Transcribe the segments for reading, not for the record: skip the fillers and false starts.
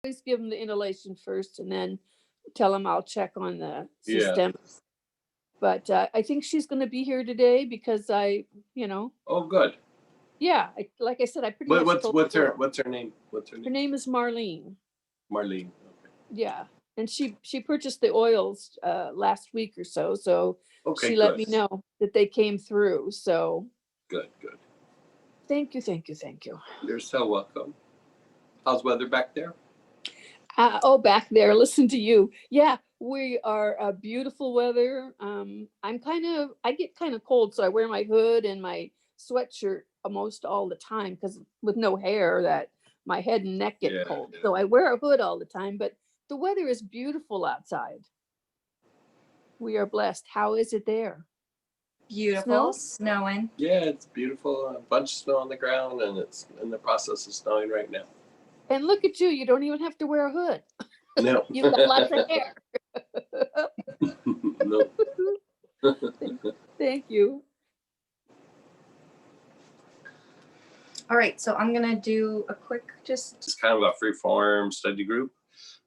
always give them the inhalation first and then tell them I'll check on the Yeah. system. But I think she's going to be here today because Oh, good. yeah, like I said, I pretty What, much told what's her. her what's her name? What's her Her name? name is Marlene. Marlene. Okay. Yeah, and she purchased the oils last week or so. So Okay, she let good. me know that they came through. So Good, good. thank you, thank you, thank you. You're so welcome. How's weather back there? Oh, back there, listen to you. Yeah, we are beautiful weather. I get kind of cold, so I wear my hood and my sweatshirt almost all the time because with no hair, that my head and neck get Yeah, cold. yeah. So I wear a hood all the time. But the weather is beautiful outside. We are blessed. How is it there? Beautiful, Snow? snowing. Yeah, it's beautiful. A bunch of snow on the ground, and it's in the process of snowing right now. And look at you. You don't even have to wear a hood. No. You've got lots of hair. No. Thank you. All right, so I'm gonna do a quick It's kind of a free-form study group,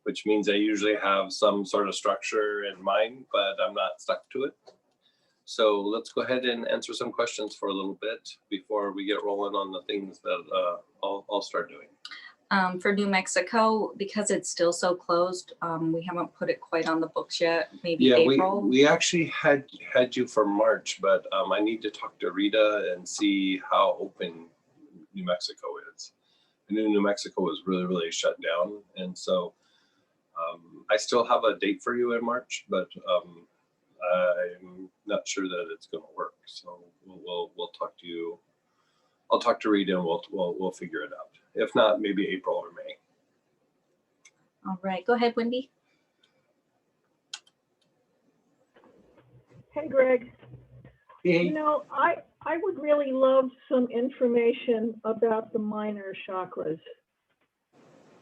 which means I usually have some sort of structure in mind, but I'm not stuck to it. So let's go ahead and answer some questions for a little bit before we get rolling on the things that I'll start doing. for New Mexico, because it's still so closed, we haven't put it quite on the books yet, maybe Yeah, April. we actually had you for March, but I need to talk to Rita and see how open New Mexico is. I knew New Mexico was really, really shut down. And so I still have a date for you in March, but I'm not sure that it's going to work. So we'll talk to you. I'll talk to Rita and we'll figure it out. If not, maybe April or May. All right, go ahead, Wendy. Hey, Greg. Hey. You know, I would really love some information about the minor chakras.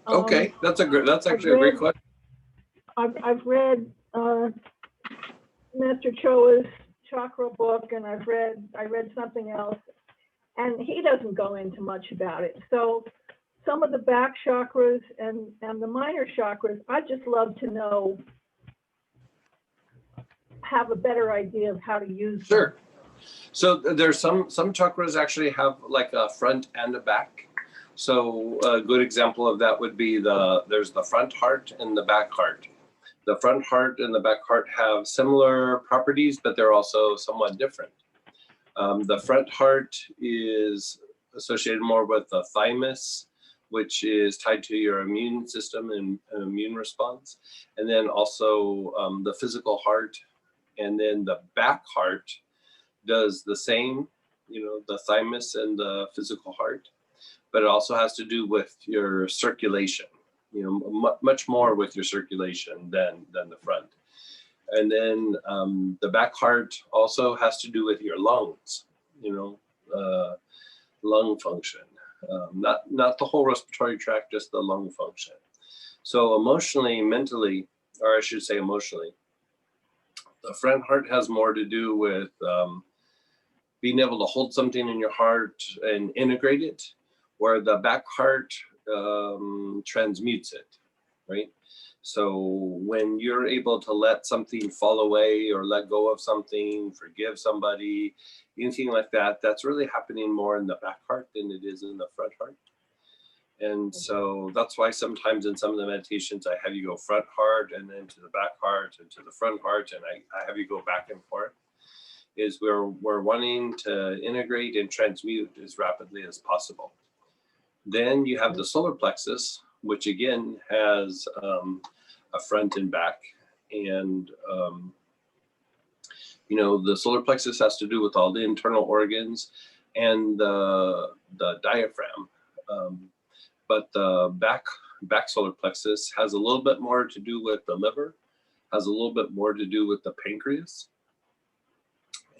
Okay, that's actually a great question. I've read Master Choa's chakra book, and I read something else, and he doesn't go into much about it. So some of the back chakras and the minor chakras, I'd just love to know, have a better idea of how to use them. Sure. So there's some chakras actually have like a front and a back. So a good example of that would be there's the front heart and the back heart. The front heart and the back heart have similar properties, but they're also somewhat different. The front heart is associated more with the thymus, which is tied to your immune system and immune response. And then also the physical heart. And then the back heart does the same, the thymus and the physical heart, but it also has to do with your circulation, much more with your circulation than the front. And then the back heart also has to do with your lungs, lung function, not the whole respiratory tract, just the lung function. So emotionally, mentally, or I should say emotionally, the front heart has more to do with being able to hold something in your heart and integrate it, where the back heart transmutes it, right? So when you're able to let something fall away or let go of something, forgive somebody, anything like that, that's really happening more in the back heart than it is in the front heart. And so that's why sometimes in some of the meditations, I have you go front heart and then to the back heart and to the front heart, and I have you go back and forth. Is we're wanting to integrate and transmute as rapidly as possible. Then you have the solar plexus, which again has a front and back. And, the solar plexus has to do with all the internal organs and the diaphragm. But the back solar plexus has a little bit more to do with the liver, has a little bit more to do with the pancreas,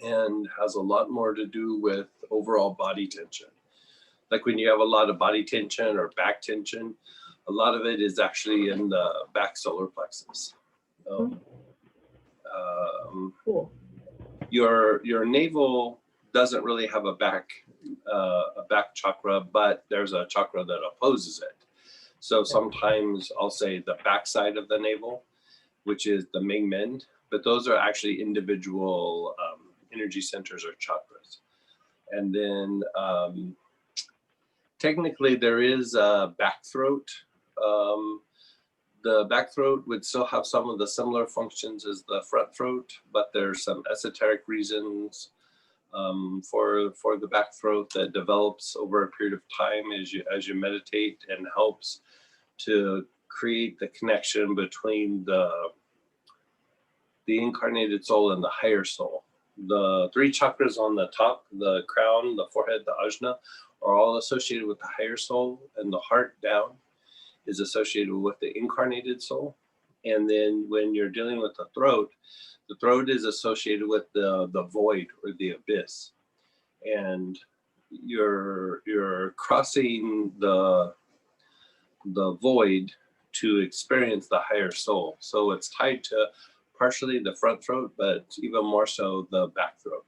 and has a lot more to do with overall body tension. Like when you have a lot of body tension or back tension, a lot of it is actually in the back solar plexus. Cool. Your navel doesn't really have a back chakra, but there's a chakra that opposes it. So sometimes I'll say the backside of the navel, which is the Ming Men, but those are actually individual energy centers or chakras. And then technically there is a back throat. The back throat would still have some of the similar functions as the front throat, but there's some esoteric reasons for the back throat that develops over a period of time as you meditate, and helps to create the connection between the incarnated soul and the higher soul. The 3 chakras on the top, the crown, the forehead, the ajna, are all associated with the higher soul, and the heart down is associated with the incarnated soul. And then when you're dealing with the throat is associated with the void or the abyss. And you're crossing the void to experience the higher soul. So it's tied to partially the front throat, but even more so the back throat.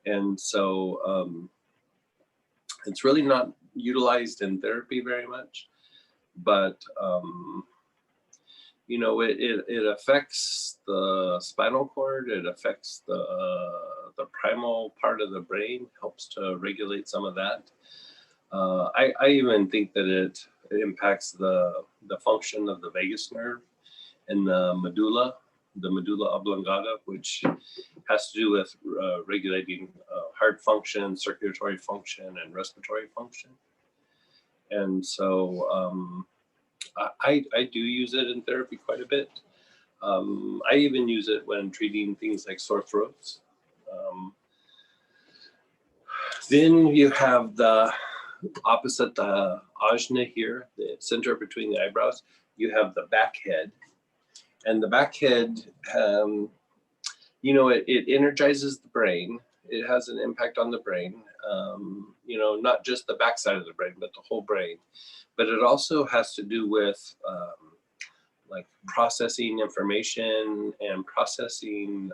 And so it's really not utilized in therapy very much, but you know, it affects the spinal cord, it affects the primal part of the brain, helps to regulate some of that. I even think that it impacts the function of the vagus nerve and the medulla oblongata, which has to do with regulating heart function, circulatory function, and respiratory function. And so I do use it in therapy quite a bit. I even use it when treating things like sore throats. Then you have the opposite the ajna here, the center between the eyebrows. You have the back head. And the back head, you know, it energizes the brain. It has an impact on the brain, you know, not just the backside of the brain, but the whole brain. But it also has to do with like processing information and processing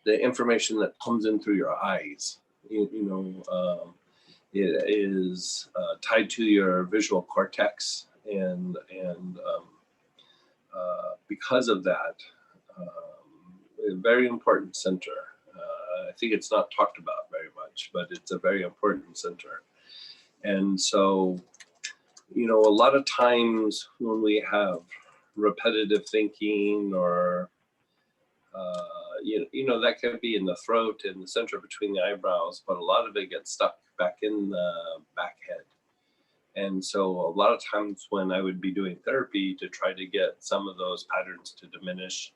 the information that comes in through your eyes. You know, it is tied to your visual cortex, and because of that, a very important center. I think it's not talked about very much, but it's a very important center. And so, you know, a lot of times when we have repetitive thinking or, you know, that can be in the throat, in the center between the eyebrows, but a lot of it gets stuck back in the back head. And so a lot of times when I would be doing therapy to try to get some of those patterns to diminish,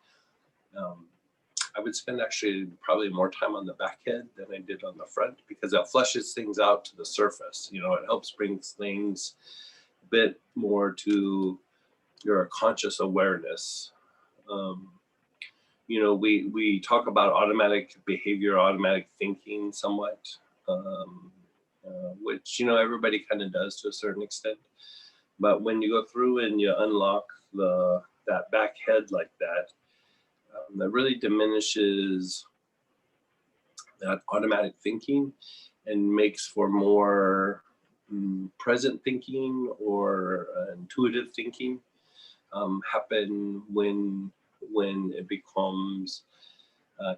I would spend actually probably more time on the back head than I did on the front, because it flushes things out to the surface. You know, it helps bring things a bit more to your conscious awareness. You know, we talk about automatic behavior, automatic thinking somewhat, which, you know, everybody kind of does to a certain extent. But when you go through and you unlock that back head like that, that really diminishes that automatic thinking and makes for more present thinking or intuitive thinking happen when it becomes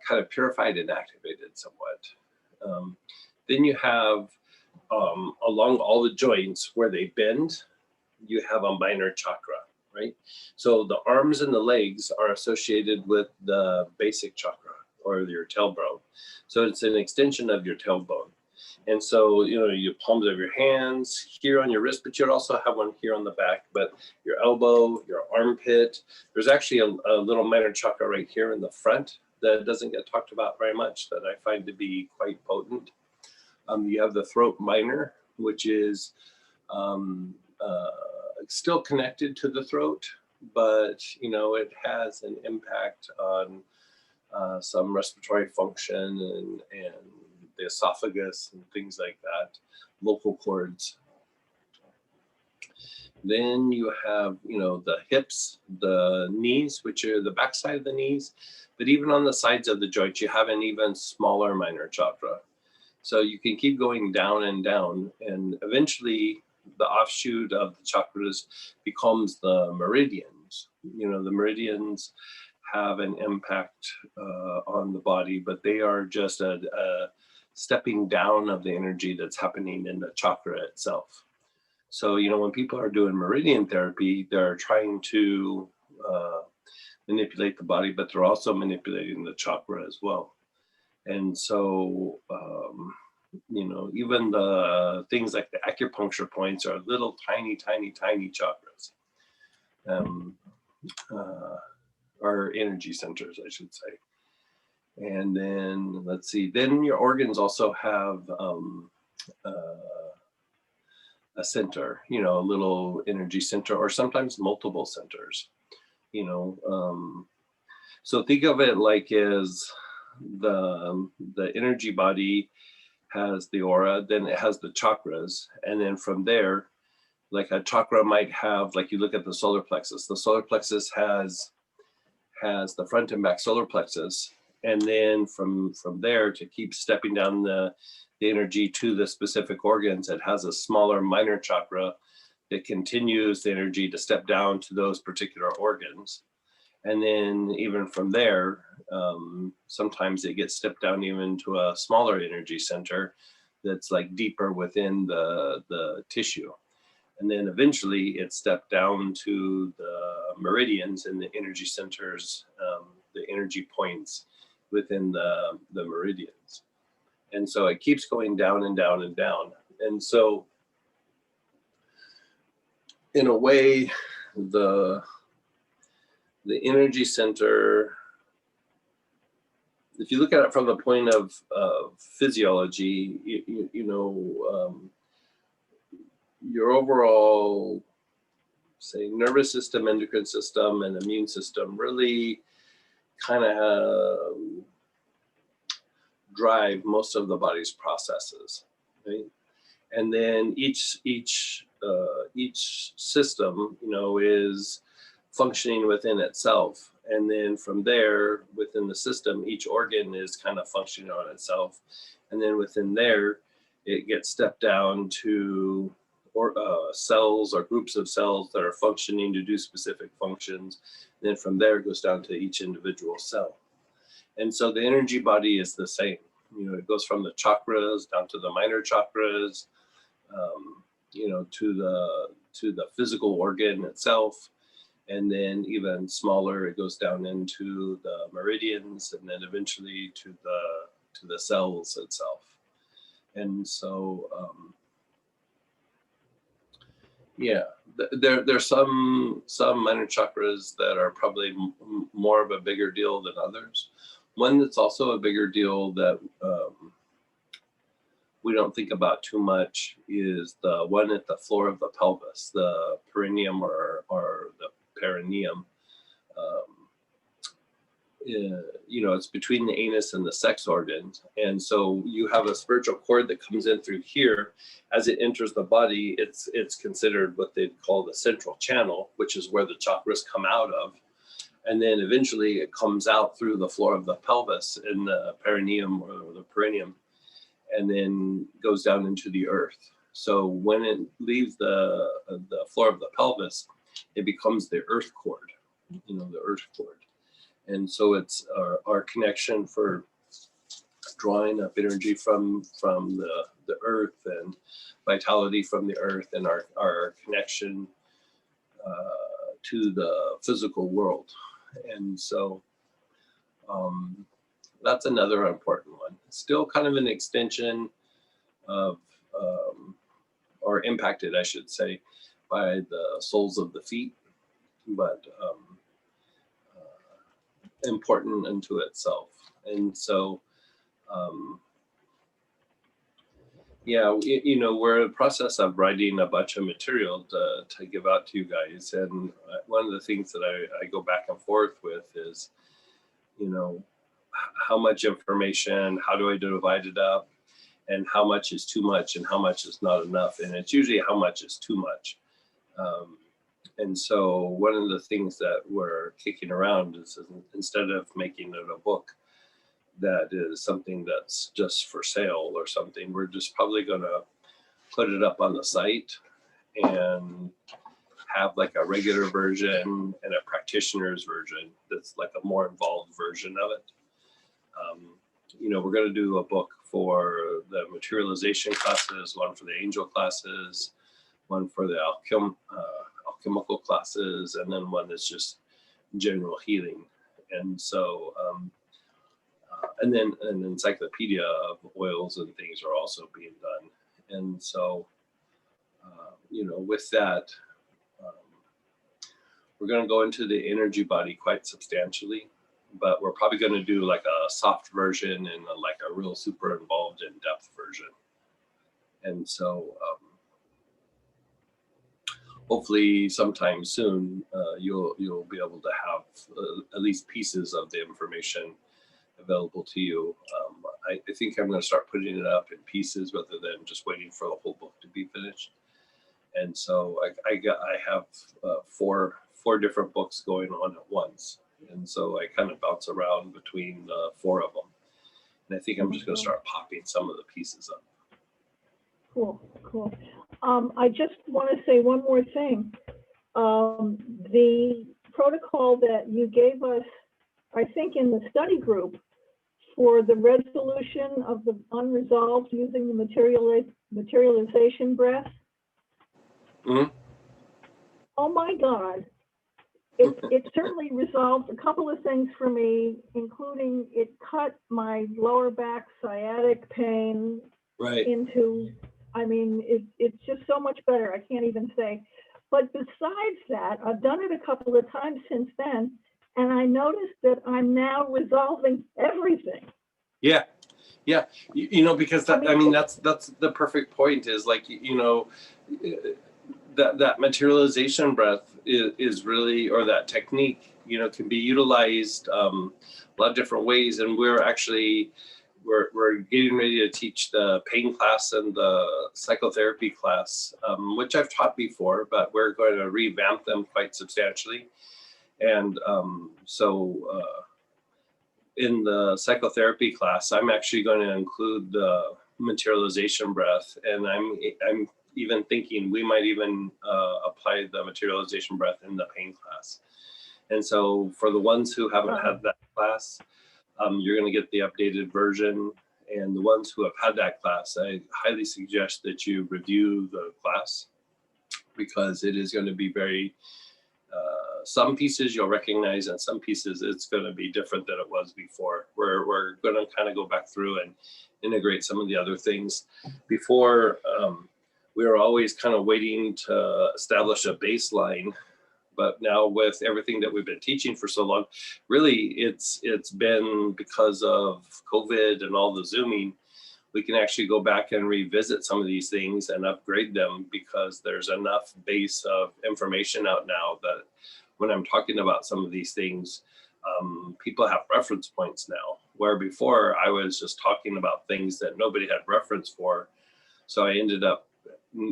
kind of purified and activated somewhat. Then you have along all the joints where they bend, you have a minor chakra, right? So the arms and the legs are associated with the basic chakra or your tailbone. So it's an extension of your tailbone. And so, you know, your palms of your hands here on your wrist, but you'd also have one here on the back, but your elbow, your armpit, there's actually a little minor chakra right here in the front that doesn't get talked about very much that I find to be quite potent. You have the throat minor, which is still connected to the throat, but, you know, it has an impact on some respiratory function and the esophagus and things like that, vocal cords. Then you have, you know, the hips, the knees, which are the backside of the knees, but even on the sides of the joint, you have an even smaller minor chakra. So you can keep going down and down, and eventually the offshoot of the chakras becomes the meridians. You know, the meridians have an impact on the body, but they are just a stepping down of the energy that's happening in the chakra itself. So, you know, when people are doing meridian therapy, they're trying to manipulate the body, but they're also manipulating the chakra as well. And so, you know, even the things like the acupuncture points are little tiny, tiny, tiny chakras, or energy centers, I should say. And then let's see, then your organs also have a center, you know, a little energy center, or sometimes multiple centers, you know. So think of it like as the energy body has the aura, then it has the chakras, and then from there, like a chakra might have, like you look at the solar plexus has the front and back solar plexus, and then from there, to keep stepping down the energy to the specific organs, it has a smaller minor chakra that continues the energy to step down to those particular organs. And then even from there, sometimes it gets stepped down even to a smaller energy center that's like deeper within the tissue. And then eventually it's stepped down to the meridians and the energy centers, the energy points within the meridians. And so it keeps going down and down and down. And so in a way, the energy center, if you look at it from the point of physiology, you know, your overall, say, nervous system, endocrine system, and immune system really kind of drive most of the body's processes, right? And then each system, you know, is functioning within itself. And then from there, within the system, each organ is kind of functioning on itself. And then within there, it gets stepped down to cells or groups of cells that are functioning to do specific functions. And then from there, it goes down to each individual cell. And so the energy body is the same. You know, it goes from the chakras down to the minor chakras, you know, to the physical organ itself. And then even smaller, it goes down into the meridians, and then eventually to the cells itself. And so, yeah, there's some minor chakras that are probably more of a bigger deal than others. One that's also a bigger deal that we don't think about too much is the one at the floor of the pelvis, the perineum or the perineum. You know, it's between the anus and the sex organs. And so you have a spiritual cord that comes in through here. As it enters the body, it's considered what they call the central channel, which is where the chakras come out of. And then eventually it comes out through the floor of the pelvis in the perineum or the perineum, and then goes down into the earth. So when it leaves the floor of the pelvis, it becomes the earth cord, you know, the earth cord. And so it's our connection for drawing up energy from the earth and vitality from the earth, and our connection to the physical world. And so that's another important one. Still kind of an extension of, or impacted, I should say, by the soles of the feet, but important unto itself. And so, yeah, you know, we're in the process of writing a bunch of material to give out to you guys. And one of the things that I go back and forth with is, you know, how much information, how do I divide it up, and how much is too much and how much is not enough. And it's usually how much is too much. And so one of the things that we're kicking around is, instead of making it a book that is something that's just for sale or something, we're just probably going to put it up on the site and have like a regular version and a practitioner's version that's like a more involved version of it. You know, we're going to do a book for the materialization classes, one for the angel classes, one for the alchemical classes, and then one that's just general healing. And so, and then an encyclopedia of oils and things are also being done. And so, you know, with that, we're going to go into the energy body quite substantially, but we're probably going to do like a soft version and like a real super involved in depth version. And so hopefully sometime soon, you'll be able to have at least pieces of the information available to you. I think I'm going to start putting it up in pieces rather than just waiting for the whole book to be finished. And so I have four different books going on at once. And so I kind of bounce around between 4 of them. And I think I'm just going to start popping some of the pieces up. Cool, cool. I just want to say one more thing. The protocol that you gave us, I think in the study group, for the resolution of the unresolved using the materialization breath. Mm-hmm. Oh my God. It certainly resolved a couple of things for me, including it cut my lower back sciatic pain Right. into, I mean, it's just so much better. I can't even say. But besides that, I've done it a couple of times since then, and I noticed that I'm now resolving everything. Yeah. Yeah. You know, because that, I mean, that's the perfect point is like, you know, that materialization breath is really, or that technique, you know, can be utilized a lot of different ways. And we're getting ready to teach the pain class and the psychotherapy class, which I've taught before, but we're going to revamp them quite substantially. And so in the psychotherapy class, I'm actually going to include the materialization breath, and I'm even thinking we might even apply the materialization breath in the pain class. And so for the ones who haven't had that class, you're going to get the updated version. And the ones who have had that class, I highly suggest that you review the class, because it is going to be very, some pieces you'll recognize, and some pieces it's going to be different than it was before. We're going to kind of go back through and integrate some of the other things. Before, we were always kind of waiting to establish a baseline, but now with everything that we've been teaching for so long, really it's been because of COVID and all the Zooming, we can actually go back and revisit some of these things and upgrade them, because there's enough base of information out now that when I'm talking about some of these things, people have reference points now, where before I was just talking about things that nobody had reference for. So I ended up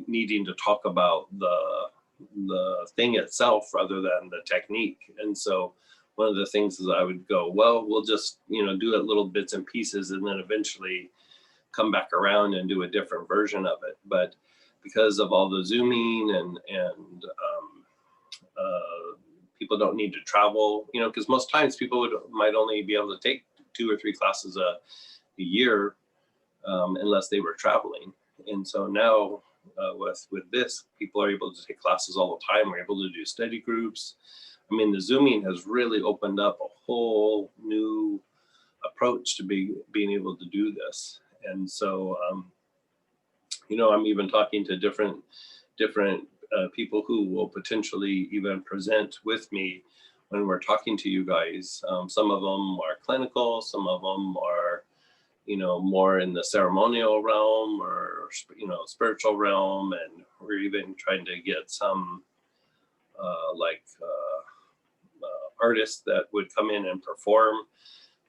needing to talk about the thing itself rather than the technique. And so one of the things is I would go, well, we'll just, you know, do it little bits and pieces, and then eventually come back around and do a different version of it. But because of all the Zooming and people don't need to travel, you know, because most times people might only be able to take 2 or 3 classes a year unless they were traveling. And so now with this, people are able to take classes all the time. We're able to do study groups. I mean, the Zooming has really opened up a whole new approach to being able to do this. And so, you know, I'm even talking to different people who will potentially even present with me when we're talking to you guys. Some of them are clinical, some of them are, you know, more in the ceremonial realm or, you know, spiritual realm. And we're even trying to get some artists that would come in and perform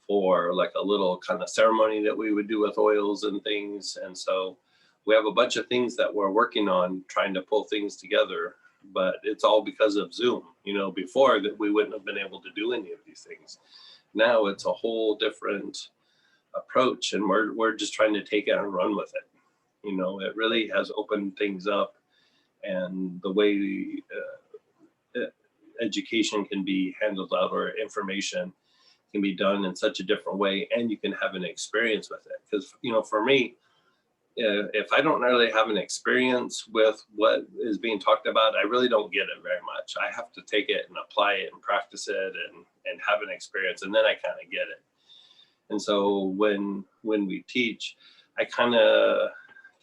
for like a little kind of ceremony that we would do with oils and things. And so we have a bunch of things that we're working on trying to pull things together, but it's all because of Zoom. You know, before that we wouldn't have been able to do any of these things. Now it's a whole different approach, and we're just trying to take it and run with it. You know, it really has opened things up and the way education can be handled out, or information can be done in such a different way, and you can have an experience with it. Because, you know, for me, if I don't really have an experience with what is being talked about, I really don't get it very much. I have to take it and apply it and practice it and have an experience, and then I kind of get it. And so when we teach, I kind of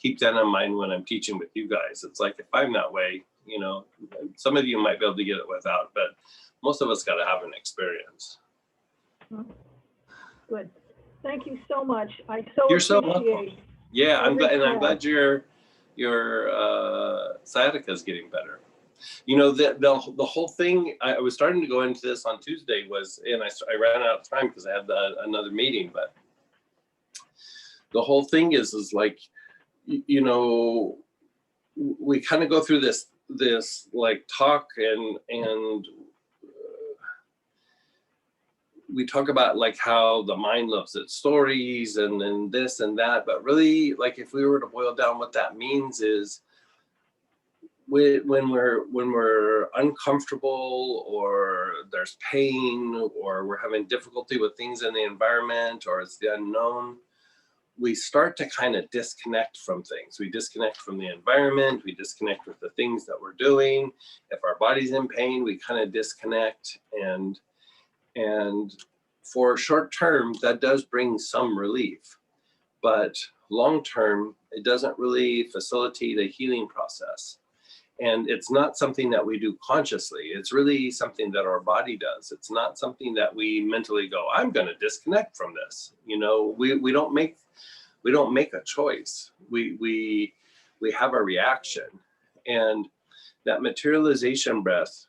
keep that in mind when I'm teaching with you guys. It's like, if I'm that way, you know, some of you might be able to get it without, but most of us got to have an experience. Good. Thank you so much. I so You're so appreciate. welcome. Yeah, I'm glad, and I'm Every glad your sciatica is getting better. You know, the whole thing, I was starting to go into this on Tuesday and I ran out of time because I had another meeting, but the whole thing is like, you know, we kind of go through this like talk and we talk about like how the mind loves its stories and this and that, but really, like, if we were to boil down what that means is, when we're uncomfortable, or there's pain, or we're having difficulty with things in the environment, or it's the unknown, we start to kind of disconnect from things. We disconnect from the environment, we disconnect with the things that we're doing. If our body's in pain, we kind of disconnect, and for short term, that does bring some relief, but long term, it doesn't really facilitate a healing process. And it's not something that we do consciously. It's really something that our body does. It's not something that we mentally go, I'm going to disconnect from this. You know, we don't make a choice. We have a reaction, and that materialization breath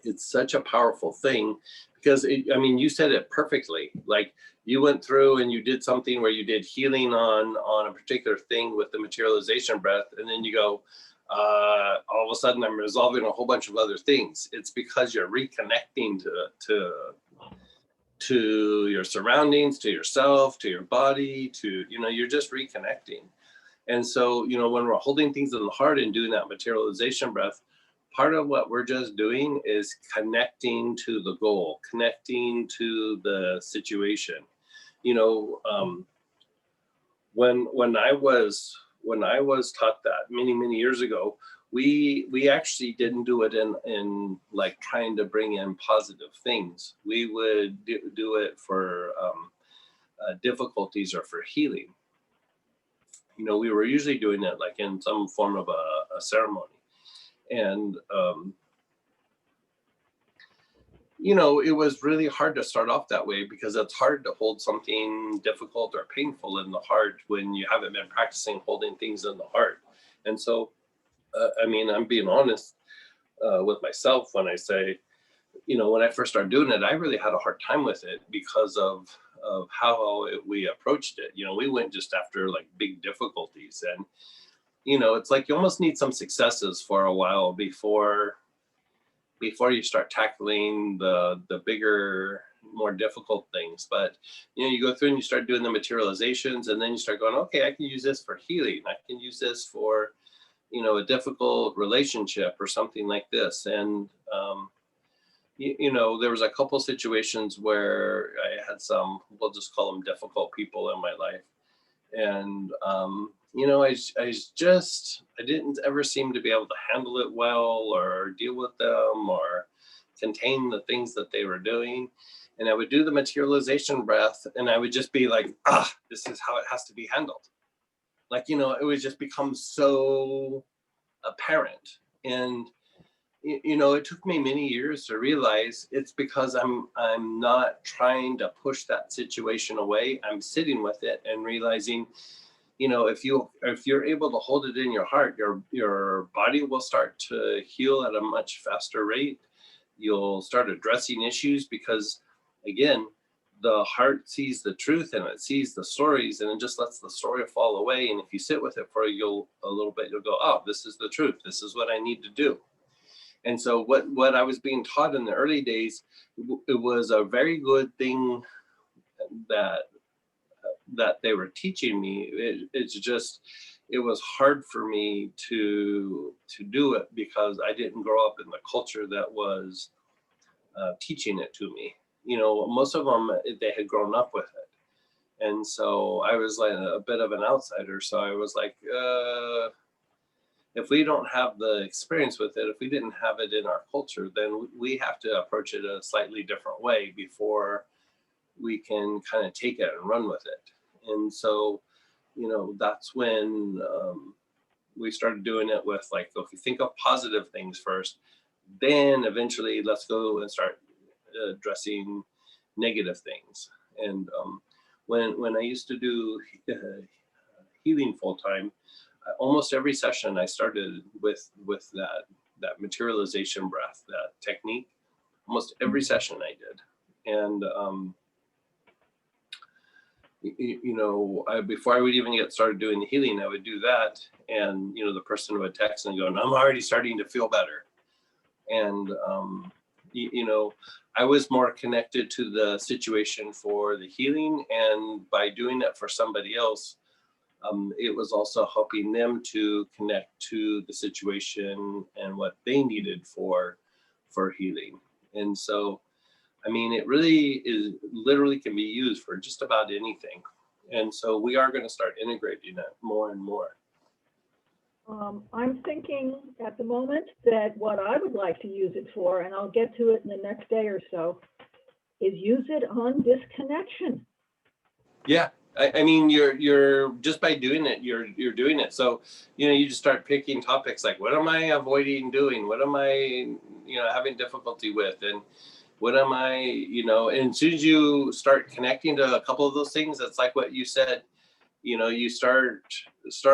it's such a powerful thing, because I mean, you said it perfectly. Like, you went through and you did something where you did healing on a particular thing with the materialization breath, and then you go, all of a sudden I'm resolving a whole bunch of other things. It's because you're reconnecting to your surroundings, to yourself, to your body, to, you know, you're just reconnecting. And so, you know, when we're holding things in the heart and doing that materialization breath, part of what we're just doing is connecting to the goal, connecting to the situation. You know, when I was taught that many years ago, we actually didn't do it in like trying to bring in positive things. We would do it for difficulties or for healing. You know, we were usually doing it like in some form of a ceremony. And, you know, it was really hard to start off that way, because it's hard to hold something difficult or painful in the heart when you haven't been practicing holding things in the heart. And so, I mean, I'm being honest with myself when I say, you know, when I first started doing it, I really had a hard time with it because of how we approached it. You know, we went just after like big difficulties, and you know, it's like you almost need some successes for a while before you start tackling the bigger, more difficult things. But, you know, you go through and you start doing the materializations, and then you start going, okay, I can use this for healing. I can use this for, you know, a difficult relationship or something like this. And, you know, there was a couple situations where I had some, we'll just call them difficult people in my life. And, you know, I didn't ever seem to be able to handle it well, or deal with them, or contain the things that they were doing. And I would do the materialization breath, and I would just be like, this is how it has to be handled. Like, you know, it would just become so apparent. And, you know, it took me many years to realize it's because I'm not trying to push that situation away. I'm sitting with it and realizing, you know, if you're able to hold it in your heart, your body will start to heal at a much faster rate. You'll start addressing issues because, again, the heart sees the truth and it sees the stories, and it just lets the story fall away. And if you sit with it for a little bit, you'll go, oh, this is the truth. This is what I need to do. And so what I was being taught in the early days, it was a very good thing that they were teaching me. It's just, it was hard for me to do it because I didn't grow up in the culture that was teaching it to me. You know, most of them, they had grown up with it. And so I was like a bit of an outsider. So I was like, if we don't have the experience with it, if we didn't have it in our culture, then we have to approach it a slightly different way before we can kind of take it and run with it. And so, you know, that's when we started doing it with like, if you think of positive things first, then eventually let's go and start addressing negative things. And when I used to do healing full time, almost every session I started with that materialization breath, that technique. Almost every session I did, and you know, before I would even get started doing the healing, I would do that, and you know, the person would text and go, "I'm already starting to feel better," and you know, I was more connected to the situation for the healing, and by doing it for somebody else, it was also helping them to connect to the situation and what they needed for healing. And so, I mean, it really is literally can be used for just about anything. And so we are going to start integrating it more and more. I'm thinking at the moment that what I would like to use it for, and I'll get to it in the next day or so, is use it on disconnection. Yeah. I mean, you're just by doing it, you're doing it. So, you know, you just start picking topics like, what am I avoiding doing? What am I, you know, having difficulty with? And what am I, you know, and as soon as you start connecting to a couple of those things, that's like what you said, you know, you start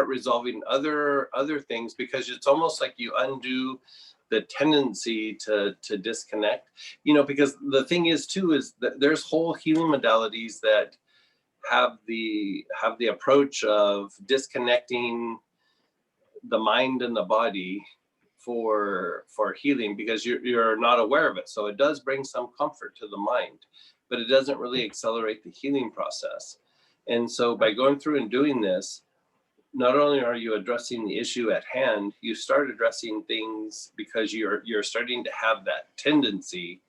resolving other things, because it's almost like you undo the tendency to disconnect, you know, because the thing is too, is that there's whole healing modalities that have the approach of disconnecting the mind and the body for healing, because you're not aware of it. So it does bring some comfort to the mind, but it doesn't really accelerate the healing process. And so by going through and doing this, not only are you addressing the issue at hand, you start addressing things because you're starting to have that tendency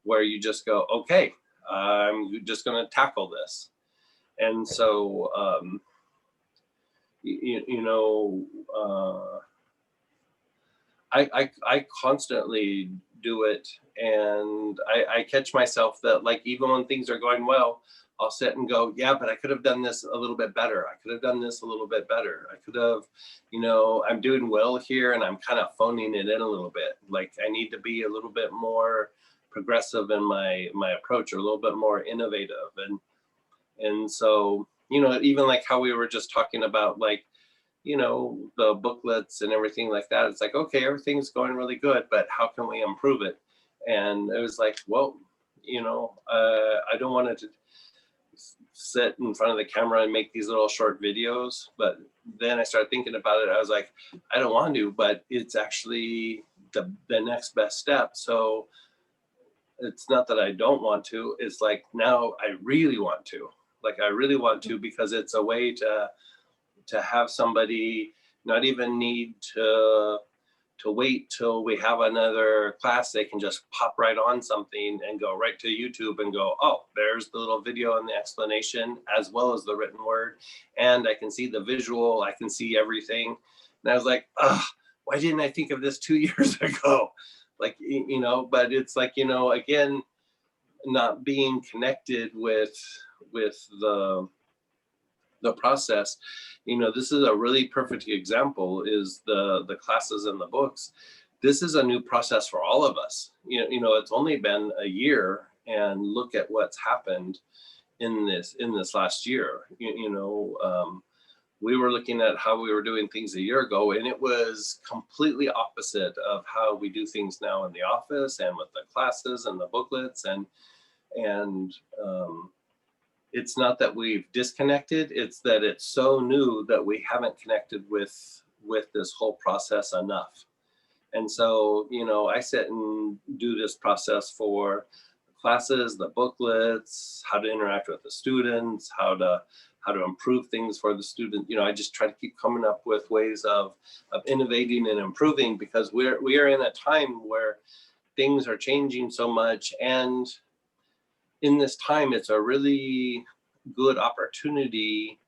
where you just go, okay, I'm just going to tackle this. And so, you know, I constantly do it, and I catch myself that, like, even when things are going well, I'll sit and go, yeah, but I could have done this a little bit better. I could have done this a little bit better. I could have, you know, I'm doing well here and I'm kind of phoning it in a little bit. Like, I need to be a little bit more progressive in my approach, or a little bit more innovative. And so, you know, even like how we were just talking about, like, you know, the booklets and everything like that. It's like, okay, everything's going really good, but how can we improve it? And it was like, well, you know, I don't want to sit in front of the camera and make these little short videos. But then I started thinking about it. I was like, I don't want to, but it's actually the next best step. So it's not that I don't want to, it's like, now I really want to. Like, I really want to, because it's a way to have somebody not even need to wait till we have another class. They can just pop right on something and go right to YouTube and go, oh, there's the little video and the explanation, as well as the written word. And I can see the visual, I can see everything. And I was like, why didn't I think of this 2 years ago? Like, you know, but it's like, you know, again, not being connected with the process. You know, this is a really perfect example, is the classes and the books. This is a new process for all of us. You know, it's only been a year, and look at what's happened in this last year. You know, we were looking at how we were doing things a year ago, and it was completely opposite of how we do things now in the office and with the classes and the booklets. And it's not that we've disconnected, it's that it's so new that we haven't connected with this whole process enough. And so, you know, I sit and do this process for classes, the booklets, how to interact with the students, how to improve things for the student. You know, I just try to keep coming up with ways of innovating and improving, because we are in a time where things are changing so much, and in this time it's a really good opportunity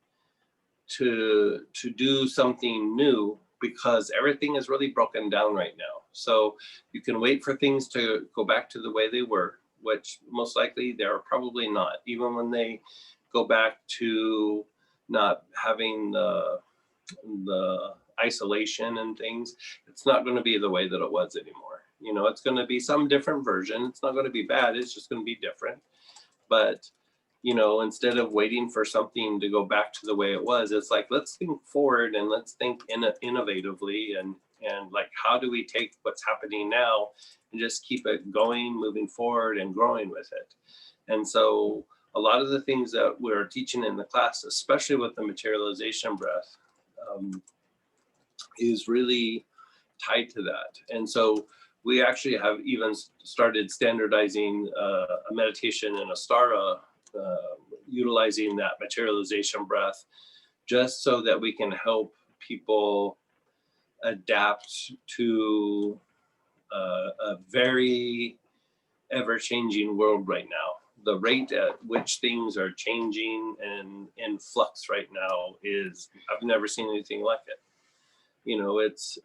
to do something new, because everything is really broken down right now. So you can wait for things to go back to the way they were, which most likely they're probably not. Even when they go back to not having the isolation and things, it's not going to be the way that it was anymore. You know, it's going to be some different version. It's not going to be bad. It's just going to be different. But, you know, instead of waiting for something to go back to the way it was, it's like, let's think forward and let's think innovatively, and like, how do we take what's happening now and just keep it going, moving forward and growing with it. And so a lot of the things that we're teaching in the class, especially with the materialization breath, is really tied to that. And so we actually have even started standardizing a meditation in Astara, utilizing that materialization breath, just so that we can help people adapt to a very ever-changing world right now. The rate at which things are changing and in flux right now is, I've never seen anything like it. You know, it's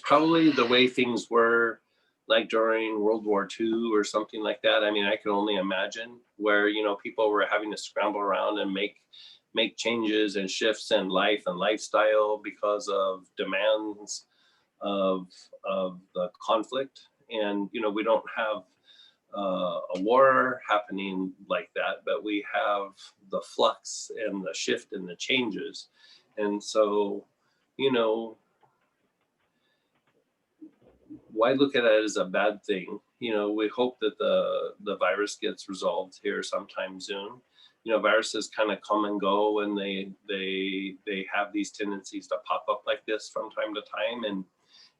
probably the way things were like during World War II or something like that. I mean, I can only imagine, where, you know, people were having to scramble around and make changes and shifts in life and lifestyle because of demands of the conflict. And, you know, we don't have a war happening like that, but we have the flux and the shift and the changes. And so, you know, why look at it as a bad thing? You know, we hope that the virus gets resolved here sometime soon. You know, viruses kind of come and go, and they have these tendencies to pop up like this from time to time, and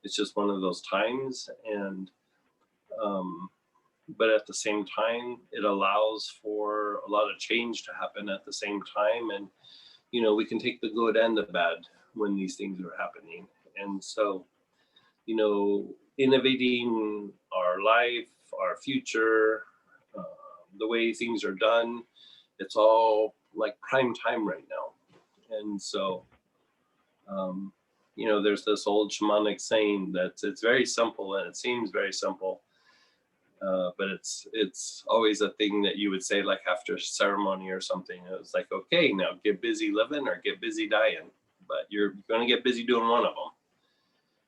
it's just one of those times. And but at the same time, it allows for a lot of change to happen at the same time. And, you know, we can take the good and the bad when these things are happening. And so, you know, innovating our life, our future, the way things are done, it's all like prime time right now. And so, you know, there's this old shamanic saying that it's very simple, and it seems very simple, but it's always a thing that you would say like after ceremony or something. It was like, okay, now get busy living or get busy dying, but you're going to get busy doing one of them.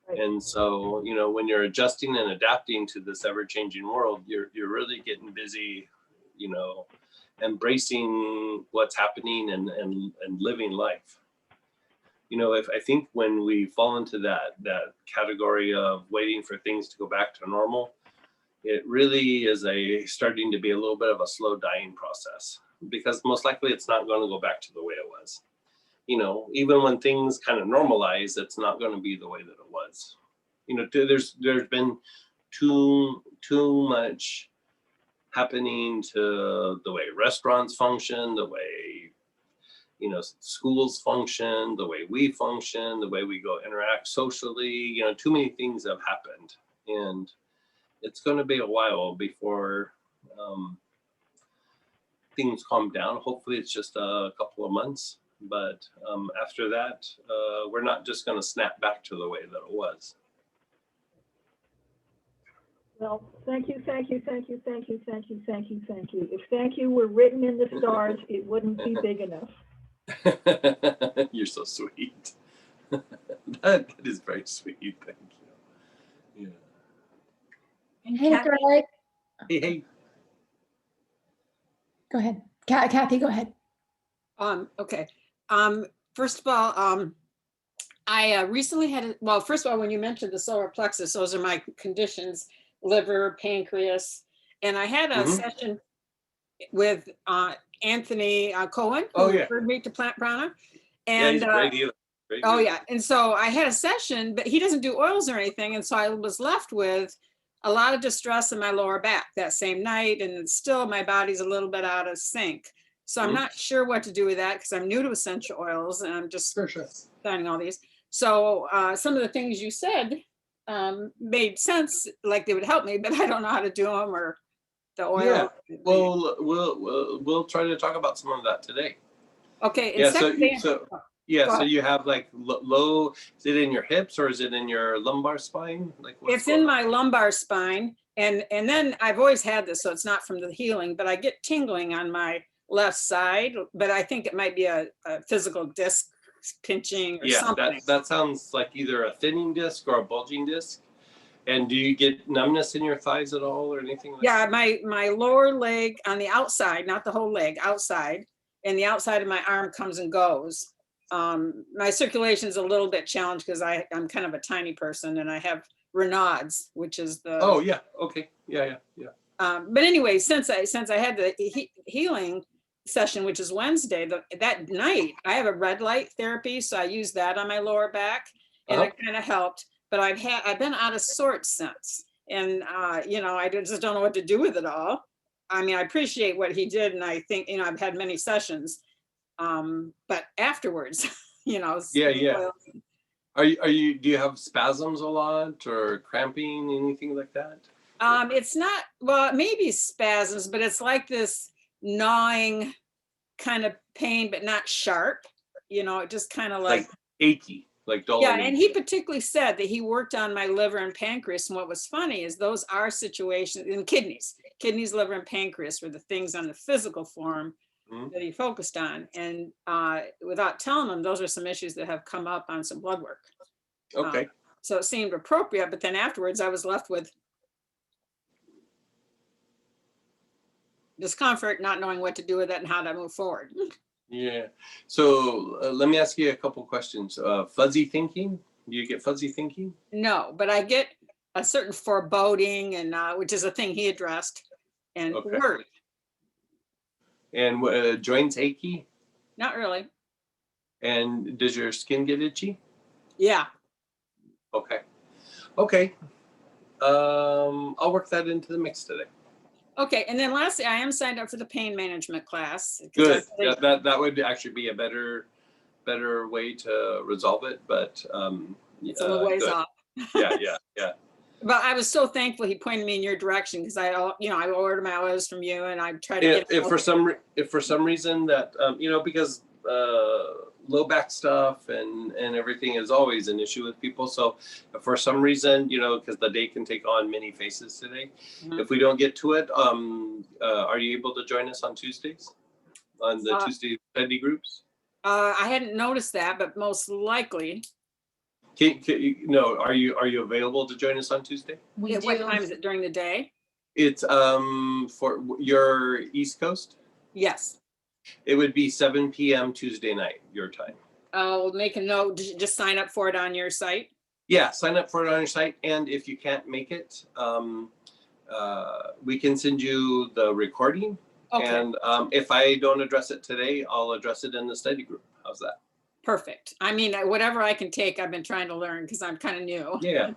Right. And so, you know, when you're adjusting and adapting to this ever-changing world, you're really getting busy, you know, embracing what's happening and living life. You know, if I think when we fall into that category of waiting for things to go back to normal, it really is starting to be a little bit of a slow dying process, because most likely it's not going to go back to the way it was. You know, even when things kind of normalize, it's not going to be the way that it was. You know, there's been too much happening to the way restaurants function, the way, you know, schools function, the way we function, the way we go interact socially. You know, too many things have happened, and it's going to be a while before things calm down. Hopefully it's just a couple of months, but after that, we're not just going to snap back to the way that it was. Well, thank you, thank you, thank you, thank you, thank you, thank you, thank you. If thank you were written in the stars, it wouldn't be big enough. You're so sweet. That is very sweet. Thank you. Yeah. And Hey, Kathy, Greg. Hey. Go ahead. Kathy, go ahead. Okay. First of all, I recently had, well, first of all, when you mentioned the solar plexus, those are my conditions, liver, pancreas. And I had a session with Anthony Cohen, who referred me to Plant Prana. And he's great. yeah. And so I had a session, but he doesn't do oils or anything. And so I was left with a lot of distress in my lower back that same night, and still my body's a little bit out of sync. So I'm Mhm. not sure what to do with that because I'm new to essential oils and I'm just Sure. finding all these. So some of the things you said made sense, like they would help me, but I don't know how to do them or the oil. Yeah. Well, we'll try to talk about some of that today. Okay. And Yeah. So secondly, so Go so ahead. you have like low. Is it in your hips or is it in your lumbar spine? Like what's it's going in on? my lumbar spine, and then I've always had this, so it's not from the healing, but I get tingling on my left side, but I think it might be a physical disc pinching or Yeah, something. that sounds like either a thinning disc or a bulging disc. And do you get numbness in your thighs at all or anything like Yeah, that? my lower leg on the outside, not the whole leg, outside, and the outside of my arm comes and goes. My circulation is a little bit challenged because I'm kind of a tiny person and I have Raynaud's, which is the. Oh yeah. Okay. Yeah. But anyway, since I had the healing session, which is Wednesday, that night I have a red light therapy, so I use that on my lower back, and it kind of helped. But I've been out of sorts since, and I just don't know what to do with it all. I mean, I appreciate what he did, and I think I've had many sessions, but afterwards, Yeah. Are you? Do you have spasms a lot or cramping, anything like that? It's not, well, maybe spasms, but it's like this gnawing kind of pain, but not sharp. It just kind of like Achy, like dull. yeah. and And achy. he particularly said that he worked on my liver and pancreas. And what was funny is those are situations in kidneys, liver, and pancreas were the things on the physical form Mhm. that he focused on. And without telling him, those are some issues that have come up on some blood work. Okay. So it seemed appropriate, but then afterwards I was left with discomfort, not knowing what to do with it and how to move forward. Yeah. So let me ask you a couple questions. Fuzzy thinking. Do you get fuzzy thinking? No, but I get a certain foreboding, and which is a thing he addressed, and Okay. worry. And joints achy? Not really. And does your skin get itchy? Yeah. Okay. I'll work that into the mix today. Okay. And then lastly, I am signed up for the pain management class. Good. That would actually be a better way to resolve it, but It's a little ways good. off. Yeah. But I was so thankful he pointed me in your direction because I ordered my oils from you, and I try to get. If for some reason that because low back stuff and everything is always an issue with people. So if for some reason, because the day can take on many faces today, Mhm. if we don't get to it, are you able to join us on Tuesdays on the Tuesday study groups? I hadn't noticed that, but most likely. Are you available to join us on Tuesday? We At what do. time is it? During the day? It's for your East Coast. Yes. It would be 7 p.m. Tuesday night, your time. I'll make a note. Just sign up for it on your site. Yeah, sign up for it on your site. And if you can't make it, we can send you the recording. Okay. And if I don't address it today, I'll address it in the study group. How's that? Perfect. I mean, whatever I can take, I've been trying to learn because I'm kind of new. Yeah.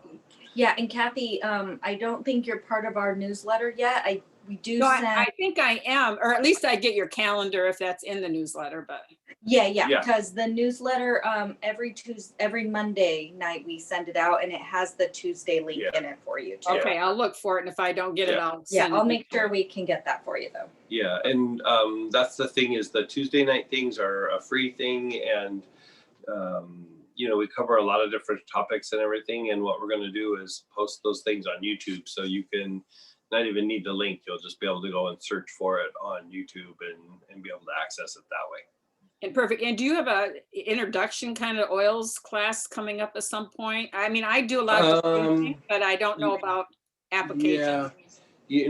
Yeah, and Kathy, I don't think you're part of our newsletter yet. We do No, send. I think I am, or at least I get your calendar if that's in the newsletter, but. Yeah, Yeah. because the newsletter, every Monday night we send it out, and it has the Tuesday link Yeah. in it for you too. Okay, I'll look for it, and if I don't get it, Yeah. I'll Yeah, send it. I'll make sure we can get that for you though. Yeah, and that's the thing is the Tuesday night things are a free thing, and we cover a lot of different topics and everything. And what we're going to do is post those things on YouTube, so you can not even need the link. You'll just be able to go and search for it on YouTube and be able to access it that way. And perfect. And do you have a introduction kind of oils class coming up at some point? I mean, I do a lot of different things, but I don't know about application. Yeah.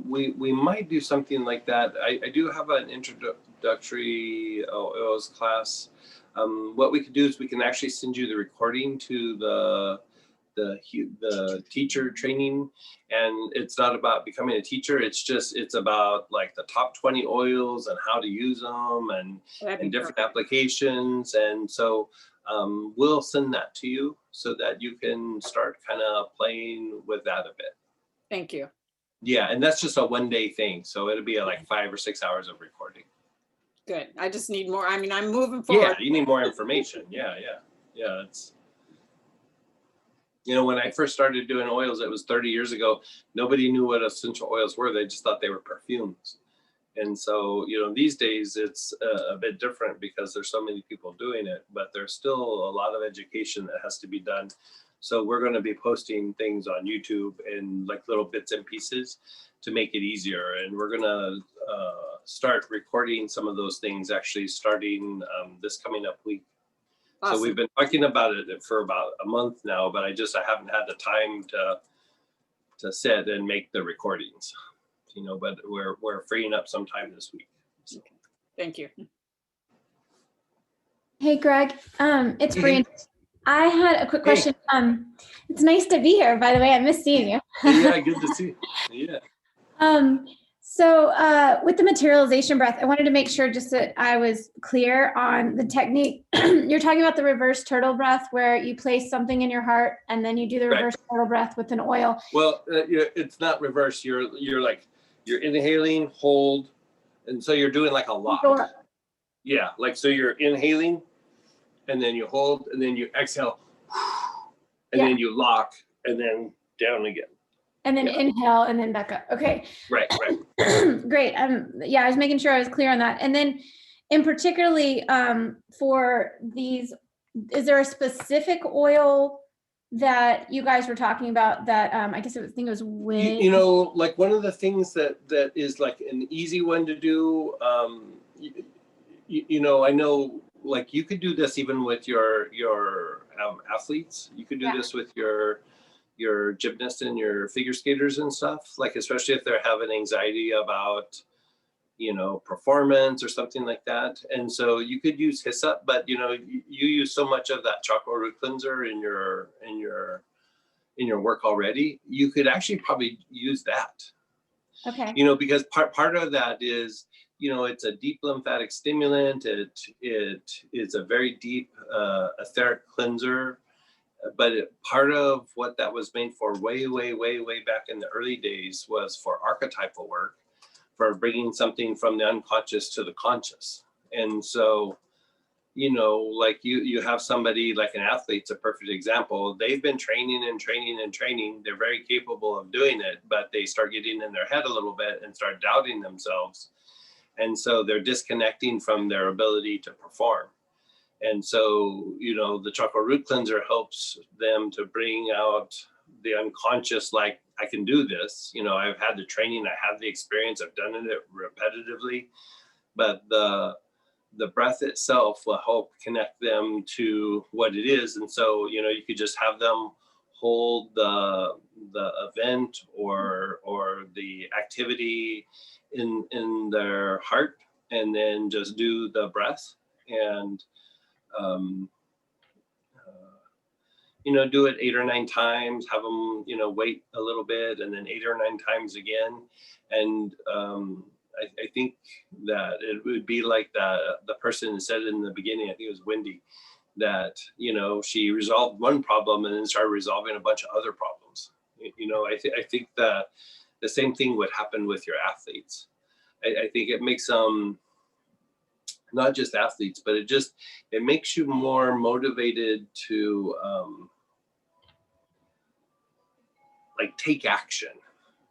We might do something like that. I do have an introductory oils class. What we could do is we can actually send you the recording to the teacher training, and it's not about becoming a teacher. It's about like the top 20 oils and how to use them and different applications. And so we'll send that to you so that you can start kind of playing with that a bit. Thank you. Yeah, and that's just a 1-day thing. So it'll be like 5 or 6 hours of recording. Good. I just need more. I mean, I'm moving Yeah, forward. you need more information. Yeah. It's, when I first started doing oils, it was 30 years ago. Nobody knew what essential oils were. They just thought they were perfumes. And so, these days it's a bit different because there's so many people doing it, but there's still a lot of education that has to be done. So we're going to be posting things on YouTube and like little bits and pieces to make it easier. And we're going to start recording some of those things actually starting this coming up week. Awesome. So we've been talking about it for about a month now, but I haven't had the time to sit and make the recordings, but we're freeing up some time this week. So. Okay. Thank you. Hey, Greg, it's Brian. I had a quick question. It's nice to be here, by the way. I miss seeing you. Yeah, good to see you. Yeah. So with the materialization breath, I wanted to make sure just that I was clear on the technique. You're talking about the reverse turtle breath where you place something in your heart and then you do the reverse turtle breath with an oil. Well, it's not reverse. You're inhaling, hold, and so you're doing like a lock. Yeah, like so you're inhaling, and then you hold, and then you exhale, and then you lock, and then down again. And then inhale and then back up. Okay. Right. Great. Yeah, I was making sure I was clear on that. And then in particularly for these, is there a specific oil that you guys were talking about that I think it was wind? Like one of the things that is like an easy one to do, I know like you could do this even with your athletes. You could do this with your gymnasts and your figure skaters and stuff, like especially if they're having anxiety about performance or something like that. And so you could use hyssop, but you use so much of that chakra root cleanser in your work already. You could actually probably use that. Okay. Because part of that is it's a deep lymphatic stimulant. It is a very deep etheric cleanser. But part of what that was made for way back in the early days was for archetypal work, for bringing something from the unconscious to the conscious. And so, like you have somebody like an athlete's a perfect example. They've been training. They're very capable of doing it, but they start getting in their head a little bit and start doubting themselves. And so they're disconnecting from their ability to perform. And so, the chakra root cleanser helps them to bring out the unconscious, like, I can do this. I've had the training, I have the experience, I've done it repetitively, but the breath itself will help connect them to what it is. And so, you could just have them hold the event or the activity in their heart, and then just do the breath and do it 8 or 9 times, have them, wait a little bit, and then 8 or 9 times again. And I think that it would be like the person said in the beginning, I think it was Wendy, that, she resolved one problem and then started resolving a bunch of other problems. I think that the same thing would happen with your athletes. I think it makes not just athletes, but it makes you more motivated to like take action.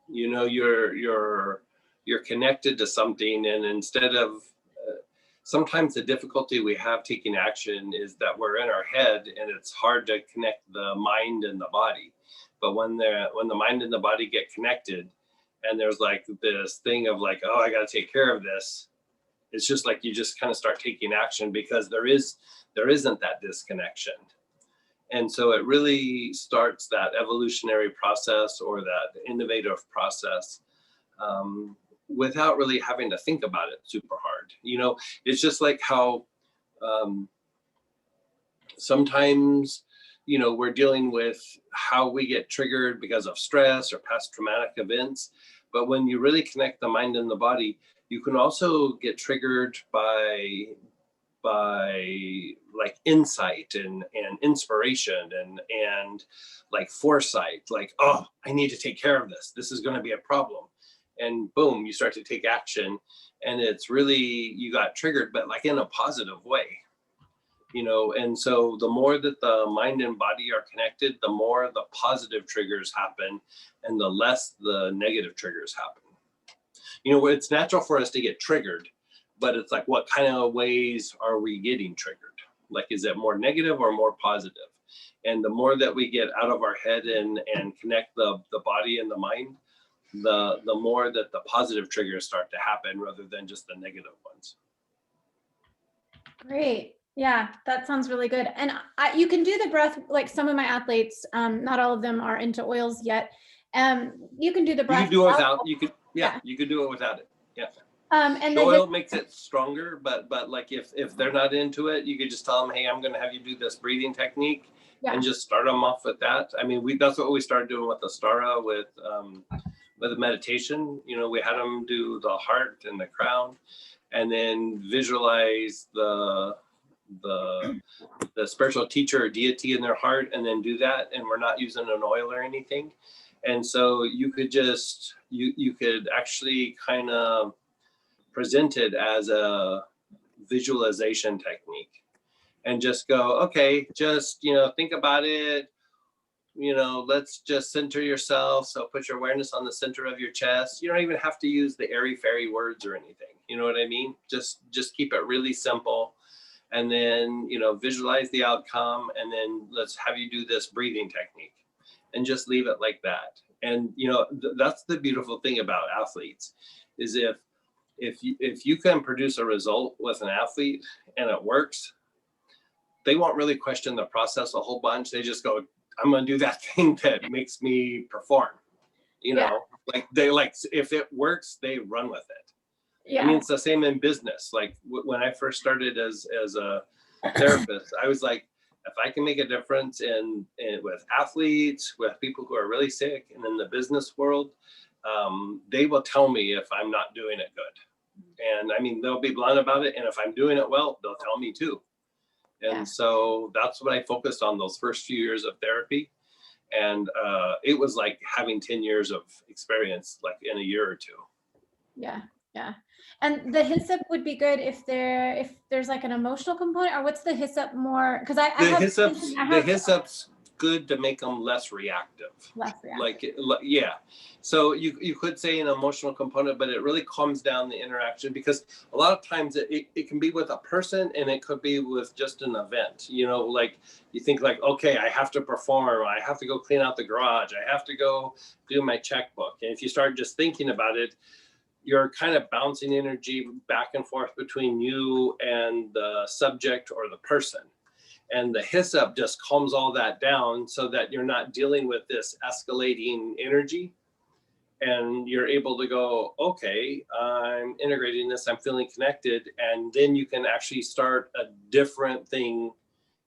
You're connected to something, and instead of sometimes the difficulty we have taking action is that we're in our head and it's hard to connect the mind and the body. But when the mind and the body get connected, and there's like this thing of like, oh, I got to take care of this. It's just like you just kind of start taking action because there isn't that disconnection. And so it really starts that evolutionary process or that innovative process without really having to think about it super hard. It's just like how sometimes, we're dealing with how we get triggered because of stress or past traumatic events. But when you really connect the mind and the body, you can also get triggered by by like insight and inspiration and like foresight, like, oh, I need to take care of this. This is going to be a problem. And boom, you start to take action, and it's really, you got triggered, but like in a positive way, you know. And so the more that the mind and body are connected, the more the positive triggers happen and the less the negative triggers happen. You know, it's natural for us to get triggered, but it's like, what kind of ways are we getting triggered? Like, is it more negative or more positive? And the more that we get out of our head and connect the body and the mind, the more that the positive triggers start to happen rather than just the negative ones. Great. Yeah, that sounds really good. And you can do the breath, like some of my athletes, not all of them are into oils yet. You can do the breath. You can do it without, you could, yeah, you could do it without it. Yeah. And the oil makes it stronger, but like if they're not into it, you could just tell them, hey, I'm going to have you do this breathing technique, and just start them off with that. I mean, that's what we started doing with the Astara, with the meditation. You know, we had them do the heart and the crown, and then visualize the spiritual teacher or deity in their heart, and then do that. And we're not using an oil or anything. And so you could just, you could actually kind of present it as a visualization technique and just go, okay, just, you know, think about it, you know, let's just center yourself. So put your awareness on the center of your chest. You don't even have to use the airy fairy words or anything. You know what I mean? Just keep it really simple. And then, you know, visualize the outcome, and then let's have you do this breathing technique and just leave it like that. And, you know, that's the beautiful thing about athletes is if you can produce a result with an athlete and it works, they won't really question the process a whole bunch. They just go, I'm going to do that thing that makes me perform, you know, like if it works, they run with it. Yeah. I mean, it's the same in business. Like when I first started as a therapist, I was like, if I can make a difference in with athletes, with people who are really sick, and in the business world, they will tell me if I'm not doing it good. And I mean, they'll be blunt about it. And if I'm doing it well, they'll tell me too. And so that's what I focused on those first few years of therapy. And it was like having 10 years of experience, like in a year or two. Yeah. Yeah. And the HISUP would be good if there's like an emotional component, or what's the HISUP more? Because the HISUP's good to make them less reactive. Less reactive. Like, yeah. So you could say an emotional component, but it really calms down the interaction, because a lot of times it can be with a person, and it could be with just an event. You know, like you think like, okay, I have to perform, I have to go clean out the garage, I have to go do my checkbook. And if you start just thinking about it, you're kind of bouncing energy back and forth between you and the subject or the person. And the HISUP just calms all that down so that you're not dealing with this escalating energy. And you're able to go, okay, I'm integrating this, I'm feeling connected. And then you can actually start a different thing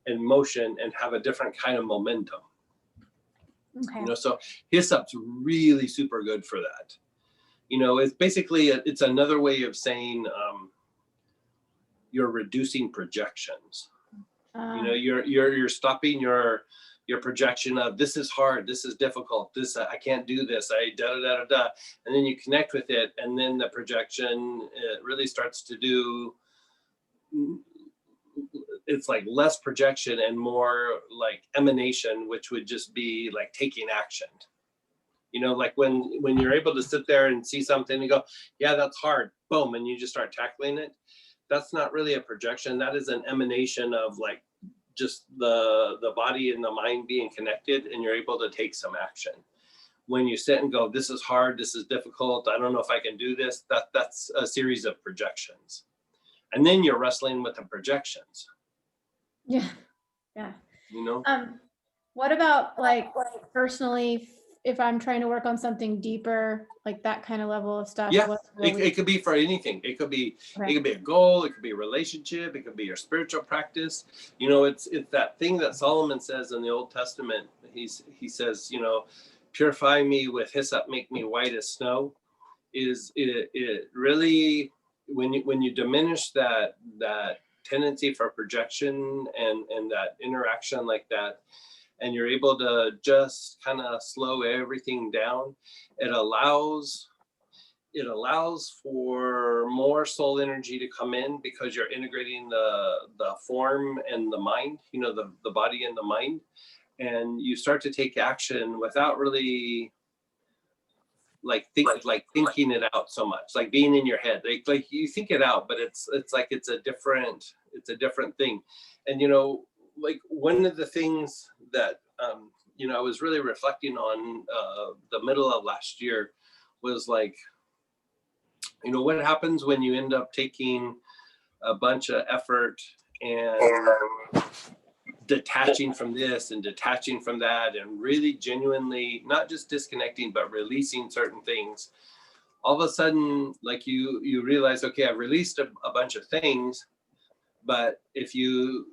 in motion and have a different kind of momentum. Okay. You know, so HISUP's really super good for that. You know, it's basically, it's another way of saying you're reducing projections. You know, you're stopping your projection of this is hard, this is difficult, this I can't do this, and then you connect with it, and then the projection it really starts to do. It's like less projection and more like emanation, which would just be like taking action. You know, like when you're able to sit there and see something and go, yeah, that's hard, boom, and you just start tackling it. That's not really a projection. That is an emanation of like just the body and the mind being connected, and you're able to take some action. When you sit and go, this is hard, this is difficult, I don't know if I can do this, that's a series of projections. And then you're wrestling with the projections. Yeah. Yeah. You know? What about like personally, if I'm trying to work on something deeper, like that kind of level of stuff? Yeah, it could be for anything. It could be a goal, it could be a relationship, it could be your spiritual practice. You know, it's that thing that Solomon says in the Old Testament. He says, you know, purify me with hyssop, make me white as snow. It really, when you diminish that tendency for projection and that interaction like that, and you're able to just kind of slow everything down, it allows for more soul energy to come in, because you're integrating the form and the mind, you know, the body and the mind, and you start to take action without really thinking it out so much, like being in your head, like you think it out, but it's like it's a different thing. And you know, like one of the things that you know, I was really reflecting on the middle of last year was like, you know, what happens when you end up taking a bunch of effort and detaching from this and detaching from that, and really genuinely not just disconnecting but releasing certain things. All of a sudden, like you realize, okay, I've released a bunch of things, but if you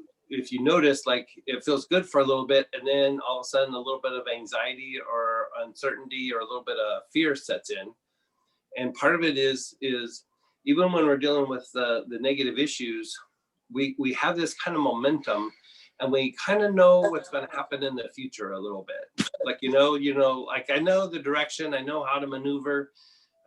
notice, like it feels good for a little bit, and then all of a sudden a little bit of anxiety or uncertainty or a little bit of fear sets in. And part of it is even when we're dealing with the negative issues, we have this kind of momentum, and we kind of know what's going to happen in the future a little bit. Like, you know, like I know the direction, I know how to maneuver.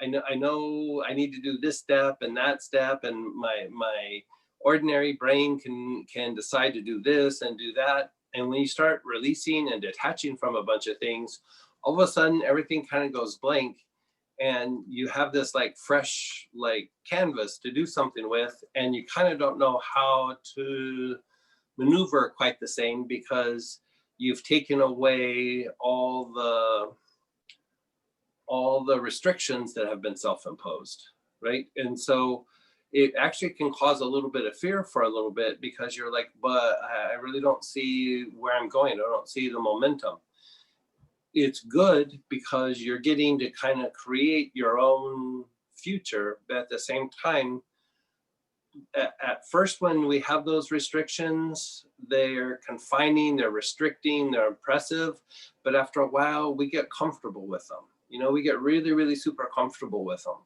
I know I need to do this step and that step, and my ordinary brain can decide to do this and do that. And when you start releasing and detaching from a bunch of things, all of a sudden everything kind of goes blank, and you have this like fresh like canvas to do something with, and you kind of don't know how to maneuver quite the same, because you've taken away all the restrictions that have been self-imposed, right? And so it actually can cause a little bit of fear for a little bit, because you're like, but I really don't see where I'm going. I don't see the momentum. It's good because you're getting to kind of create your own future, but at the same time, at first, when we have those restrictions, they're confining, they're restricting, they're oppressive, but after a while we get comfortable with them. You know, we get really, really super comfortable with them,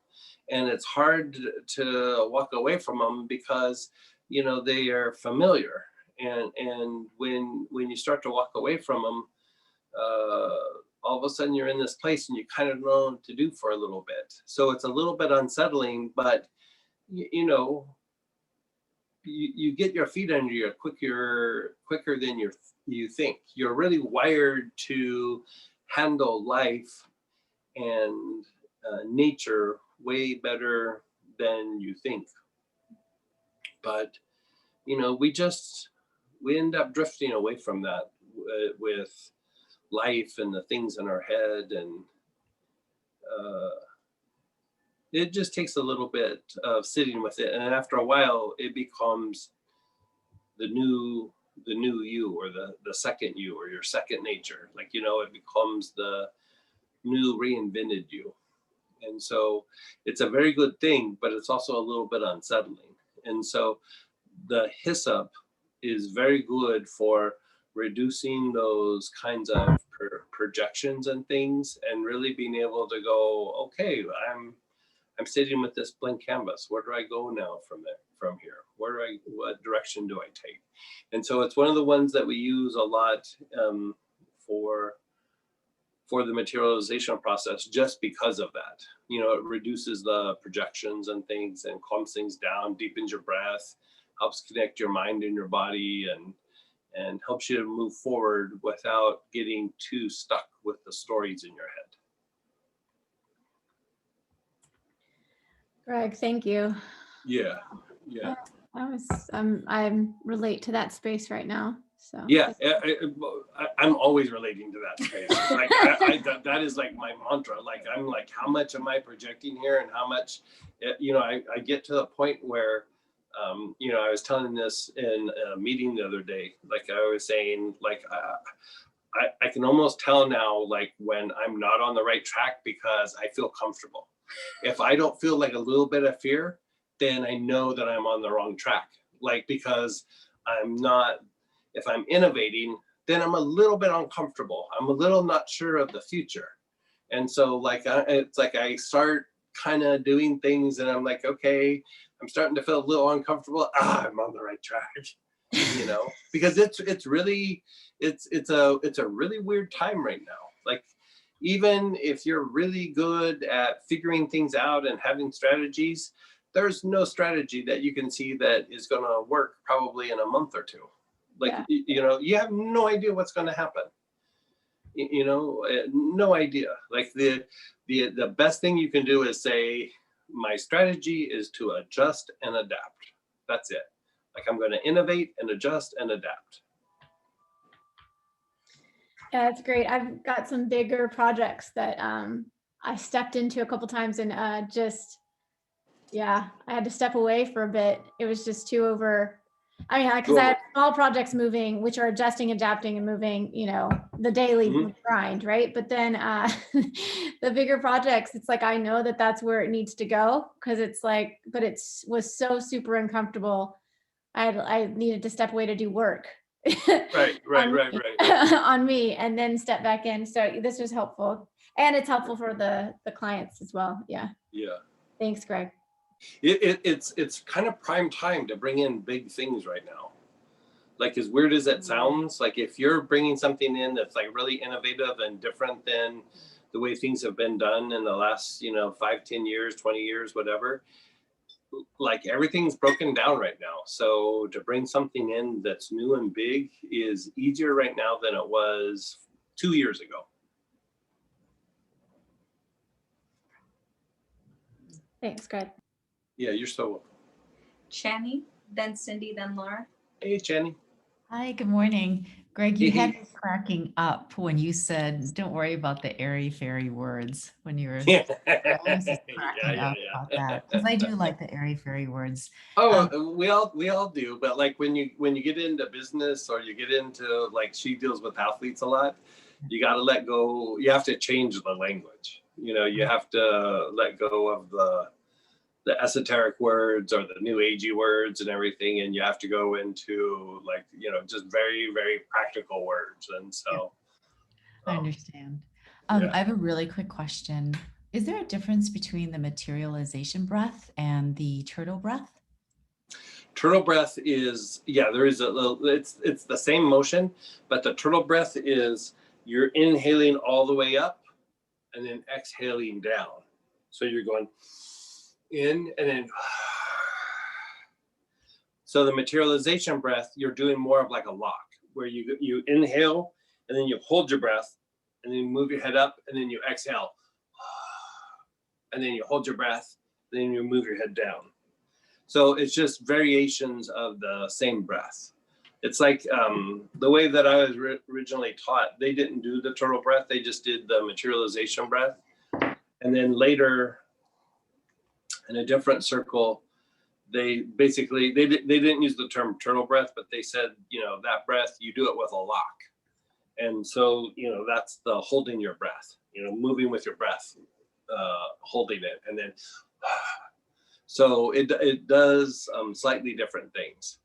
and it's hard to walk away from them, because you know they are familiar, and when you start to walk away from them, all of a sudden you're in this place and you kind of know what to do for a little bit. So it's a little bit unsettling, but you know, you get your feet under you quicker than you think. You're really wired to handle life and nature way better than you think. But you know, we end up drifting away from that with life and the things in our head, and it just takes a little bit of sitting with it, and after a while it becomes the new you, or the second you, or your second nature. Like, you know, it becomes the new reinvented you. And so it's a very good thing, but it's also a little bit unsettling. And so the hyssop is very good for reducing those kinds of projections and things, and really being able to go, okay, I'm sitting with this blank canvas. Where do I go now from here? What direction do I take? And so it's one of the ones that we use a lot for the materialization process, just because of that. You know, it reduces the projections and things, and calms things down, deepens your breath, helps connect your mind and your body, and helps you to move forward without getting too stuck with the stories in your head. Greg, thank you. Yeah. I'm relate to that space right now. So Yeah, I'm always relating to that space. Like that is like my mantra. Like, I'm like, how much am I projecting here, and how much, you know, I get to the point where, you know, I was telling this in a meeting the other day. Like I was saying, like I can almost tell now, like when I'm not on the right track, because I feel comfortable. If I don't feel like a little bit of fear, then I know that I'm on the wrong track. Like, because I'm not. If I'm innovating, then I'm a little bit uncomfortable. I'm a little not sure of the future. And so like, it's like I start kind of doing things and I'm like, okay, I'm starting to feel a little uncomfortable. I'm on the right track, you know, because it's really, it's a really weird time right now. Like, even if you're really good at figuring things out and having strategies, there's no strategy that you can see that is going to work probably in a month or two. Like, Yeah. you know, you have no idea what's going to happen. You know, no idea. Like the best thing you can do is say, my strategy is to adjust and adapt. That's it. Like, I'm going to innovate and adjust and adapt. Yeah, that's great. I've got some bigger projects that I stepped into a couple times and just, yeah, I had to step away for a bit. It was just too over. I mean, because I have small projects moving, which are adjusting, adapting, and moving, you know, the daily Mhm. grind, right? But then the bigger projects, it's like, I know that that's where it needs to go, because it's like, but was so super uncomfortable. I needed to step away to do work. Right. On me, and then step back in. So this was helpful, and it's helpful for the clients as well. Yeah. Yeah. Thanks, Greg. It's kind of prime time to bring in big things right now. Like, as weird as that sounds, like if you're bringing something in that's like really innovative and different than the way things have been done in the last, you know, 5, 10 years, 20 years, whatever, like everything's broken down right now. So to bring something in that's new and big is easier right now than it was 2 years ago. Thanks, Greg. Yeah, you're so welcome. Chani, then Cindy, then Laura. Hey, Jenny. Hi, good morning. Greg, you had Hey. me cracking up when you said, don't worry about the airy fairy words when you were Yeah. I was just cracking up about that because I do like the airy fairy words. Oh, we all do, but like when you get into business or you get into, like, she deals with athletes a lot, you got to let go. You have to change the language. You know, you have to let go of the esoteric words or the new agey words and everything, and you have to go into, like, you know, just very, very practical words. And so I understand. yeah. I have a really quick question. Is there a difference between the materialization breath and the turtle breath? Turtle breath is, yeah, there is a little, it's the same motion, but the turtle breath is you're inhaling all the way up and then exhaling down. So you're going in and then. So the materialization breath, you're doing more of like a lock, where you inhale and then you hold your breath and then you move your head up and then you exhale. And then you hold your breath, then you move your head down. So it's just variations of the same breath. It's like the way that I was originally taught, they didn't do the turtle breath, they just did the materialization breath. And then later, in a different circle, they basically, they didn't use the term turtle breath, but they said, you know, that breath, you do it with a lock. And so, you know, that's the holding your breath, you know, moving with your breath, holding it, and then, so it does slightly different things.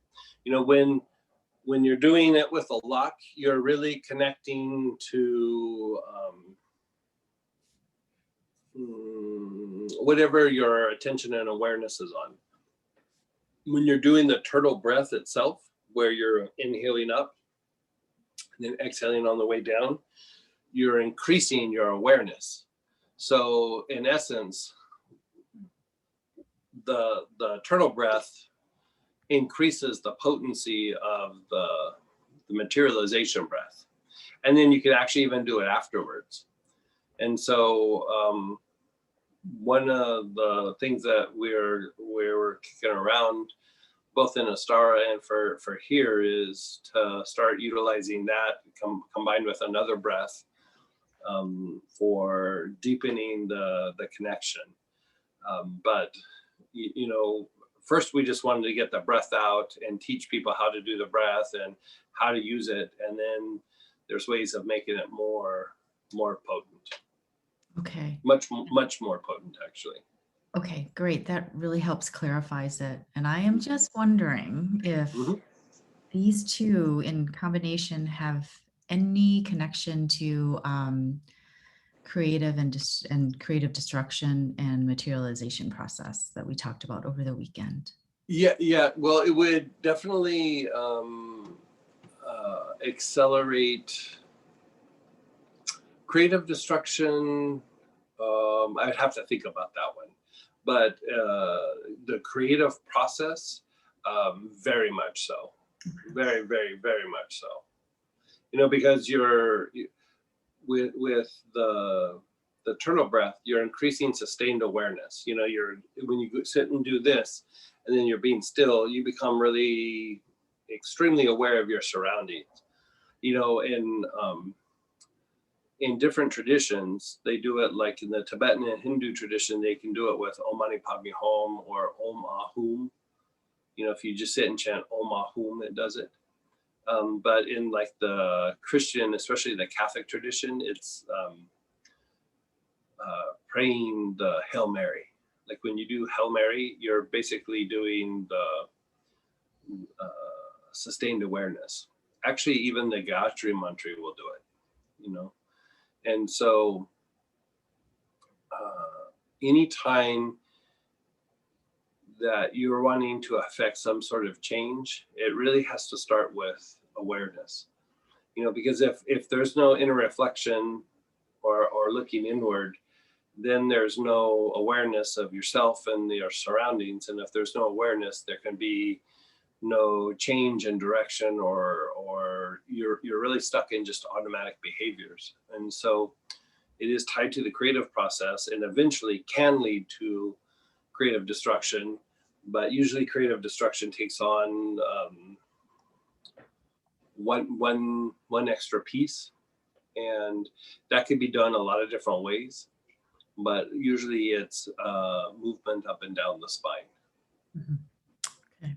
You know, when you're doing it with a lock, you're really connecting to whatever your attention and awareness is on. When you're doing the turtle breath itself, where you're inhaling up and then exhaling on the way down, you're increasing your awareness. So in essence, the turtle breath increases the potency of the materialization breath. And then you can actually even do it afterwards. And so one of the things that we're kicking around, both in Astara and for here, is to start utilizing that combined with another breath for deepening the connection. But you know, first we just wanted to get the breath out and teach people how to do the breath and how to use it, and then there's ways of making it more potent. Okay. Much more potent, actually. Okay, great. That really helps clarifies it. And I am just wondering if these two in combination have any connection to creative and creative destruction and materialization process that we talked about over the weekend? Yeah. Well, it would definitely accelerate creative destruction. I'd have to think about that one, but the creative process, very much so, very, very, very much so. Because with the turtle breath, you're increasing sustained awareness. When you sit and do this, and then you're being still, you become really extremely aware of your surroundings. In different traditions, they do it like in the Tibetan and Hindu tradition, they can do it with Om Mani Padme Hum or Om Ahum. If you just sit and chant Om Ahum, it does it. But in like the Christian, especially the Catholic tradition, it's praying the Hail Mary. Like when you do Hail Mary, you're basically doing the sustained awareness. Actually, even the Gayatri Mantra will do it, And so anytime that you're wanting to affect some sort of change, it really has to start with awareness. Because if there's no inner reflection or looking inward, then there's no awareness of yourself and your surroundings. And if there's no awareness, there can be no change in direction, or you're really stuck in just automatic behaviors. And so it is tied to the creative process and eventually can lead to creative destruction, but usually creative destruction takes on one extra piece, and that could be done a lot of different ways, but usually it's movement up and down the spine. Okay,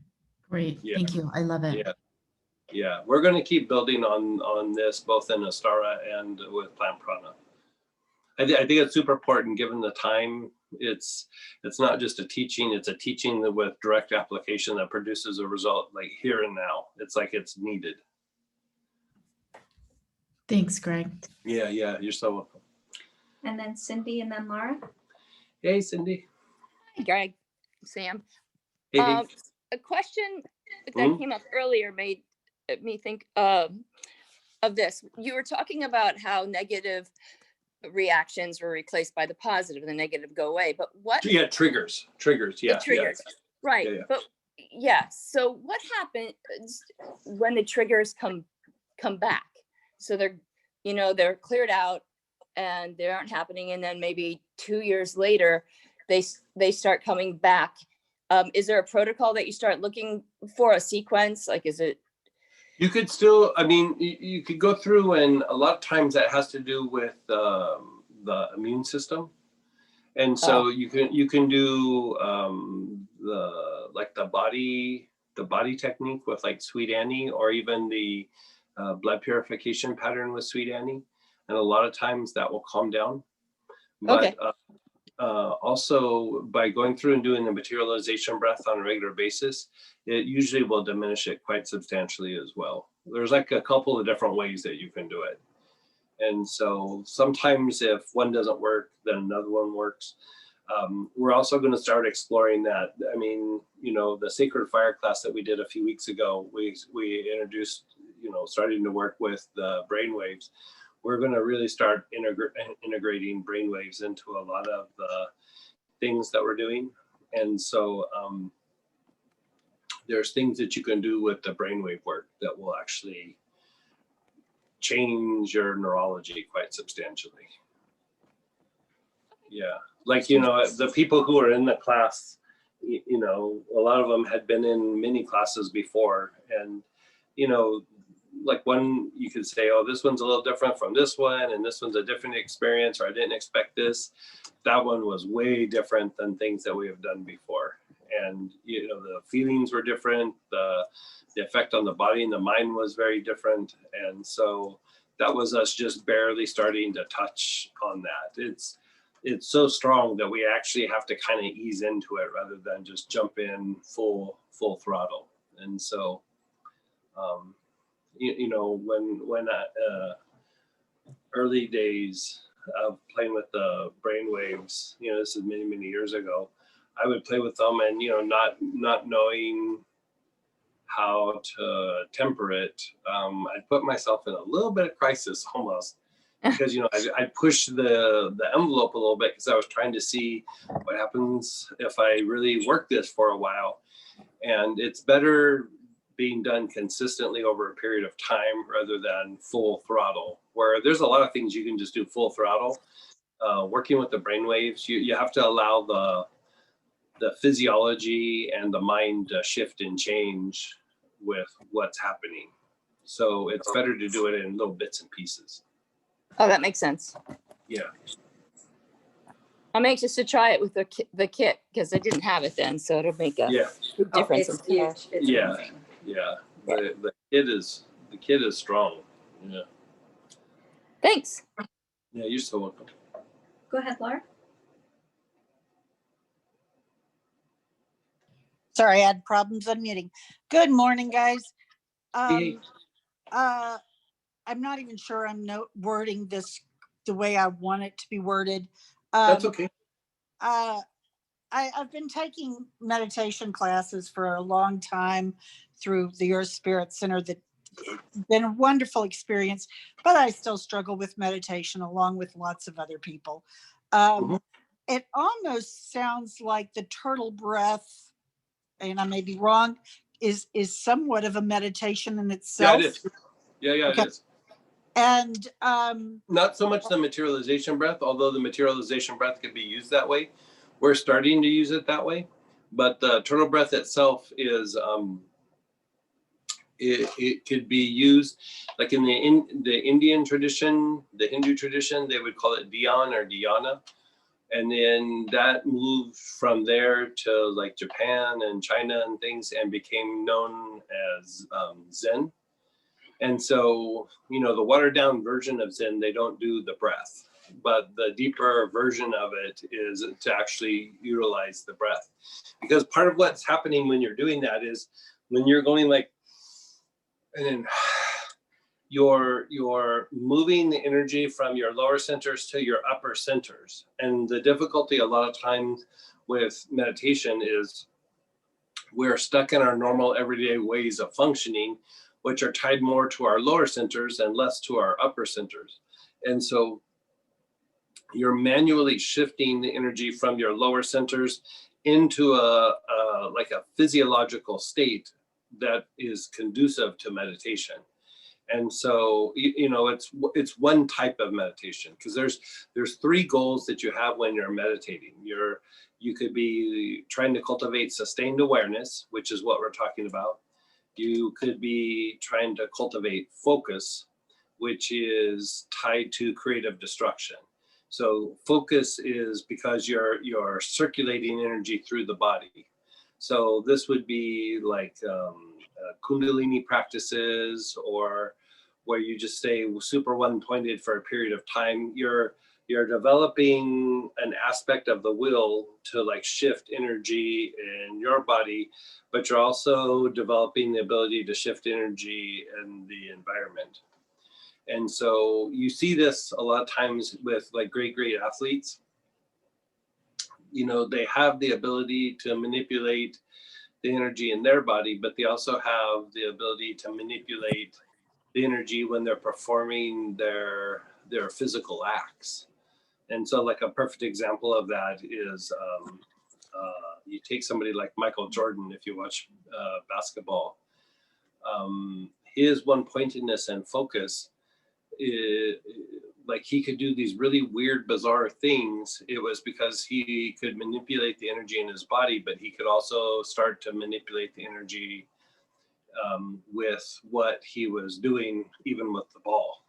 great. Yeah. Thank you. I love it. Yeah. We're going to keep building on this, both in Astara and with Plant Prana. I think it's super important given the time. It's not just a teaching, it's a teaching with direct application that produces a result like here and now. It's like it's needed. Thanks, Greg. Yeah, you're so welcome. And then Cindy and then Laura. Hey, Cindy. Hi, Greg, Sam. Hey. A question that Mhm. came up earlier made me think of this. You were talking about how negative reactions were replaced by the positive and the negative go away. But what? Yeah, triggers. Yeah. The triggers. Yeah. Right. Yeah. But yeah. So what happens when the triggers come back? So they're cleared out and they aren't happening. And then maybe 2 years later, they start coming back. Is there a protocol that you start looking for, a sequence? Like, is it? You could still, you could go through, and a lot of times that has to do with the immune system. And so you can do the body technique with like Sweet Annie, or even the blood purification pattern with Sweet Annie. And a lot of times that will calm down. But also by going through and doing the materialization breath on a regular basis, it usually will diminish it quite substantially as well. There's like a couple of different ways that you can do it. And so sometimes if one doesn't work, then another one works. We're also going to start exploring that. The Sacred Fire class that we did a few weeks ago, we introduced, starting to work with the brainwaves. We're going to really start integrating brainwaves into a lot of the things that we're doing. And so there's things that you can do with the brainwave work that will actually change your neurology quite substantially. Yeah, like, the people who are in the class, a lot of them had been in many classes before, and, like one, you could say, oh, this one's a little different from this one, and this one's a different experience, or I didn't expect this. That one was way different than things that we have done before. And, the feelings were different, the effect on the body and the mind was very different. And so that was us just barely starting to touch on that. It's so strong that we actually have to kind of ease into it rather than just jump in full throttle. And so, when early days, of playing with the brain waves. You know, this is many, many years ago. I would play with them, and not knowing how to temper it, I'd put myself in a little bit of crisis almost, because I'd push the envelope a little bit because I was trying to see what happens if I really work this for a while. And it's better being done consistently over a period of time rather than full throttle, where there's a lot of things you can just do full throttle. Working with the brain waves, you have to allow the physiology and the mind to shift and change with what's happening. So it's better to do it in little bits and pieces. Oh, that makes sense. Yeah. I'm anxious to try it with the kit because I didn't have it then, so it'll make a Yeah. big difference. It's huge. It's Yeah. amazing. Yeah. The kid is strong. Yeah. Thanks. Yeah, you're so welcome. Go ahead, Laura. Sorry, I had problems unmuting. Good morning, guys. Hey. I'm not even sure I'm wording this the way I want it to be worded. That's okay. I've been taking meditation classes for a long time through the Earth Spirit Center. That's been a wonderful experience, but I still struggle with meditation along with lots of other people. It almost sounds like the turtle breath, and I may be wrong, is somewhat of a meditation in itself. Yeah, it is. Yeah, Okay. It is. And Not so much the materialization breath, although the materialization breath could be used that way. We're starting to use it that way, but the turtle breath itself is it could be used like in the Indian tradition, the Hindu tradition, they would call it Dhyan or Dhyana. And then that moved from there to like Japan and China and things and became known as Zen. And so, the watered down version of Zen, they don't do the breath, but the deeper version of it is to actually utilize the breath. Because part of what's happening when you're doing that is when you're going like, and then you're moving the energy from your lower centers to your upper centers. And the difficulty a lot of times with meditation is we're stuck in our normal everyday ways of functioning, which are tied more to our lower centers and less to our upper centers. And so you're manually shifting the energy from your lower centers into a physiological state that is conducive to meditation. And so, it's one type of meditation because there's three goals that you have when you're meditating. You could be trying to cultivate sustained awareness, which is what we're talking about. You could be trying to cultivate focus, which is tied to creative destruction. So focus is because you're circulating energy through the body. So this would be like Kundalini practices, or where you just stay super one-pointed for a period of time. You're developing an aspect of the will to like shift energy in your body, but you're also developing the ability to shift energy in the environment. And so you see this a lot of times with like great athletes. They have the ability to manipulate the energy in their body, but they also have the ability to manipulate the energy when they're performing their physical acts. And so like a perfect example of that is you take somebody like Michael Jordan, if you watch basketball, his one-pointedness and focus, like he could do these really weird, bizarre things. It was because he could manipulate the energy in his body, but he could also start to manipulate the energy with what he was doing, even with the ball.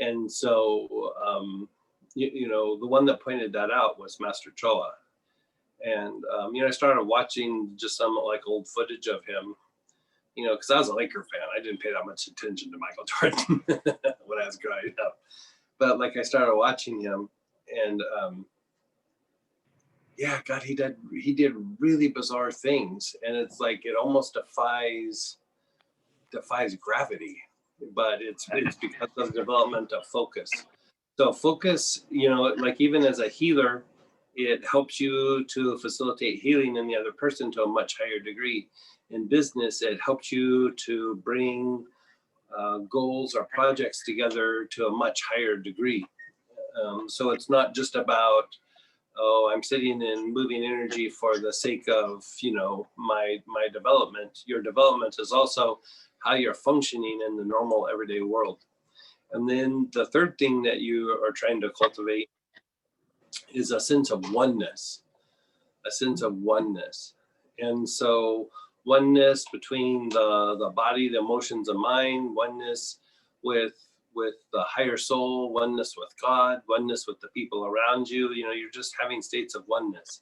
And so, the one that pointed that out was Master Choa. And, I started watching just some like old footage of him, because I was a Laker fan. I didn't pay that much attention to Michael Jordan when I was growing up. But like I started watching him and God, he did really bizarre things. And it's like, it almost defies gravity, but it's because of the development of focus. So focus, like even as a healer, it helps you to facilitate healing in the other person to a much higher degree. In business, it helps you to bring goals or projects together to a much higher degree. So it's not just about, oh, I'm sitting and moving energy for the sake of, my development. Your development is also how you're functioning in the normal everyday world. And then the third thing that you are trying to cultivate is a sense of oneness, And so oneness between the body, the emotions, and mind, oneness with the higher soul, oneness with God, oneness with the people around you. You're just having states of oneness.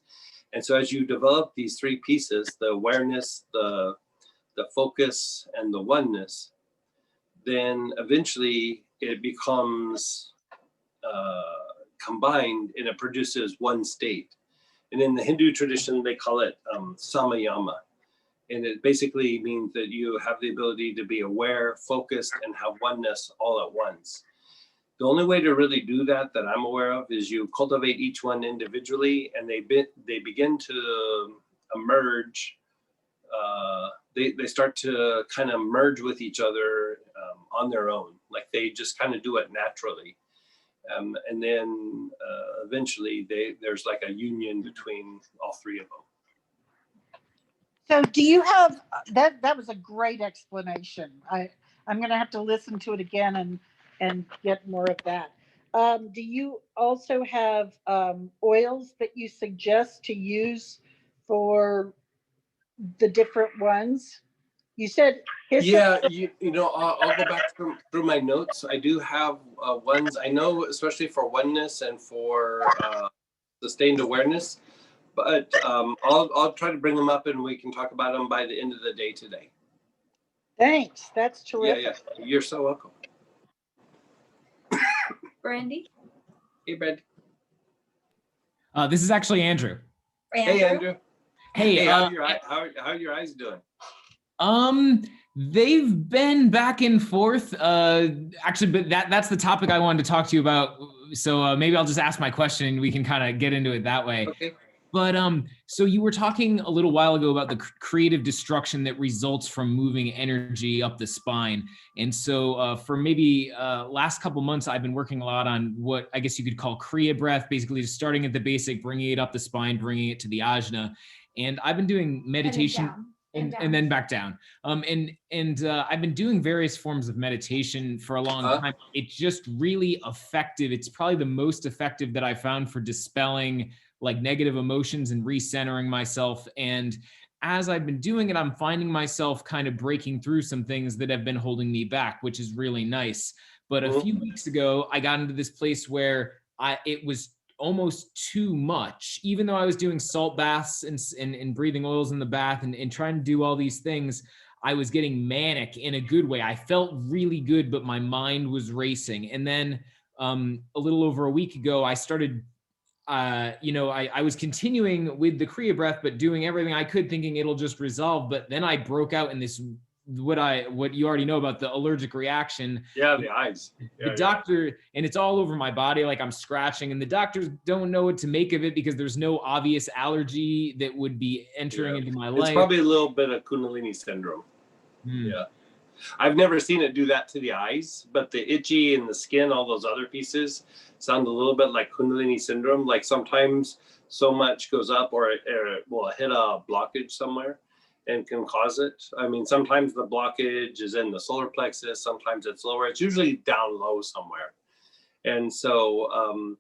And so as you develop these three pieces, the awareness, the focus, and the oneness, then eventually it becomes combined and it produces one state. And in the Hindu tradition, they call it samayama. And it basically means that you have the ability to be aware, focused, and have oneness all at once. The only way to really do that I'm aware of is you cultivate each one individually, and they begin to emerge. They start to kind of merge with each other on their own, like they just kind of do it naturally. And then eventually there's like a union between all three of them. So do you have, that was a great explanation. I'm going to have to listen to it again and get more of that. Do you also have oils that you suggest to use for the different ones? You said, yeah, I'll go back through my notes. I do have ones I know, especially for oneness and for sustained awareness. But I'll try to bring them up and we can talk about them by the end of the day today. Thanks. That's terrific. Yeah. You're so welcome. Brandy? Hey, Brad. This is actually Andrew. Hey, Andrew. Hey, how are your eyes doing? They've been back and forth. Actually, but that's the topic I wanted to talk to you about. So maybe I'll just ask my question and we can kind of get into it that way. Okay. But so you were talking a little while ago about the creative destruction that results from moving energy up the spine. And so for maybe last couple months, I've been working a lot on what I guess you could call Kriya breath, basically just starting at the basic, bringing it up the spine, bringing it to the ajna. And I've been doing meditation and then back down. And I've been doing various forms of meditation for a long time. It's just really effective. It's probably the most effective that I found for dispelling like negative emotions and recentering myself. And as I've been doing it, I'm finding myself kind of breaking through some things that have been holding me back, which is really nice. But a few weeks ago, I got into this place where it was almost too much, even though I was doing salt baths and breathing oils in the bath and trying to do all these things. I was getting manic in a good way. I felt really good, but my mind was racing. And then a little over a week ago, I started I was continuing with the Kriya breath, but doing everything I could thinking it'll just resolve. But then I broke out in this, what you already know about the allergic reaction. Yeah, the eyes. The doctor, and it's all over my body, like I'm scratching, and the doctors don't know what to make of it because there's no obvious allergy that would be entering into my life. It's probably a little bit of Kundalini syndrome. Yeah. I've never seen it do that to the eyes, but the itchy and the skin, all those other pieces sound a little bit like Kundalini syndrome. Like sometimes so much goes up or it will hit a blockage somewhere and can cause it. I mean, sometimes the blockage is in the solar plexus, sometimes it's lower. It's usually down low somewhere. And so,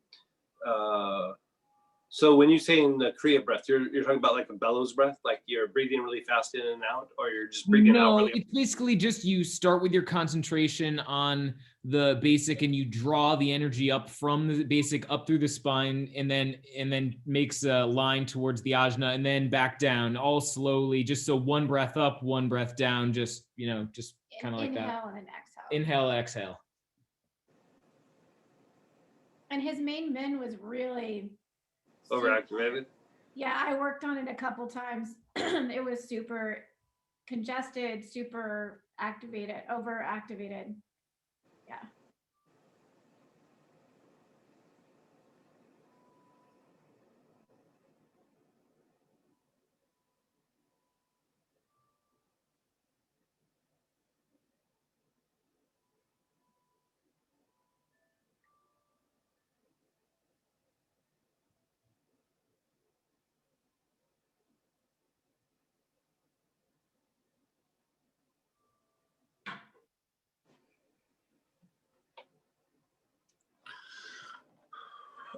so when you say in the Kriya breath, you're talking about like a bellows breath, like you're breathing really fast in and out, or you're just breathing out really. It's basically just you start with your concentration on the basic and you draw the energy up from the basic up through the spine and then makes a line towards the ajna and then back down all slowly, just so one breath up, one breath down, just kind of like that. Inhale and then exhale. Inhale, exhale. And his main min was really overactivated. Yeah, I worked on it a couple times. It was super congested, super activated, overactivated. Yeah.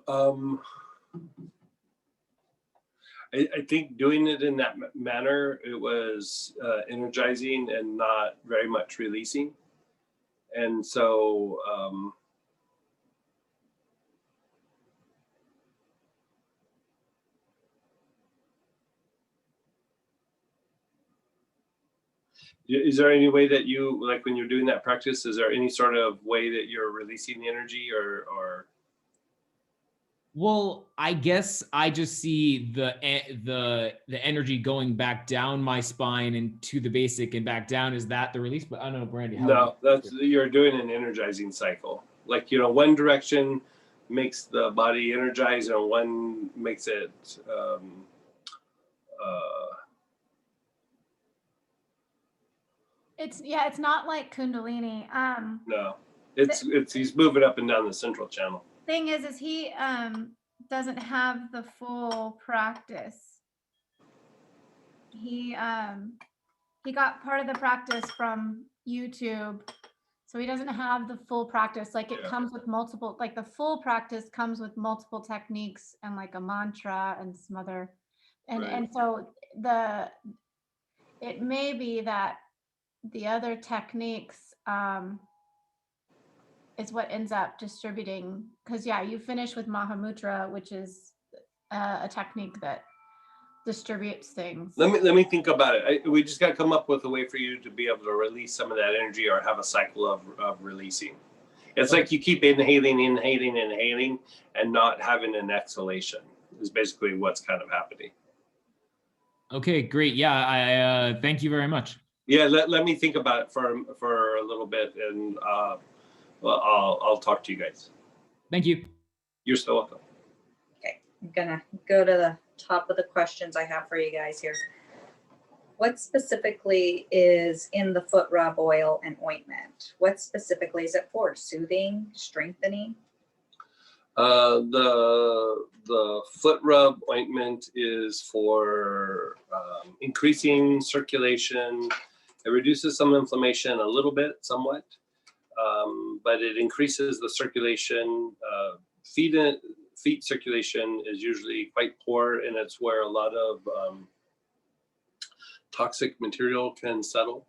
Um, I think doing it in that manner, it was energizing and not very much releasing. And so, is there any way that you, like when you're doing that practice, is there any sort of way that you're releasing the energy or? Well, I guess I just see the energy going back down my spine and to the basic and back down. Is that the release? But I don't know, Brandy. How No, you're doing an energizing cycle. Like, you know, one direction makes the body energize and one makes it It's not like Kundalini. no. It's he's moving up and down the central channel. Thing is he doesn't have the full practice. He got part of the practice from YouTube, so he doesn't have the full practice. Like it comes with multiple, like the full practice comes with multiple techniques and like a mantra and some other, and so it may be that the other techniques is what ends up distributing, because you finish with Mahamudra, which is a technique that distributes things. Let me think about it. We just got to come up with a way for you to be able to release some of that energy or have a cycle of releasing. It's like you keep inhaling and not having an exhalation is basically what's kind of happening. Okay, great. Yeah, I thank you very much. Yeah, let me think about it for a little bit, and well, I'll talk to you guys. Thank you. You're so welcome. Okay, I'm gonna go to the top of the questions I have for you guys here. What specifically is in the foot rub oil and ointment? What specifically is it for? Soothing, strengthening? The foot rub ointment is for increasing circulation. It reduces some inflammation a little bit, somewhat, but it increases the circulation. Feet circulation is usually quite poor, and it's where a lot of toxic material can settle.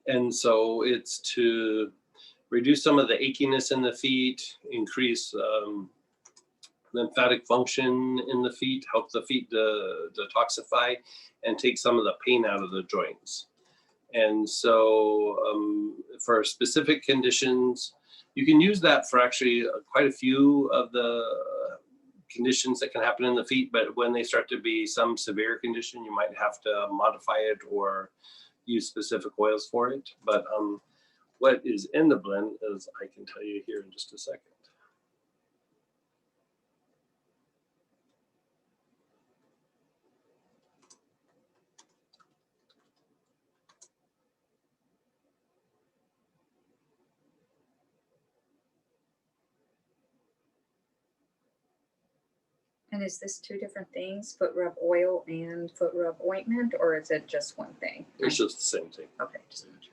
And so it's to reduce some of the achiness in the feet, increase lymphatic function in the feet, help the feet detoxify, and take some of the pain out of the joints. And so for specific conditions, you can use that for actually quite a few of the conditions that can happen in the feet, but when they start to be some severe condition, you might have to modify it or use specific oils for it. But what is in the blend is, I can tell you here in just a second. And is this two different things, foot rub oil and foot rub ointment, or is it just one thing? It's just the same thing. Okay, just making sure.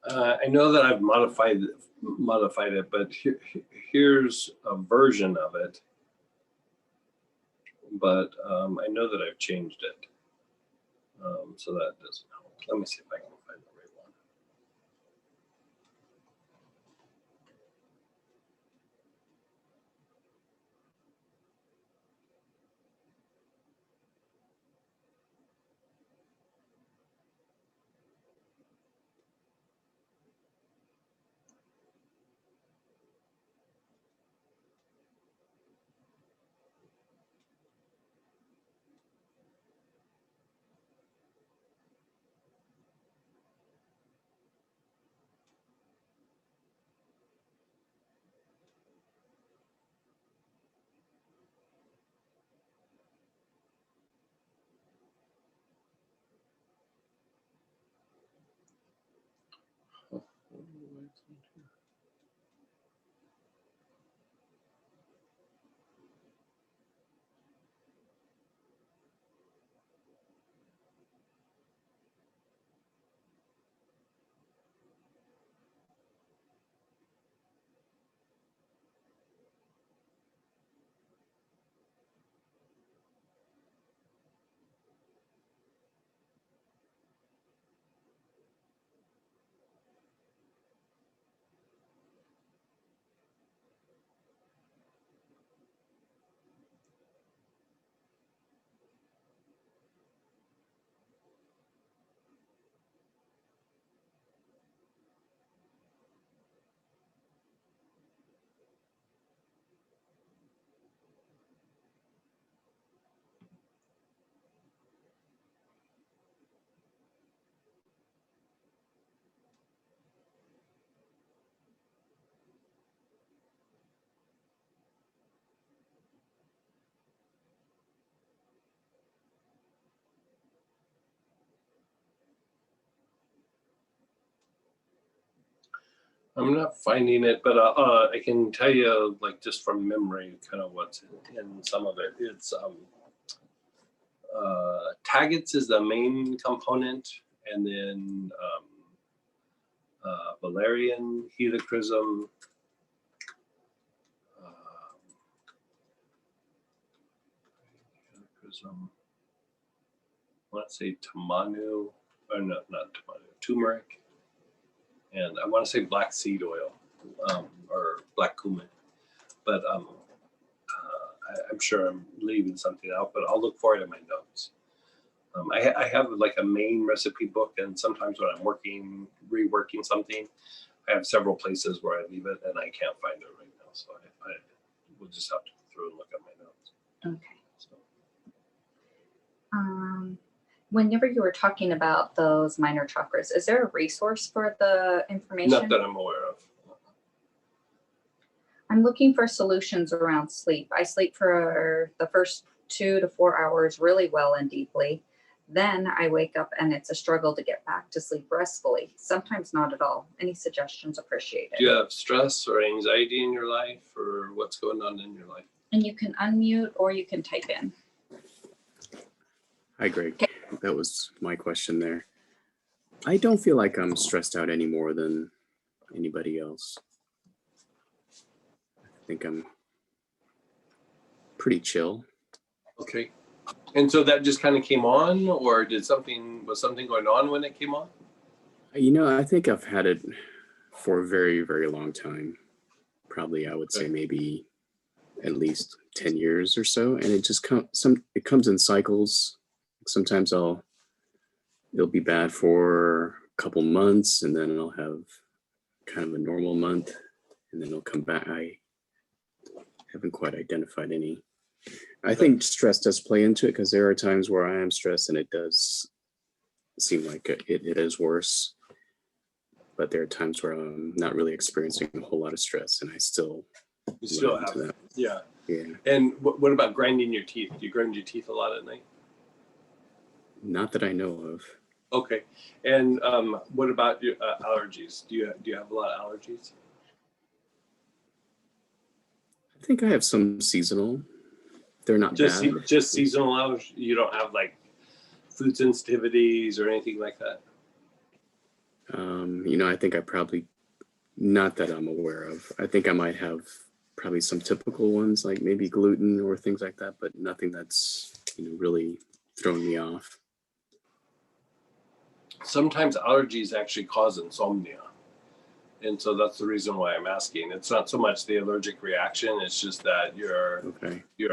I know that I've modified it, but here's a version of it. But I know that I've changed it, so that doesn't help. Let me see if I can find the right one. I'm not finding it, but I can tell you, like, just from memory, kind of what's in some of it. It's Taggets is the main component, and then Valerian, helichrysum, let's say tamanu, or no, not tamanu, turmeric, and I want to say black seed oil, or black cumin, but I'm sure I'm leaving something out, but I'll look for it in my notes. I have like a main recipe book, and sometimes when I'm reworking something, I have several places where I leave it and I can't find it right now. So I will just have to go through and look at my notes. Okay. So. Whenever you were talking about those minor chakras, is there a resource for the information? Not that I'm aware of. I'm looking for solutions around sleep. I sleep for the first 2 to 4 hours really well and deeply. Then I wake up and it's a struggle to get back to sleep restfully. Sometimes not at all. Any suggestions appreciated. Do you have stress or anxiety in your life, or what's going on in your life? And you can unmute or you can type in. Hi, Greg. That was my question there. I don't feel like I'm stressed out any more than anybody else. I think I'm pretty chill. Okay. And so that just kind of came on, or was something going on when it came on? You know, I think I've had it for a very, very long time. Probably, I would say maybe at least 10 years or so. And it just it comes in cycles. Sometimes it'll be bad for a couple months, and then I'll have kind of a normal month, and then it'll come back. I haven't quite identified any. I think stress does play into it, because there are times where I am stressed and it does seem like it is worse. But there are times where I'm not really experiencing a whole lot of stress, and I still have that. Yeah. Yeah. And what about grinding your teeth? Do you grind your teeth a lot at night? Not that I know of. Okay. And what about your allergies? Do you have a lot of allergies? I think I have some seasonal. They're not just bad. Just seasonal allergies. You don't have like food sensitivities or anything like that? You know, I think I probably, not that I'm aware of. I think I might have probably some typical ones, like maybe gluten or things like that, but nothing that's, you know, really thrown me off. Sometimes allergies actually cause insomnia. And so that's the reason why I'm asking. It's not so much the allergic reaction, it's just that your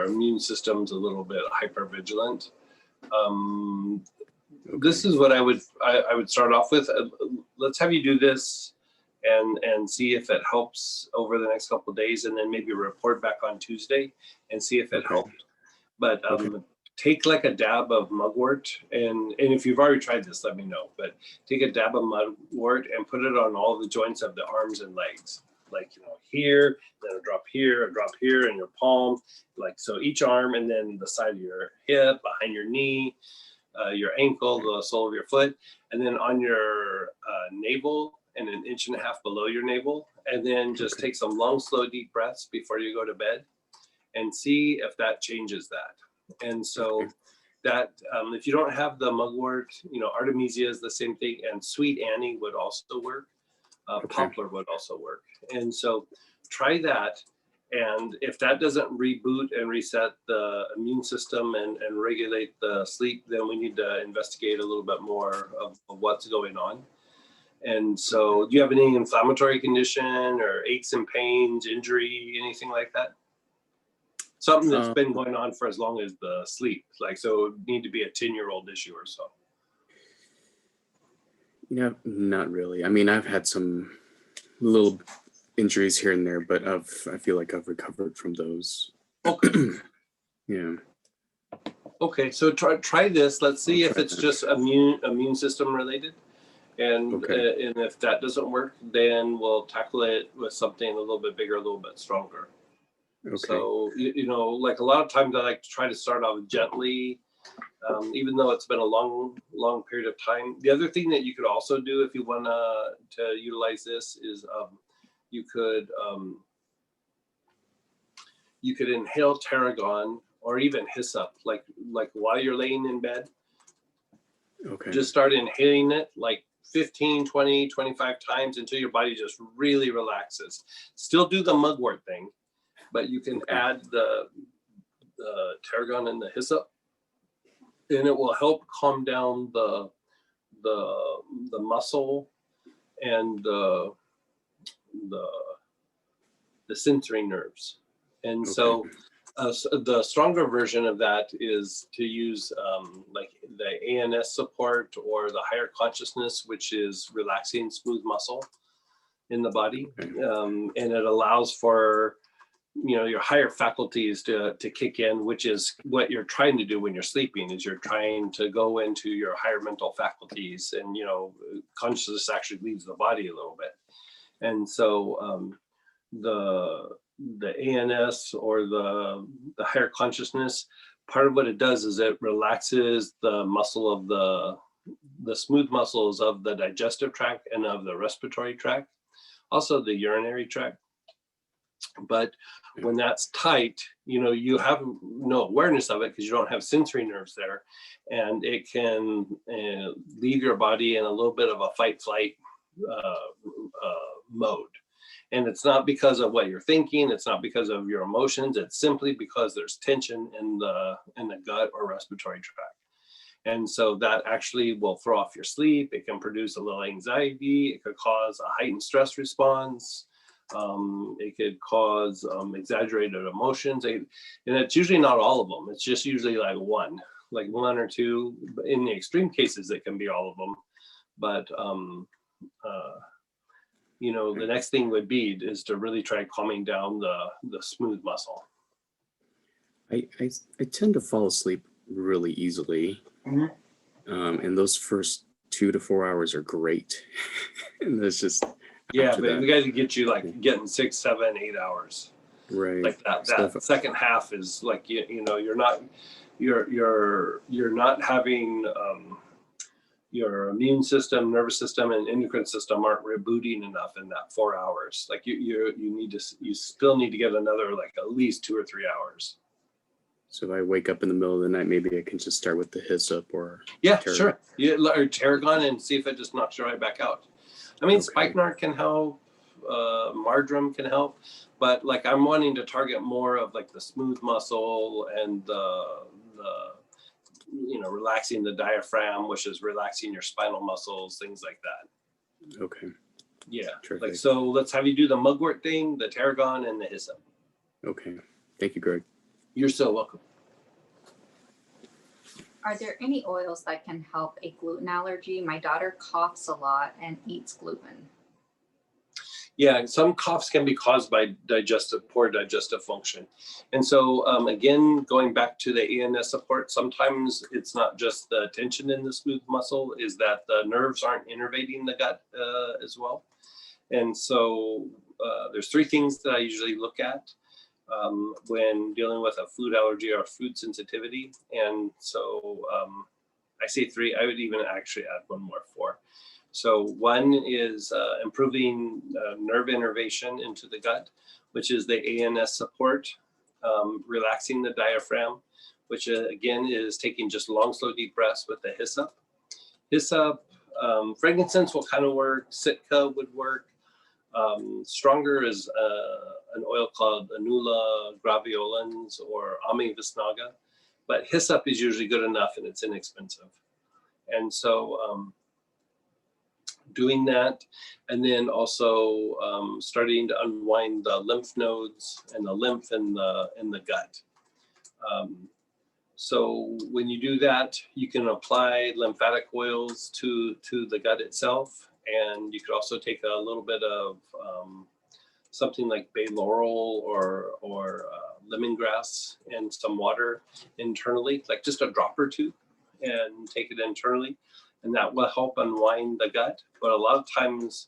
immune system's a little bit hypervigilant. This is what I would start off with. Let's have you do this and see if it helps over the next couple of days, and then maybe report back on Tuesday and see if it helped. But take like a dab of mugwort, and if you've already tried this, let me know. But take a dab of mugwort and put it on all the joints of the arms and legs, like, you know, here, then a drop here, in your palm, like so each arm, and then the side of your hip, behind your knee, your ankle, the sole of your foot, and then on your navel and 1.5 inches below your navel. And then just take some long, slow, deep breaths before you go to bed and see if that changes that. And so that if you don't have the mugwort, Artemisia is the same thing, and Sweet Annie would also work. Poplar would also work. And so try that. And if that doesn't reboot and reset the immune system and regulate the sleep, then we need to investigate a little bit more of what's going on. And so do you have any inflammatory condition or aches and pains, injury, anything like that? Something that's been going on for as long as the sleep, so it would need to be a 10-year-old issue or so. Yeah, not really. I mean, I've had some little injuries here and there, but I feel like I've recovered from those. Okay. Yeah. Okay, so try this. Let's see if it's just immune system related. And if that doesn't work, then we'll tackle it with something a little bit bigger, a little bit stronger. Okay. So, like a lot of times I like to try to start off gently, even though it's been a long period of time. The other thing that you could also do if you want to utilize this is you could inhale tarragon or even hyssop, like while you're laying in bed. Okay. Just start inhaling it like 15, 20, 25 times until your body just really relaxes. Still do the mugwort thing, but you can add the tarragon and the hyssop, and it will help calm down the muscle and the sensory nerves. And so the stronger version of that is to use like the ANS support or the higher consciousness, which is relaxing smooth muscle in the body. And it allows for your higher faculties to kick in, which is what you're trying to do when you're sleeping, is you're trying to go into your higher mental faculties, and consciousness actually leaves the body a little bit. And so the ANS or the higher consciousness, part of what it does is it relaxes the muscle of the smooth muscles of the digestive tract and of the respiratory tract, also the urinary tract. But when that's tight, you have no awareness of it because you don't have sensory nerves there, and it can leave your body in a little bit of a fight-flight mode. And it's not because of what you're thinking, it's not because of your emotions, it's simply because there's tension in the gut or respiratory tract. And so that actually will throw off your sleep. It can produce a little anxiety. It could cause a heightened stress response. It could cause exaggerated emotions. And it's usually not all of them. It's just usually like one or two. In the extreme cases, it can be all of them. But the next thing would be is to really try calming down the smooth muscle. I tend to fall asleep really easily. Mm-hmm. And those first 2 to 4 hours are great. And that's just but we got to get you getting 6, 7, 8 hours. Right. Like that second half is like you're not having your immune system, nervous system, and endocrine system aren't rebooting enough in that 4 hours. Like you still need to get another at least 2 or 3 hours. So if I wake up in the middle of the night, maybe I can just start with the hyssop or tarragon. Sure. Or tarragon, and see if it just knocks you right back out. I mean, spikenard can help, marjoram can help, but I'm wanting to target more of the smooth muscle and the relaxing the diaphragm, which is relaxing your spinal muscles, things like that. Okay. Yeah. Terrific. So let's have you do the mugwort thing, the tarragon, and the hyssop. Okay. Thank you, Greg. You're so welcome. Are there any oils that can help a gluten allergy? My daughter coughs a lot and eats gluten. Yeah, some coughs can be caused by poor digestive function. And so again, going back to the ANS support, sometimes it's not just the tension in the smooth muscle, is that the nerves aren't innervating the gut as well. And so there's 3 things that I usually look at when dealing with a food allergy or food sensitivity. And so I say 3, I would even actually add one more, 4. So one is improving nerve innervation into the gut, which is the ANS support, relaxing the diaphragm, which again is taking just long, slow, deep breaths with the Hyssop. Hyssop, frankincense will kind of work, Sitka would work. Stronger is an oil called Anula graveolens or Ami Visnaga, but Hyssop is usually good enough and it's inexpensive. And so doing that, and then also starting to unwind the lymph nodes and the lymph in the gut. So when you do that, you can apply lymphatic oils to the gut itself, and you could also take a little bit of something like bay laurel or lemongrass and some water internally, like just a drop or two, and take it internally, and that will help unwind the gut. But a lot of times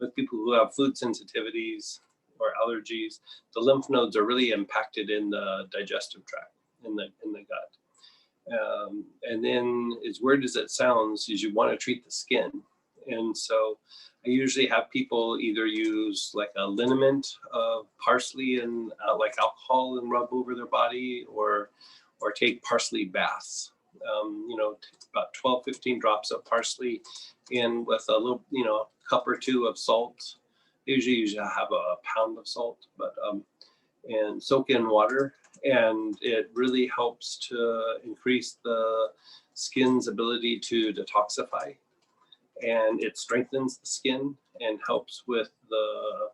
with people who have food sensitivities or allergies, the lymph nodes are really impacted in the digestive tract, in the gut. And then, as weird as it sounds, is you want to treat the skin. And so I usually have people either use like a liniment of parsley and like alcohol and rub over their body, or take parsley baths. You know, about 12, 15 drops of parsley in with a little, you know, cup or two of salt. Usually I have a pound of salt, but and soak in water, and it really helps to increase the skin's ability to detoxify, and it strengthens the skin and helps with the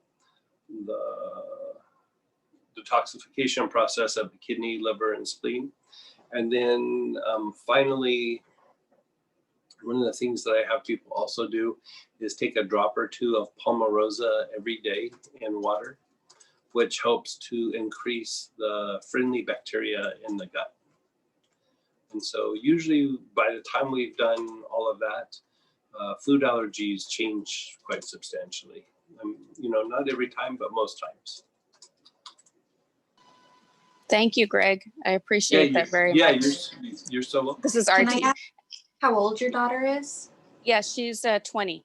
detoxification process of the kidney, liver, and spleen. And then finally, one of the things that I have people also do is take a drop or two of Palmarosa every day in water, which helps to increase the friendly bacteria in the gut. And so usually by the time we've done all of that, food allergies change quite substantially. You know, not every time, but most times. Thank you, Greg. I appreciate that very much. Yeah, you're so welcome. This is Can RT. I ask how old your daughter is? Yeah, she's 20.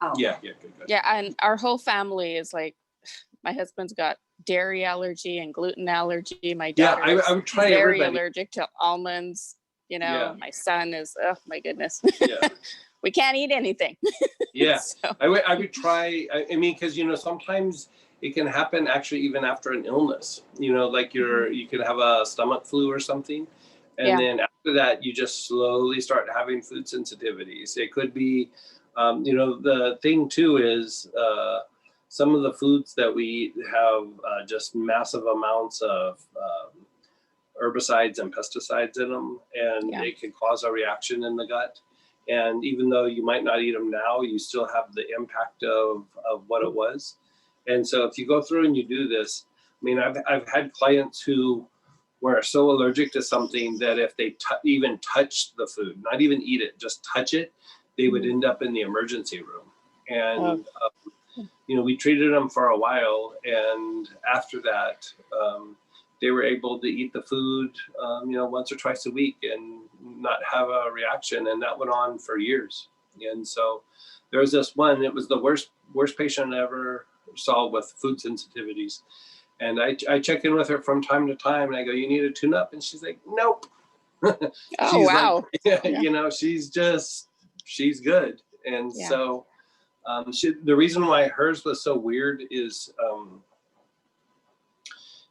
Oh, Yeah, good. Yeah, and our whole family is like, my husband's got dairy allergy and gluten allergy. My Yeah, daughter I would try is very everybody. allergic to almonds. You know, Yeah. my son is, oh my goodness. Yeah. We can't eat anything. Yeah, So, I would try. I mean, because you know, sometimes it can happen actually even after an illness. You know, like you could have a stomach flu or something, and Yeah. then after that, you just slowly start having food sensitivities. It could be, you know, the thing too is some of the foods that we eat have just massive amounts of herbicides and pesticides in them, and Yeah. it can cause a reaction in the gut. And even though you might not eat them now, you still have the impact of what it was. And so if you go through and you do this, I mean, I've had clients who were so allergic to something that if they even touched the food, not even eat it, just touch it, they would end up in the emergency room. And, you know, we treated them for a while. And after that, they were able to eat the food, you know, once or twice a week and not have a reaction. And that went on for years. And so there was this one, it was the worst patient I ever saw with food sensitivities. And I check in with her from time to time and I go, you need a tune up? And she's like, nope. oh, wow. Like, you know, she's good. And Yeah. so the reason why hers was so weird is,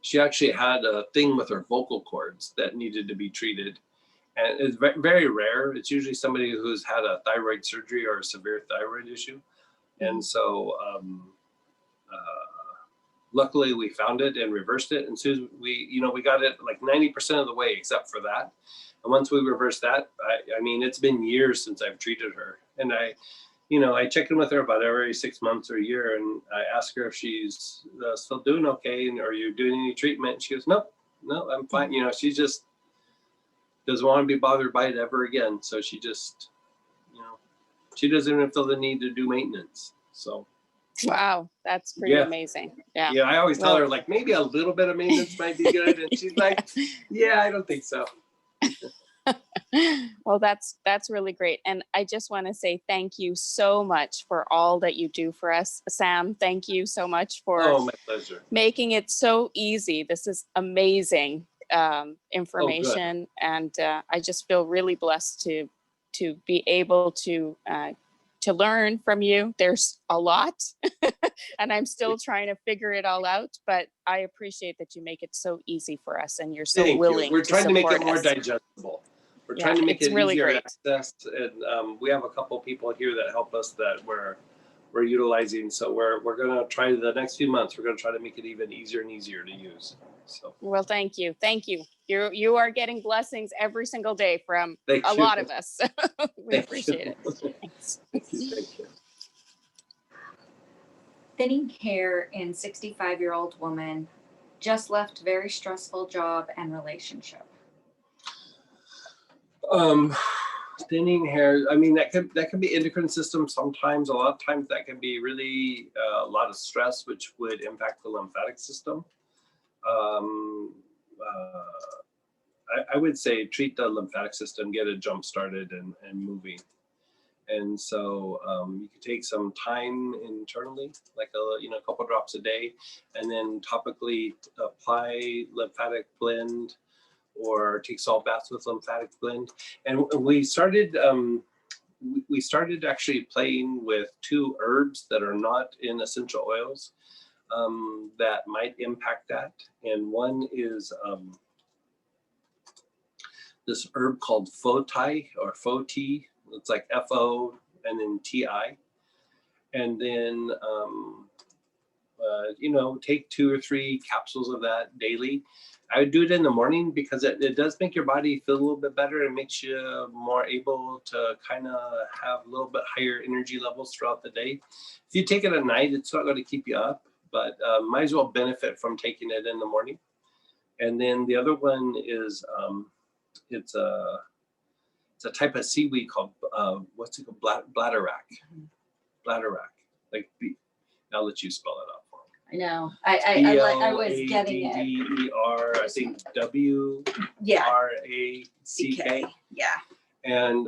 she actually had a thing with her vocal cords that needed to be treated. And it's very rare. It's usually somebody who's had a thyroid surgery or a severe thyroid issue. And so luckily we found it and reversed it. And so we got it like 90% of the way except for that. And once we reversed that, I mean, it's been years since I've treated her. And I check in with her about every 6 months or a year, and I ask her if she's still doing okay, and are you doing any treatment? And she goes, no, I'm fine. You know, she just doesn't want to be bothered by it ever again. So she just, you know, she doesn't even feel the need to do maintenance. So. Wow, that's pretty Yeah. amazing. Yeah. Yeah, I always tell her like maybe a little bit of maintenance might be good, and she's like, yeah, I don't think so. Well, that's really great. And I just want to say thank you so much for all that you do for us. Sam, thank you so much for Oh, my pleasure. making it so easy. This is amazing information. And I just feel really blessed to be able to learn from you. There's a lot and I'm still trying to figure it all out, but I appreciate that you make it so easy for us and you're so Thank you. willing We're trying to make it support more us. digestible. We're Yeah, trying to make it's it really easier great. access, and we have a couple people here that help us that we're utilizing. So we're gonna try the next few months. We're gonna try to make it even easier and easier to use. So Well, thank you. Thank you. You are getting blessings every single day from thank a you. lot of us. We Thank appreciate you. it. Thanks. Thank you. Thank you. Thinning hair in 65-year-old woman, just left very stressful job and relationship. Thinning hair. I mean, that can be endocrine system. Sometimes, a lot of times, that can be really a lot of stress, which would impact the lymphatic system. I would say treat the lymphatic system, get it jump started and moving. And so you could take some time internally, like a couple drops a day, and then topically apply lymphatic blend or take salt baths with lymphatic blend. And we started actually playing with 2 herbs that are not in essential oils that might impact that. And one is this herb called Foti or Foti. It's like F-O and then T-I. And then, take 2 or 3 capsules of that daily. I would do it in the morning because it does make your body feel a little bit better. It makes you more able to kind of have a little bit higher energy levels throughout the day. If you take it at night, it's not going to keep you up, but might as well benefit from taking it in the morning. And then the other one is, it's a type of seaweed called what's it called? Bladderwrack. Bladderwrack. I'll let you spell it out for me. I know. I was getting it. B-L-A-D-D-E-R, I think Yeah. W-R-A-C-K. Yeah. And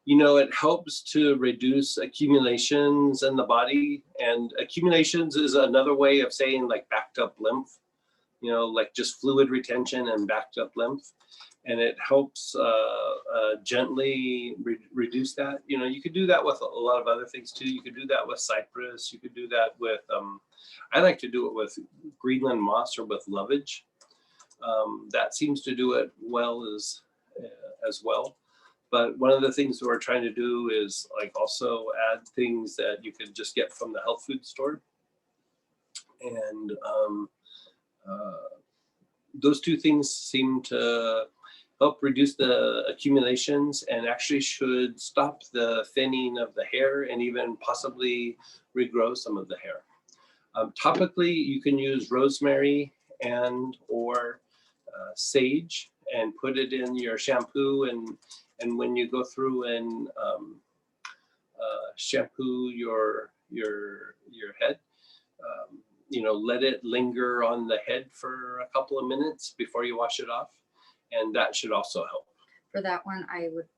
it helps to reduce accumulations in the body. And accumulations is another way of saying like backed up lymph. Like just fluid retention and backed up lymph. And it helps gently reduce that. You could do that with a lot of other things too. You could do that with cypress. You could do that with, I like to do it with Greenland moss or with lovage. That seems to do it well as well. But one of the things we're trying to do is like also add things that you could just get from the health food store. And those 2 things seem to help reduce the accumulations and actually should stop the thinning of the hair and even possibly regrow some of the hair. Topically, you can use rosemary and or sage and put it in your shampoo, and when you go through and shampoo your head, let it linger on the head for a couple of minutes before you wash it off. And that should also help. For that one, I would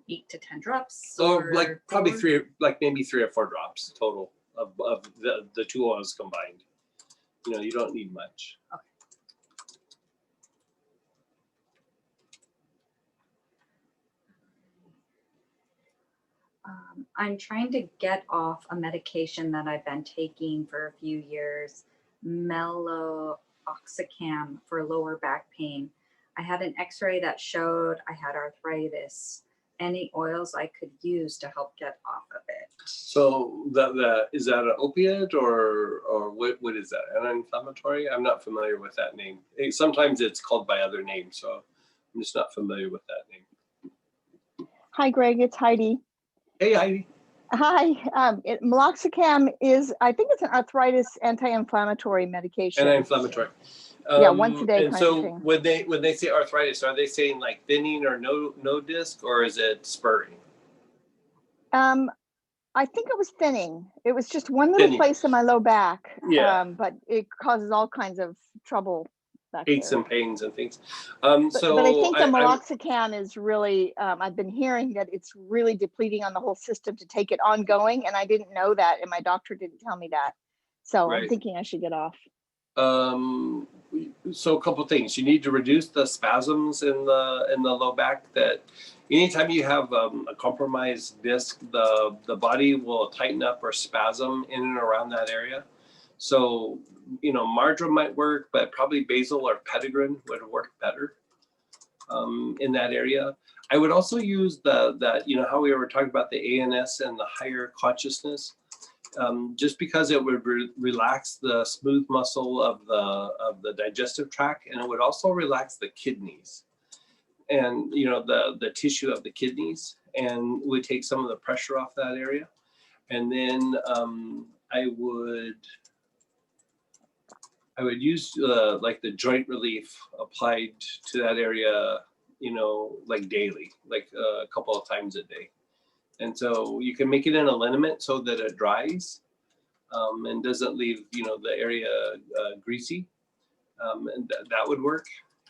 8 to 10 drops. So or like probably 4. 3, like maybe 3 or 4 drops total of the 2 oils combined. You don't need much. Okay. I'm trying to get off a medication that I've been taking for a few years, meloxicam for lower back pain. I had an x-ray that showed I had arthritis. Any oils I could use to help get off of it? So is that an opiate or what is that? An anti-inflammatory? I'm not familiar with that name. Sometimes it's called by other names, so I'm just not familiar with that name. Hi, Greg. It's Heidi. Hey, Heidi. Hi. Meloxicam is, I think it's an arthritis anti-inflammatory medication. Anti-inflammatory. Yeah, once a day And kind so of thing. when they say arthritis, are they saying like thinning or no disc, or is it spurring? I think it was thinning. It was just one little Thinning. place in my low back. Yeah. But it causes all kinds of trouble back aches there. and pains and things. But So I think the I'm- meloxicam is really, I've been hearing that it's really depleting on the whole system to take it ongoing, and I didn't know that, and my doctor didn't tell me that. So I'm Right. thinking I should get off. So a couple of things. You need to reduce the spasms in the low back. That anytime you have a compromised disc, the body will tighten up or spasm in and around that area. So marjoram might work, but probably basil or petitgreen would work better in that area. I would also use how we were talking about the ANS and the higher consciousness. Just because it would relax the smooth muscle of the digestive tract, and it would also relax the kidneys and the tissue of the kidneys, and would take some of the pressure off that area. And then I would use like the joint relief applied to that area, like daily, like a couple of times a day. And so you can make it in a liniment so that it dries and doesn't leave, the area greasy. And that would work.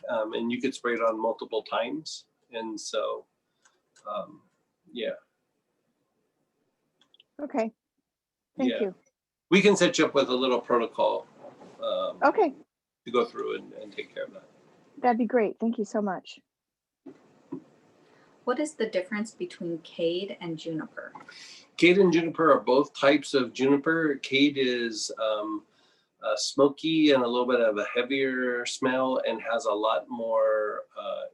And you could spray it on multiple times. And so, yeah. Okay. Thank Yeah. you. We can set you up with a little protocol Okay, to go through and take care of that. that'd be great. Thank you so much. What is the difference between cade and juniper? Cade and juniper are both types of juniper. Cade is smoky and a little bit of a heavier smell, and has a lot more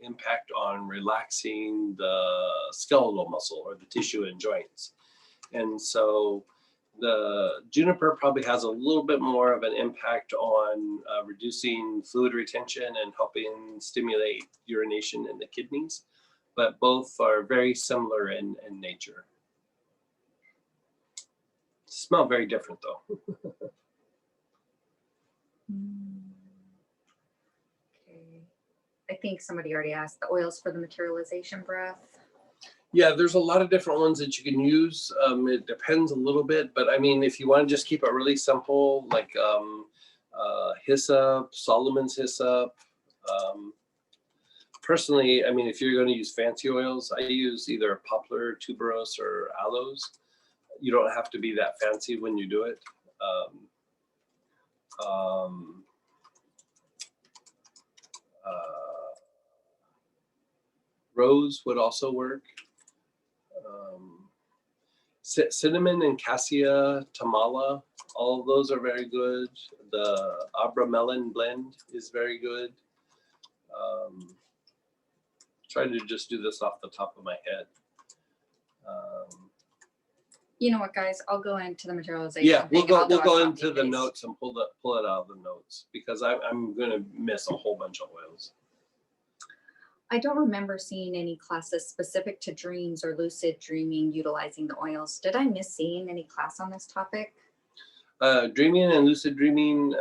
impact on relaxing the skeletal muscle or the tissue and joints. And so the juniper probably has a little bit more of an impact on reducing fluid retention and helping stimulate urination in the kidneys, but both are very similar in nature. Smell very different though. Okay. I think somebody already asked the oils for the materialization breath. Yeah, there's a lot of different ones that you can use. It depends a little bit, but I mean, if you want to just keep it really simple, like hyssop, Solomon's hyssop. Personally, I mean, if you're going to use fancy oils, I use either poplar, tuberose, or aloes. You don't have to be that fancy when you do it. Rose would also work. Cinnamon and cassia, tamala, all of those are very good. The Abra melon blend is very good. Trying to just do this off the top of my head. You know what, guys? I'll go into the materialization. Yeah, we'll thing and go I'll do a into copy the paste. notes and pull it out of the notes, because I'm going to miss a whole bunch of oils. I don't remember seeing any classes specific to dreams or lucid dreaming utilizing the oils. Did I miss seeing any class on this topic? Dreaming and lucid dreaming,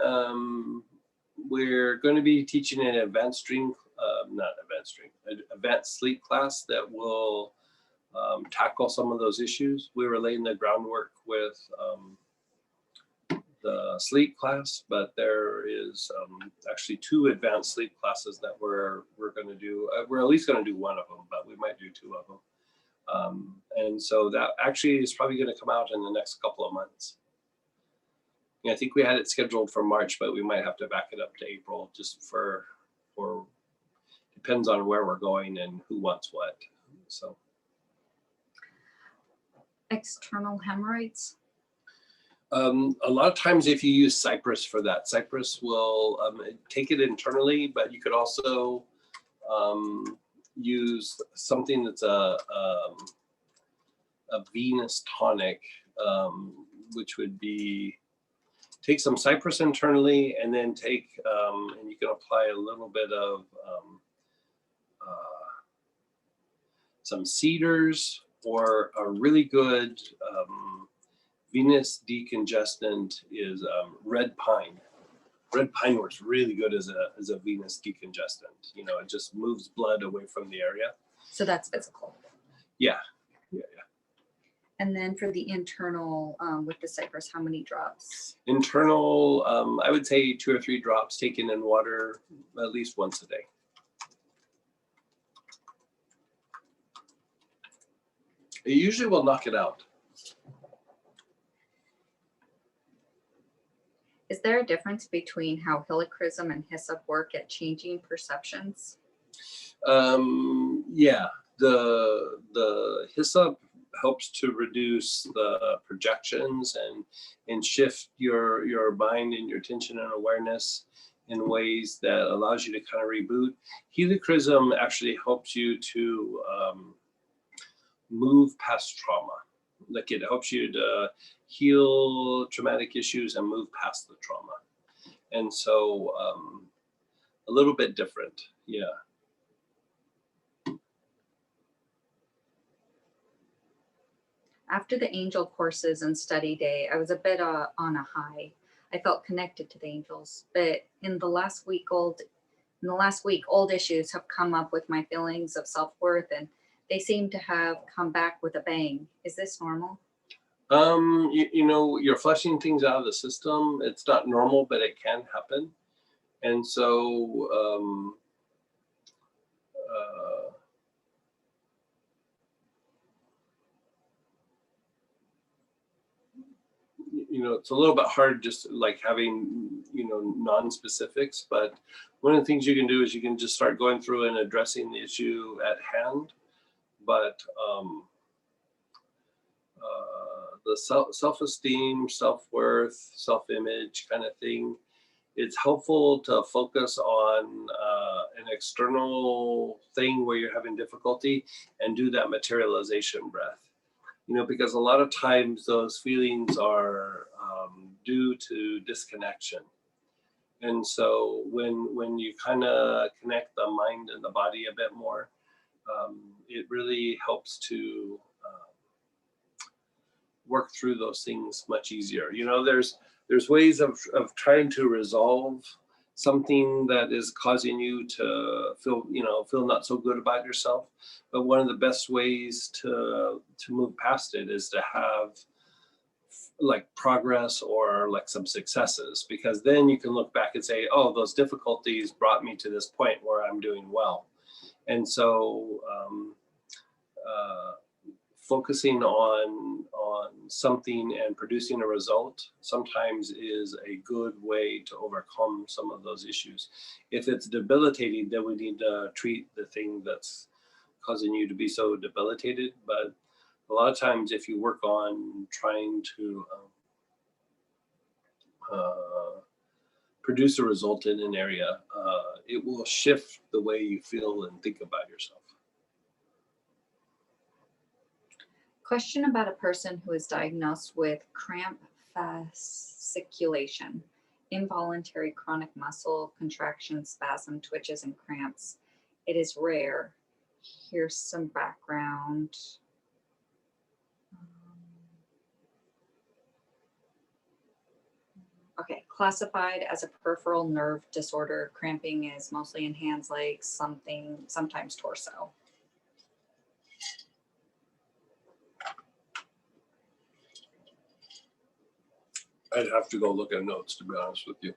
we're going to be teaching an advanced sleep class that will tackle some of those issues. We were laying the groundwork with the sleep class, but there is actually 2 advanced sleep classes that we're going to do. We're at least going to do one of them, but we might do 2 of them. And so that actually is probably going to come out in the next couple of months. I think we had it scheduled for March, but we might have to back it up to April, just for depends on where we're going and who wants what. So External hemorrhoids. a lot of times if you use cypress for that, cypress will take it internally, but you could also use something that's a venous tonic, which would be take some cypress internally, and then take and you can apply a little bit of some cedars, or a really good venous decongestant is red pine. Red pine works really good as a venous decongestant. It just moves blood away from the area. So that's physical. Yeah. And then for the internal with the cypress, how many drops? Internal, I would say 2 or 3 drops taken in water at least once a day. It usually will knock it out. Is there a difference between how helichrysum and hyssop work at changing perceptions? Yeah, the hyssop helps to reduce the projections and shift your mind and your attention and awareness in ways that allows you to kind of reboot. Helichrysum actually helps you to move past trauma. Like it helps you to heal traumatic issues and move past the trauma. And so a little bit different, yeah. After the angel courses and study day, I was a bit on a high. I felt connected to the angels, but in the last week, old issues have come up with my feelings of self-worth, and they seem to have come back with a bang. Is this normal? You know, you're flushing things out of the system. It's not normal, but it can happen. And so, you know, it's a little bit hard just like having, you know, non-specifics, but one of the things you can do is you can just start going through and addressing the issue at hand. But the self-esteem, self-worth, self-image kind of thing, it's helpful to focus on an external thing where you're having difficulty and do that materialization breath. You know, because a lot of times those feelings are due to disconnection. And so when you kind of connect the mind and the body a bit more, it really helps to work through those things much easier. You know, there's ways of trying to resolve something that is causing you to feel not so good about yourself. But one of the best ways to move past it is to have like progress or like some successes, because then you can look back and say, oh, those difficulties brought me to this point where I'm doing well. And so focusing on something and producing a result sometimes is a good way to overcome some of those issues. If it's debilitating, then we need to treat the thing that's causing you to be so debilitated. But a lot of times if you work on trying to produce a result in an area, it will shift the way you feel and think about yourself. Question about a person who is diagnosed with cramp fasciculation, involuntary chronic muscle contraction, spasm, twitches, and cramps. It is rare. Here's some background. Okay, classified as a peripheral nerve disorder. Cramping is mostly in hands, legs, sometimes torso. I'd have to go look at notes, to be honest with you.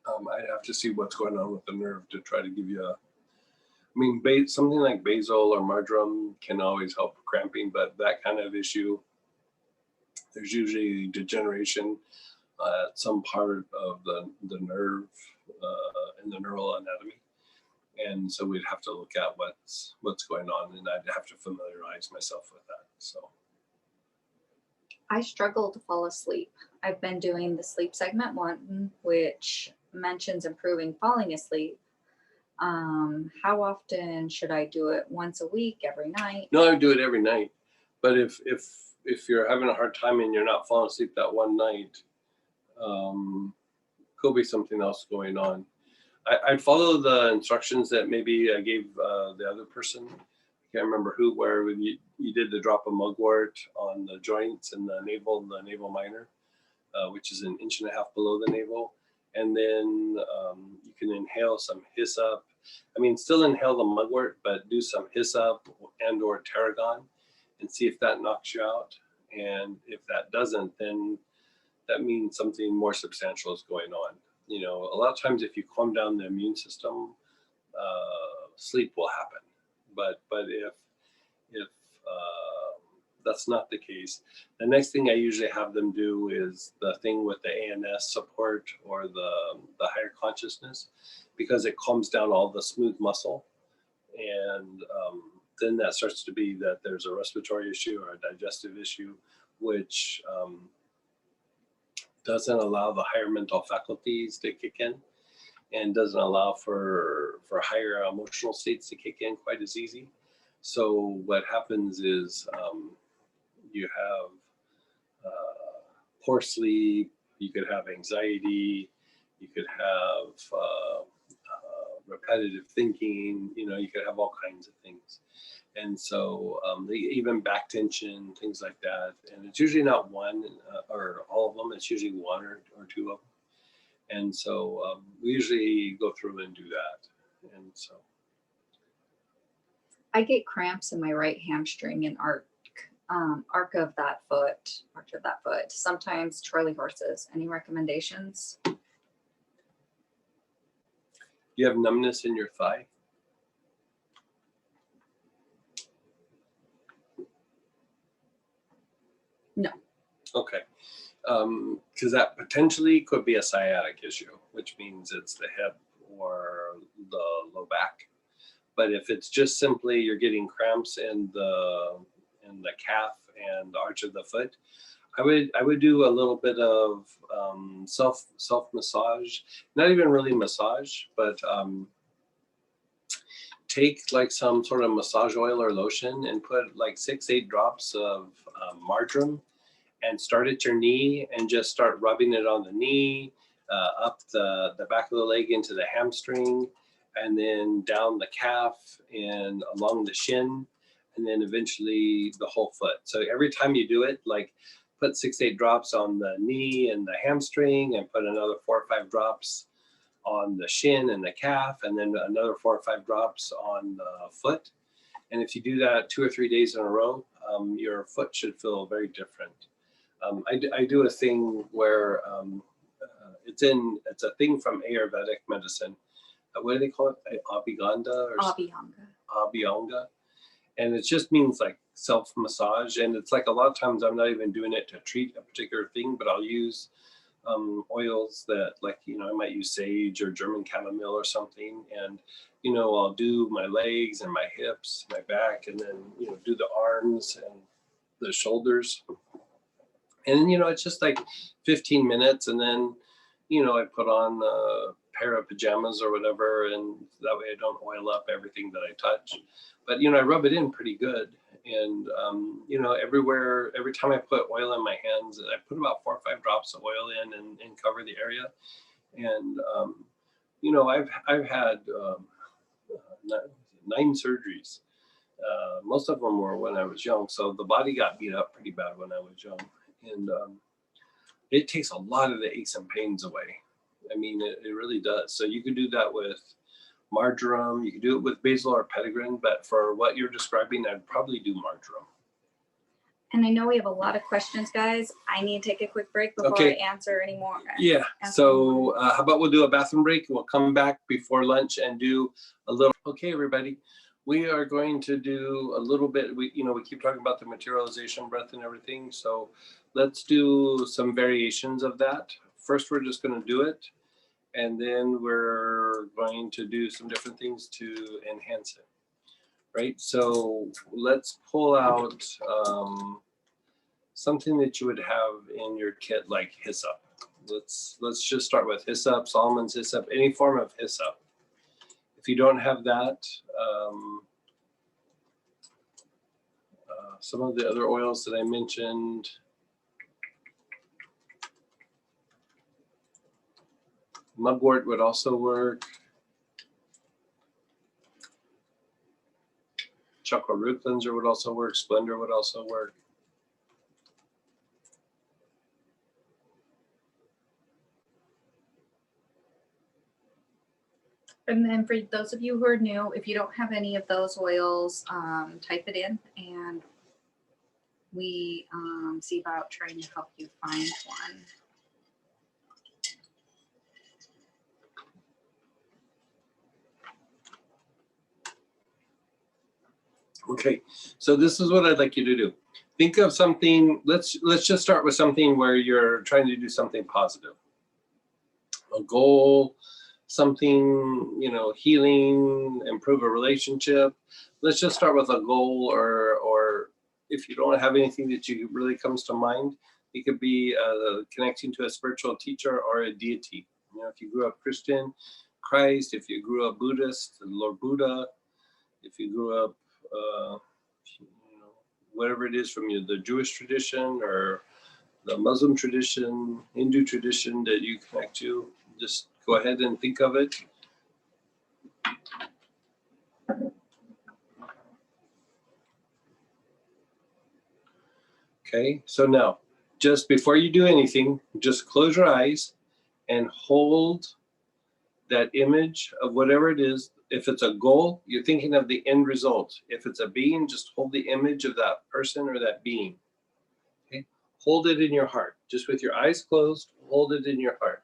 I'd have to see what's going on with the nerve to try to give you a, I mean, something like basal or marjoram can always help cramping, but that kind of issue, there's usually degeneration at some part of the nerve in the neural anatomy. And so we'd have to look at what's going on, and I'd have to familiarize myself with that, so. I struggle to fall asleep. I've been doing the sleep segment one, which mentions improving falling asleep. How often should I do it? Once a week, every night? No, I would do it every night. But if you're having a hard time and you're not falling asleep that one night, could be something else going on. I'd follow the instructions that maybe I gave the other person. I can't remember who, where you did the drop of mugwort on the joints and the navel minor, which is 1.5 inches below the navel. And then you can inhale some hyssop. I mean, still inhale the mugwort, but do some hyssop and or tarragon. and see if that knocks you out. And if that doesn't, then that means something more substantial is going on. You know, a lot of times if you calm down the immune system, sleep will happen. But if that's not the case, the next thing I usually have them do is the thing with the ANS support or the higher consciousness, because it calms down all the smooth muscle. And then that starts to be that there's a respiratory issue or a digestive issue, which doesn't allow the higher mental faculties to kick in, and doesn't allow for higher emotional states to kick in quite as easy. So what happens is you have poor sleep, you could have anxiety, you could have repetitive thinking, you know, you could have all kinds of things. And so even back tension, things like that. And it's usually not one or all of them, it's usually one or two of them. And so we usually go through and do that. And so I get cramps in my right hamstring and arch of that foot. Sometimes Charlie horses. Any recommendations? you have numbness in your thigh. No. Okay. Because that potentially could be a sciatic issue, which means it's the hip or the low back. But if it's just simply you're getting cramps in the calf and the arch of the foot, I would do a little bit of self massage, not even really massage, but take like some sort of massage oil or lotion and put like 6-8 drops of marjoram and start at your knee and just start rubbing it on the knee, up the back of the leg into the hamstring, and then down the calf and along the shin, and then eventually the whole foot. So every time you do it, like put 6-8 drops on the knee and the hamstring, and put another 4 or 5 drops on the shin and the calf, and then another 4 or 5 drops on the foot. And if you do that 2 or 3 days in a row, your foot should feel very different. I do a thing where it's a thing from Ayurvedic medicine. What do they call it? Abhyanga or Abhyanga. And it just means like self massage. And it's like a lot of times I'm not even doing it to treat a particular thing, but I'll use oils that, like, you know, I might use sage or German chamomile or something. And, you know, I'll do my legs and my hips, my back, and then, you know, do the arms and the shoulders. And, you know, it's just like 15 minutes. And then, you know, I put on a pair of pajamas or whatever, and that way I don't oil up everything that I touch. But, you know, I rub it in pretty good. And, you know, every time I put oil in my hands, I put about 4 or 5 drops of oil in and cover the area. And, you know, I've had 9 surgeries. Most of them were when I was young. So the body got beat up pretty bad when I was young. And it takes a lot of the aches and pains away. I mean, it really does. So you can do that with marjoram. You can do it with basil or petitgrain, but for what you're describing, I'd probably do marjoram. And I know we have a lot of questions, guys. I need to take a quick break before I answer any more. Yeah. So how about we'll do a bathroom break? We'll come back before lunch and do a little. Okay, everybody. We are going to do a little bit. We keep talking about the materialization breath and everything. So let's do some variations of that. First, we're just going to do it. And then we're going to do some different things to enhance it. Right? So let's pull out something that you would have in your kit, like hyssop. Let's just start with hyssop, Solomon's hyssop, any form of hyssop. If you don't have that, some of the other oils that I mentioned, mugwort would also work. Chakra root cleanser would also work. Splendor would also work. And then for those of you who are new, if you don't have any of those oils, type it in and we see about trying to help you find one. Okay, so this is what I'd like you to do. Think of something, let's just start with something where you're trying to do something positive. A goal, something, you know, healing, improve a relationship. Let's just start with a goal, or if you don't have anything that you really comes to mind, it could be connecting to a spiritual teacher or a deity. You know, if you grew up Christian, Christ. If you grew up Buddhist, Lord Buddha. If you grew up, you know, whatever it is from you, the Jewish tradition or the Muslim tradition, Hindu tradition that you connect to, just go ahead and think of it. Okay, so now, just before you do anything, just close your eyes and hold that image of whatever it is. If it's a goal, you're thinking of the end result. If it's a being, just hold the image of that person or that being. Okay, hold it in your heart. Just with your eyes closed, hold it in your heart.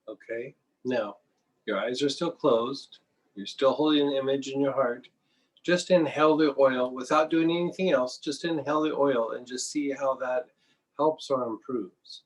Okay, now your eyes are still closed. You're still holding the image in your heart. Just inhale the oil without doing anything else. Just inhale the oil and just see how that helps or improves.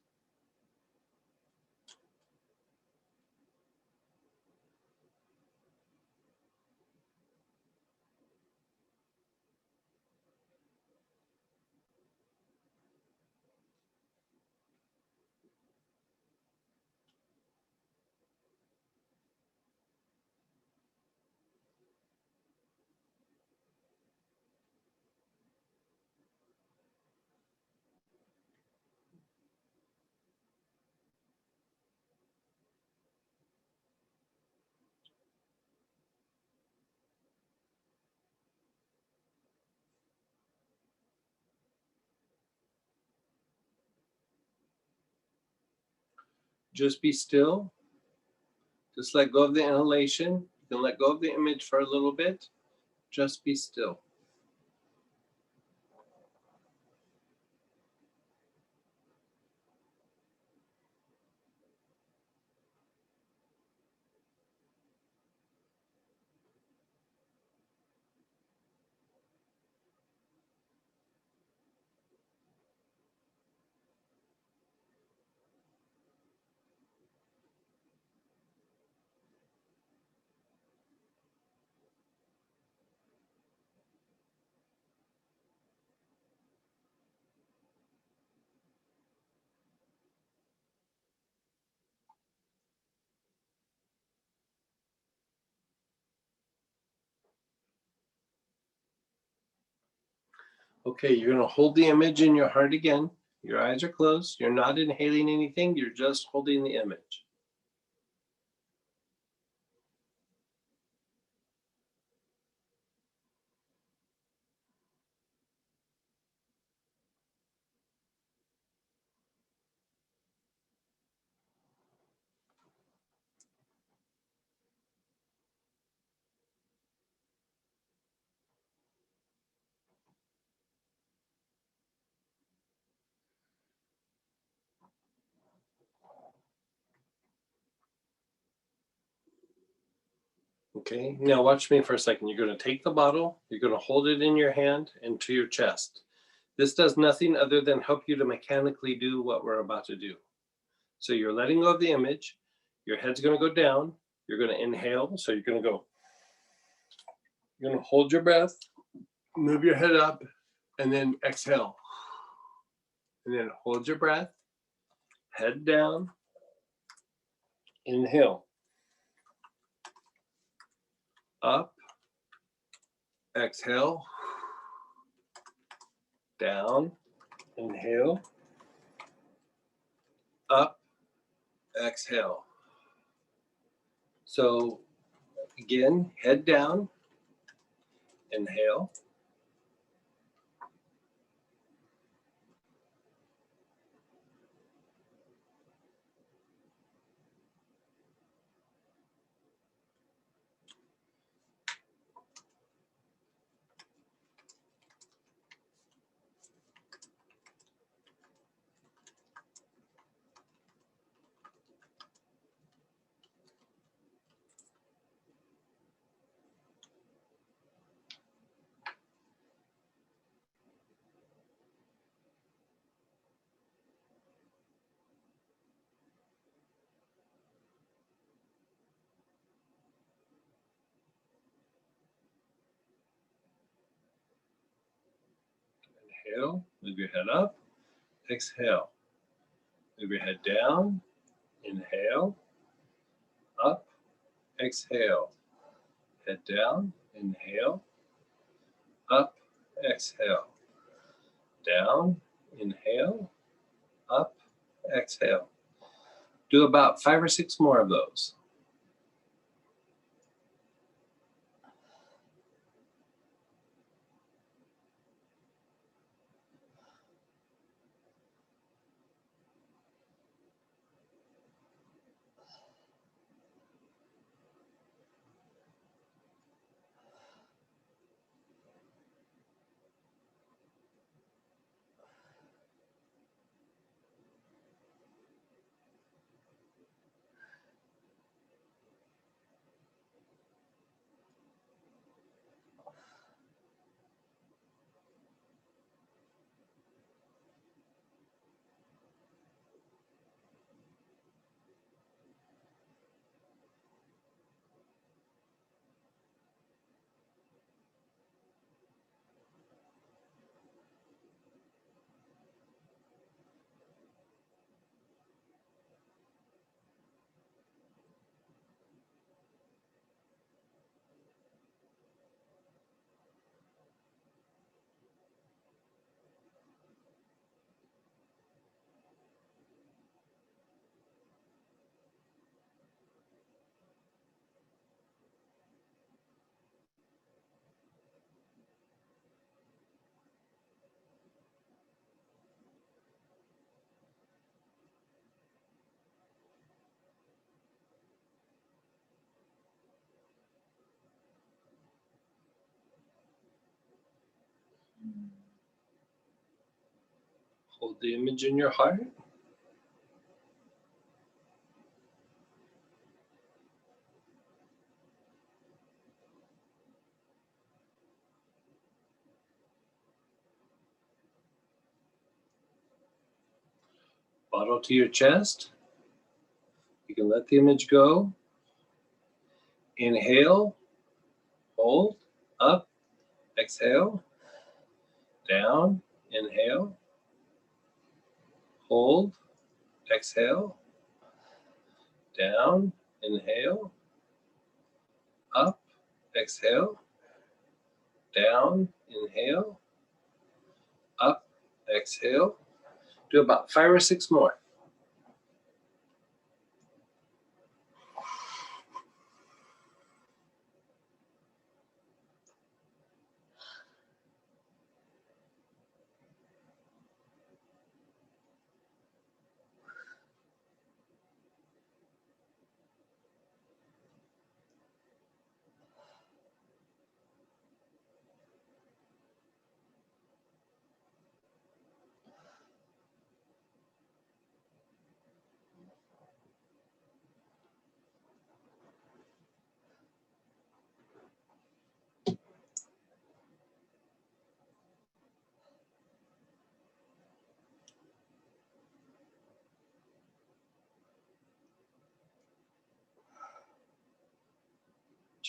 Just be still. Just let go of the inhalation. You can let go of the image for a little bit. Just be still. Okay, you're going to hold the image in your heart again. Your eyes are closed. You're not inhaling anything. You're just holding the image. Okay, now watch me for a second. You're going to take the bottle, you're going to hold it in your hand and to your chest. This does nothing other than help you to mechanically do what we're about to do. So you're letting go of the image, your head's going to go down, you're going to inhale, so you're going to go, you're going to hold your breath, move your head up, and then exhale. And then hold your breath, head down, inhale, up, exhale, down, inhale, up, exhale. So again, head down, inhale, inhale, move your head up, exhale, move your head down, inhale, up, exhale, head down, inhale, up, exhale, down, inhale, up, exhale. Do about 5 or 6 more of those. Hold the image in your heart. Bottle to your chest. You can let the image go. Inhale, hold, up, exhale, down, inhale, hold, exhale, down, inhale, up, exhale, down, inhale, up, exhale. Do about 5 or 6 more.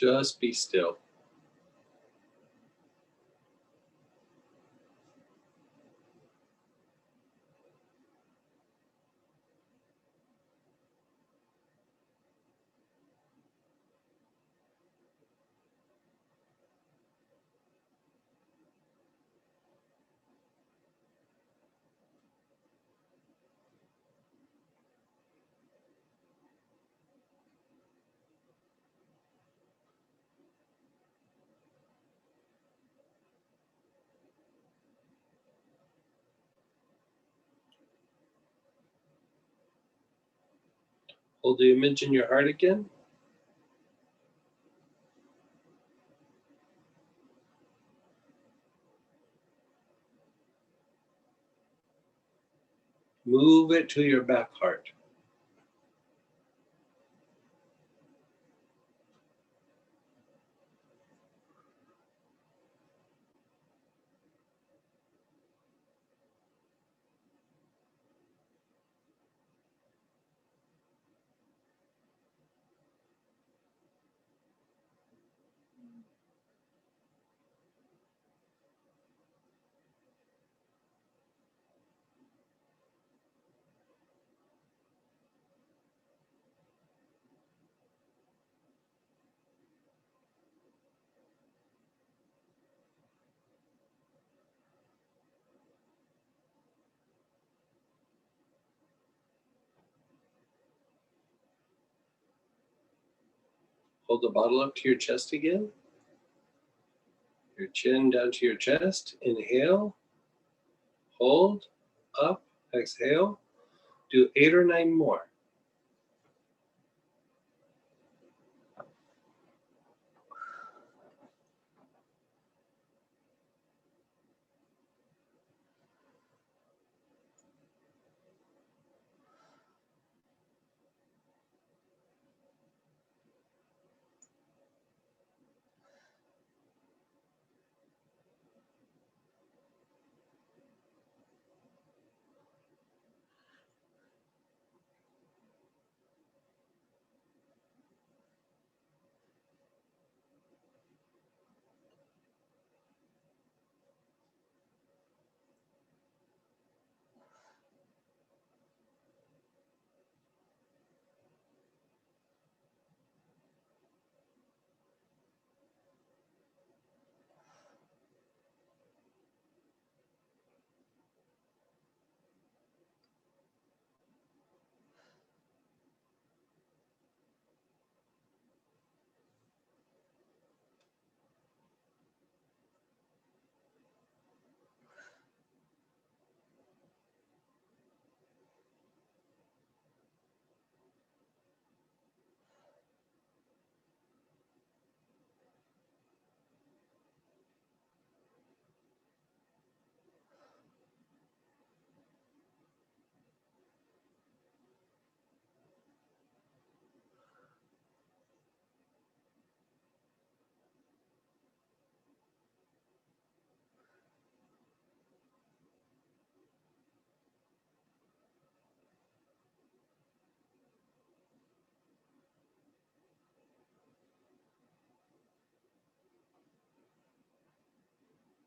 Just be still. Hold the image in your heart again. Move it to your back heart. Hold the bottle up to your chest again. Your chin down to your chest. Inhale. Hold. Up. Exhale. Do 8 or 9 more.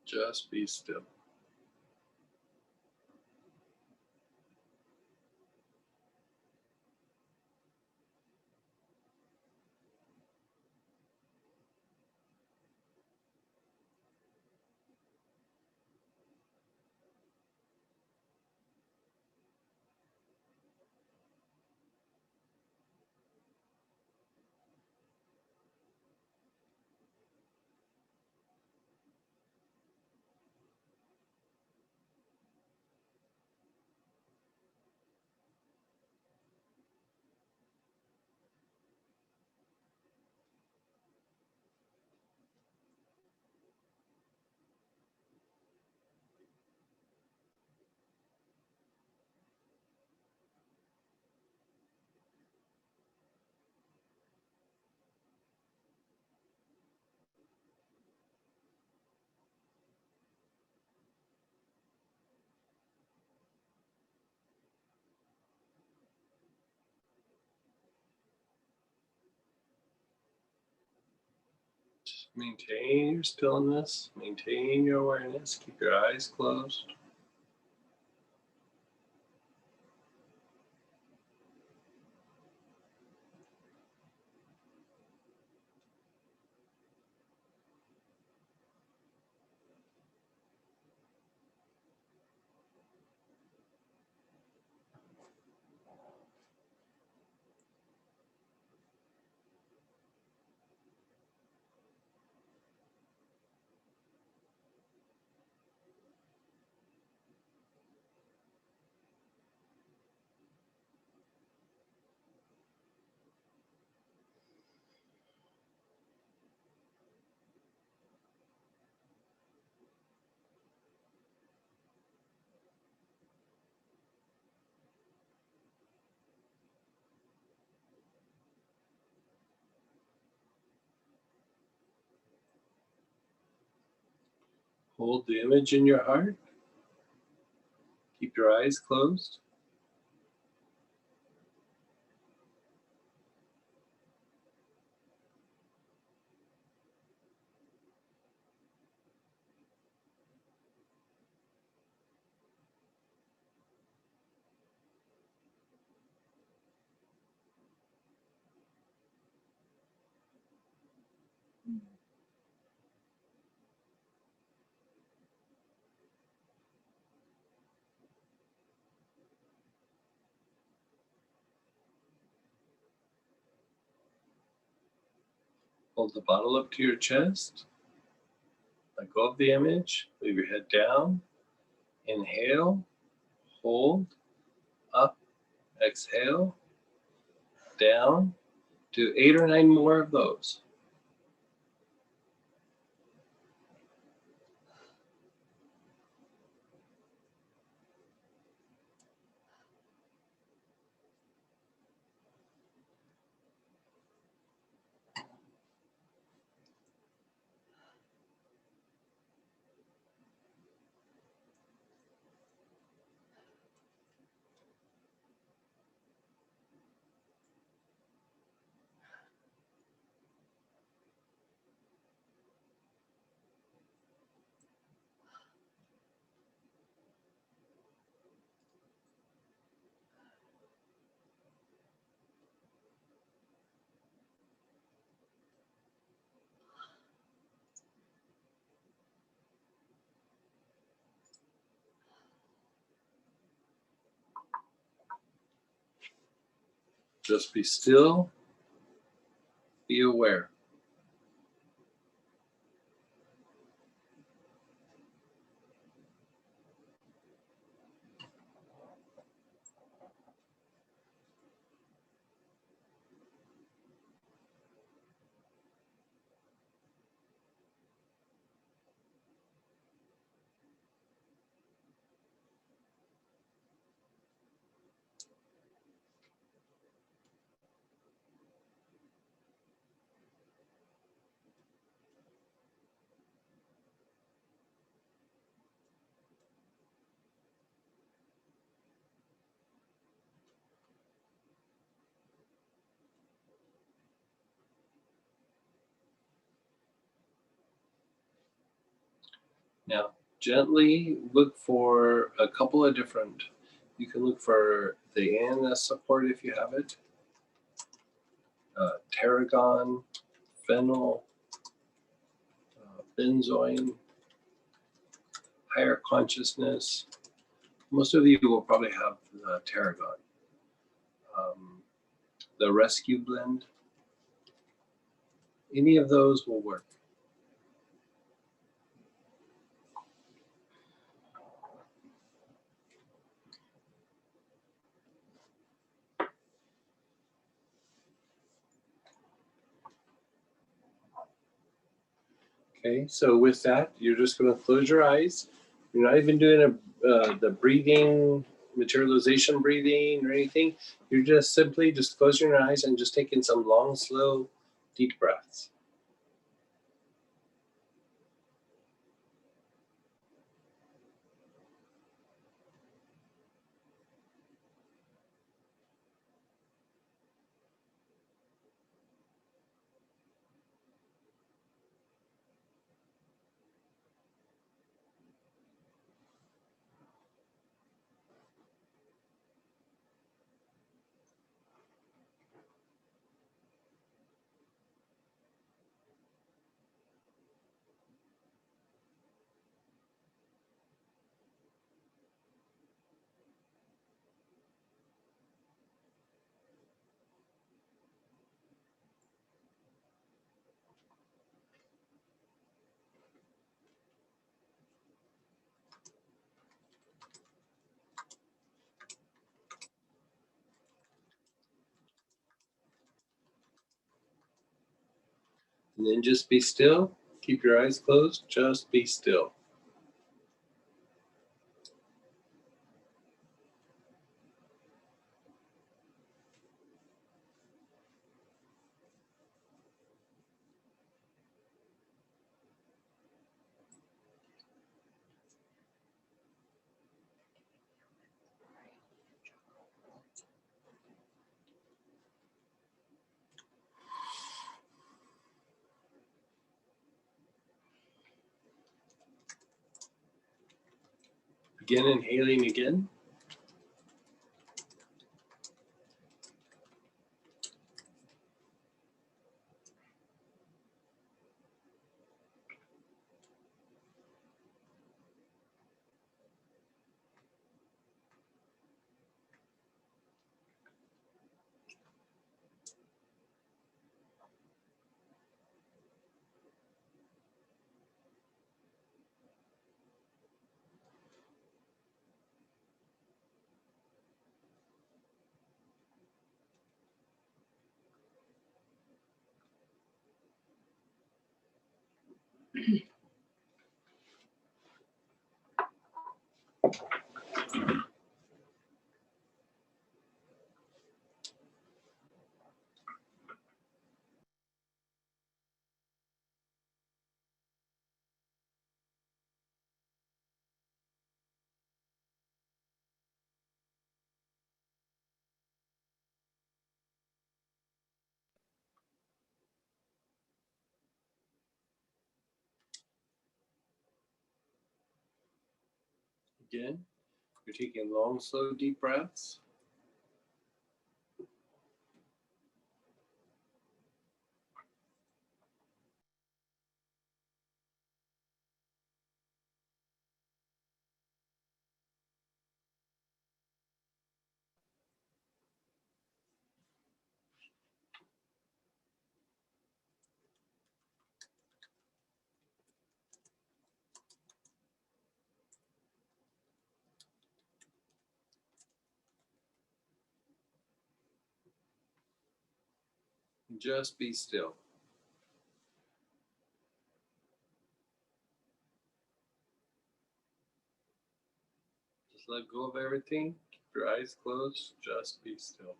Just be still. Maintain your stillness, maintain your awareness, keep your eyes closed. Hold the image in your heart. Keep your eyes closed. Hold the bottle up to your chest. Let go of the image. Leave your head down. Inhale. Hold. Up. Exhale. Down. Do 8 or 9 more of those. Just be still. Be aware. Now, gently look for a couple of different, you can look for the ANS support if you have it, tarragon, fennel, benzoin, higher consciousness. Most of you will probably have tarragon. The rescue blend, any of those will work. Okay, so with that, you're just going to close your eyes. You're not even doing the breathing, materialization breathing or anything. You're just simply just closing your eyes and just taking some long, slow, deep breaths. And then just be still. Keep your eyes closed. Just be still. Begin inhaling again. Again, you're taking long, slow, deep breaths. Just be still. Just let go of everything. Keep your eyes closed. Just be still.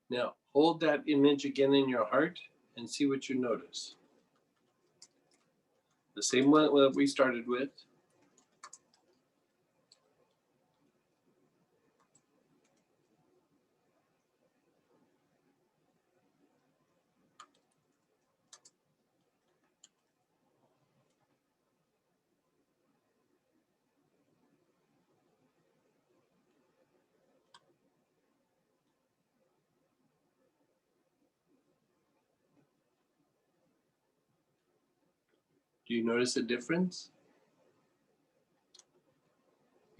Now, hold that image again in your heart and see what you notice. The same one that we started with. Do you notice a difference?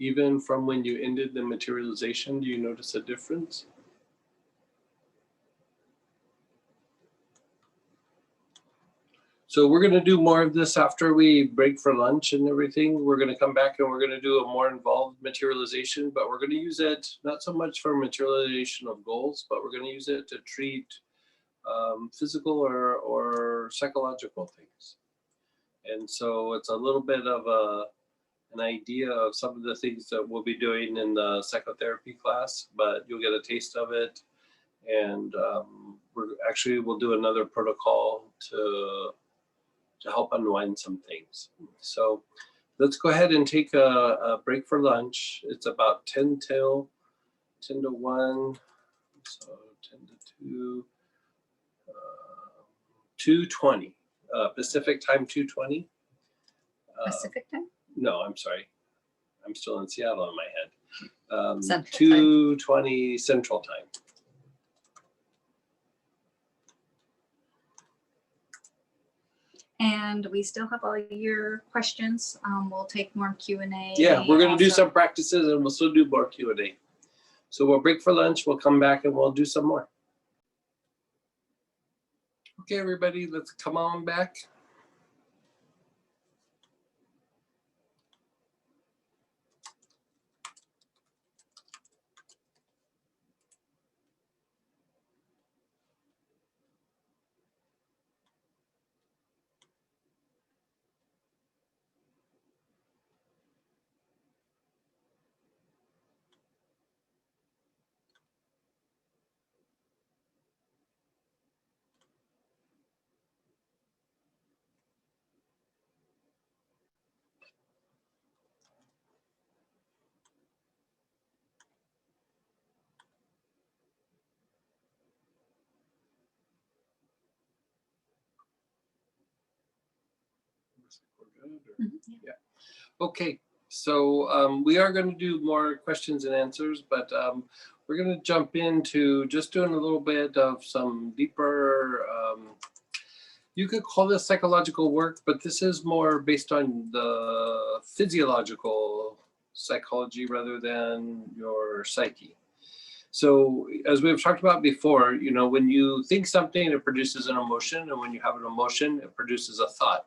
Even from when you ended the materialization, do you notice a difference? So we're going to do more of this after we break for lunch and everything. We're going to come back and we're going to do a more involved materialization, but we're going to use it not so much for materialization of goals, but we're going to use it to treat physical or psychological things. And so it's a little bit of an idea of some of the things that we'll be doing in the psychotherapy class, but you'll get a taste of it. And we'll do another protocol to help unwind some things. So let's go ahead and take a break for lunch. It's about 10 to 1, so 10 to 2, 2:20, Pacific time 2:20. Pacific time? No, I'm sorry. I'm still in Seattle in my head. Central 2:20 Central time. And we still have all your questions. We'll take more Q&A. Yeah, we're gonna do also. some practices and we'll still do more Q&A. So we'll break for lunch, we'll come back and we'll do some more. Okay, everybody, let's come on back. Yeah. Okay, so we are going to do more questions and answers, but we're going to jump into just doing a little bit of some deeper, you could call this psychological work, but this is more based on the physiological psychology rather than your psyche. So as we've talked about before, you know, when you think something, it produces an emotion, and when you have an emotion, it produces a thought.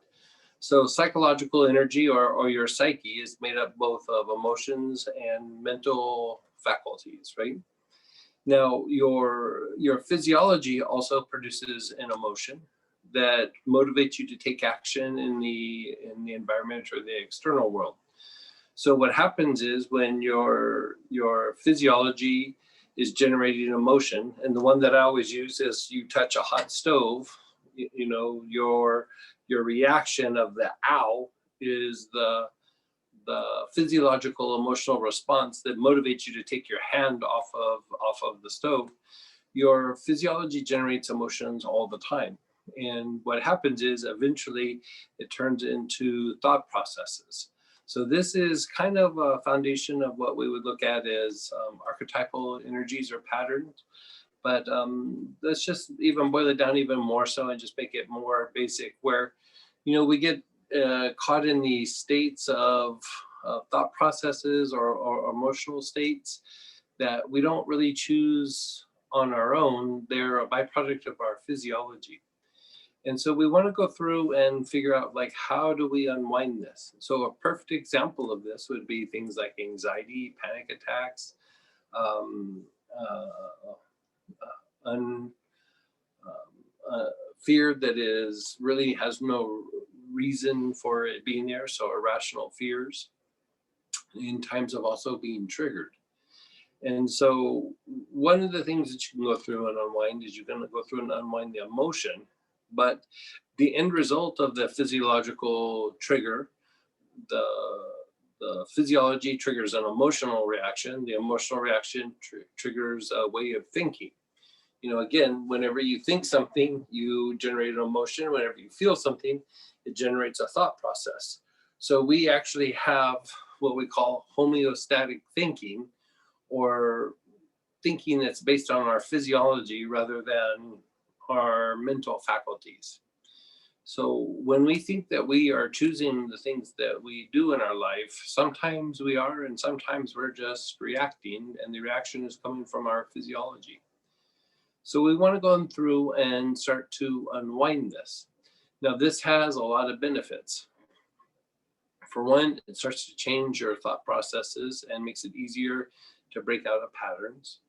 So psychological energy or your psyche is made up both of emotions and mental faculties, right? Now, your physiology also produces an emotion that motivates you to take action in the environment or the external world. So what happens is when your physiology is generating emotion, and the one that I always use is you touch a hot stove, you know, your reaction of the ow is the physiological emotional response that motivates you to take your hand off of the stove. Your physiology generates emotions all the time. And what happens is eventually it turns into thought processes. So this is kind of a foundation of what we would look at as archetypal energies or patterns. But let's just even boil it down even more so and just make it more basic, where, you know, we get caught in the states of thought processes or emotional states that we don't really choose on our own. They're a byproduct of our physiology. And so we want to go through and figure out, like, how do we unwind this? So a perfect example of this would be things like anxiety, panic attacks, fear that is really has no reason for it being there. So irrational fears in times of also being triggered. And so one of the things that you can go through and unwind is you're going to go through and unwind the emotion, but the end result of the physiological trigger, the physiology triggers an emotional reaction. The emotional reaction triggers a way of thinking. You know, again, whenever you think something, you generate an emotion. Whenever you feel something, it generates a thought process. So we actually have what we call homeostatic thinking, or thinking that's based on our physiology rather than our mental faculties. So when we think that we are choosing the things that we do in our life, sometimes we are, and sometimes we're just reacting, and the reaction is coming from our physiology. So we want to go through and start to unwind this. Now, this has a lot of benefits. For one, it starts to change your thought processes and makes it easier to break out of patterns.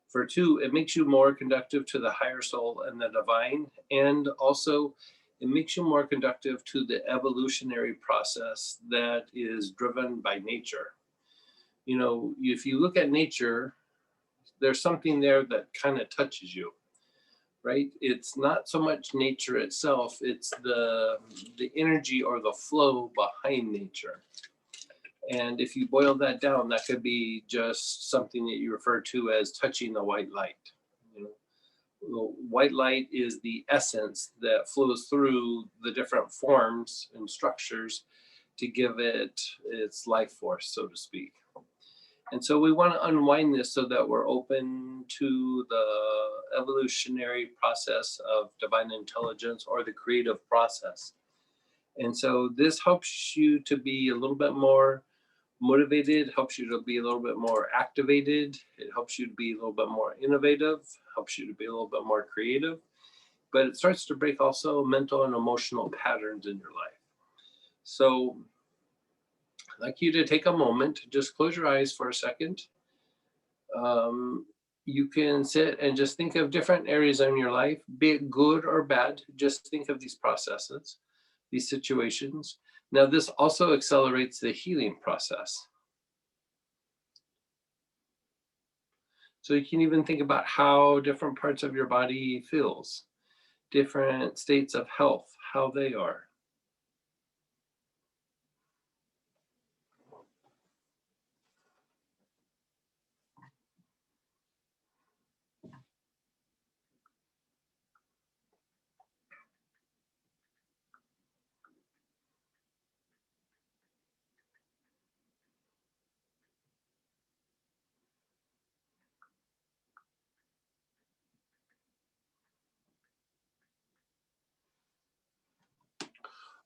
For two, it makes you more conductive to the higher soul and the divine, and also it makes you more conductive to the evolutionary process that is driven by nature. You know, if you look at nature, there's something there that kind of touches you, right? It's not so much nature itself, it's the energy or the flow behind nature. And if you boil that down, that could be just something that you refer to as touching the white light. You know, the white light is the essence that flows through the different forms and structures to give it its life force, so to speak. And so we want to unwind this so that we're open to the evolutionary process of divine intelligence or the creative process. And so this helps you to be a little bit more motivated, helps you to be a little bit more activated. It helps you to be a little bit more innovative, helps you to be a little bit more creative. But it starts to break also mental and emotional patterns in your life. So I'd like you to take a moment, just close your eyes for a second. You can sit and just think of different areas in your life, be it good or bad. Just think of these processes, these situations. Now, this also accelerates the healing process. So you can even think about how different parts of your body feels, different states of health, how they are.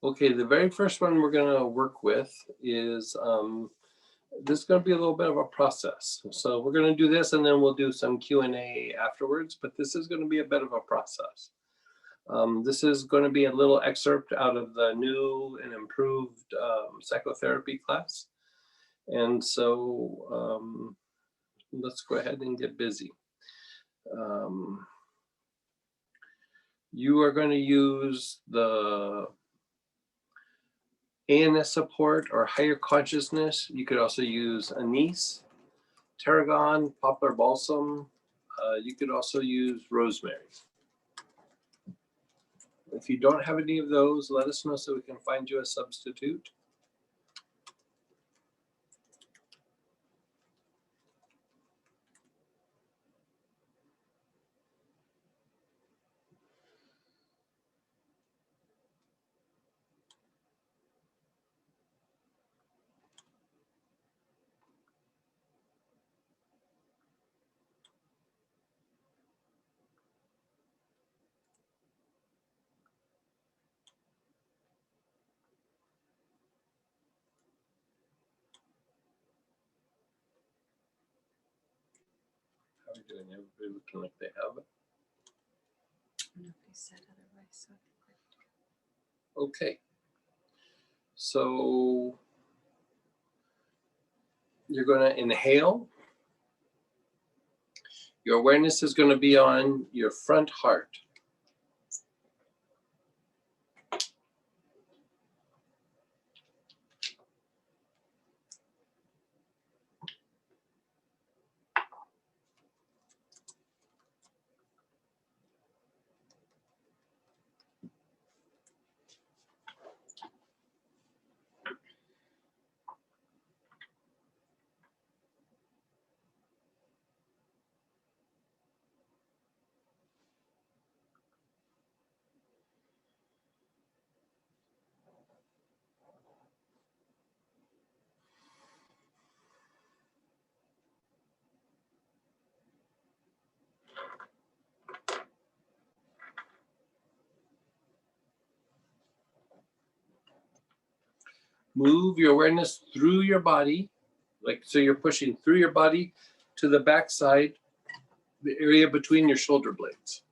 Okay, the very first one we're going to work with is this is going to be a little bit of a process. So we're going to do this and then we'll do some Q&A afterwards, but this is going to be a bit of a process. This is going to be a little excerpt out of the new and improved psychotherapy class. And so let's go ahead and get busy. You are going to use the ANS support or higher consciousness. You could also use anise, tarragon, poplar balsam. You could also use rosemary. If you don't have any of those, let us know so we can find you a substitute. How are we doing? Everybody looking like they have it? Nobody said otherwise, so I think Okay. So you're going to inhale. Your awareness is going to be on your front heart. Move your awareness through your body, like so you're pushing through your body to the back side, the area between your shoulder blades.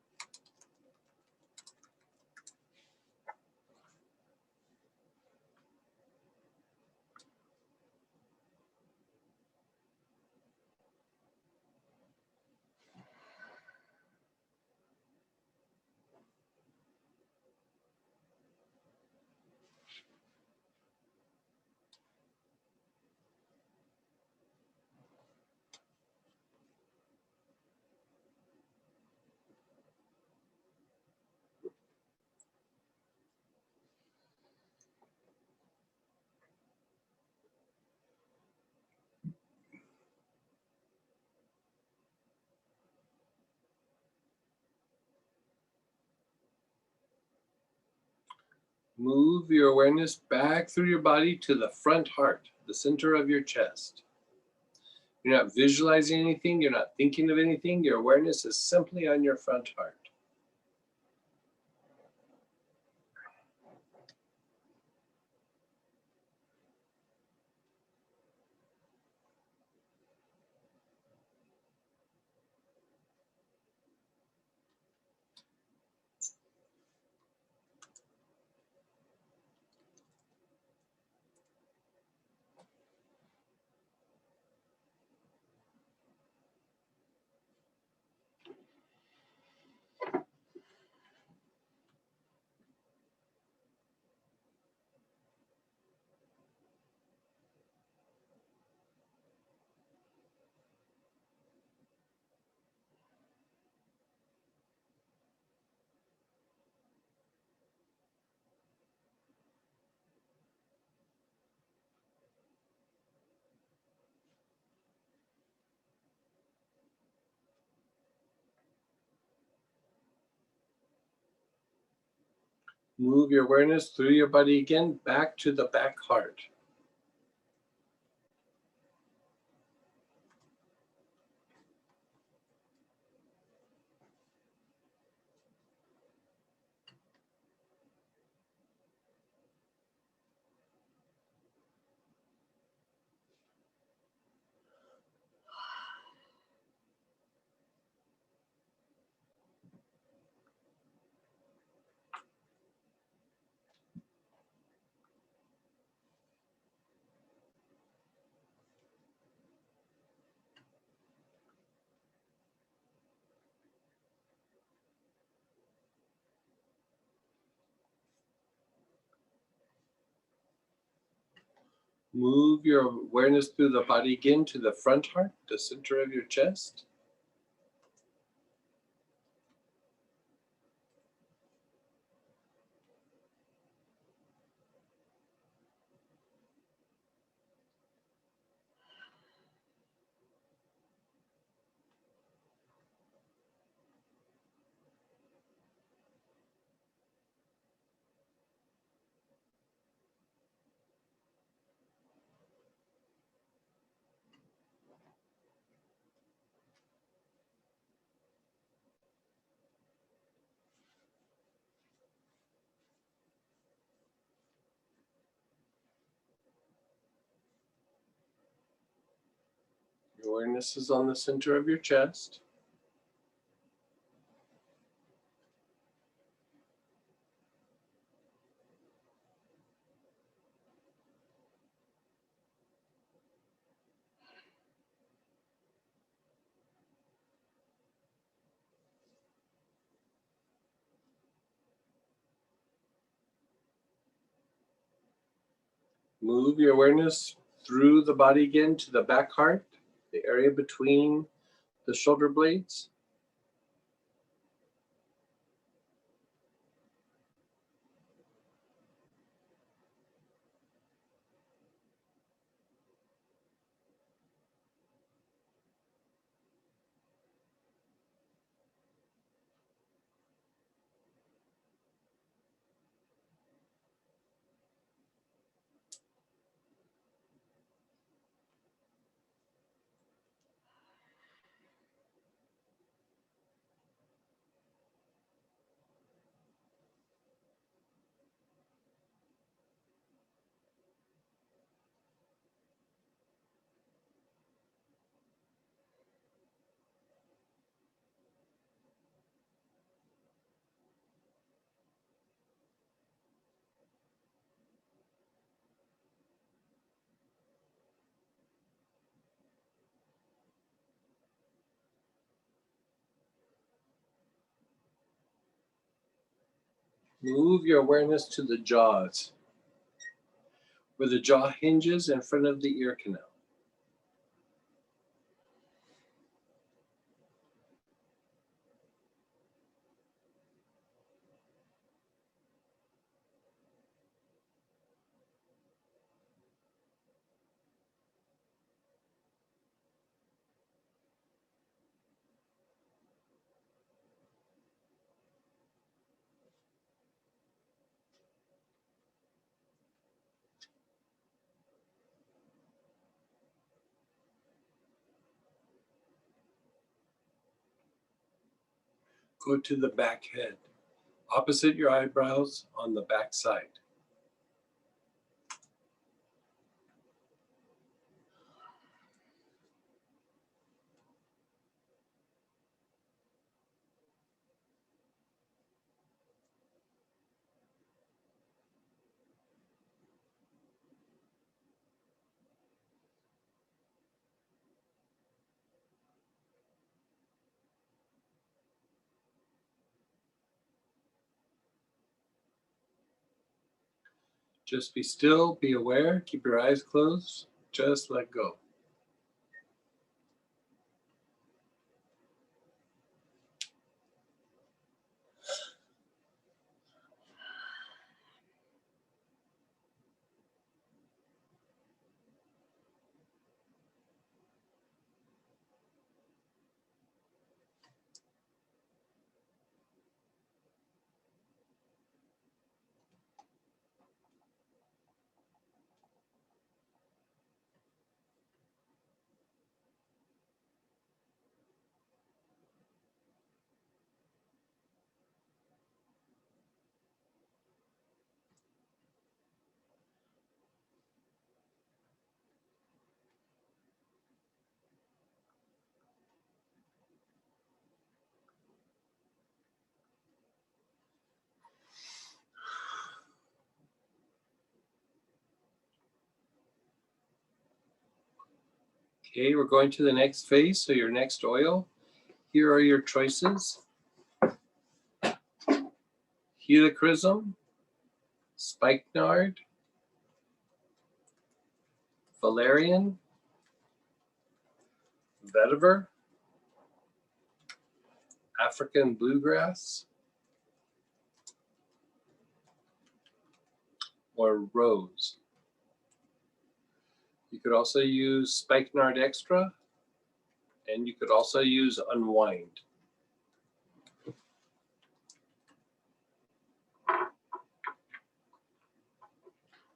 Move your awareness back through your body to the front heart, the center of your chest. You're not visualizing anything. You're not thinking of anything. Your awareness is simply on your front heart. Move your awareness through your body again, back to the back heart. Move your awareness through the body again to the front heart, the center of your chest. Your awareness is on the center of your chest. Move your awareness through the body again to the back heart, the area between the shoulder blades. Move your awareness to the jaws, where the jaw hinges in front of the ear canal. Go to the back head, opposite your eyebrows on the back side. Just be still, be aware, keep your eyes closed, just let go. Okay, we're going to the next phase. So your next oil, here are your choices. Helichrysum, spikenard, valerian, vetiver, African bluegrass, or rose. You could also use spikenard extra, and you could also use unwind.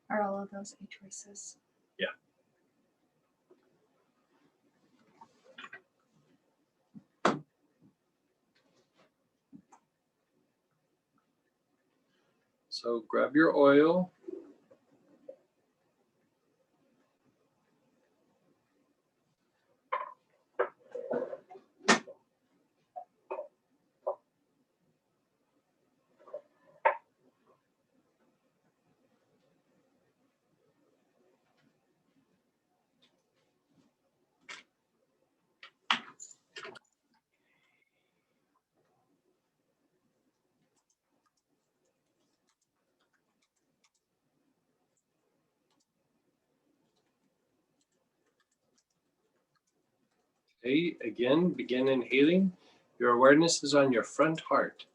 Are all of those A choices? Yeah. So grab your oil. Okay, again, begin inhaling. Your awareness is on your front heart.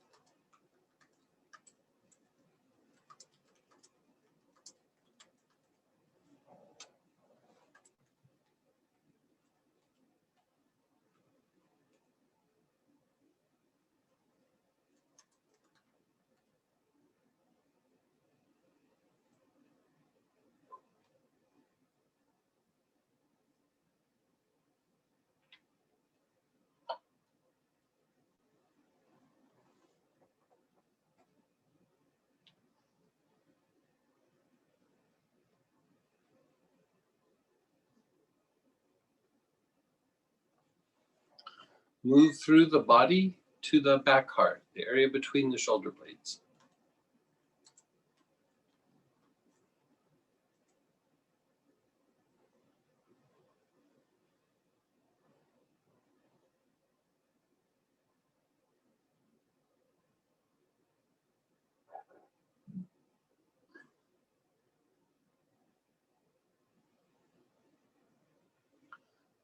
Move through the body to the back heart, the area between the shoulder blades.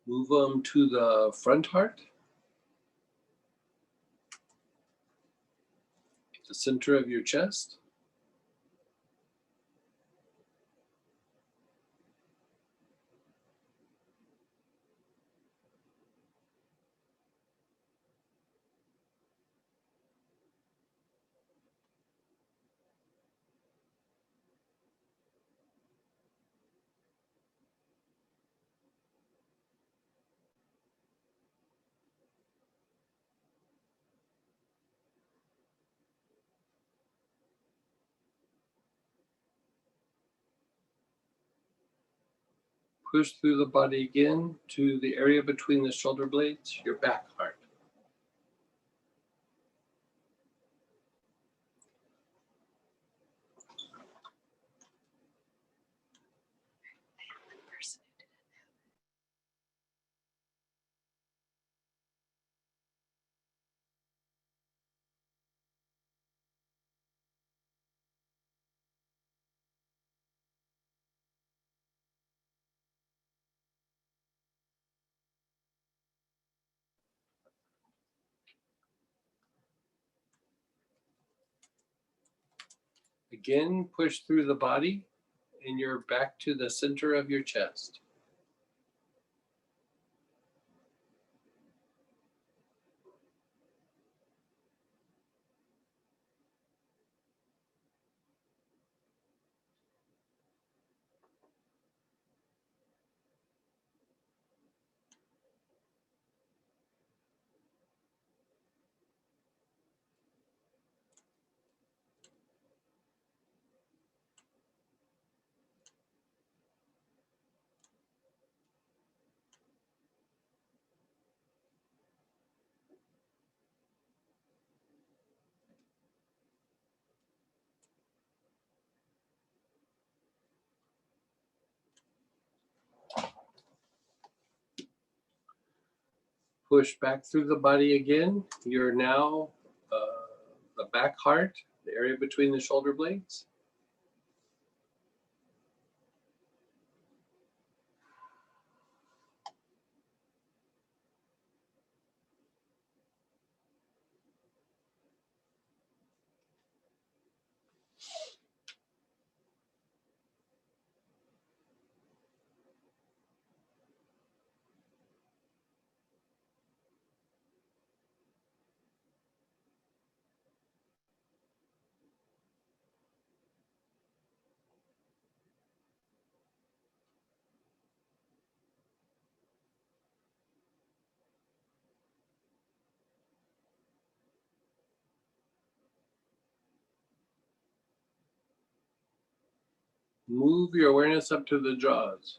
Move them to the front heart, the center of your chest. Push through the body again to the area between the shoulder blades, your back heart. Again, push through the body and you're back to the center of your chest. Push back through the body again. You're now the back heart, the area between the shoulder blades. Move your awareness up to the jaws.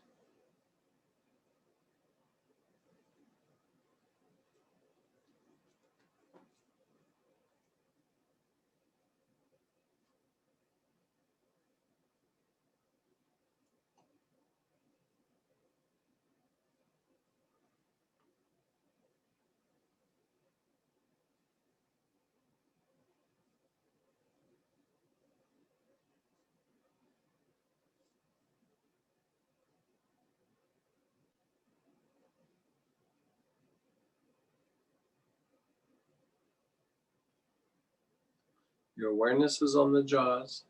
Your awareness is on the jaws.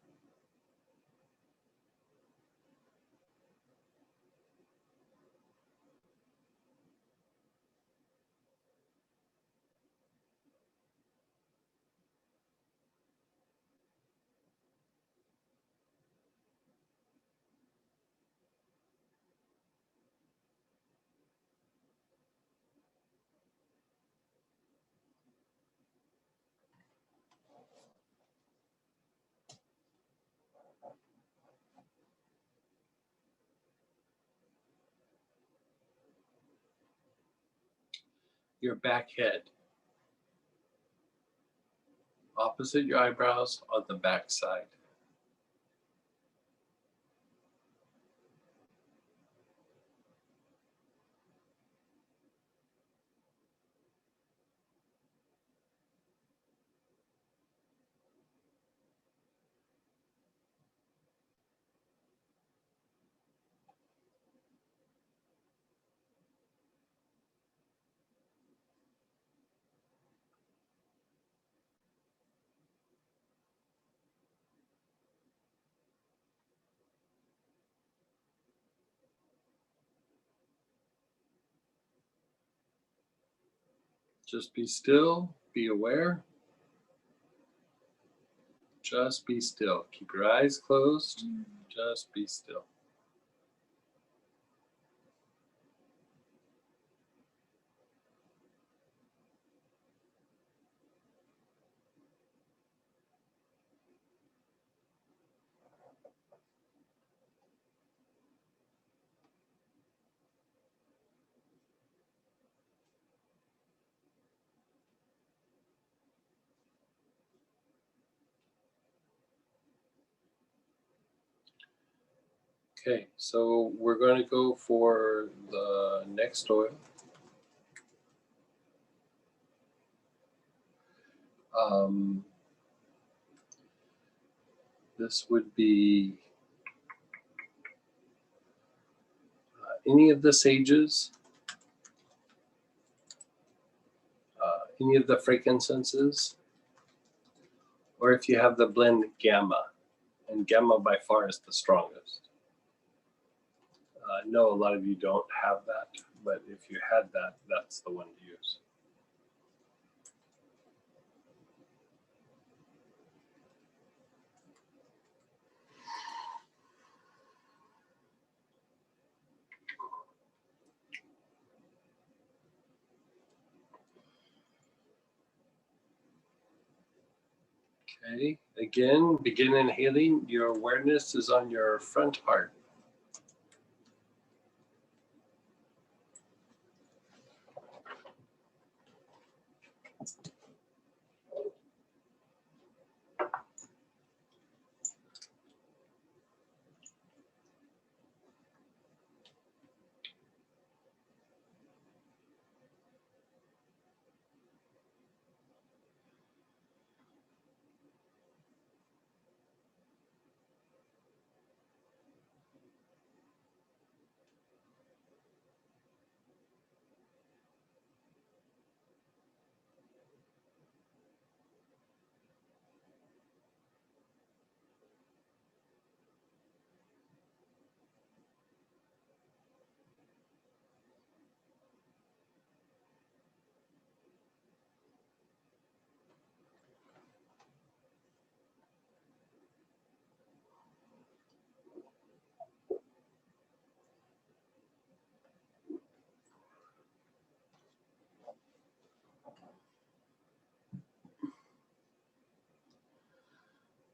Your back head. Opposite your eyebrows on the back side. Just be still, be aware. Just be still. Keep your eyes closed. Just be still. Okay, so we're going to go for the next oil. This would be any of the sages, any of the frankincenses, or if you have the blend Gamma, and Gamma by far is the strongest. I know a lot of you don't have that, but if you had that, that's the one to use. Okay, again, begin inhaling. Your awareness is on your front heart.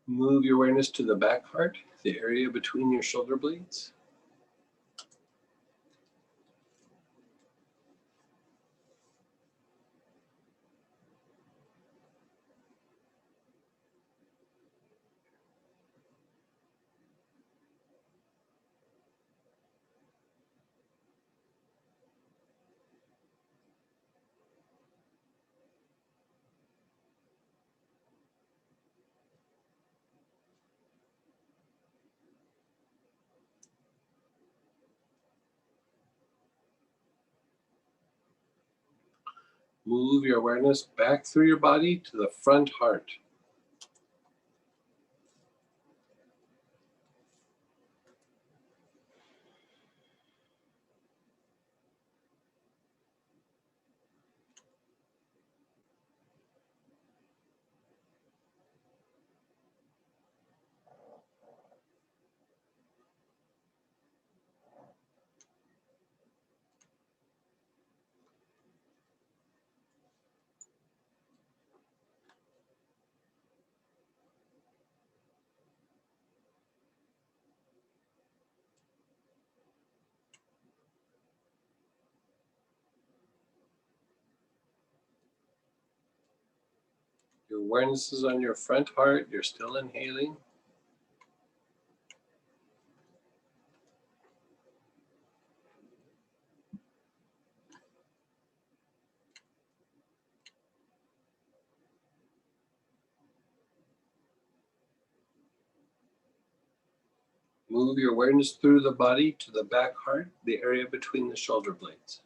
Move your awareness to the back heart, the area between your shoulder blades. Move your awareness back through your body to the front heart. Your awareness is on your front heart. You're still inhaling. Move your awareness through the body to the back heart, the area between the shoulder blades.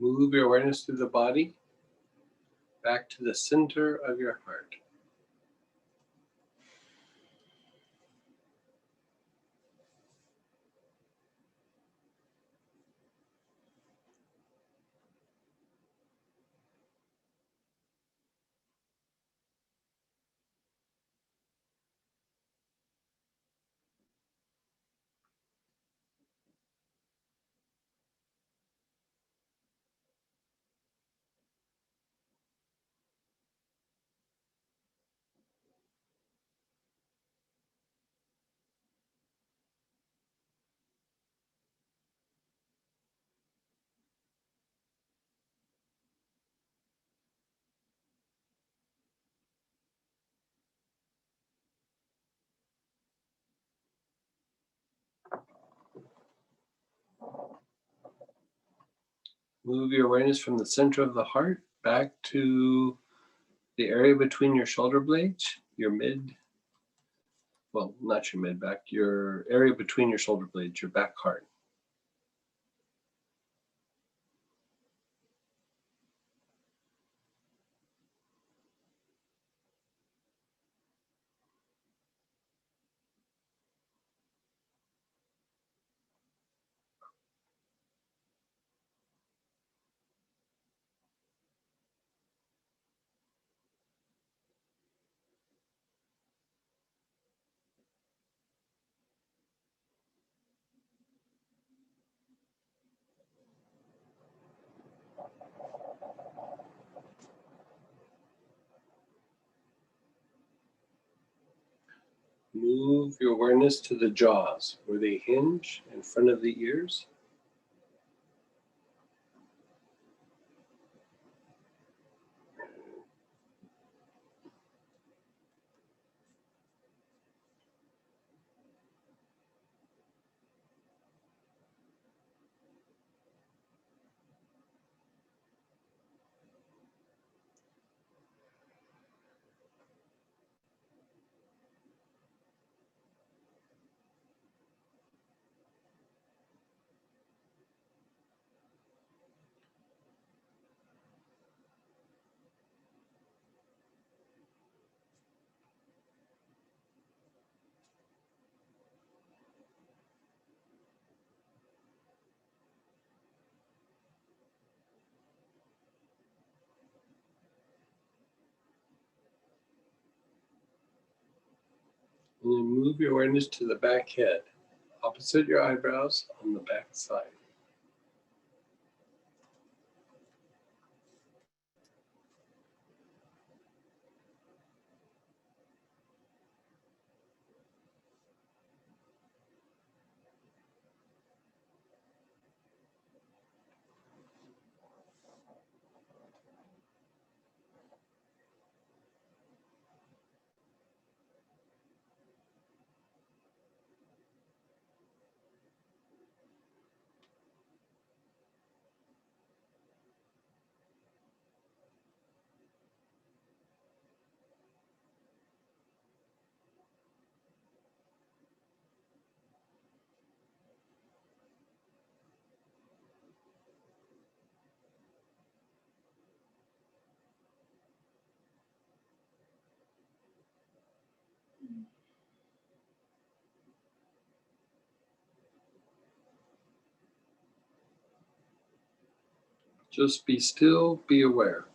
Move your awareness through the body back to the center of your heart. Move your awareness from the center of the heart back to the area between your shoulder blades, your mid, well, not your mid back, your area between your shoulder blades, your back heart. Move your awareness to the jaws where they hinge in front of the ears. Move your awareness to the back head, opposite your eyebrows on the back side. Just be still, be aware.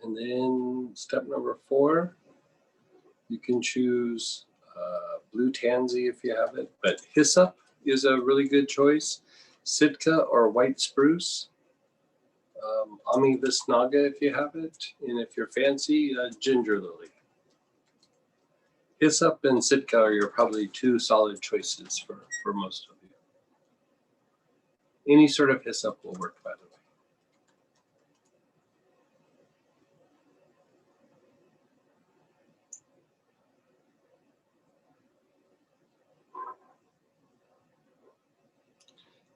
And then step number 4, you can choose blue tansy if you have it, but hyssop is a really good choice. Sitka or white spruce. Amibis naga if you have it, and if you're fancy, ginger lily. Hyssop and Sitka are your probably 2 solid choices for most of you. Any sort of hyssop will work, by the way.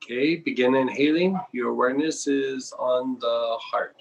Okay, begin inhaling. Your awareness is on the heart.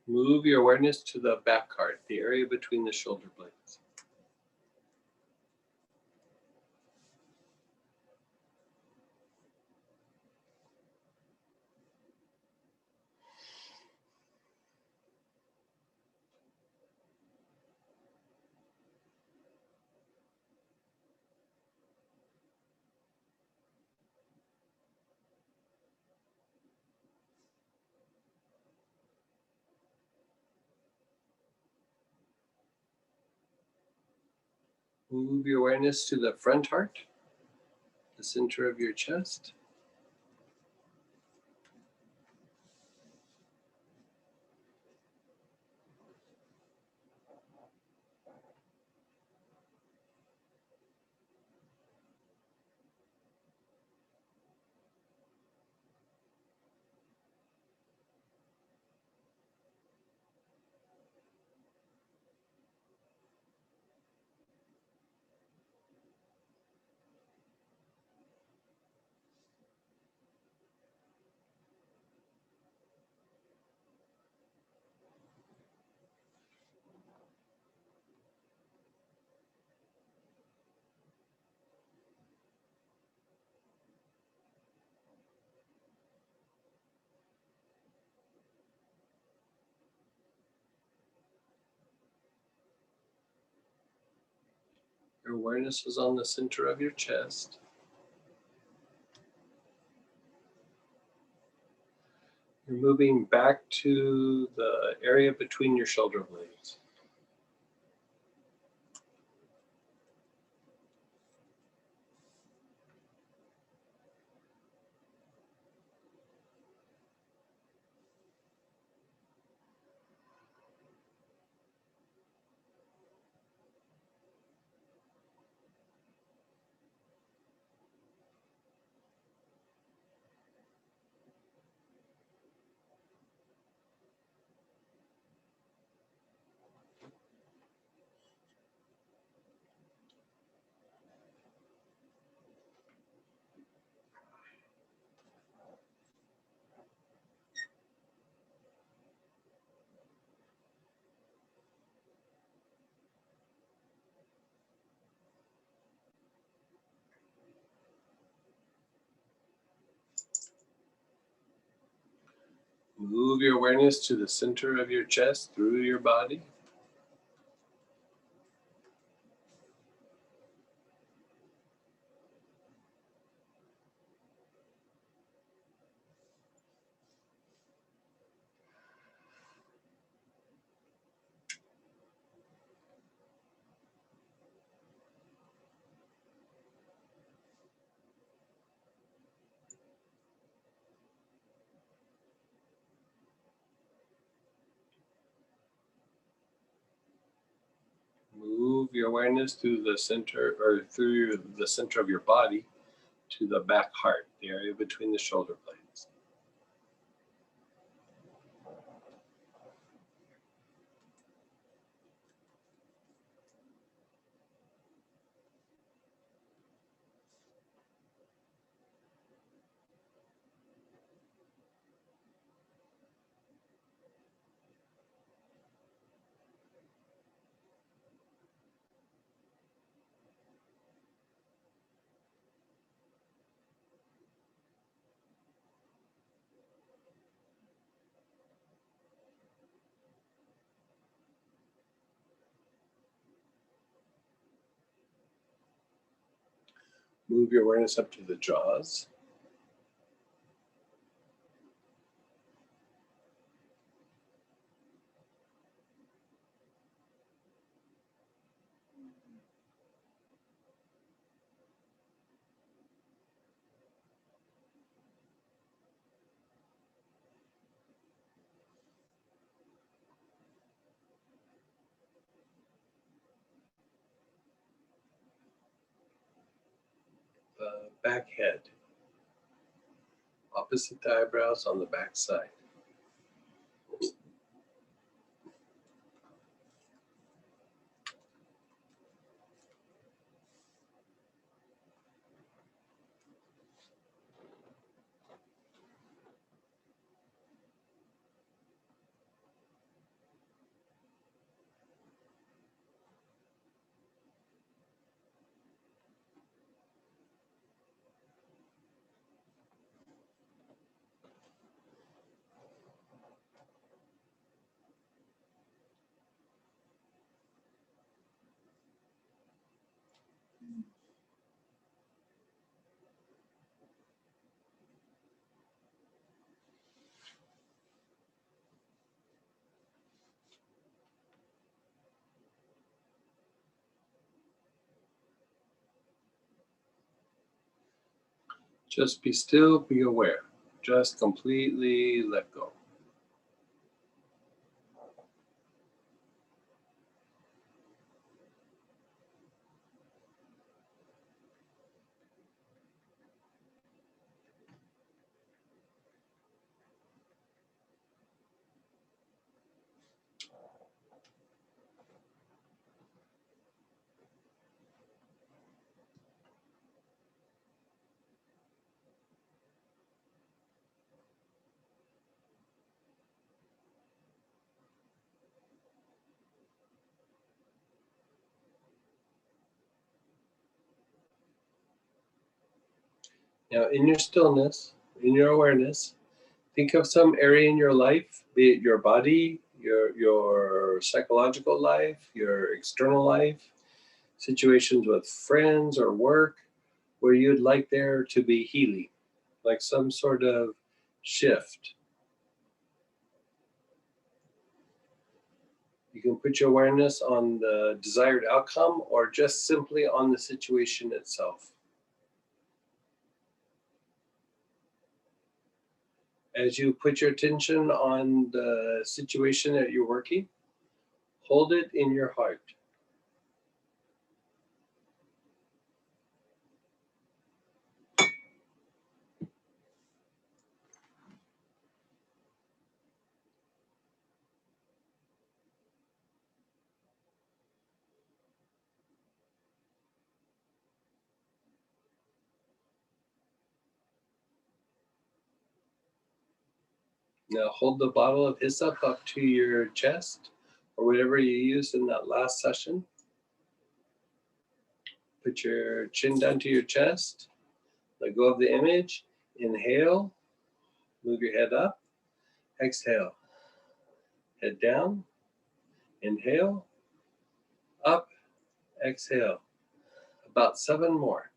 Move your awareness to the back heart, the area between the shoulder blades. Move your awareness to the front heart, the center of your chest. Your awareness is on the center of your chest. You're moving back to the area between your shoulder blades. Move your awareness to the center of your chest through your body. Move your awareness through the center or through the center of your body to the back heart, the area between the shoulder blades. Move your awareness up to the jaws. The back head. Opposite the eyebrows on the back side. Just be still, be aware. Just completely let go. Now, in your stillness, in your awareness, think of some area in your life, be it your body, your psychological life, your external life, situations with friends or work, where you'd like there to be healing, like some sort of shift, You can put your awareness on the desired outcome or just simply on the situation itself. As you put your attention on the situation that you're working, hold it in your heart. Now hold the bottle of hyssop up to your chest or whatever you used in that last session. Put your chin down to your chest. Let go of the image. Inhale. Move your head up. Exhale. Head down. Inhale. Up. Exhale. About 7 more.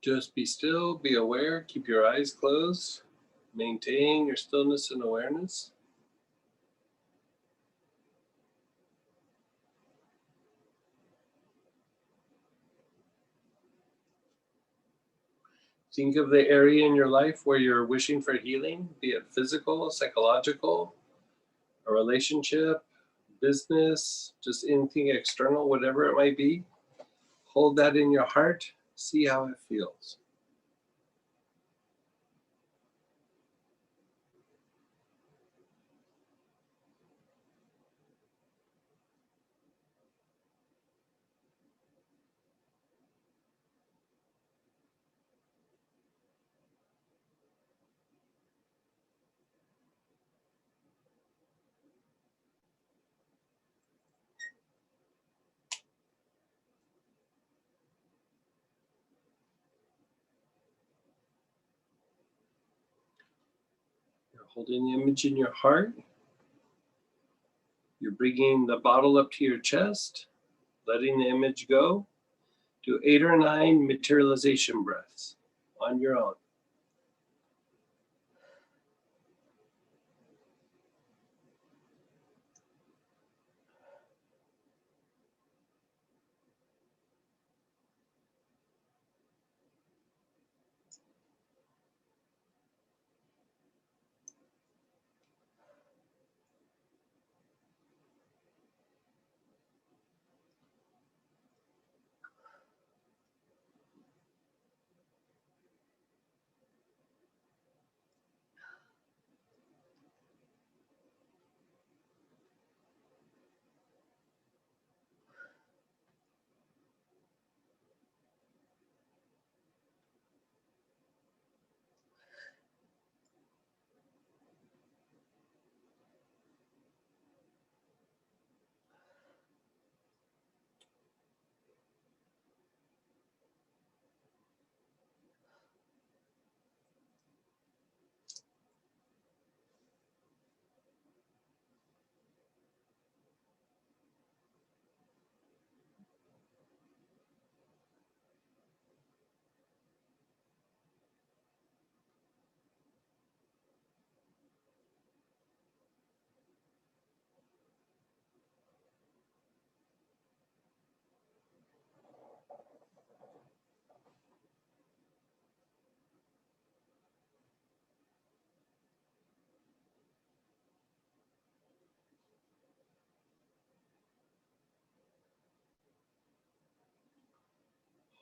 Just be still, be aware, keep your eyes closed, maintain your stillness and awareness. Think of the area in your life where you're wishing for healing, be it physical, psychological, a relationship, business, just anything external, whatever it might be. Hold that in your heart, see how it feels. You're holding the image in your heart. You're bringing the bottle up to your chest, letting the image go. Do 8 or 9 materialization breaths on your own.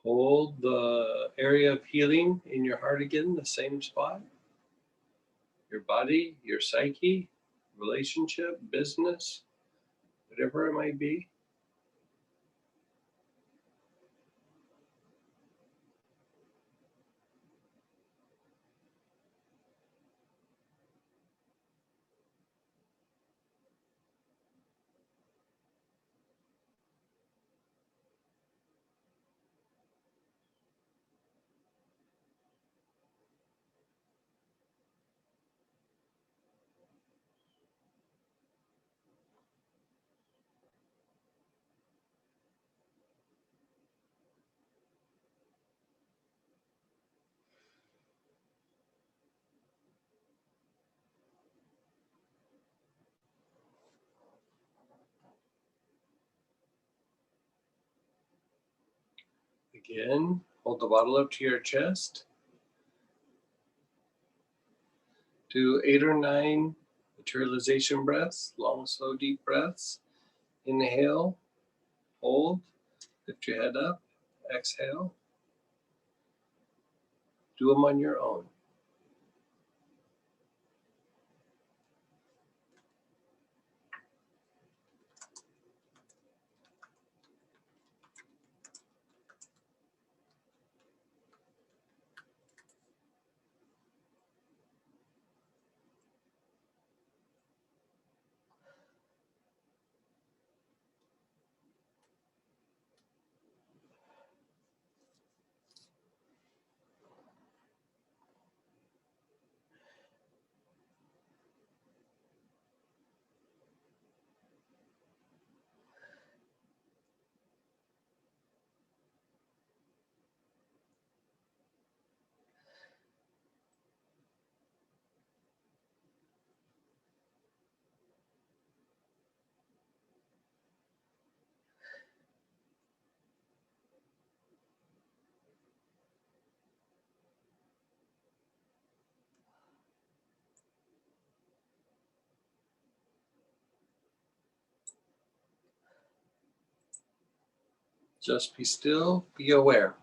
Hold the area of healing in your heart again, the same spot. your body, your psyche, relationship, business, whatever it might be. Again, hold the bottle up to your chest. Do 8 or 9 materialization breaths, long, slow, deep breaths. Inhale, hold, lift your head up, exhale. Do them on your own. Just be still, be aware.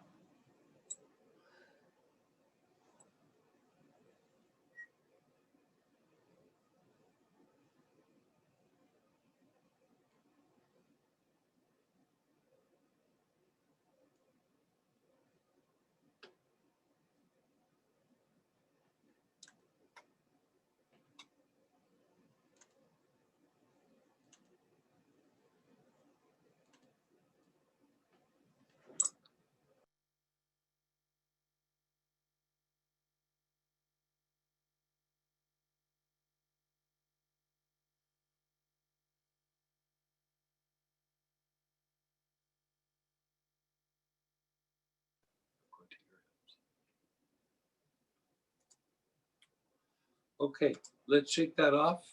Okay, let's shake that off.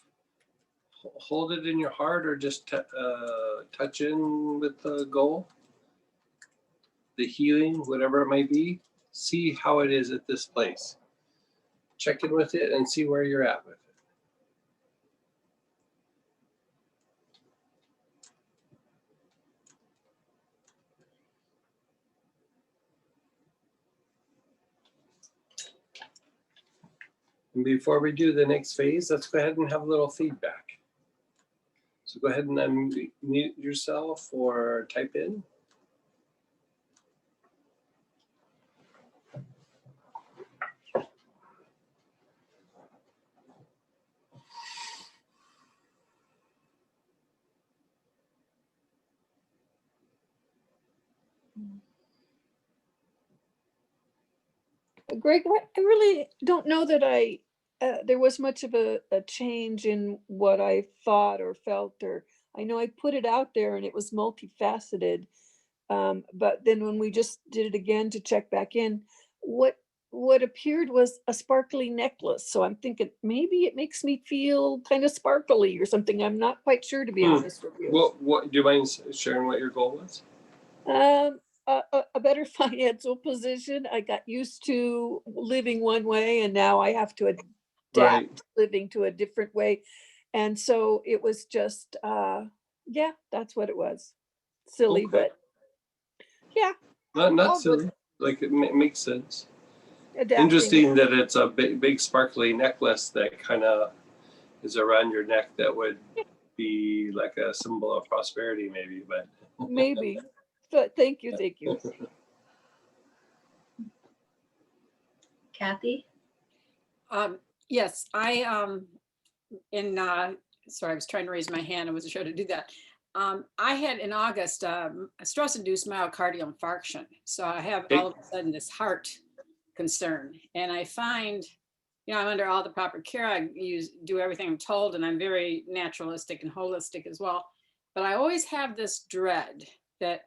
Hold it in your heart or just touch in with the goal, the healing, whatever it might be. See how it is at this place. Check in with it and see where you're at with it. And before we do the next phase, let's go ahead and have a little feedback. So go ahead and unmute yourself or type in. Greg, I really don't know that there was much of a change in what I thought or felt, or I know I put it out there and it was multifaceted. But then when we just did it again to check back in, what appeared was a sparkly necklace. So I'm thinking maybe it makes me feel kind of sparkly or something. I'm not quite sure, to be honest with you. What do you mind sharing what your goal was? A better financial position. I got used to living one way and now I have to adapt Right. living to a different way. And so it was just, yeah, that's what it was. Silly, Okay. but yeah. Not all good. silly. Like it makes sense. adapting. Interesting that it's a big sparkly necklace that kind of is around your neck that would be like a symbol of prosperity, maybe, but. Maybe. But thank you, thank you. Kathy? Yes, sorry, I was trying to raise my hand. I wasn't sure to do that. I had in August, a stress-induced myocardial infarction. So I have all of a sudden this heart concern. And I find, I'm under all the proper care. I do everything I'm told, and I'm very naturalistic and holistic as well. But I always have this dread that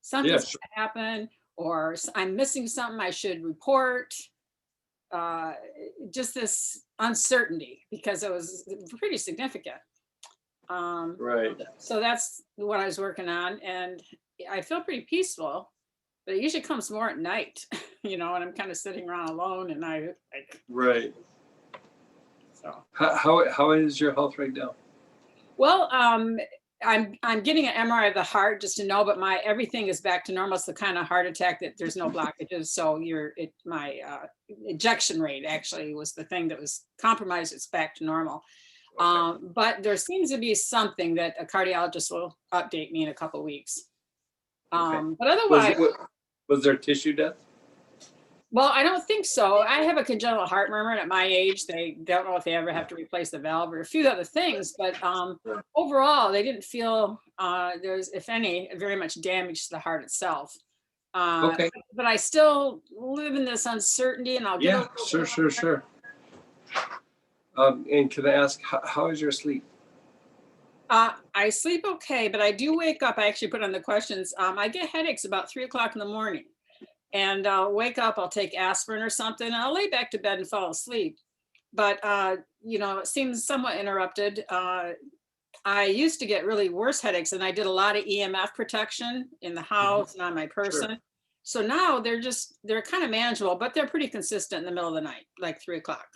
something's going to happen, or I'm missing something I should report. Just this uncertainty, because it was pretty significant. Right. So that's what I was working on, and I feel pretty peaceful, but it usually comes more at night, when I'm kind of sitting around alone, and I like. Right. So how is your health right now? Well, I'm getting an MRI of the heart just to know, but everything is back to normal. It's the kind of heart attack that there's no blockages. So my ejection rate actually was the thing that was compromised. It's back to normal. Okay. But there seems to be something that a cardiologist will update me in a couple of weeks. Okay. But otherwise, was there tissue death? Well, I don't think so. I have a congenital heart murmur, and at my age, they don't know if they ever have to replace the valve or a few other things. But overall, they didn't feel there's, if any, very much damage to the heart itself. Okay. But I still live in this uncertainty, and I'll get over it. Sure. And can I ask, how is your sleep? I sleep okay, but I do wake up. I actually put on the questions. I get headaches about 3 o'clock in the morning. And I'll wake up, I'll take aspirin or something, and I'll lay back to bed and fall asleep. But, it seems somewhat interrupted. I used to get really worse headaches, and I did a lot of EMF protection in the house and on my person. Sure. So now they're kind of manageable, but they're pretty consistent in the middle of the night, like 3 o'clock.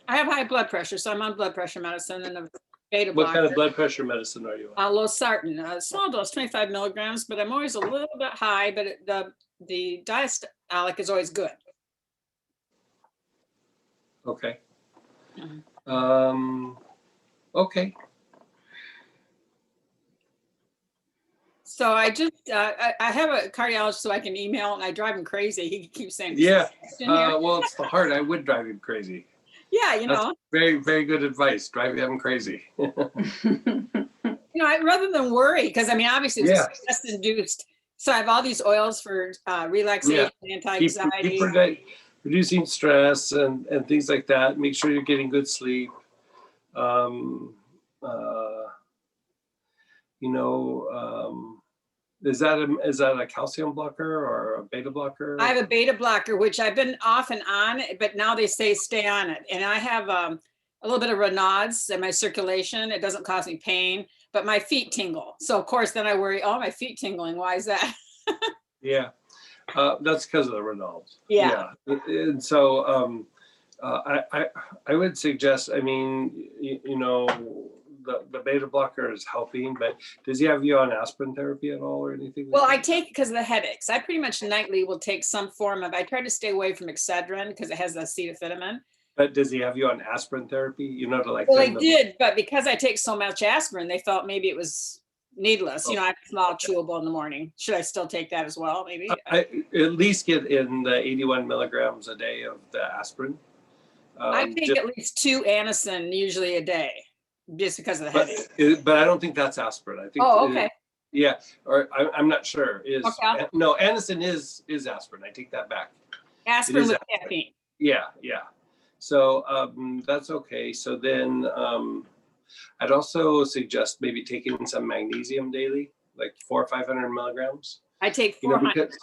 I have high blood pressure, so I'm on blood pressure medicine and a beta blocker. What kind of blood pressure medicine are you on? Losartan, small dose, 25 milligrams, but I'm always a little bit high, but the diastolic is always good. Okay. Okay. So I just, I have a cardiologist so I can email, and I drive him crazy. He keeps saying, yeah, well, it's the heart. I would drive him crazy. Yeah, That's very, very good advice. Drive them crazy. Rather than worry, because obviously it's stress induced. So I have all these oils for relaxation, anti-anxiety. Keep reducing stress and things like that. Make sure you're getting good sleep. Is that a calcium blocker or a beta blocker? I have a beta blocker, which I've been off and on, but now they say stay on it. And I have a little bit of Raynaud's in my circulation. It doesn't cause me pain, but my feet tingle. So of course, then I worry, my feet tingling. Why is that? Yeah, that's because of the Raynaud's. Yeah. And so I would suggest, the beta blocker is helping, but does he have you on aspirin therapy at all or anything? Well, I take it because of the headaches. I pretty much nightly will take some form of, I try to stay away from Excedrin because it has acetaminophen. But does he have you on aspirin therapy? Well, they did, but because I take so much aspirin, they thought maybe it was needless. I have a small chewable in the morning. Should I still take that as well, maybe? I at least get in the 81 milligrams a day of the aspirin. I take at least 2 Anacin usually a day. Just because of the headache. But I don't think that's aspirin. I think. Oh, okay. Or I'm not sure. Okay. No, Anacin is aspirin. I take that back. Aspirin with caffeine. Yeah. So that's okay. So then I'd also suggest maybe taking some magnesium daily, like 400 or 500 milligrams. I take 400.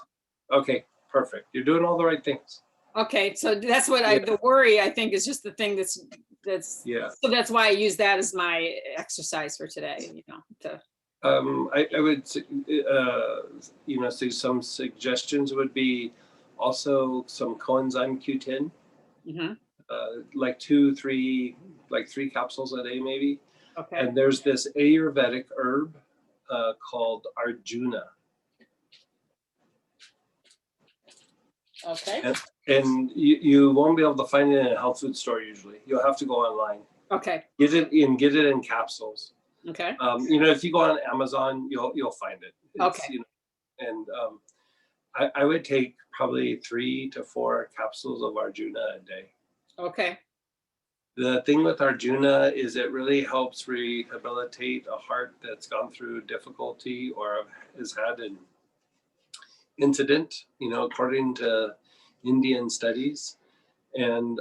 Okay, perfect. You're doing all the right things. Okay, so that's what the worry I think is just the thing that's so that's why I use that as my exercise for today, I would say some suggestions would be also some coenzyme Q10, like 3 capsules a day maybe. Okay. And there's this Ayurvedic herb called Arjuna, Okay. And you won't be able to find it in a health food store usually. You'll have to go online. Okay. Get it in capsules. Okay. If you go on Amazon, you'll find it. Okay. And I would take probably 3 to 4 capsules of Arjuna a day. Okay. The thing with Arjuna is it really helps rehabilitate a heart that's gone through difficulty or has had an incident, according to Indian studies, and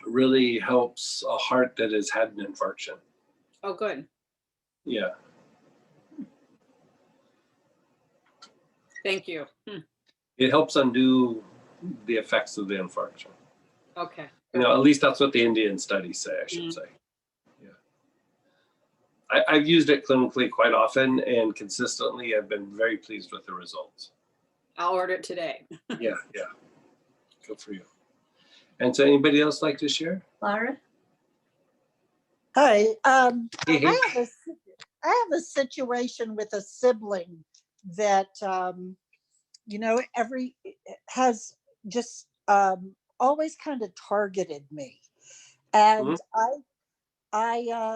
really helps a heart that has had an infarction. Oh, good. Yeah. Thank you. It helps undo the effects of the infarction. Okay. At least that's what the Indian studies say, I should say. Yeah. I've used it clinically quite often and consistently. I've been very pleased with the results. I'll order it today. Yeah. Good for you. And so anybody else like to share? Laura? Hi. Hey. I have a situation with a sibling that has just always kind of targeted me, and I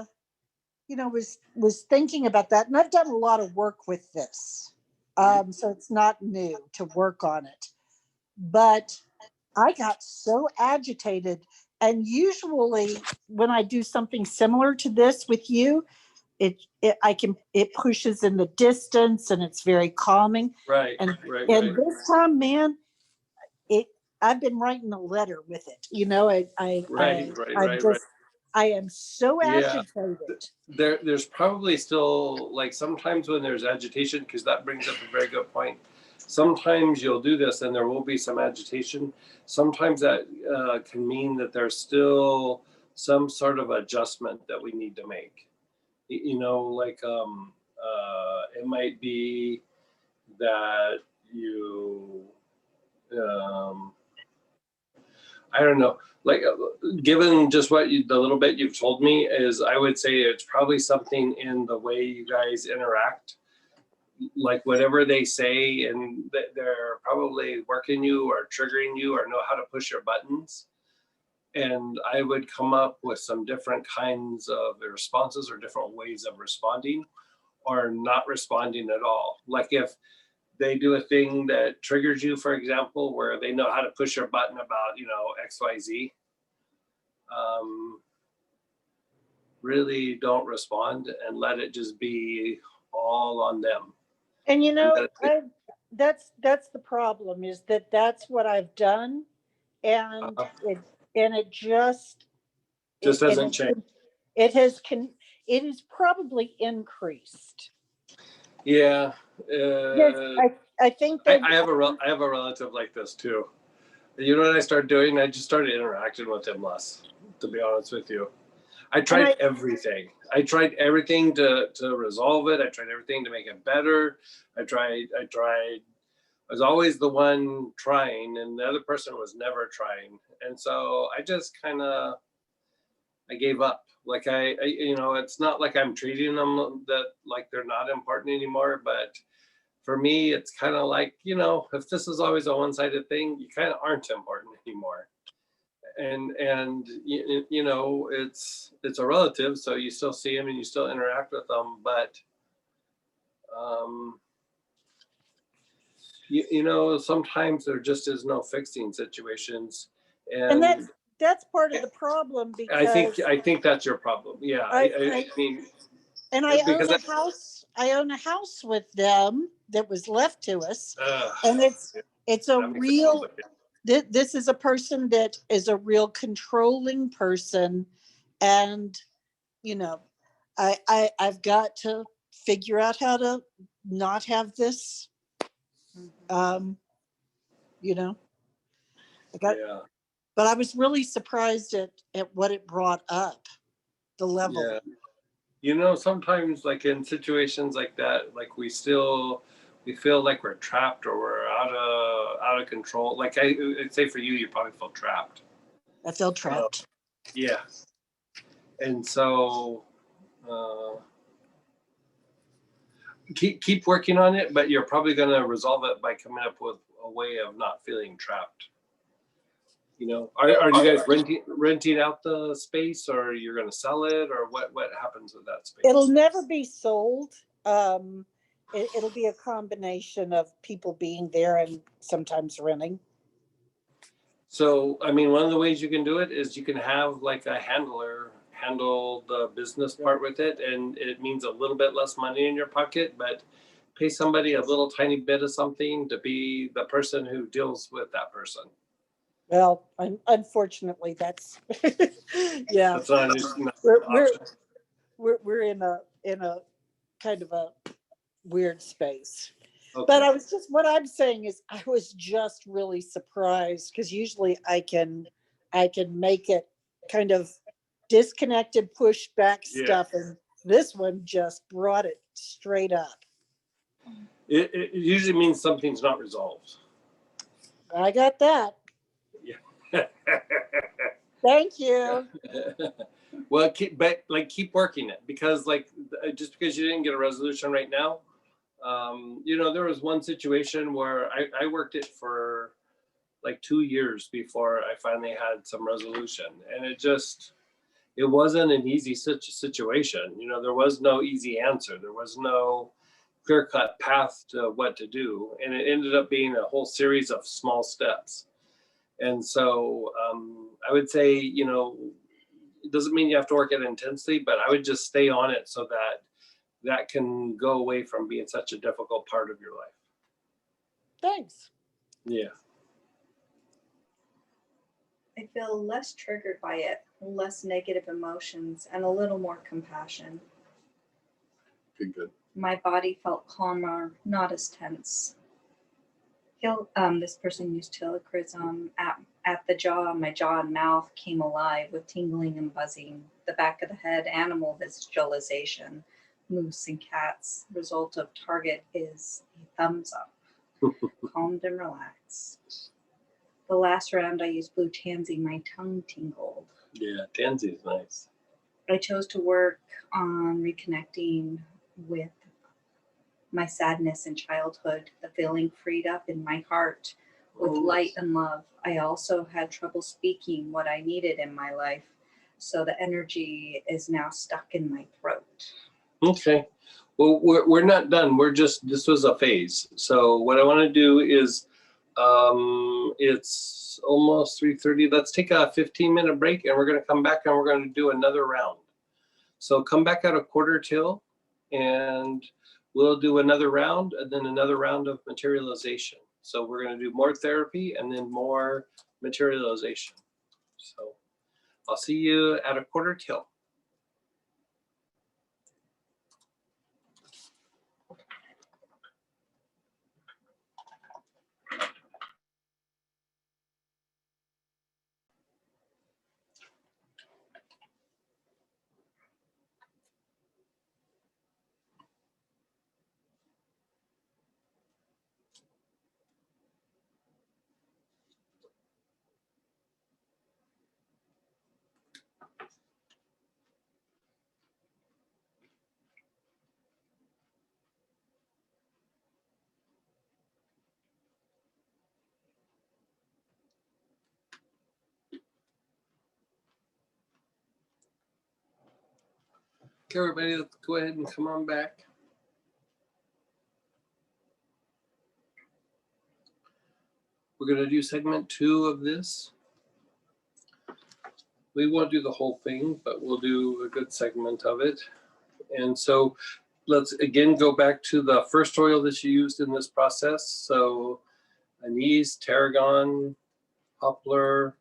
was thinking about that, and I've done a lot of work with this, so it's not new to work on it, but I got so agitated, and usually when I do something similar to this with you, it pushes in the distance and it's very calming. Right. And this time, man, I've been writing a letter with it. I am so agitated. There's probably still, like, sometimes when there's agitation, because that brings up a very good point. Sometimes you'll do this and there will be some agitation. Sometimes that can mean that there's still some sort of adjustment that we need to make. It might be that you, I don't know, given just the little bit you've told me, is I would say it's probably something in the way you guys interact, like whatever they say, and they're probably working you or triggering you or know how to push your buttons. And I would come up with some different kinds of responses or different ways of responding or not responding at all. Like if they do a thing that triggers you, for example, where they know how to push your button about, XYZ, really don't respond and let it just be all on them. And that's the problem, is that's what I've done, and it just doesn't change. It has probably increased. Yeah. Yes, I think I have a relative like this too. You know what I started doing? I just started interacting with him less, to be honest with you. I tried everything. I tried everything to resolve it. I tried everything to make it better. I was always the one trying, and the other person was never trying. And so I just I gave up. Like it's not like I'm treating them like they're not important anymore, but for me, it's kind of like, if this is always a one-sided thing, you kind of aren't important anymore. And it's a relative, so you still see them and you still interact with them, but sometimes there just is no fixing situations, and that's part of the problem, because I think that's your problem. Yeah, I mean, and I own a house with them that was left to us, and it's a real. This is a person that is a real controlling person, and I've got to figure out how to not have this. But I was really surprised at what it brought up, the level. Yeah. Sometimes, like in situations like that, like we feel like we're trapped or we're out of control. Like I'd say for you, you probably feel trapped. I feel trapped. Yeah. And so keep working on it, but you're probably going to resolve it by coming up with a way of not feeling trapped. You know, are you guys renting out the space, or you're going to sell it, or what happens with that space? It'll never be sold. It'll be a combination of people being there and sometimes renting. So, I mean, one of the ways you can do it is you can have like a handler handle the business part with it, and it means a little bit less money in your pocket, but pay somebody a little tiny bit of something to be the person who deals with that person. Well, unfortunately, that's yeah. That's not an option. We're in a kind of a weird space. Okay. But what I'm saying is I was just really surprised, because usually I can make it kind of disconnected, push back stuff, and this one just brought it straight up. It usually means something's not resolved. I got that. Yeah. Thank you. Well, keep working it, because just because you didn't get a resolution right now, you know, there was one situation where I worked it for like 2 years before I finally had some resolution, and it wasn't an easy situation. You know, there was no easy answer. There was no clear-cut path to what to do, and it ended up being a whole series of small steps. And so I would say, you know, it doesn't mean you have to work it intensely, but I would just stay on it so that can go away from being such a difficult part of your life. Thanks. Yeah. I feel less triggered by it, less negative emotions, and a little more compassion. Good. My body felt calmer, not as tense. This person used Helichrysum at the jaw. My jaw and mouth came alive with tingling and buzzing. The back of the head, animal visualization, moose and cats. Result of target is a thumbs up. Calmed and relaxed. The last round I used blue tansy, my tongue tingled. Yeah, tansy is nice. I chose to work on reconnecting with my sadness in childhood, the feeling freed up in my heart with light and love. I also had trouble speaking what I needed in my life, so the energy is now stuck in my throat. Okay. Well, we're not done. This was a phase. So what I want to do is, it's almost 3:30. Let's take a 15-minute break, and we're going to come back and we're going to do another round. So come back at a 1/4 and we'll do another round, and then another round of materialization. So we're going to do more therapy and then more materialization. So I'll see you at a 1/4. Okay, everybody, let's go ahead and come on back. We're going to do segment 2 of this. We won't do the whole thing, but we'll do a good segment of it. And so let's again go back to the first oil that you used in this process. So anise, tarragon, poplar,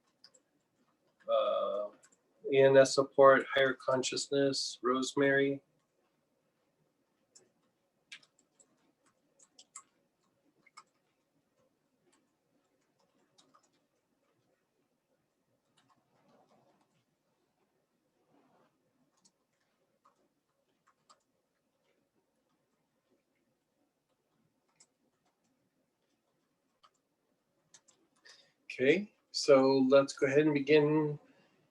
ENS support, higher consciousness, rosemary. Okay, so let's go ahead and begin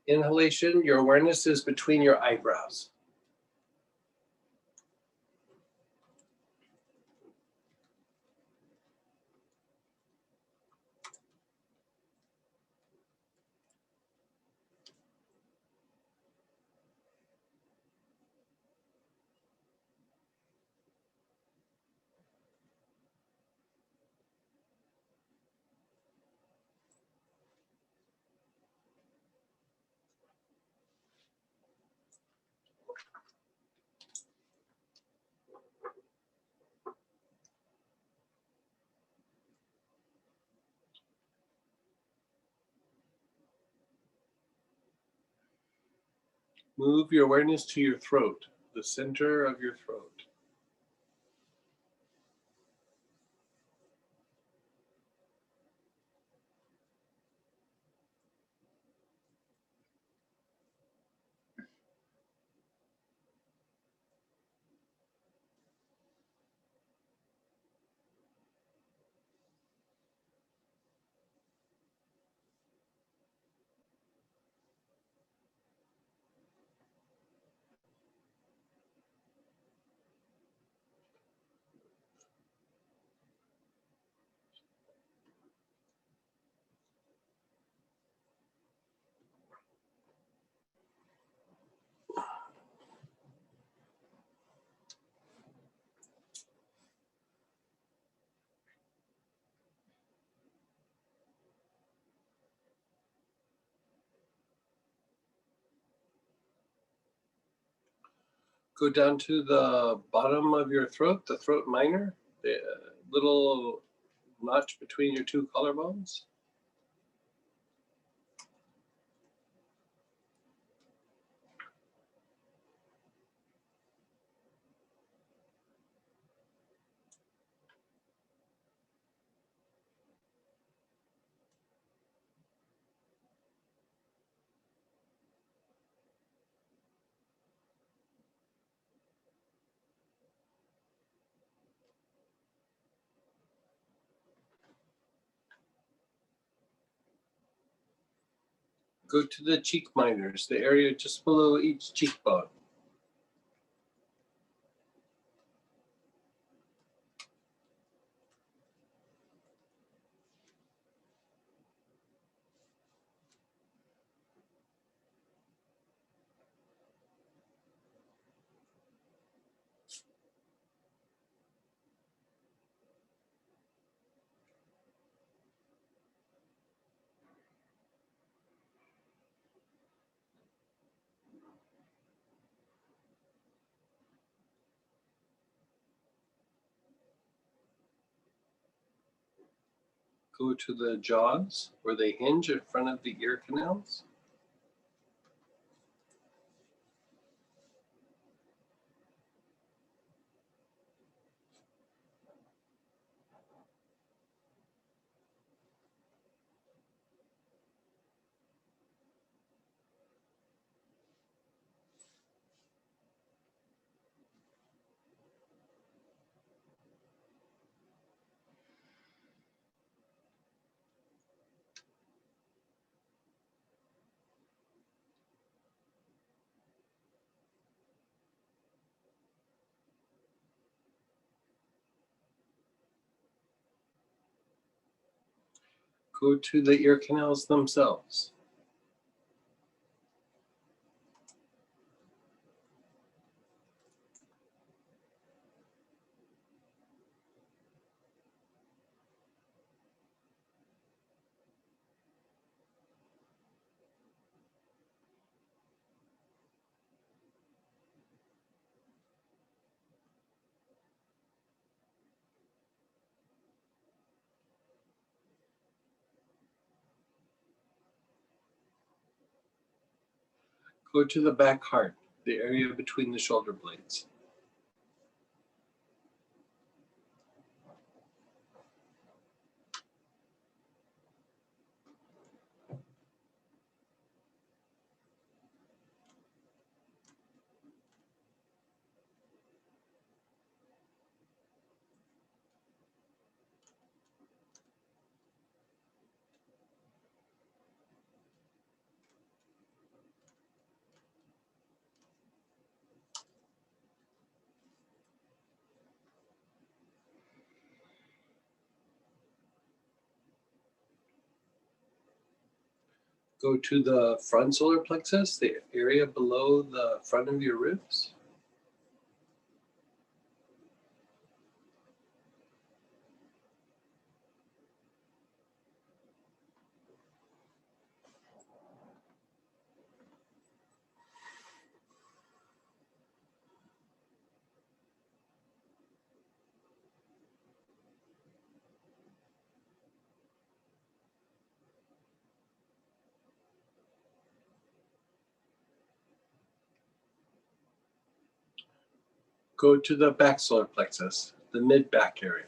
inhalation. Your awareness is between your eyebrows. Move your awareness to your throat, the center of your throat. Go down to the bottom of your throat, the throat minor, the little notch between your two collarbones. Go to the cheek minors, the area just below each cheekbone. Go to the jaws where they hinge in front of the ear canals. Go to the ear canals themselves. Go to the back heart, the area between the shoulder blades. Go to the front solar plexus, the area below the front of your ribs. Go to the back solar plexus, the mid back area.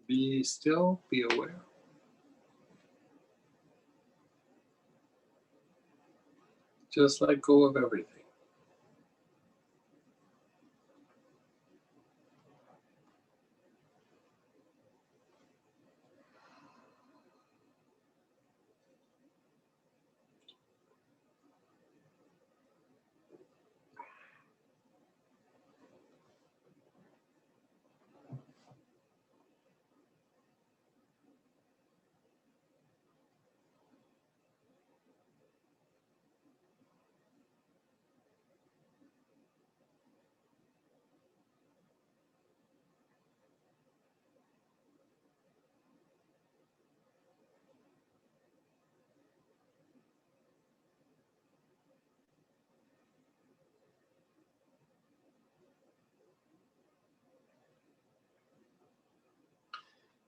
Be still, be aware. Just let go of everything.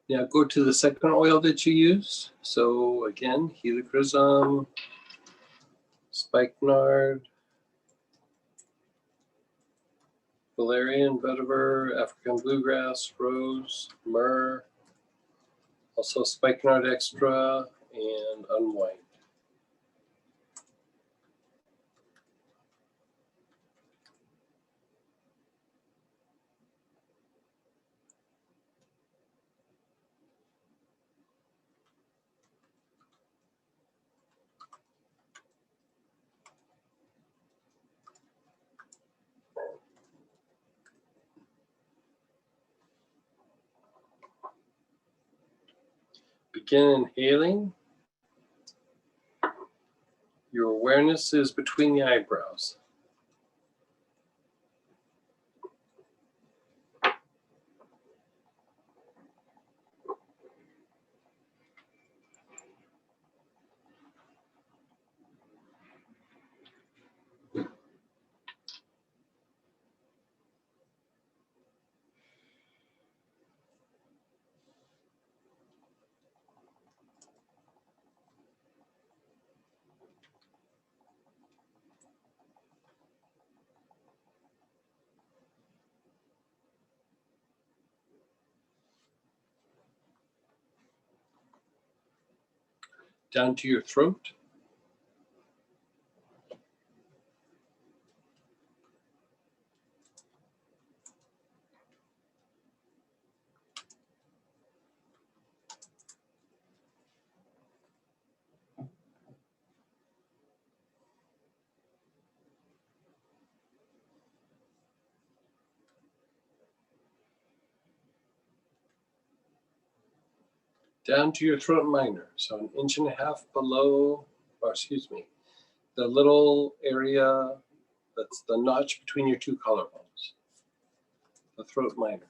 Now go to the second oil that you used. So again, helichrysum, spikenard, valerian, vetiver, African bluegrass, rose, myrrh, also spikenard extra, and unwind. Begin inhaling. Your awareness is between the eyebrows. Down to your throat. Down to your throat minor, so 1.5 inches below, or excuse me, the little area that's the notch between your two collarbones, the throat minor.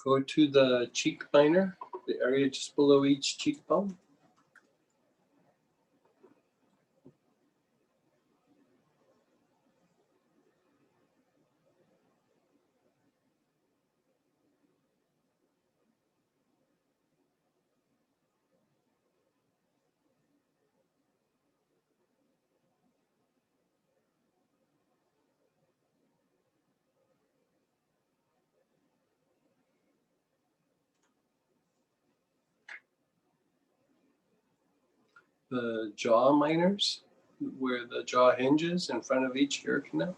Go to the cheek minor, the area just below each cheekbone. the jaw minors, where the jaw hinges in front of each ear canal.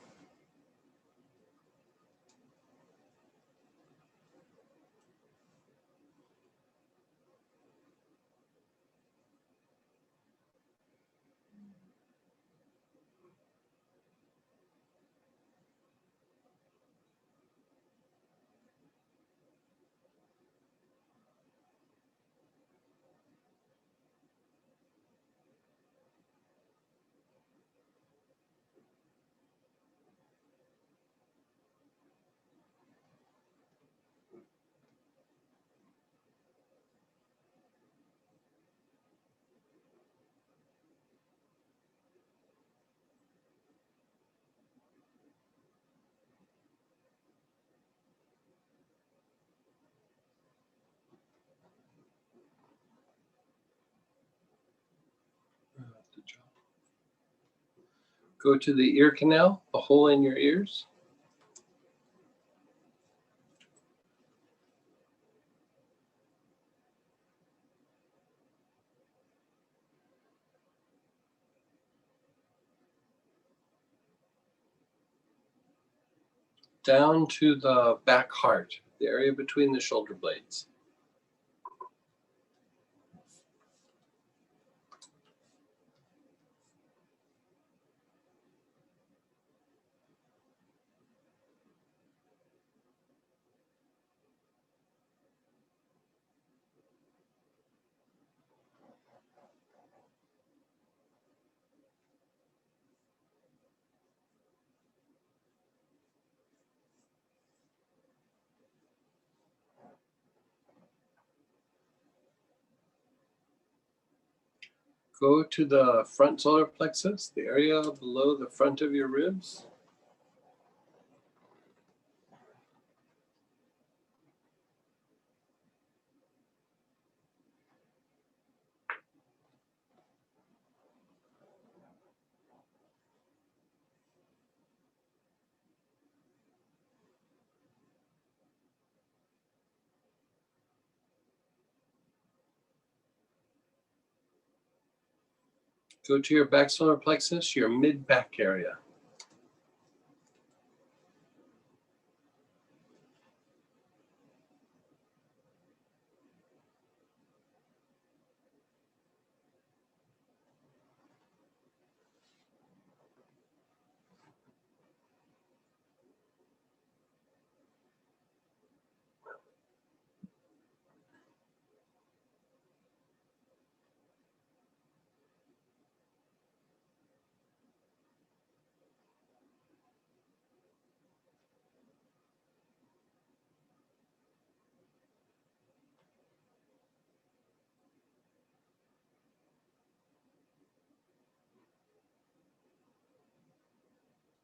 The jaw. Go to the ear canal, the hole in your ears. Down to the back heart, the area between the shoulder blades. Go to the front solar plexus, the area below the front of your ribs. Go to your back solar plexus, your mid back area.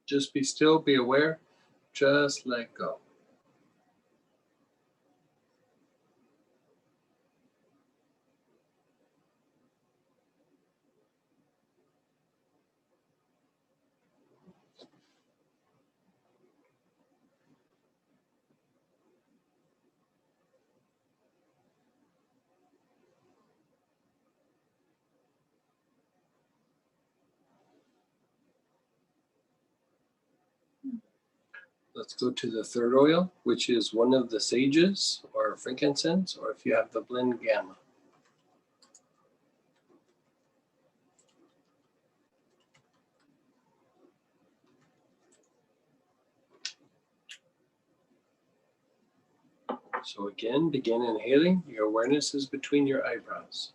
Just be still, be aware, just let go. Let's go to the third oil, which is one of the sages or frankincense, or if you have the blend gamma. So again, begin inhaling. Your awareness is between your eyebrows.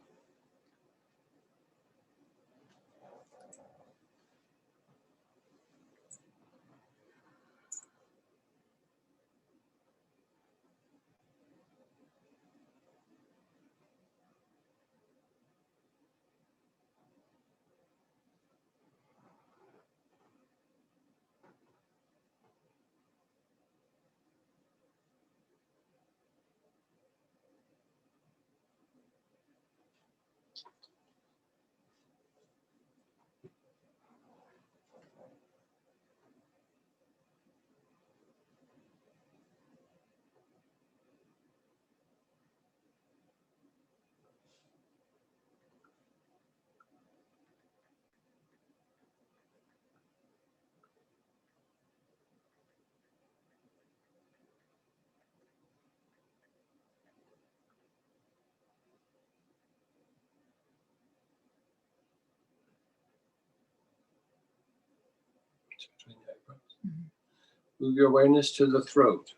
Between the eyebrows. Move your awareness to the throat.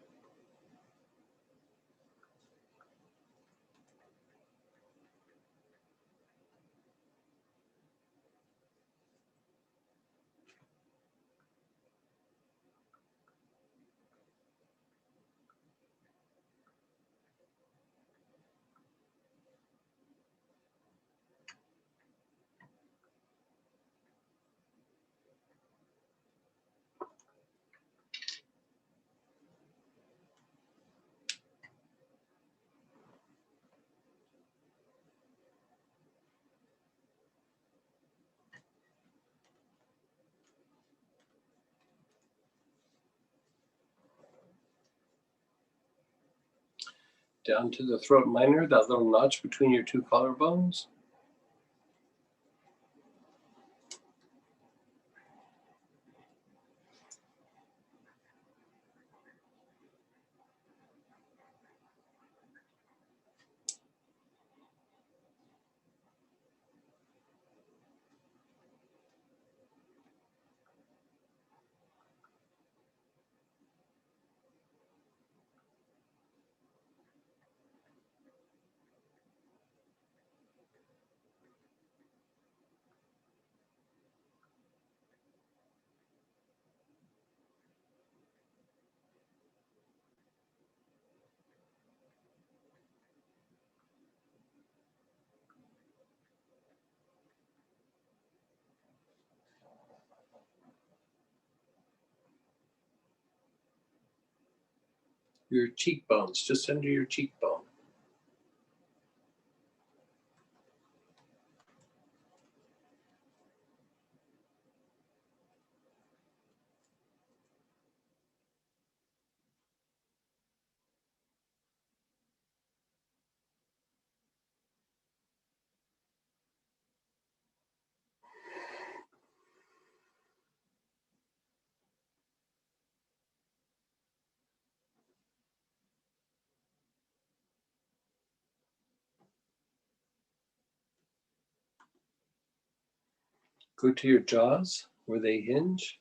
Down to the throat minor, that little notch between your two collarbones. Your cheekbones, just under your cheekbone. Go to your jaws where they hinge.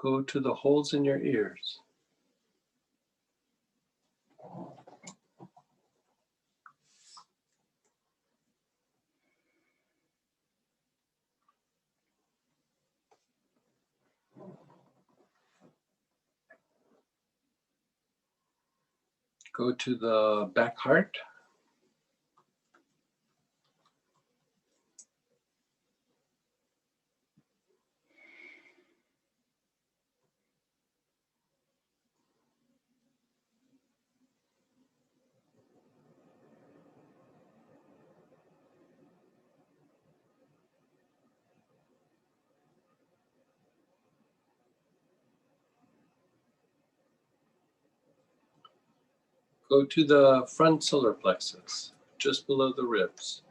Go to the holes in your ears. Go to the back heart. Go to the front solar plexus, just below the ribs.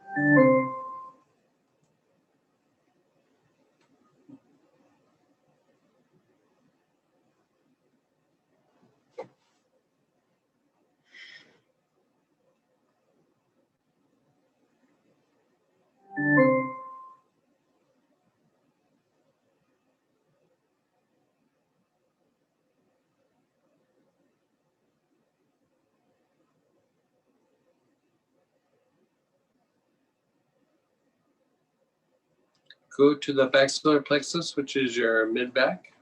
Go to the back solar plexus, which is your mid back.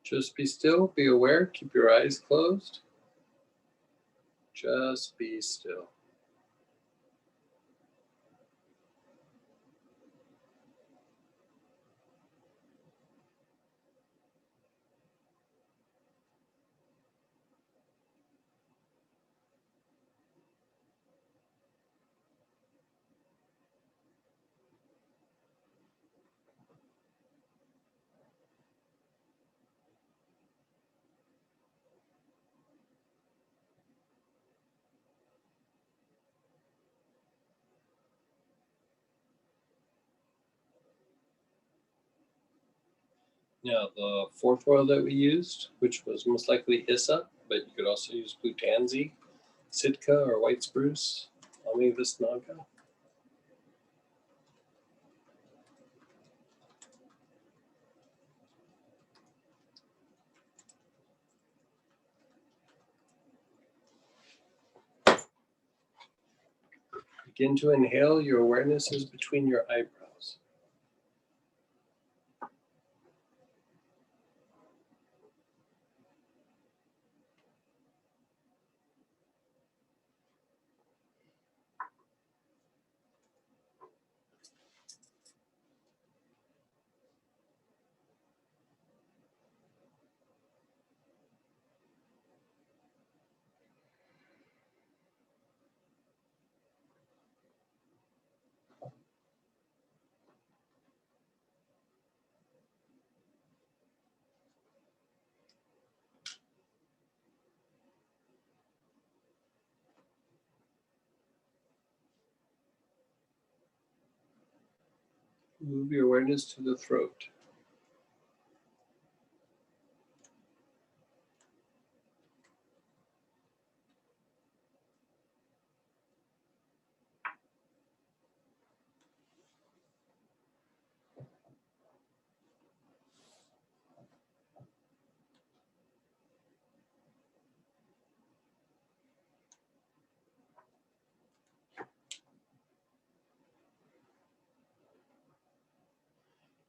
Just be still, be aware, keep your eyes closed. Just be still. Now, the fourth oil that we used, which was most likely hyssop, but you could also use blue tansy, Sitka, or white spruce, Ami Visnaga. Begin to inhale. Your awareness is between your eyebrows. Move your awareness to the throat.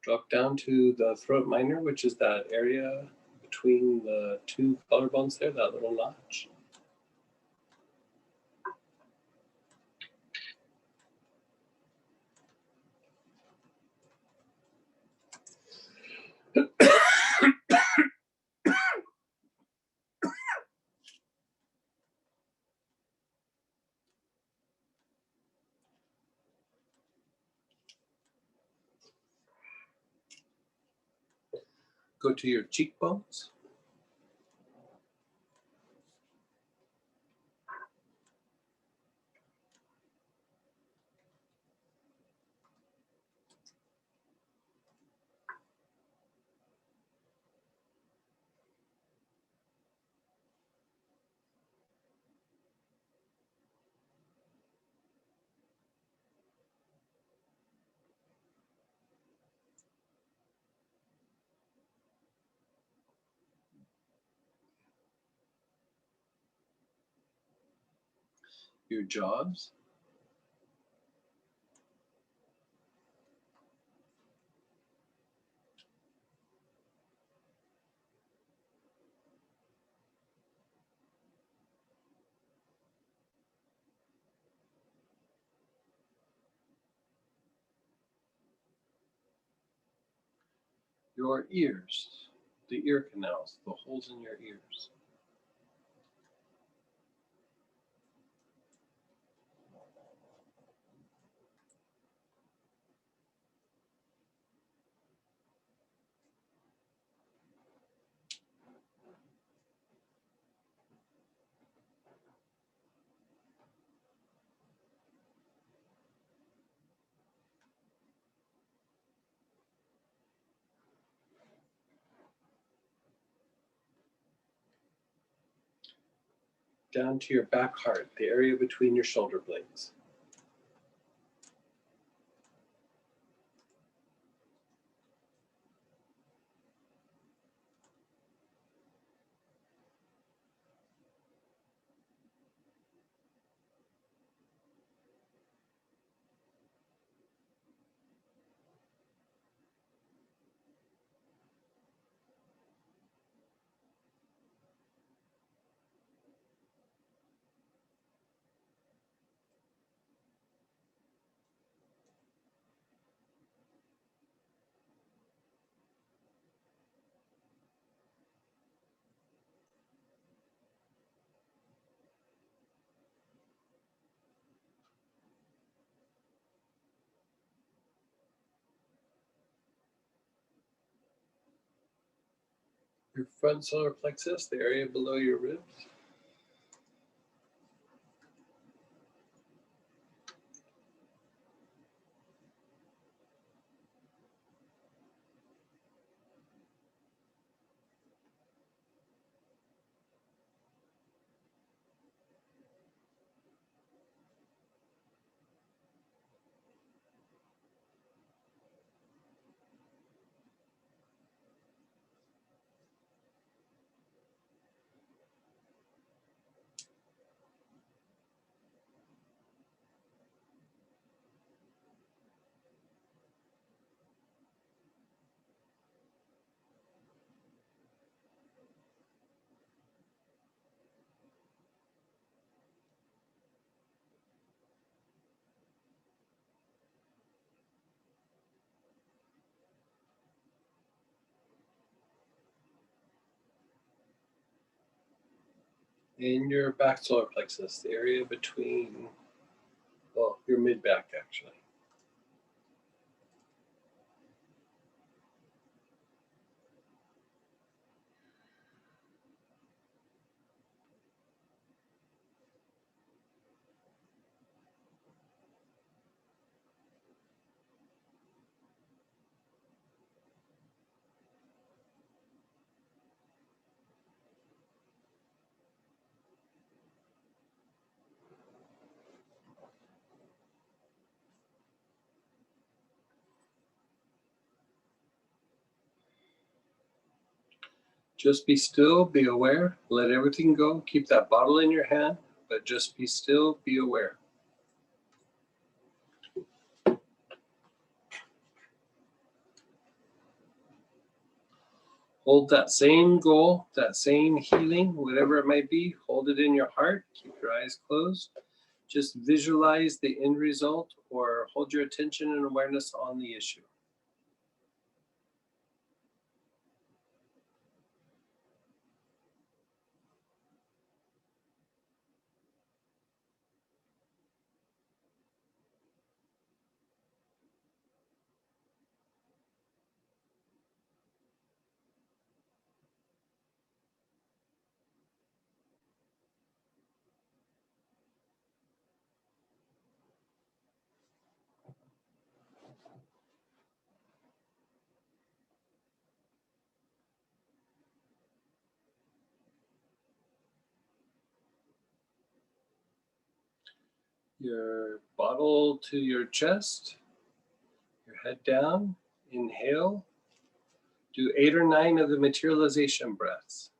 Drop down to the throat minor, which is that area between the two collarbones there, that little notch. Go to your cheekbones. Your jaws. Your ears, the ear canals, the holes in your ears. Down to your back heart, the area between your shoulder blades. Your front solar plexus, the area below your ribs. In your back solar plexus, the area between, well, your mid back actually. Just be still, be aware, let everything go. Keep that bottle in your hand, but just be still, be aware. Hold that same goal, that same healing, whatever it might be, hold it in your heart, keep your eyes closed. Just visualize the end result or hold your attention and awareness on the issue. Your bottle to your chest, your head down, inhale. Do 8 or 9 of the materialization breaths.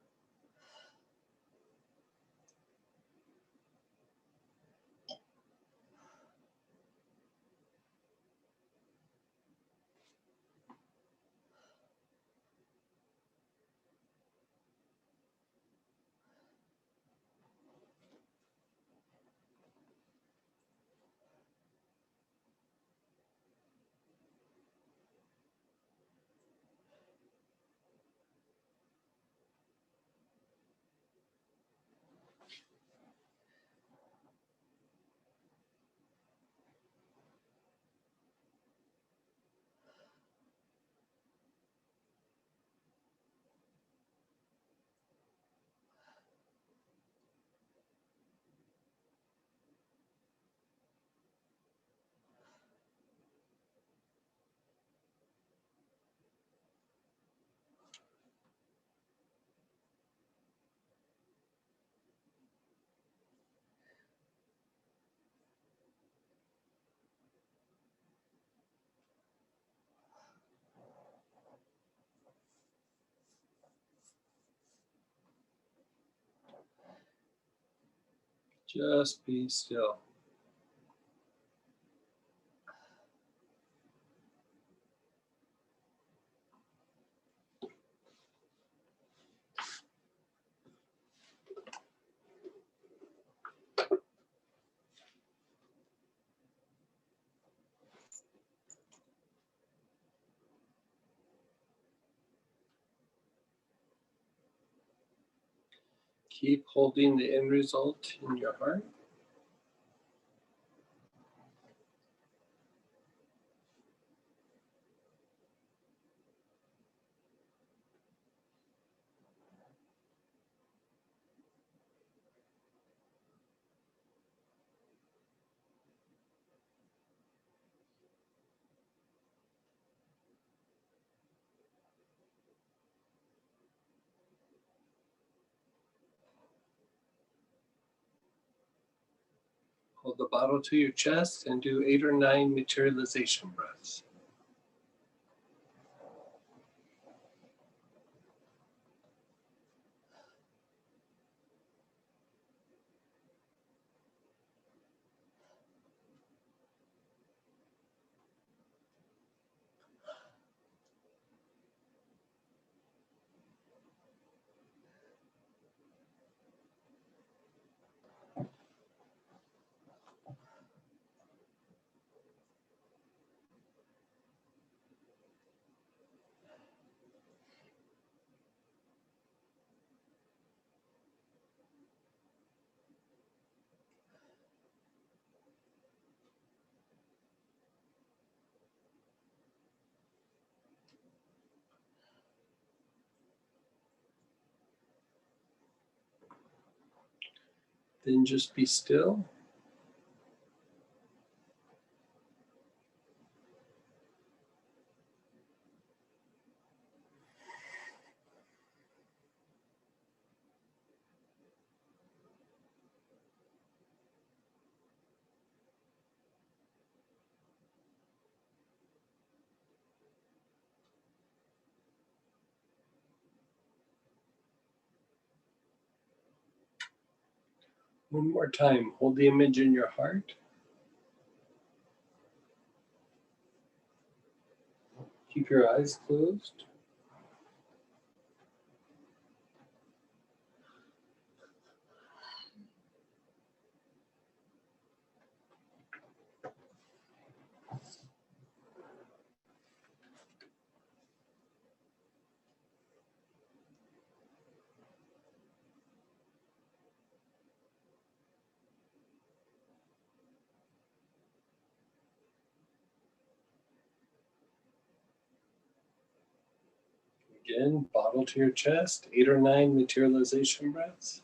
Just be still. Keep holding the end result in your heart. Hold the bottle to your chest and do 8 or 9 materialization breaths. Then just be still. One more time, hold the image in your heart. Keep your eyes closed. Again, bottle to your chest, 8 or 9 materialization breaths.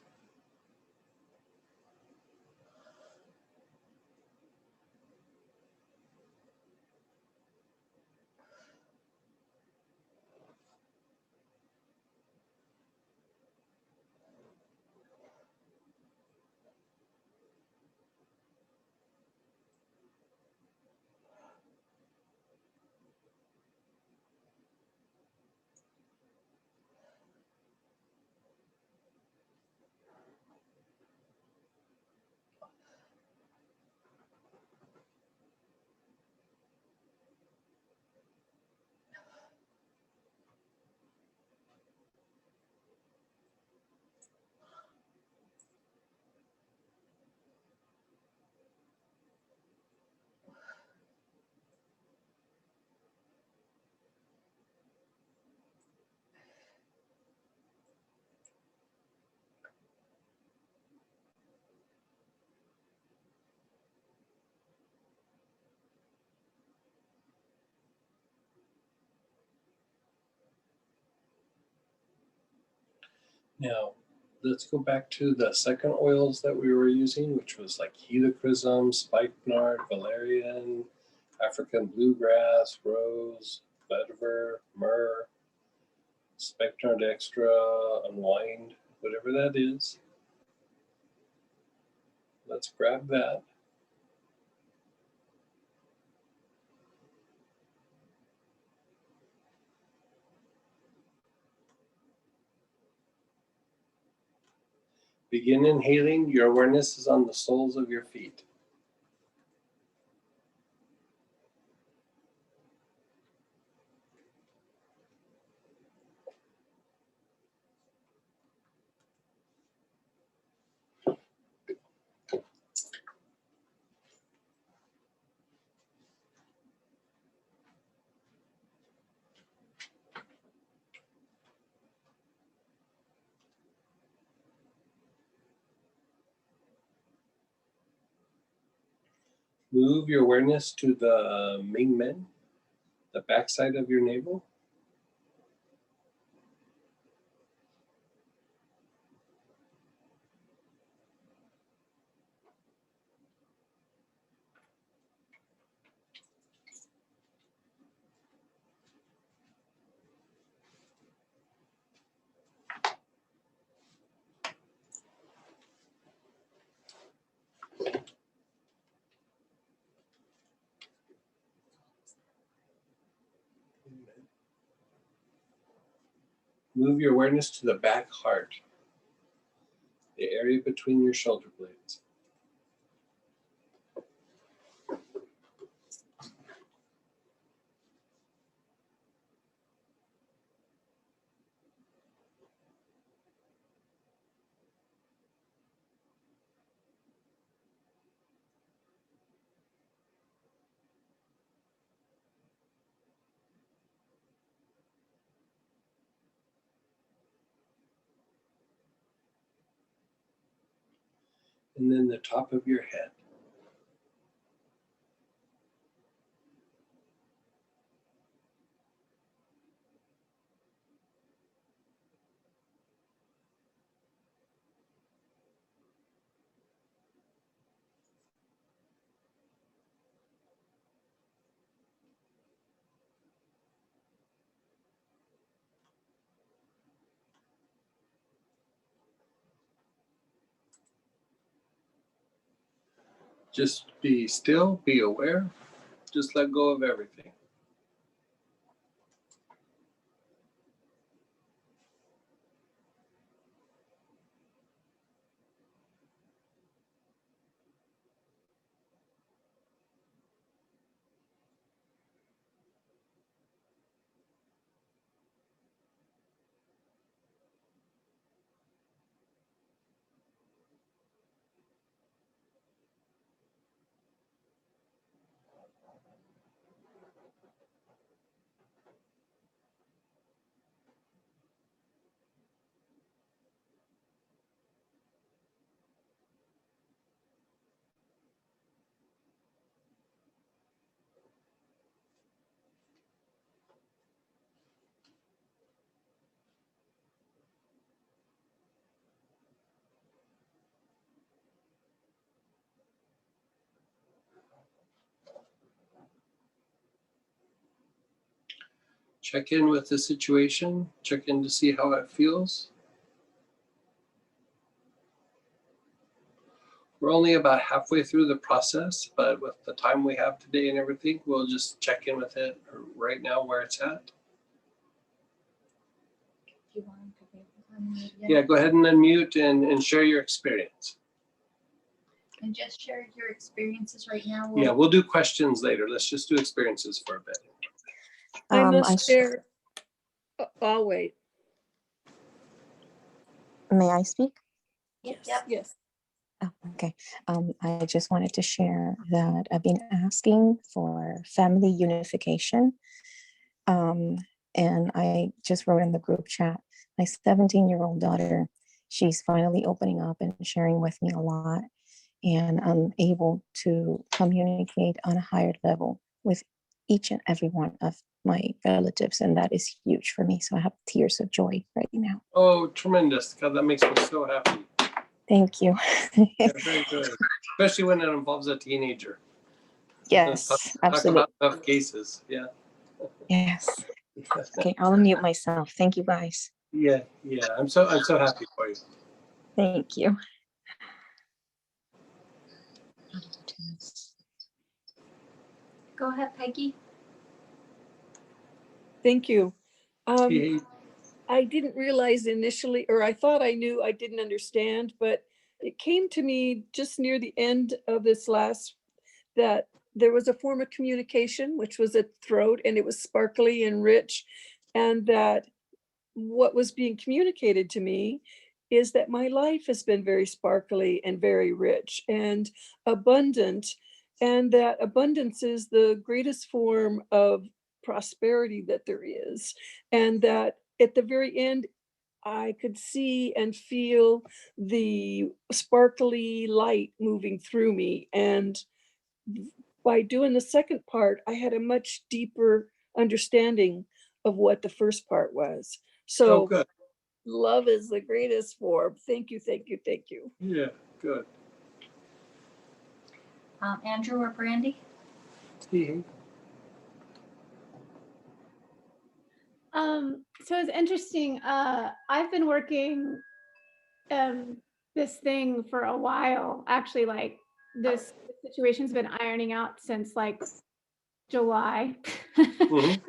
Now, let's go back to the second oils that we were using, which was like helichrysum, spikenard, valerian, African bluegrass, rose, vetiver, myrrh, spikenard extra, unwind, whatever that is. Let's grab that. Begin inhaling. Your awareness is on the soles of your feet. Move your awareness to the Ming Men, the backside of your navel. Move your awareness to the back heart, the area between your shoulder blades. And then the top of your head. Just be still, be aware, just let go of everything. Check in with the situation, check in to see how it feels. We're only about halfway through the process, but with the time we have today and everything, we'll just check in with it right now where it's at. Yeah, go ahead and unmute and share your experience. And just share your experiences right now. Yeah, we'll do questions later. Let's just do experiences for a bit. I I must share. I'll wait. May I speak? Yep. Yes. Oh, okay. I just wanted to share that I've been asking for family unification. And I just wrote in the group chat, my 17-year-old daughter, she's finally opening up and sharing with me a lot. And I'm able to communicate on a higher level with each and every one of my relatives. And that is huge for me. So I have tears of joy right now. Oh, tremendous. God, that makes me so happy. Thank you. Yeah, very good. Especially when it involves a teenager. Yes, Talk absolutely. about tough cases. Yeah. Yes. Okay, I'll unmute myself. Thank you, guys. Yeah. I'm so happy for you. Thank you. Go ahead, Peggy. Thank you. Hey. I didn't realize initially, or I thought I knew, I didn't understand, but it came to me just near the end of this last, that there was a form of communication, which was a throat, and it was sparkly and rich. And that what was being communicated to me is that my life has been very sparkly and very rich and abundant. And that abundance is the greatest form of prosperity that there is. And that at the very end, I could see and feel the sparkly light moving through me. And by doing the second part, I had a much deeper understanding of what the first part was. Oh, So good. love is the greatest form. Thank you, thank you, thank you. Yeah, good. Andrew or Brandy? Hey. So it's interesting. I've been working this thing for a while. Actually, like this situation's been ironing out since like July. Mhm.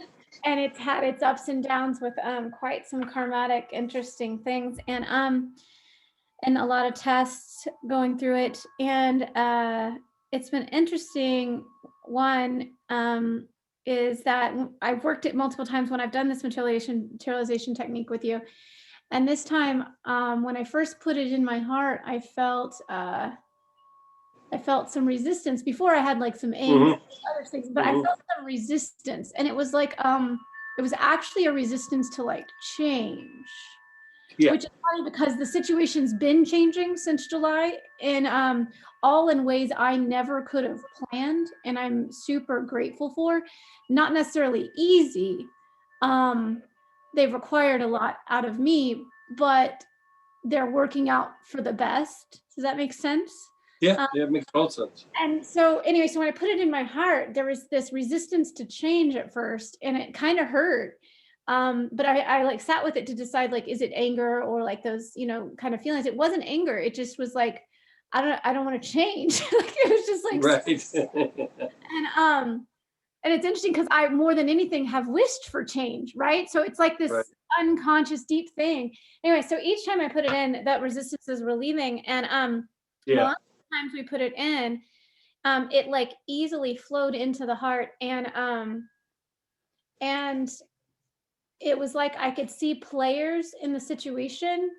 and it's had its ups and downs with quite some karmatic, interesting things, and a lot of tests going through it. And it's been interesting. One is that I've worked it multiple times when I've done this materialization technique with you. And this time, when I first put it in my heart, I felt some resistance. Before I had like some anger, other things, but I felt some resistance. And it was like, it was actually a resistance to like change. Yeah. Which is funny because the situation's been changing since July, and all in ways I never could have planned, and I'm super grateful for. Not necessarily easy. They've required a lot out of me, but they're working out for the best. Does that make sense? Yeah, it makes total sense. And so anyway, so when I put it in my heart, there was this resistance to change at first, and it kind of hurt. But I like sat with it to decide, like, is it anger or like those, kind of feelings? It wasn't anger. It just was like, I don't want to change. Like, it was just like, right. And it's interesting because I, more than anything, have wished for change, right? So it's like this unconscious deep thing. Anyway, so each time I put it in, that resistance is relieving. And a lot of times we put it in, it like easily flowed into the heart, and it was like I could see players in the situation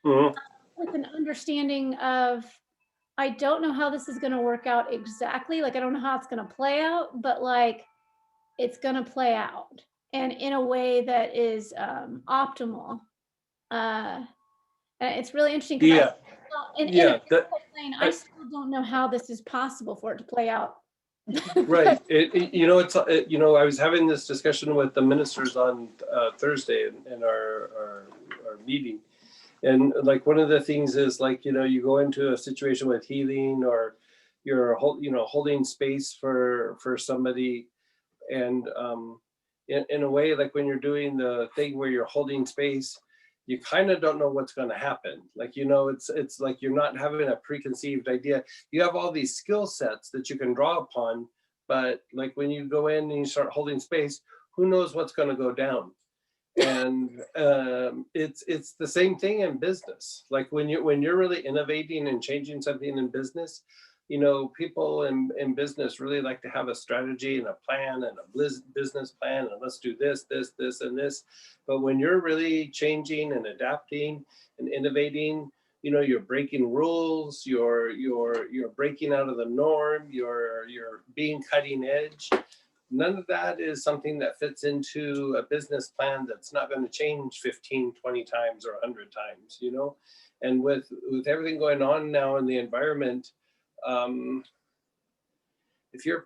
with an understanding of, I don't know how this is going to work out exactly. Like, I don't know how it's going to play out, but like, it's going to play out, and in a way that is optimal. And it's really interesting. I still don't know how this is possible for it to play out. Right. I was having this discussion with the ministers on Thursday in our meeting. And like, one of the things is like, you go into a situation with healing, or you're holding space for somebody. And in a way, like when you're doing the thing where you're holding space, you kind of don't know what's going to happen. Like, it's like you're not having a preconceived idea. You have all these skill sets that you can draw upon, but like when you go in and you start holding space, who knows what's going to go down? And it's the same thing in business. Like when you're really innovating and changing something in business, people in business really like to have a strategy and a plan and a business plan, and let's do this, and this. But when you're really changing and adapting and innovating, you're breaking rules, you're breaking out of the norm, you're being cutting edge. None of that is something that fits into a business plan that's not going to change 15, 20 times or 100 times, And with everything going on now in the environment, if your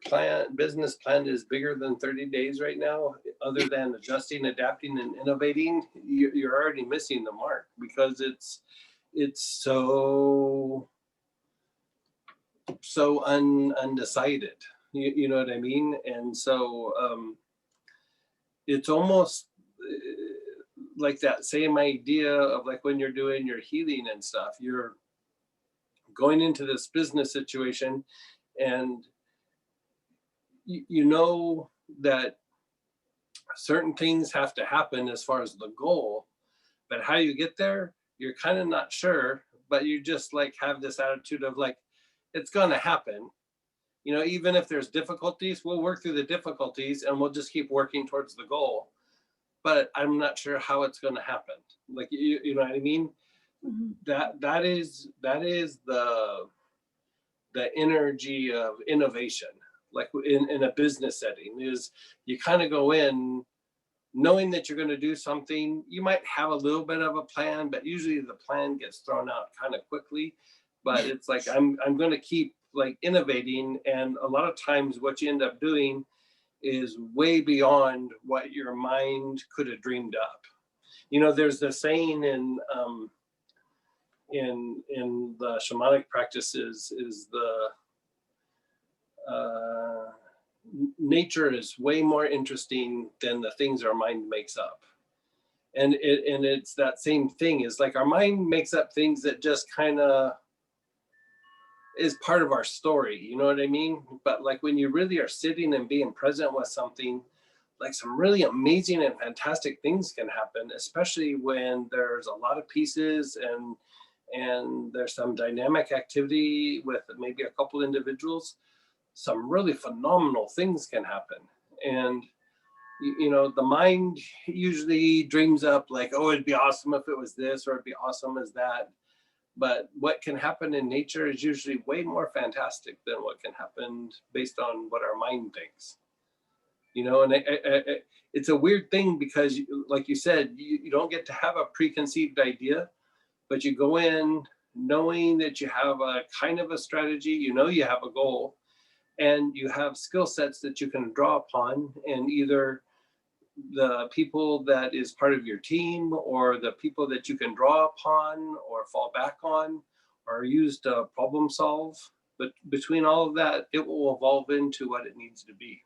business plan is bigger than 30 days right now, other than adjusting, adapting, and innovating, you're already missing the mark, because it's so undecided. You know what I mean? And so it's almost like that same idea of like when you're doing your healing and stuff, you're going into this business situation, and you know that certain things have to happen as far as the goal, but how you get there, you're kind of not sure, but you just like have this attitude of like, it's going to happen. Even if there's difficulties, we'll work through the difficulties and we'll just keep working towards the goal. But I'm not sure how it's going to happen. Like, you know what I mean? Mm-hmm. That is the energy of innovation. Like in a business setting, is you kind of go in knowing that you're going to do something. You might have a little bit of a plan, but usually the plan gets thrown out kind of quickly. But it's like, I'm going to keep like innovating, and a lot of times what you end up doing is way beyond what your mind could have dreamed up. There's the saying in the shamanic practices is nature is way more interesting than the things our mind makes up. And it's that same thing, is like our mind makes up things that just kind of is part of our story, you know what I mean? But like when you really are sitting and being present with something, like some really amazing and fantastic things can happen, especially when there's a lot of pieces and there's some dynamic activity with maybe a couple individuals. Some really phenomenal things can happen. And you know, the mind usually dreams up like, oh, it'd be awesome if it was this, or it'd be awesome as that. But what can happen in nature is usually way more fantastic than what can happen based on what our mind thinks. You know, and it's a weird thing because, like you said, you don't get to have a preconceived idea, but you go in knowing that you have a kind of a strategy, you know, you have a goal, and you have skill sets that you can draw upon, and either the people that is part of your team or the people that you can draw upon or fall back on or use to problem solve. But between all of that, it will evolve into what it needs to be.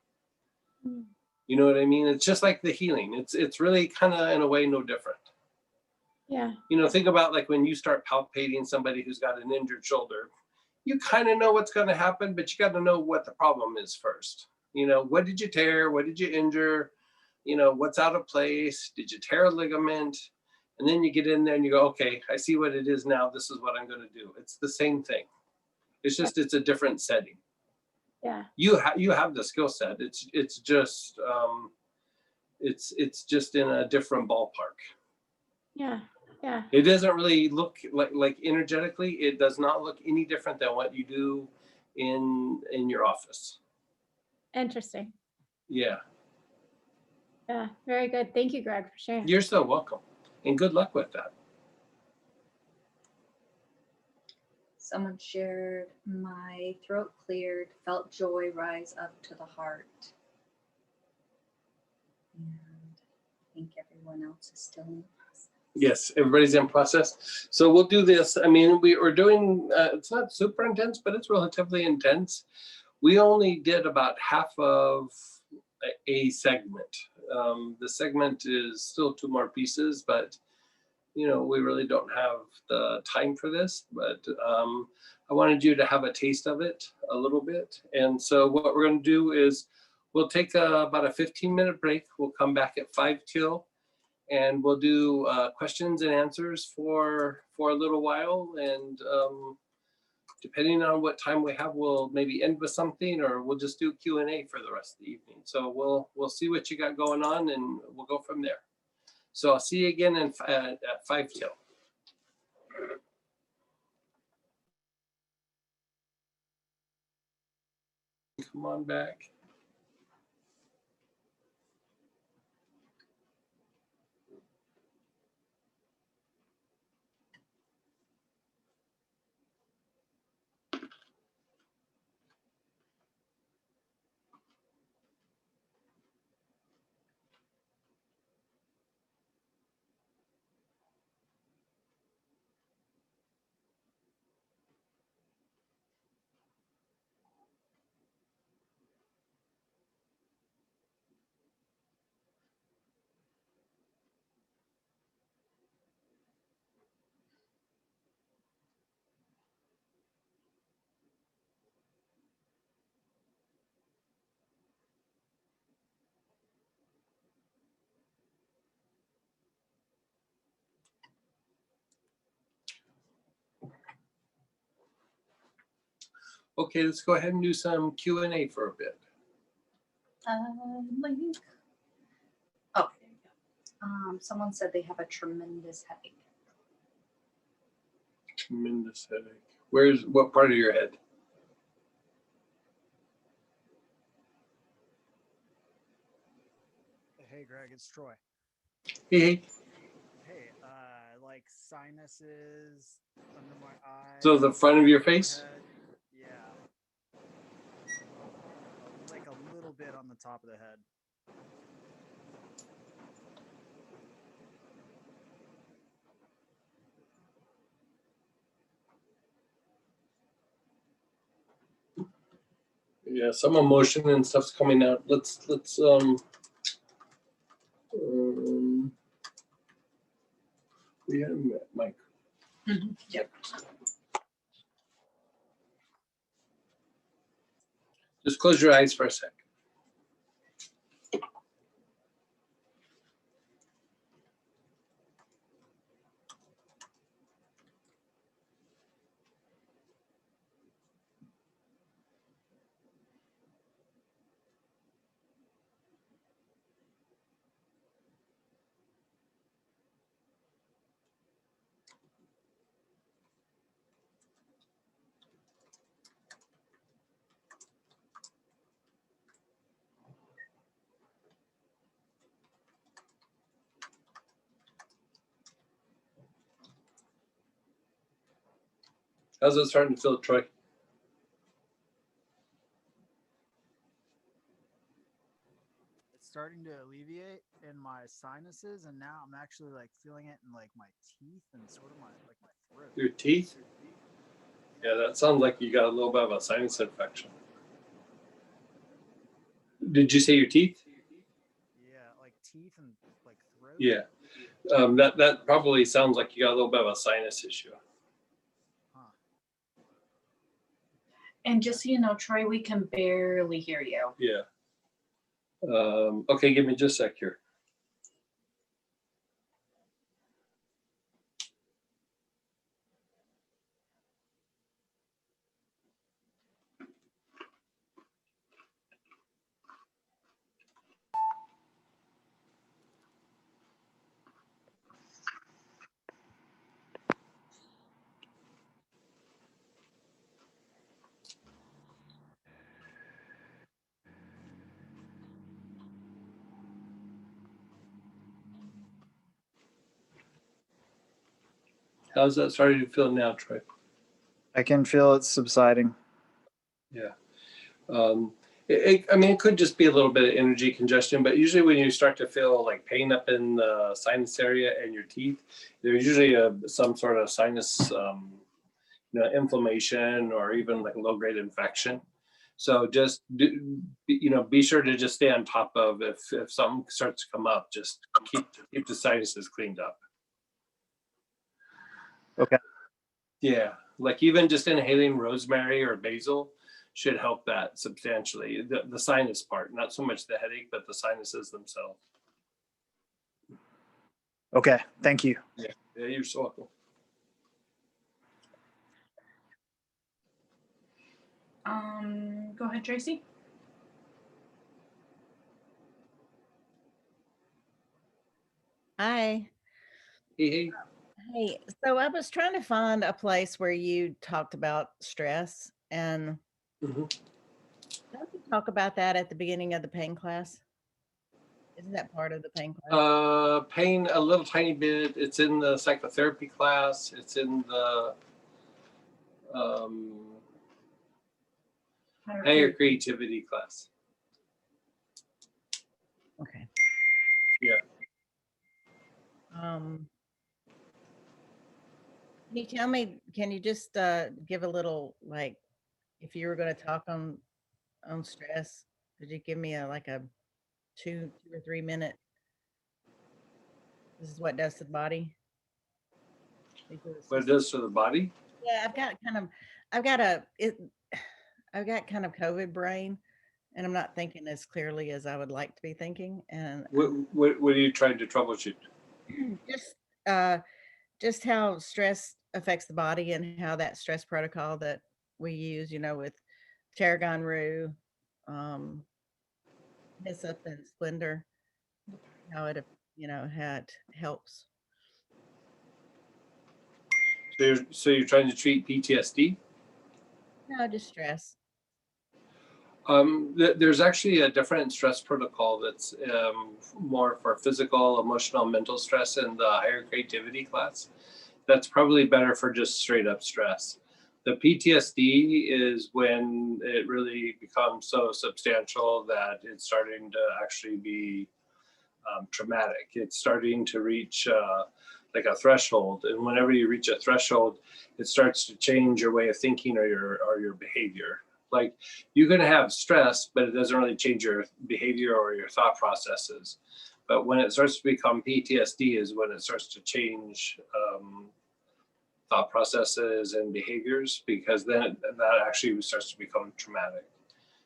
You know what I mean? It's just like the healing. It's really kind of in a way no different. Yeah. You know, think about like when you start palpating somebody who's got an injured shoulder, you kind of know what's going to happen, but you got to know what the problem is first. You know, what did you tear? What did you injure? You know, what's out of place? Did you tear a ligament? And then you get in there and you go, okay, I see what it is now. This is what I'm going to do. It's the same thing. It's just, it's a different setting. Yeah. You have the skill set. It's just it's just in a different ballpark. Yeah. Yeah. It doesn't really look like energetically, it does not look any different than what you do in your office. Interesting. Yeah. Yeah. Very good. Thank you, Greg, for sharing. You're so welcome. And good luck with that. Someone shared, my throat cleared, felt joy rise up to the heart. And I think everyone else is still in the process. Yes, everybody's in process. So we'll do this. I mean, we're doing, it's not super intense, but it's relatively intense. We only did about half of a segment. The segment is still 2 more pieces, but you know, we really don't have the time for this, but I wanted you to have a taste of it a little bit. And so what we're going to do is we'll take about a 15-minute break. We'll come back at 5 till, and we'll do questions and answers for a little while. And depending on what time we have, we'll maybe end with something, or we'll just do Q&A for the rest of the evening. So we'll see what you got going on, and we'll go from there. So I'll see you again at 5 till. Come on back. Okay, let's go ahead and do some Q&A for a bit. Link. Oh, there you go. Someone said they have a tremendous headache. Tremendous headache. What part of your head? Hey, Greg, it's Troy. Hey. Hey, like sinuses under my eyes. So the front of your face? Head. Yeah. Like a little bit on the top of the head. Yeah, some emotion and stuff's coming out. Let's we haven't met Mike. Yep. Just close your eyes for a sec. How's it starting to feel, Troy? It's starting to alleviate in my sinuses, and now I'm actually like feeling it in like my teeth and sort of my throat. Your teeth? Yeah, that sounds like you got a little bit of a sinus infection. Did you say your teeth? Yeah, like teeth and like throat. Yeah. That probably sounds like you got a little bit of a sinus issue. And just so you know, Troy, we can barely hear you. Yeah. Okay, give me just a sec here. How's that starting to feel now, Troy? I can feel it subsiding. Yeah. I mean, it could just be a little bit of energy congestion, but usually when you start to feel like pain up in the sinus area and your teeth, there's usually some sort of sinus inflammation or even like low-grade infection. So just be sure to just stay on top of if something starts to come up, just keep the sinuses cleaned up. Okay. Yeah, like even just inhaling rosemary or basil should help that substantially. The sinus part, not so much the headache, but the sinuses themselves. Okay, thank you. Yeah, you're so welcome. Go ahead, Tracy. Hi. Hey. Hey, so I was trying to find a place where you talked about stress, and don't you talk about that at the beginning of the pain class? Isn't that part of the pain class? Pain a little tiny bit. It's in the psychotherapy class. It's in the higher creativity class. Okay. Yeah. Can you tell me, can you just give a little, like, if you were going to talk on stress, could you give me like a 2 or 3 minute, this is what it does to the body? What it does to the body? Yeah, I've got kind of COVID brain, and I'm not thinking as clearly as I would like to be thinking. And What are you trying to troubleshoot? just how stress affects the body and how that stress protocol that we use, with tarragon roux, hyssop and splendor, how it, how it helps. So you're trying to treat PTSD? No, just stress. There's actually a different stress protocol that's more for physical, emotional, mental stress in the higher creativity class. That's probably better for just straight up stress. The PTSD is when it really becomes so substantial that it's starting to actually be traumatic. It's starting to reach like a threshold, and whenever you reach a threshold, it starts to change your way of thinking or your behavior. Like you can have stress, but it doesn't really change your behavior or your thought processes. But when it starts to become PTSD is when it starts to change thought processes and behaviors, because then that actually starts to become traumatic.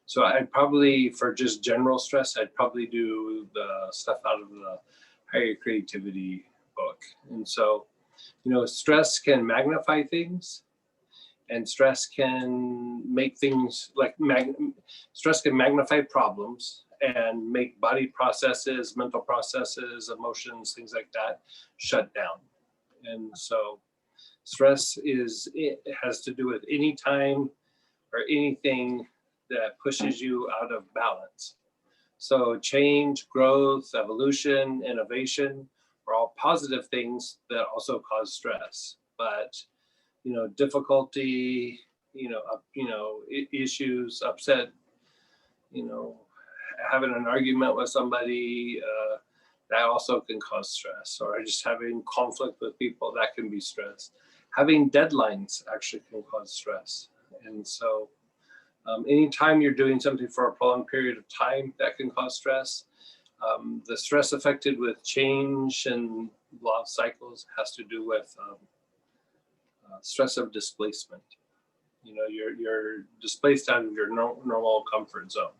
So I'd probably, for just general stress, I'd probably do the stuff out of the higher creativity book. And so, stress can magnify things, and stress can make things like stress can magnify problems and make body processes, mental processes, emotions, things like that shut down. And so stress it has to do with any time or anything that pushes you out of balance. So change, growth, evolution, innovation are all positive things that also cause stress. But difficulty, issues, upset, having an argument with somebody, that also can cause stress, or just having conflict with people, that can be stress. Having deadlines actually can cause stress. And so anytime you're doing something for a prolonged period of time, that can cause stress. The stress affected with change and law of cycles has to do with stress of displacement. You're displaced out of your normal comfort zone.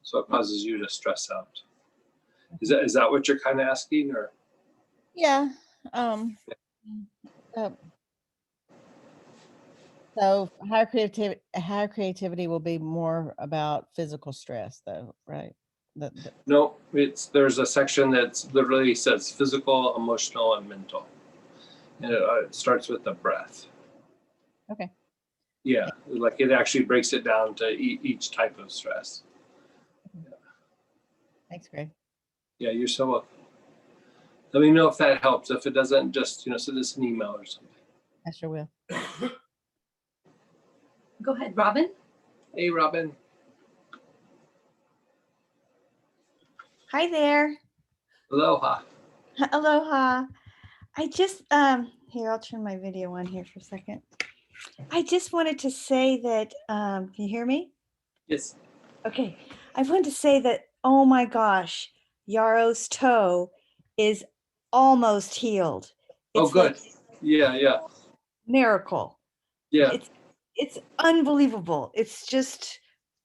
So it causes you to stress out. Is that what you're kind of asking, or? Yeah. So higher creativity will be more about physical stress, though, right? No, there's a section that literally says physical, emotional, and mental, and it starts with the breath. Okay. Yeah, like it actually breaks it down to each type of stress. Thanks, Greg. Yeah, you're so welcome. Let me know if that helps. If it doesn't, just send us an email or something. I sure will. Go ahead, Robin. Hey, Robin. Hi there. Aloha. Aloha. I just, here, I'll turn my video on here for a second. I just wanted to say that, can you hear me? Yes. Okay. I wanted to say that, oh my gosh, Yaro's toe is almost healed. Oh, good. Like Yeah. miracle. Yeah. It's unbelievable. It's just,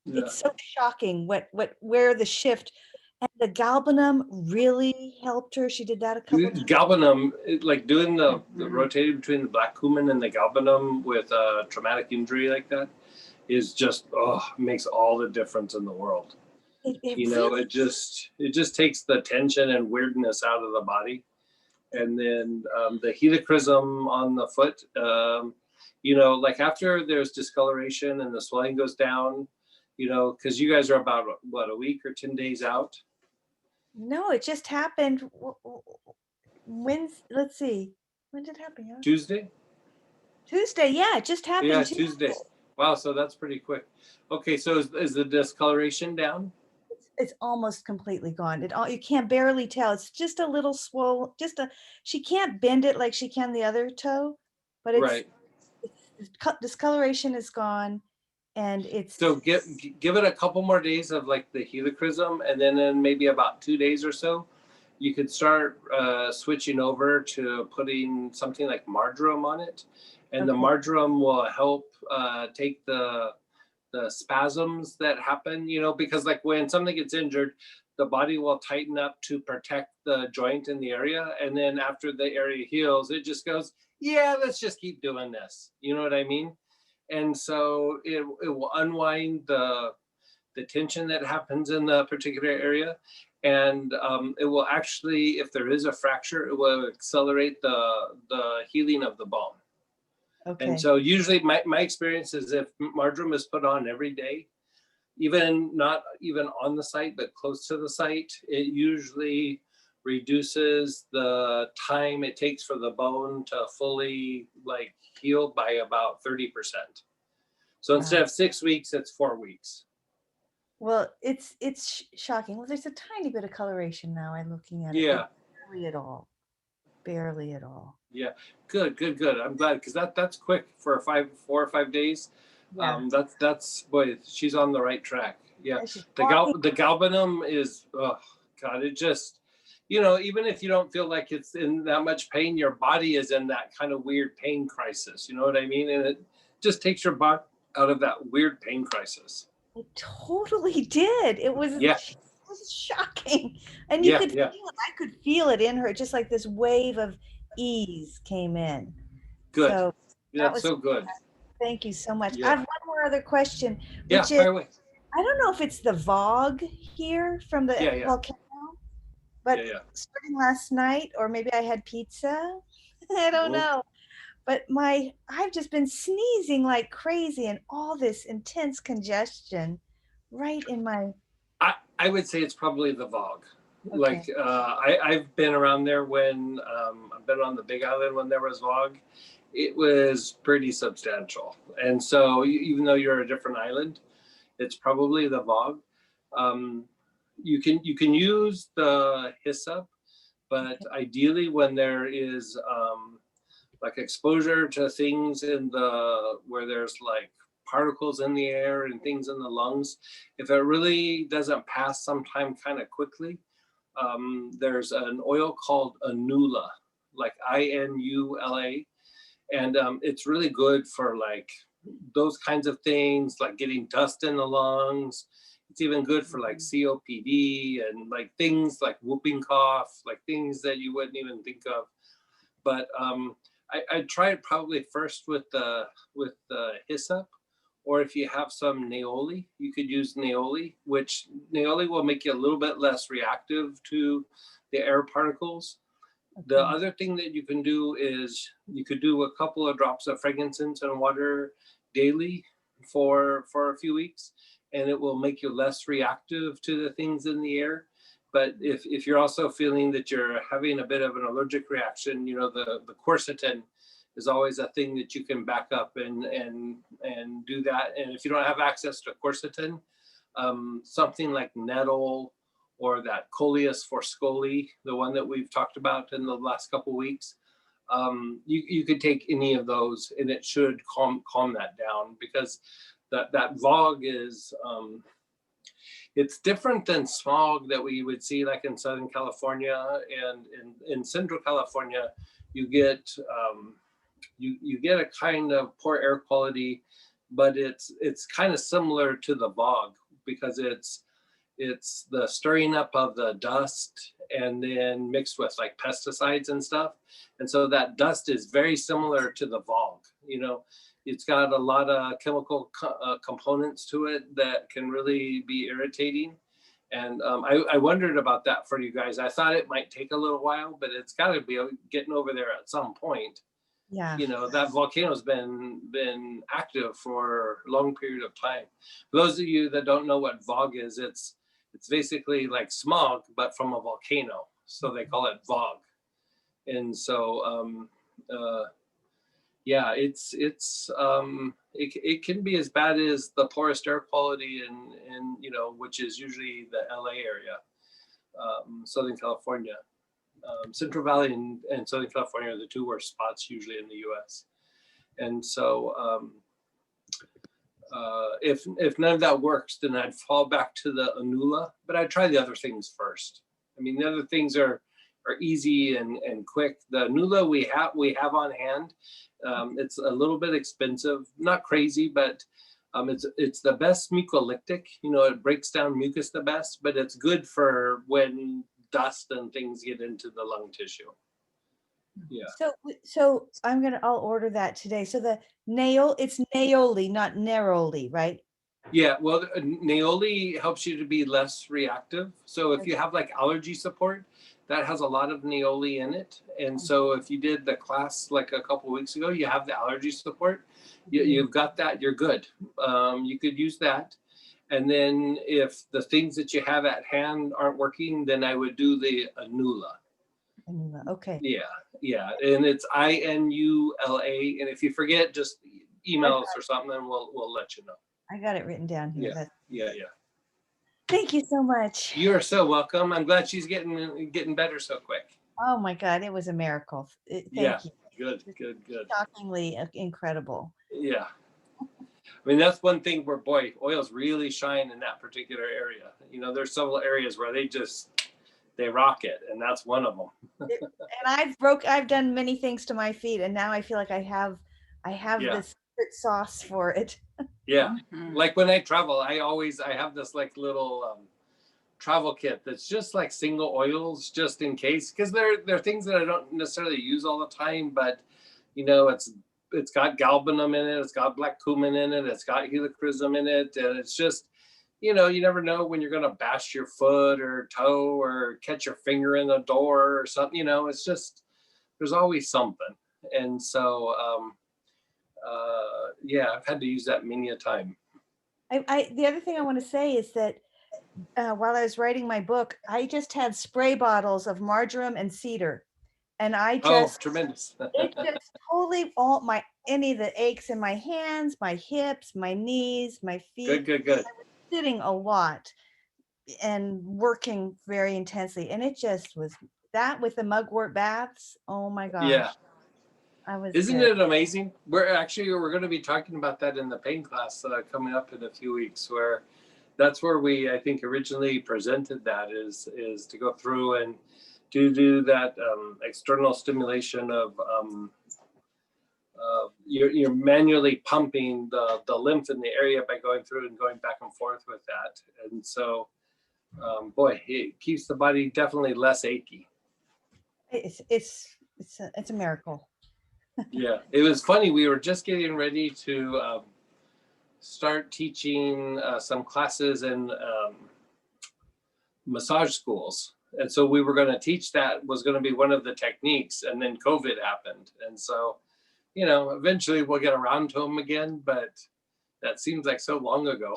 it's so shocking where the shift. And the galbanum really helped her. She did that a couple times. Galbanum, like doing the rotating between the black cumin and the galbanum with a traumatic injury like that is just, makes all the difference in the world. It just takes the tension and weirdness out of the body. And then the helichrysum on the foot, like after there's discoloration and the swelling goes down, because you guys are about, what, a week or 10 days out? No, it just happened. Let's see. When did it happen? Yeah? Tuesday? Tuesday, yeah, it just happened. Yeah, Tuesday. Wow, so that's pretty quick. Okay, so is the discoloration down? It's almost completely gone. You can't barely tell. It's just a little swollen. She can't bend it like she can the other toe, but it's discoloration is gone, and it's. So give it a couple more days of like the helichrysum, and then in maybe about 2 days or so, you could start switching over to putting something like marjoram on it, and the marjoram will help take the spasms that happen, because like when something gets injured, the body will tighten up to protect the joint in the area. And then after the area heals, it just goes, yeah, let's just keep doing this. You know what I mean? And so it will unwind the tension that happens in the particular area. And it will actually, if there is a fracture, it will accelerate the healing of the bone. Okay. And so usually my experience is if marjoram is put on every day, not even on the site, but close to the site, it usually reduces the time it takes for the bone to fully heal by about 30%. So instead of 6 weeks, it's 4 weeks. Well, it's shocking. Well, there's a tiny bit of coloration now. I'm looking at it. Yeah. Barely at all. Yeah, good. I'm glad, because that's quick for 4 or 5 days. Yeah. That's boy, she's on the right track. Yeah, the galbanum is, oh God, it just, even if you don't feel like it's in that much pain, your body is in that kind of weird pain crisis. You know what I mean? And it just takes your body out of that weird pain crisis. It totally did. It was. Yeah. It was shocking, and you could feel it. I could feel it in her, just like this wave of ease came in. Good. So that's so good. Thank you so much. Yeah. I have one more other question. Yeah, which is, fire away. I don't know if it's the VOG here from the volcano, but starting last night, or maybe I had pizza. I don't know. But I've just been sneezing like crazy, and all this intense congestion right in my. I would say it's probably the VOG. Okay. I've been around there when I've been on the Big Island when there was VOG, it was pretty substantial. And so even though you're a different island, it's probably the VOG. You can use the hyssop, but ideally when there is like exposure to things where there's like particles in the air and things in the lungs, if it really doesn't pass sometime kind of quickly, there's an oil called Inula, like INULA. And it's really good for like those kinds of things, like getting dust in the lungs. It's even good for like COPD and like things like whooping cough, like things that you wouldn't even think of. But I try it probably first with the hyssop, or if you have some Neoli, you could use Neoli, which Neoli will make you a little bit less reactive to the air particles. The other thing that you can do is you could do a couple of drops of frankincense and water daily for a few weeks, and it will make you less reactive to the things in the air. But if you're also feeling that you're having a bit of an allergic reaction, you know, the quercetin is always a thing that you can back up and do that. And if you don't have access to quercetin, something like nettle or that Coleus forscoli, the one that we've talked about in the last couple of weeks, you could take any of those and it should calm that down, because that VOG is, it's different than smog that we would see like in Southern California, and in Central California, you get a kind of poor air quality, but it's kind of similar to the VOG, because it's the stirring up of the dust and then mixed with like pesticides and stuff. And so that dust is very similar to the VOG. You know, it's got a lot of chemical components to it that can really be irritating. And I wondered about that for you guys. I thought it might take a little while, but it's got to be getting over there at some point. Yeah. You know, that volcano's been active for a long period of time. For those of you that don't know what VOG is, it's basically like smog, but from a volcano. So they call it VOG. And so, yeah, it can be as bad as the poorest air quality in you know, which is usually the LA area, Southern California. Central Valley and Southern California are the two worst spots usually in the US. And so if none of that works, then I'd fall back to the Inula, but I'd try the other things first. I mean, the other things are easy and quick. The Inula we have on hand. It's a little bit expensive, not crazy, but it's the best mucolytic. You know, it breaks down mucus the best, but it's good for when dust and things get into the lung tissue. Yeah. So I'll order that today. So the it's Neoli, not Neroli, right? Yeah, well, Neoli helps you to be less reactive. So if you have like allergy support, that has a lot of Neoli in it. And so if you did the class like a couple of weeks ago, you have the allergy support, you've got that, you're good. You could use that. And then if the things that you have at hand aren't working, then I would do the Inula. Okay. Yeah. And it's INULA. And if you forget, just email us or something, and we'll let you know. I got it written down here. Yeah. Thank you so much. You're so welcome. I'm glad she's getting better so quick. Oh my God, it was a miracle. Thank you. Good. Shockingly incredible. Yeah. I mean, that's one thing where, boy, oils really shine in that particular area. You know, there's several areas where they rock it, and that's one of them. And I've done many things to my feet, and now I feel like I have this secret sauce for it. Yeah. Like when I travel, I have this like little travel kit that's just like single oils, just in case, because they're things that I don't necessarily use all the time, but you know, it's got galbanum in it, it's got black cumin in it, it's got helichrysum in it, and it's just, you know, you never know when you're going to bash your foot or toe or catch your finger in the door or something. You know, it's just, there's always something. And so yeah, I've had to use that many a time. The other thing I want to say is that while I was writing my book, I just had spray bottles of marjoram and cedar, And I Oh, just, tremendous. it just totally any of the aches in my hands, my hips, my knees, my feet. Good. I was sitting a lot and working very intensely. And it just was that with the mugwort baths. Oh my gosh. Yeah. Isn't good. it amazing? We're going to be talking about that in the pain class coming up in a few weeks, where that's where I think originally presented that is to go through and to do that external stimulation of you're manually pumping the lymph in the area by going through and going back and forth with that. And so, boy, it keeps the body definitely less achy. It's a miracle. Yeah, it was funny. We were just getting ready to start teaching some classes in massage schools. And so we were going to teach that was going to be one of the techniques. And then COVID happened. And so, eventually we'll get around to them again, but that seems like so long ago.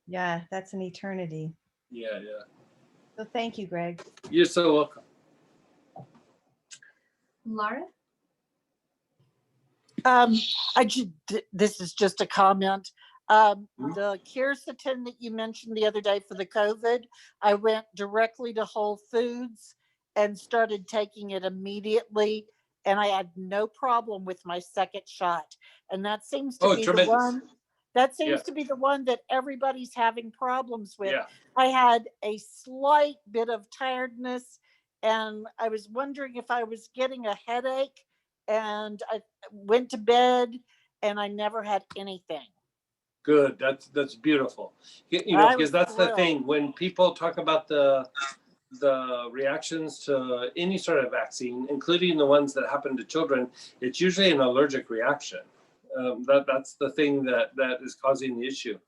Yeah, that's an eternity. Yeah. So thank you, Greg. You're so welcome. Laura? This is just a comment. The quercetin that you mentioned the other day for the COVID, I went directly to Whole Foods and started taking it immediately, and I had no problem with my second shot. And that seems to be tremendous. the one. That seems Yeah. to be the one that everybody's having problems with. Yeah. I had a slight bit of tiredness, and I was wondering if I was getting a headache, and I went to bed and I never had anything. Good. That's beautiful. Because that's the thing. When people talk about the reactions to any sort of vaccine, including the ones that happen to children, it's usually an allergic reaction. That's the thing that is causing the issue.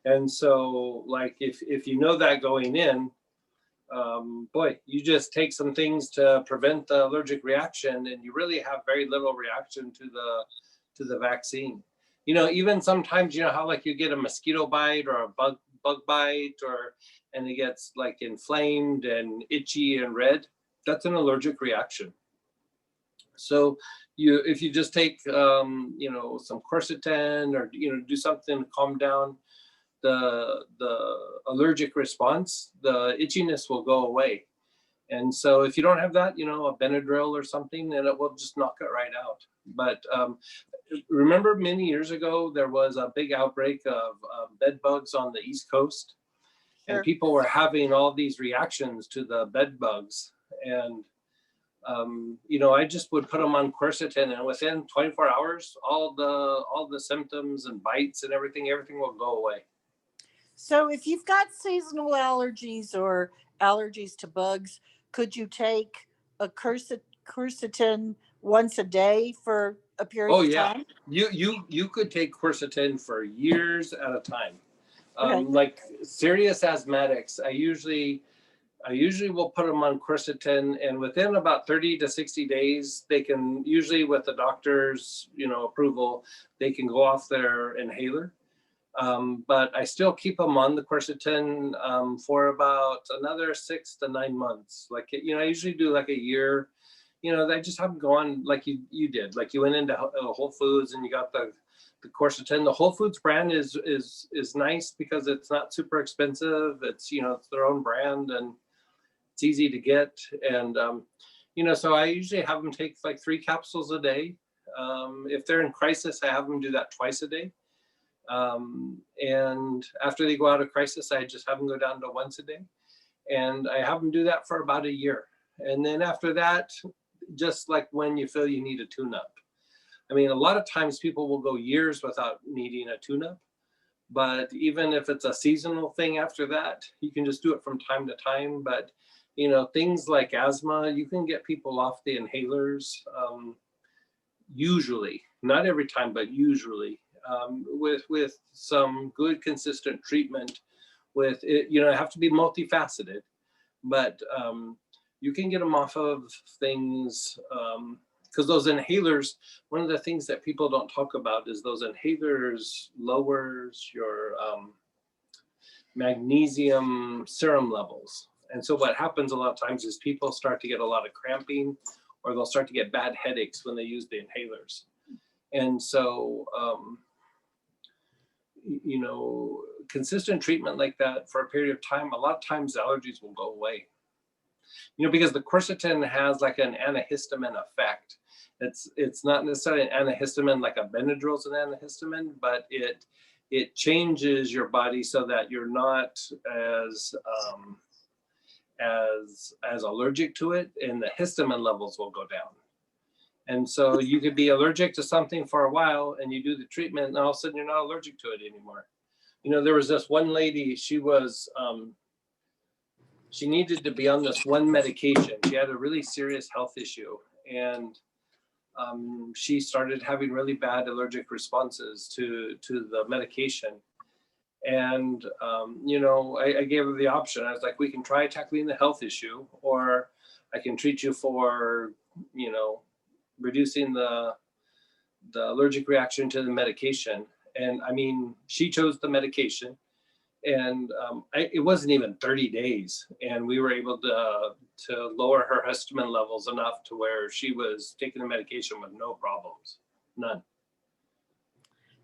And so, like, if you know that going in, boy, you just take some things to prevent the allergic reaction, and you really have very little reaction to the vaccine. Even sometimes, how like you get a mosquito bite or a bug bite, and it gets like inflamed and itchy and red. That's an allergic reaction. So if you just take some quercetin or do something to calm down the allergic response, the itchiness will go away. And so if you don't have that, a Benadryl or something, and it will just knock it right out. But remember many years ago, there was a big outbreak of bed bugs on the East Coast. Sure. And people were having all these reactions to the bed bugs. And, I just would put them on quercetin, and within 24 hours, all the symptoms and bites and everything will go away. So if you've got seasonal allergies or allergies to bugs, could you take a quercetin once a day for a period of time? You could take quercetin for years at a time. Okay. Like serious asthmatics, I usually will put them on quercetin, and within about 30 to 60 days, they can usually, with the doctor's approval, they can go off their inhaler. But I still keep them on the quercetin for about another 6 to 9 months. Like, I usually do like a year. I just have them go on like you did. Like you went into Whole Foods and you got the quercetin. The Whole Foods brand is nice because it's not super expensive. It's it's their own brand and it's easy to get. And so I usually have them take like 3 capsules a day. If they're in crisis, I have them do that twice a day. And after they go out of crisis, I just have them go down to once a day, and I have them do that for about a year. And then after that, just like when you feel you need a tune-up. I mean, a lot of times people will go years without needing a tune-up, but even if it's a seasonal thing after that, you can just do it from time to time. But things like asthma, you can get people off the inhalers, usually, not every time, but usually. With some good consistent treatment with it, have to be multifaceted, but you can get them off of things because those inhalers, one of the things that people don't talk about is those inhalers lowers your magnesium serum levels. And so what happens a lot of times is people start to get a lot of cramping, or they'll start to get bad headaches when they use the inhalers. And so, you know, consistent treatment like that for a period of time, a lot of times the allergies will go away. You know, because the quercetin has like an antihistamine effect. It's not necessarily an antihistamine like a Benadryl is an antihistamine, but it changes your body so that you're not as allergic to it, and the histamine levels will go down. And so you could be allergic to something for a while, and you do the treatment, and all of a sudden you're not allergic to it anymore. You know, there was this one lady, she was, she needed to be on this one medication. She had a really serious health issue, and she started having really bad allergic responses to the medication. And, you know, I gave her the option. I was like, we can try tackling the health issue, or I can treat you for, you know, reducing the allergic reaction to the medication. And I mean, she chose the medication, and it wasn't even 30 days. And we were able to lower her histamine levels enough to where she was taking the medication with no problems, none.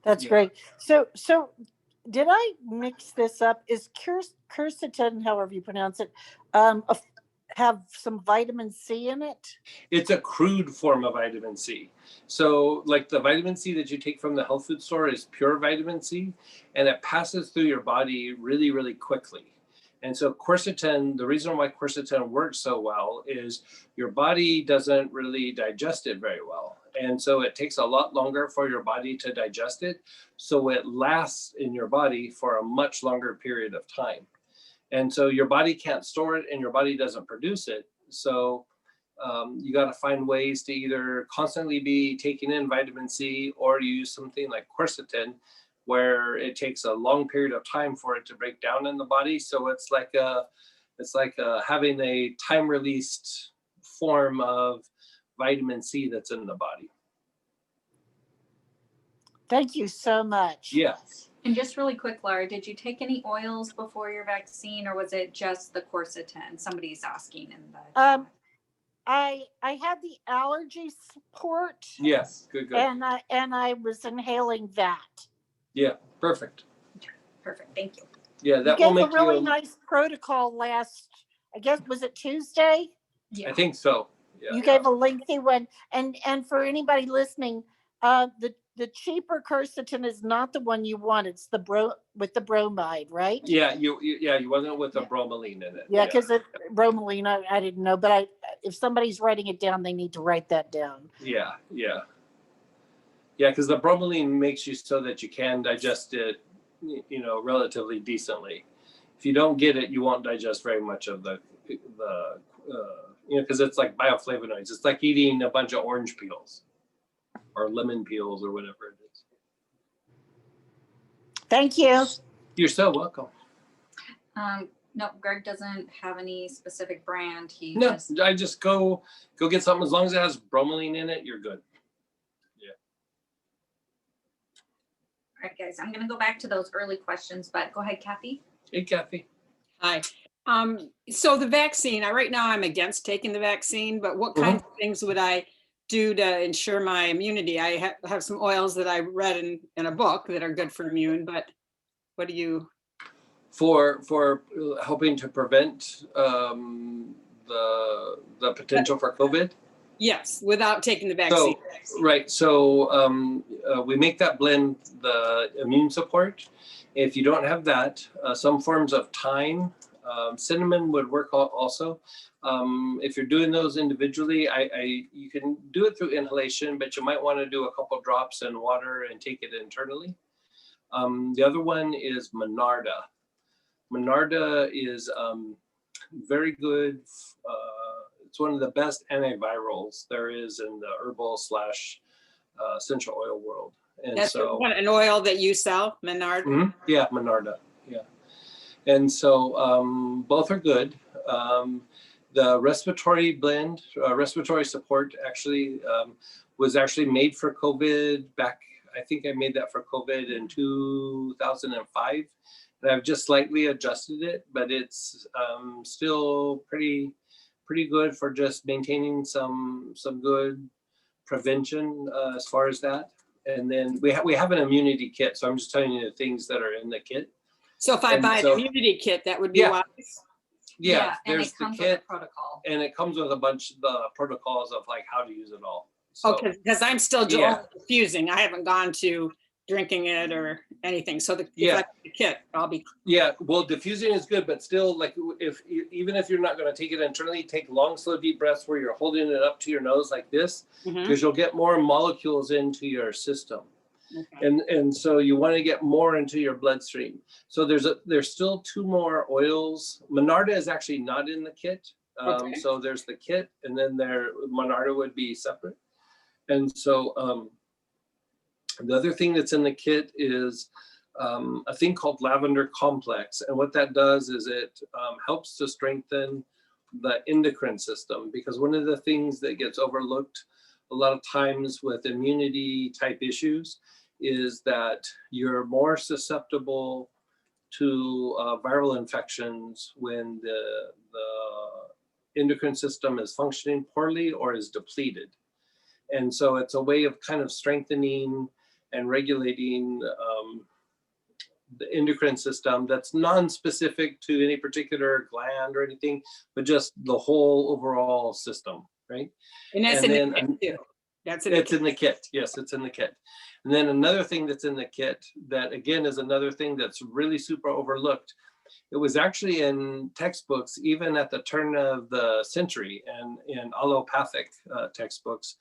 That's great. So did I mix this up? Is quercetin, however you pronounce it, have some vitamin C in it? It's a crude form of vitamin C. So like the vitamin C that you take from the health food store is pure vitamin C, and it passes through your body really, really quickly. And so quercetin, the reason why quercetin works so well is your body doesn't really digest it very well. And so it takes a lot longer for your body to digest it. So it lasts in your body for a much longer period of time. And so your body can't store it, and your body doesn't produce it. So you got to find ways to either constantly be taking in vitamin C, or use something like quercetin, where it takes a long period of time for it to break down in the body. So it's like having a time released form of vitamin C that's in the body. Thank you so much. Yeah. And just really quick, Laura, did you take any oils before your vaccine, or was it just the quercetin? Somebody's asking in the I had the allergy support. Yes, good. And I was inhaling that. Yeah, perfect. Perfect, thank you. Yeah, that you will gave make a really you. nice protocol last, I guess, was it Tuesday? I think so. Yeah. You gave a lengthy one, and for anybody listening, the cheaper quercetin is not the one you want. It's the with the bromide, right? Yeah, you want it with a bromelain in it. Yeah, because bromelain, I didn't know, but if somebody's writing it down, they need to write that down. Yeah, because the bromelain makes you so that you can digest it, you know, relatively decently. If you don't get it, you won't digest very much of the you know, because it's like bioflavonoids. It's like eating a bunch of orange peels or lemon peels or whatever it is. Thank you. You're so welcome. No, Greg doesn't have any specific brand. I just go get something. As long as it has bromelain in it, you're good. Yeah. All right, guys, I'm going to go back to those early questions, but go ahead, Kathy. Hey, Kathy. Hi. So the vaccine, right now I'm against taking the vaccine, but what kinds of things would I do to ensure my immunity? I have some oils that I read in a book that are good for immune, but what do you? For helping to prevent the potential for COVID? Yes, without taking the vaccine. So we make that blend the immune support. If you don't have that, some forms of thyme, cinnamon would work also. If you're doing those individually, you can do it through inhalation, but you might want to do a couple drops in water and take it internally. The other one is Monarda. Monarda is very good. It's one of the best antivirals there is in the herbal / essential oil world. And that's so an oil that you sell, Monarda? Yeah, Monarda. Yeah. And so both are good. The respiratory blend, respiratory support actually was actually made for COVID back. I think I made that for COVID in 2005. And I've just slightly adjusted it, but it's still pretty good for just maintaining some good prevention as far as that. And then we have an immunity kit. So I'm just telling you the things that are in the kit. So if I buy an immunity kit, that would be wise. Yeah, and there's it the comes kit, with a protocol. and it comes with a bunch of the protocols of like how to use it all. So, Okay, because I'm still yeah. diffusing. I haven't gone to drinking it or anything. So if I get the kit, I'll be. Yeah, well, diffusing is good, but still, like, even if you're not going to take it internally, take long, slow, deep breaths where you're holding it up to your nose like this, because you'll get more molecules into your system. Okay. And so you want to get more into your bloodstream. So there's still 2 more oils. Monarda is actually not in the kit. So there's the kit, and then Monarda would be separate. And so the other thing that's in the kit is a thing called lavender complex. And what that does is it helps to strengthen the endocrine system, because one of the things that gets overlooked a lot of times with immunity type issues is that you're more susceptible to viral infections when the endocrine system is functioning poorly or is depleted. And so it's a way of kind of strengthening and regulating the endocrine system that's non-specific to any particular gland or anything, but just the whole overall system, right? And that's in the kit too. It's in the kit. Yes, it's in the kit. And then another thing that's in the kit that, again, is another thing that's really super overlooked. It was actually in textbooks, even at the turn of the century, and in allopathic textbooks.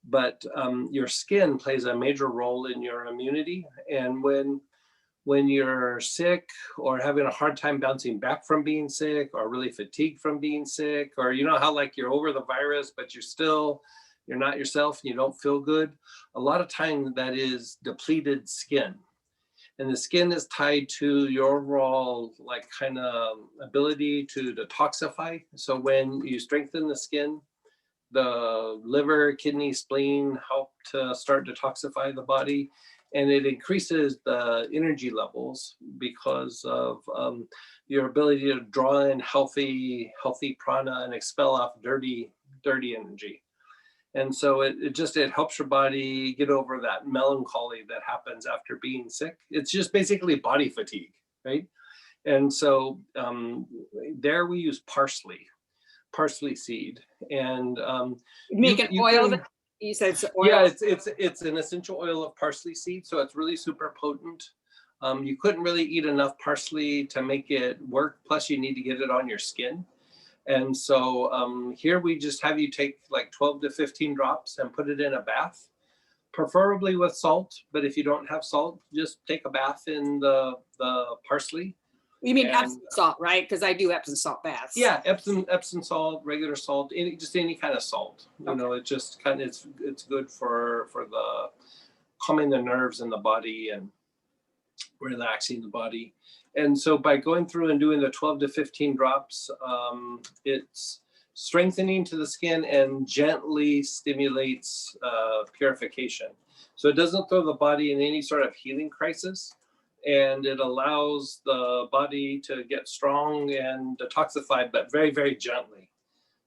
But your skin plays a major role in your immunity. And when you're sick or having a hard time bouncing back from being sick, or really fatigued from being sick, or you know how like you're over the virus, but you're not yourself and you don't feel good, a lot of times that is depleted skin. And the skin is tied to your overall like kind of ability to detoxify. So when you strengthen the skin, the liver, kidney, spleen help to start detoxify the body, and it increases the energy levels because of your ability to draw in healthy prana and expel off dirty energy. And so it helps your body get over that melancholy that happens after being sick. It's just basically body fatigue, right? And so there we use parsley seed, and you make an oil. You said it's oil. Yeah, it's an essential oil of parsley seed, so it's really super potent. You couldn't really eat enough parsley to make it work. Plus, you need to get it on your skin. And so here we just have you take like 12 to 15 drops and put it in a bath, preferably with salt. But if you don't have salt, just take a bath in the parsley. You mean Epsom salt, right? Because I do Epsom salt baths. Yeah, Epsom salt, regular salt, any kind of salt. You know, it just kind of it's good for the calming the nerves in the body and relaxing the body. And so by going through and doing the 12 to 15 drops, it's strengthening to the skin and gently stimulates purification. So it doesn't throw the body in any sort of healing crisis, and it allows the body to get strong and detoxified, but very, very gently.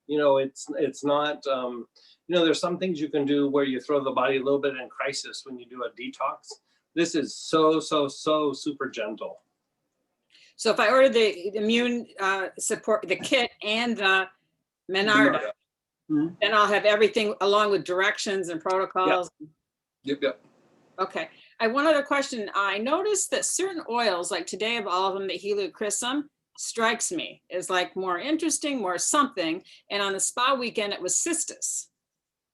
You know, it's not, you know, there's some things you can do where you throw the body a little bit in crisis when you do a detox. This is so super gentle. So if I order the immune support, the kit and the Monarda, then I'll have everything along with directions and protocols. Yep. Okay. I have one other question. I noticed that certain oils, like today of all of them, the Helichrysum strikes me as like more interesting, more something. And on the spa weekend, it was Cistus.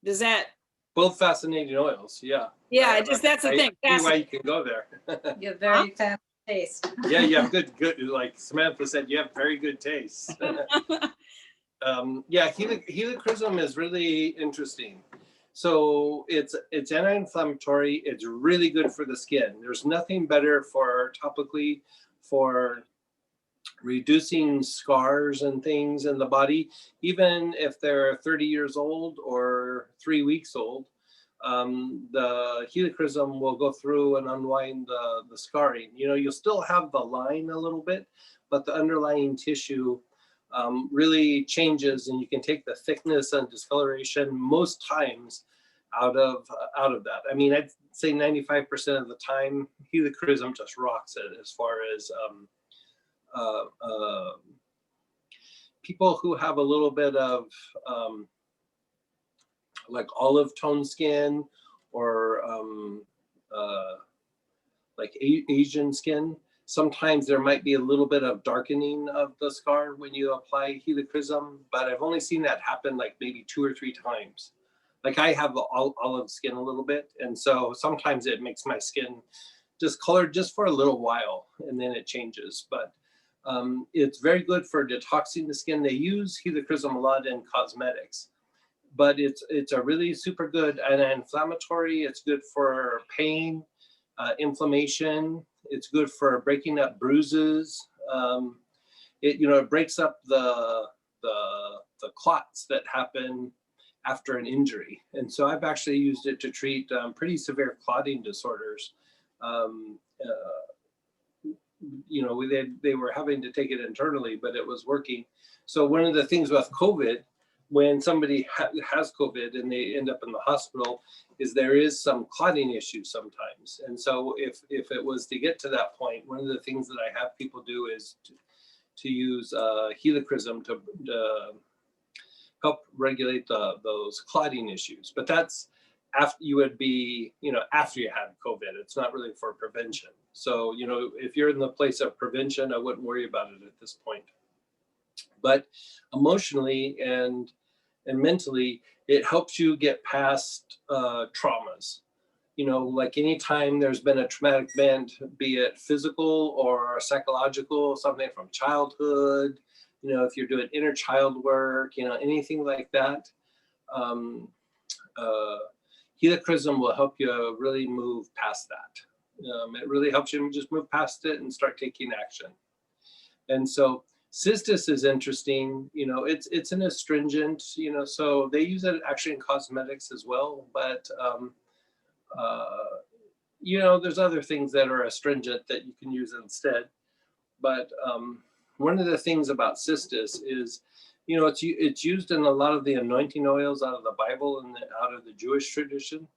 Does that? Both fascinating oils, yeah. Yeah, that's the thing. I see why you can go there. You have very fancy taste. Yeah, you have good. Like Samantha said, you have very good taste. Yeah, Helichrysum is really interesting. So it's anti-inflammatory. It's really good for the skin. There's nothing better for topically for reducing scars and things in the body, even if they're 30 years old or 3 weeks old. the helichrysum will go through and unwind the scarring. You know, you'll still have the line a little bit, but the underlying tissue really changes, and you can take the thickness and discoloration most times out of that. I mean, I'd say 95% of the time, helichrysum just rocks it as far as people who have a little bit of like olive tone skin or like Asian skin. Sometimes there might be a little bit of darkening of the scar when you apply helichrysum, but I've only seen that happen like maybe 2 or 3 times. Like I have olive skin a little bit, and so sometimes it makes my skin just colored just for a little while, and then it changes. But it's very good for detoxing the skin. They use helichrysum a lot in cosmetics, but it's a really super good anti-inflammatory. It's good for pain, inflammation. It's good for breaking up bruises. It breaks up the clots that happen after an injury. And so I've actually used it to treat pretty severe clotting disorders. They were having to take it internally, but it was working. So one of the things with COVID, when somebody has COVID and they end up in the hospital, is there is some clotting issues sometimes. And so if it was to get to that point, one of the things that I have people do is to use helichrysum to help regulate those clotting issues. But that's after you would be, after you had COVID. It's not really for prevention. So, if you're in the place of prevention, I wouldn't worry about it at this point. But emotionally and mentally, it helps you get past traumas. Like anytime there's been a traumatic event, be it physical or psychological, something from childhood, if you're doing inner child work, anything like that, helichrysum will help you really move past that. It really helps you just move past it and start taking action. And so cystis is interesting. It's an astringent, so they use it actually in cosmetics as well. But, there's other things that are astringent that you can use instead. But one of the things about cystis is, it's used in a lot of the anointing oils out of the Bible and out of the Jewish tradition.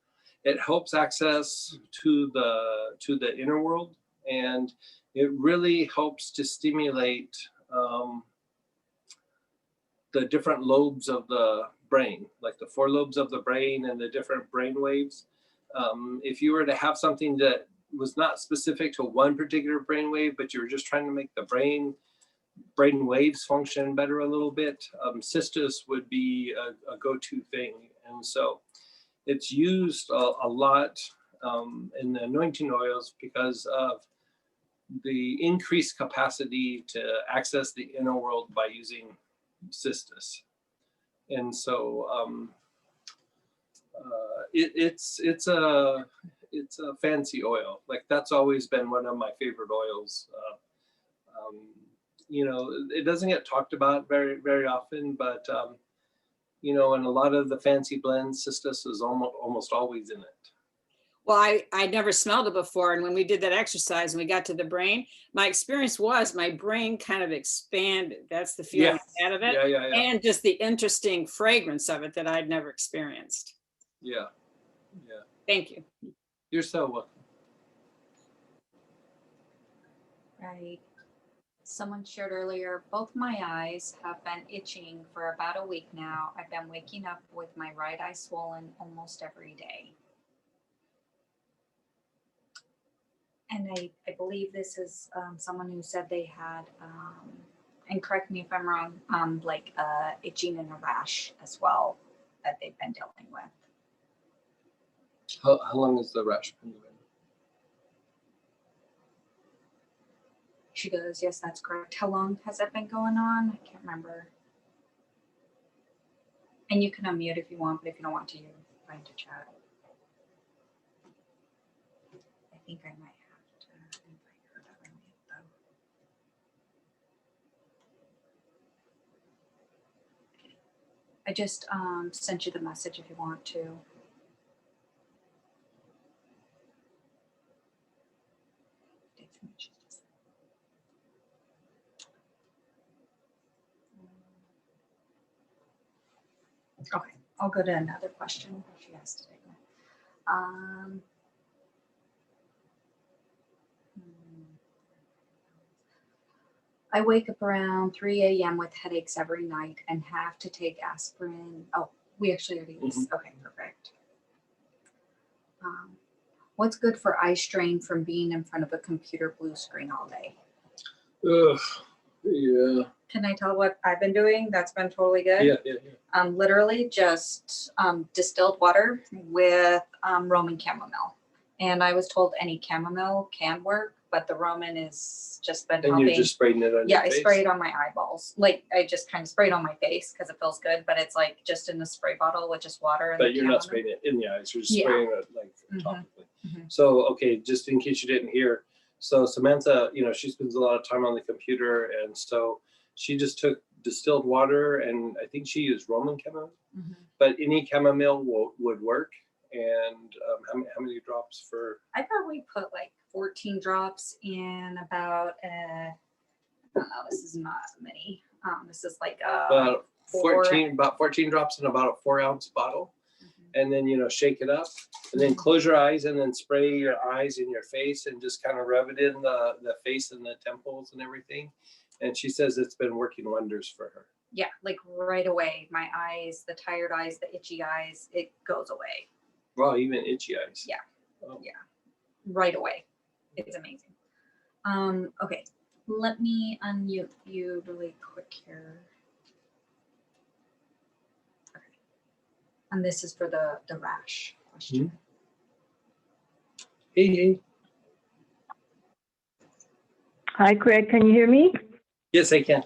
It helps access to the inner world, and it really helps to stimulate the different lobes of the brain, like the 4 lobes of the brain and the different brain waves. If you were to have something that was not specific to one particular brain wave, but you were just trying to make the brain waves function better a little bit, cystis would be a go-to thing. And so it's used a lot in the anointing oils because of the increased capacity to access the inner world by using cystis. And so it's a fancy oil. Like that's always been one of my favorite oils. It doesn't get talked about very, very often, but in a lot of the fancy blends, cystis is almost always in it. Well, I never smelled it before. And when we did that exercise and we got to the brain, my experience was my brain kind of expanded. That's the feeling I had of it. Yeah. And just the interesting fragrance of it that I'd never experienced. Yeah. Thank you. You're so welcome. Right. Someone shared earlier, both my eyes have been itching for about a week now. I've been waking up with my right eye swollen almost every day. And I believe this is someone who said they had, and correct me if I'm wrong, like itching and a rash as well that they've been dealing with. How long has the rash been going? She goes, yes, that's correct. How long has that been going on? I can't remember. And you can unmute if you want, but if you don't want to, you're fine to chat. I think I might have to invite her to unmute though. I just sent you the message if you want to. Okay, I'll go to another question she asked today. I wake up around 3 a.m. with headaches every night and have to take aspirin. Oh, we actually already used. Okay, perfect. What's good for eye strain from being in front of a computer blue screen all day? Ugh, yeah. Can I tell what I've been doing? That's been totally good. Yeah. Literally just distilled water with Roman chamomile. And I was told any chamomile can work, but the Roman is just been helping. And you're just spraying it on your face? Yeah, I spray it on my eyeballs. Like I just kind of spray it on my face because it feels good, but it's like just in the spray bottle with just water. And but you're not spraying it in the eyes, you're just spraying it like topically. Mm-hmm. So, okay, just in case you didn't hear. So Samantha, you know, she spends a lot of time on the computer. And so she just took distilled water and I think she used Roman chamomile, but any chamomile would work. And how many drops for? I probably put like 14 drops in about, I don't know, this is not many. This is like about 14 drops in about a 4-ounce bottle. And then, you know, shake it up and then close your eyes and then spray your eyes and your face and just kind of rub it in the face and the temples and everything. And she says it's been working wonders for her. Yeah, like right away. My eyes, the tired eyes, the itchy eyes, it goes away. Wow, even itchy eyes. Yeah. Oh. Yeah. Right away. It's amazing. Okay. Let me unmute you really quick here. Okay. And this is for the rash question. Hey. Hi, Craig. Can you hear me? Yes, I can.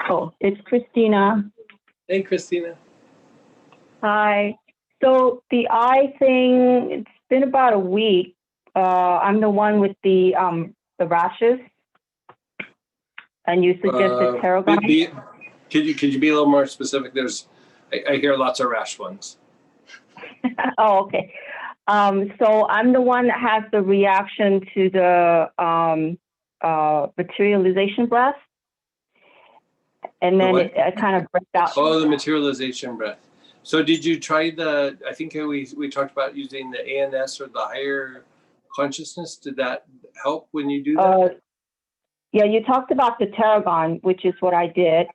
Oh, it's Christina. Hey, Christina. Hi. So the eye thing, it's been about a week. I'm the one with the rashes, and you suggested tarragon. Could you be a little more specific? I hear lots of rash ones. Oh, okay. So I'm the one that has the reaction to the materialization breath, and then it kind of breaks out. Oh, the materialization breath. So did you try I think we talked about using the ANS or the higher consciousness. Did that help when you do that? Yeah, you talked about the tarragon, which is what I did.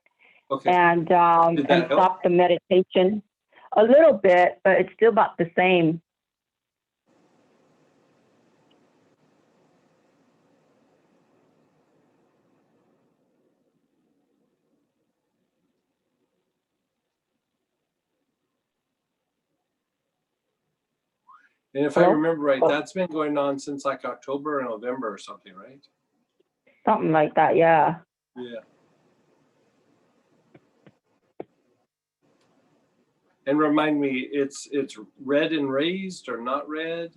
Okay. And stop the meditation a little bit, but it's still about the same. And if I remember right, that's been going on since like October or November or something, right? Something like that, yeah. Yeah. And remind me, it's red and raised or not red?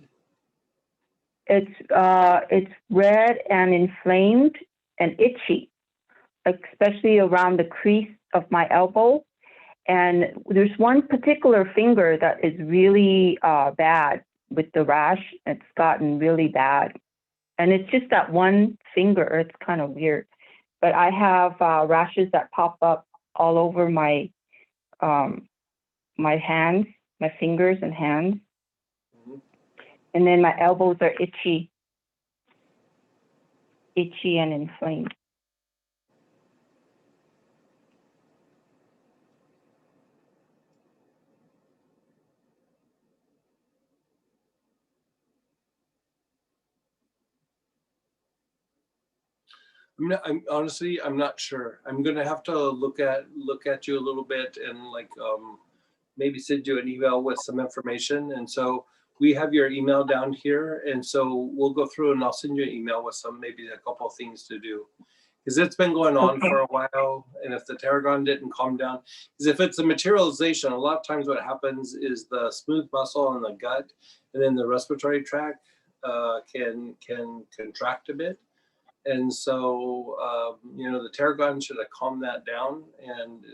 It's red and inflamed and itchy, especially around the crease of my elbow. And there's one particular finger that is really bad with the rash. It's gotten really bad. And it's just that one finger. It's kind of weird. But I have rashes that pop up all over my my hands, my fingers and hands. And then my elbows are itchy and inflamed. I'm honestly, I'm not sure. I'm gonna have to look at you a little bit and like maybe send you an email with some information. And so we have your email down here, and so we'll go through and I'll send you an email with maybe a couple of things to do, because it's been going on for a while. And if the tarragon didn't calm down, because if it's a materialization, a lot of times what happens is the smooth muscle in the gut and then the respiratory tract can contract a bit. And so, you know, the tarragon should have calmed that down. And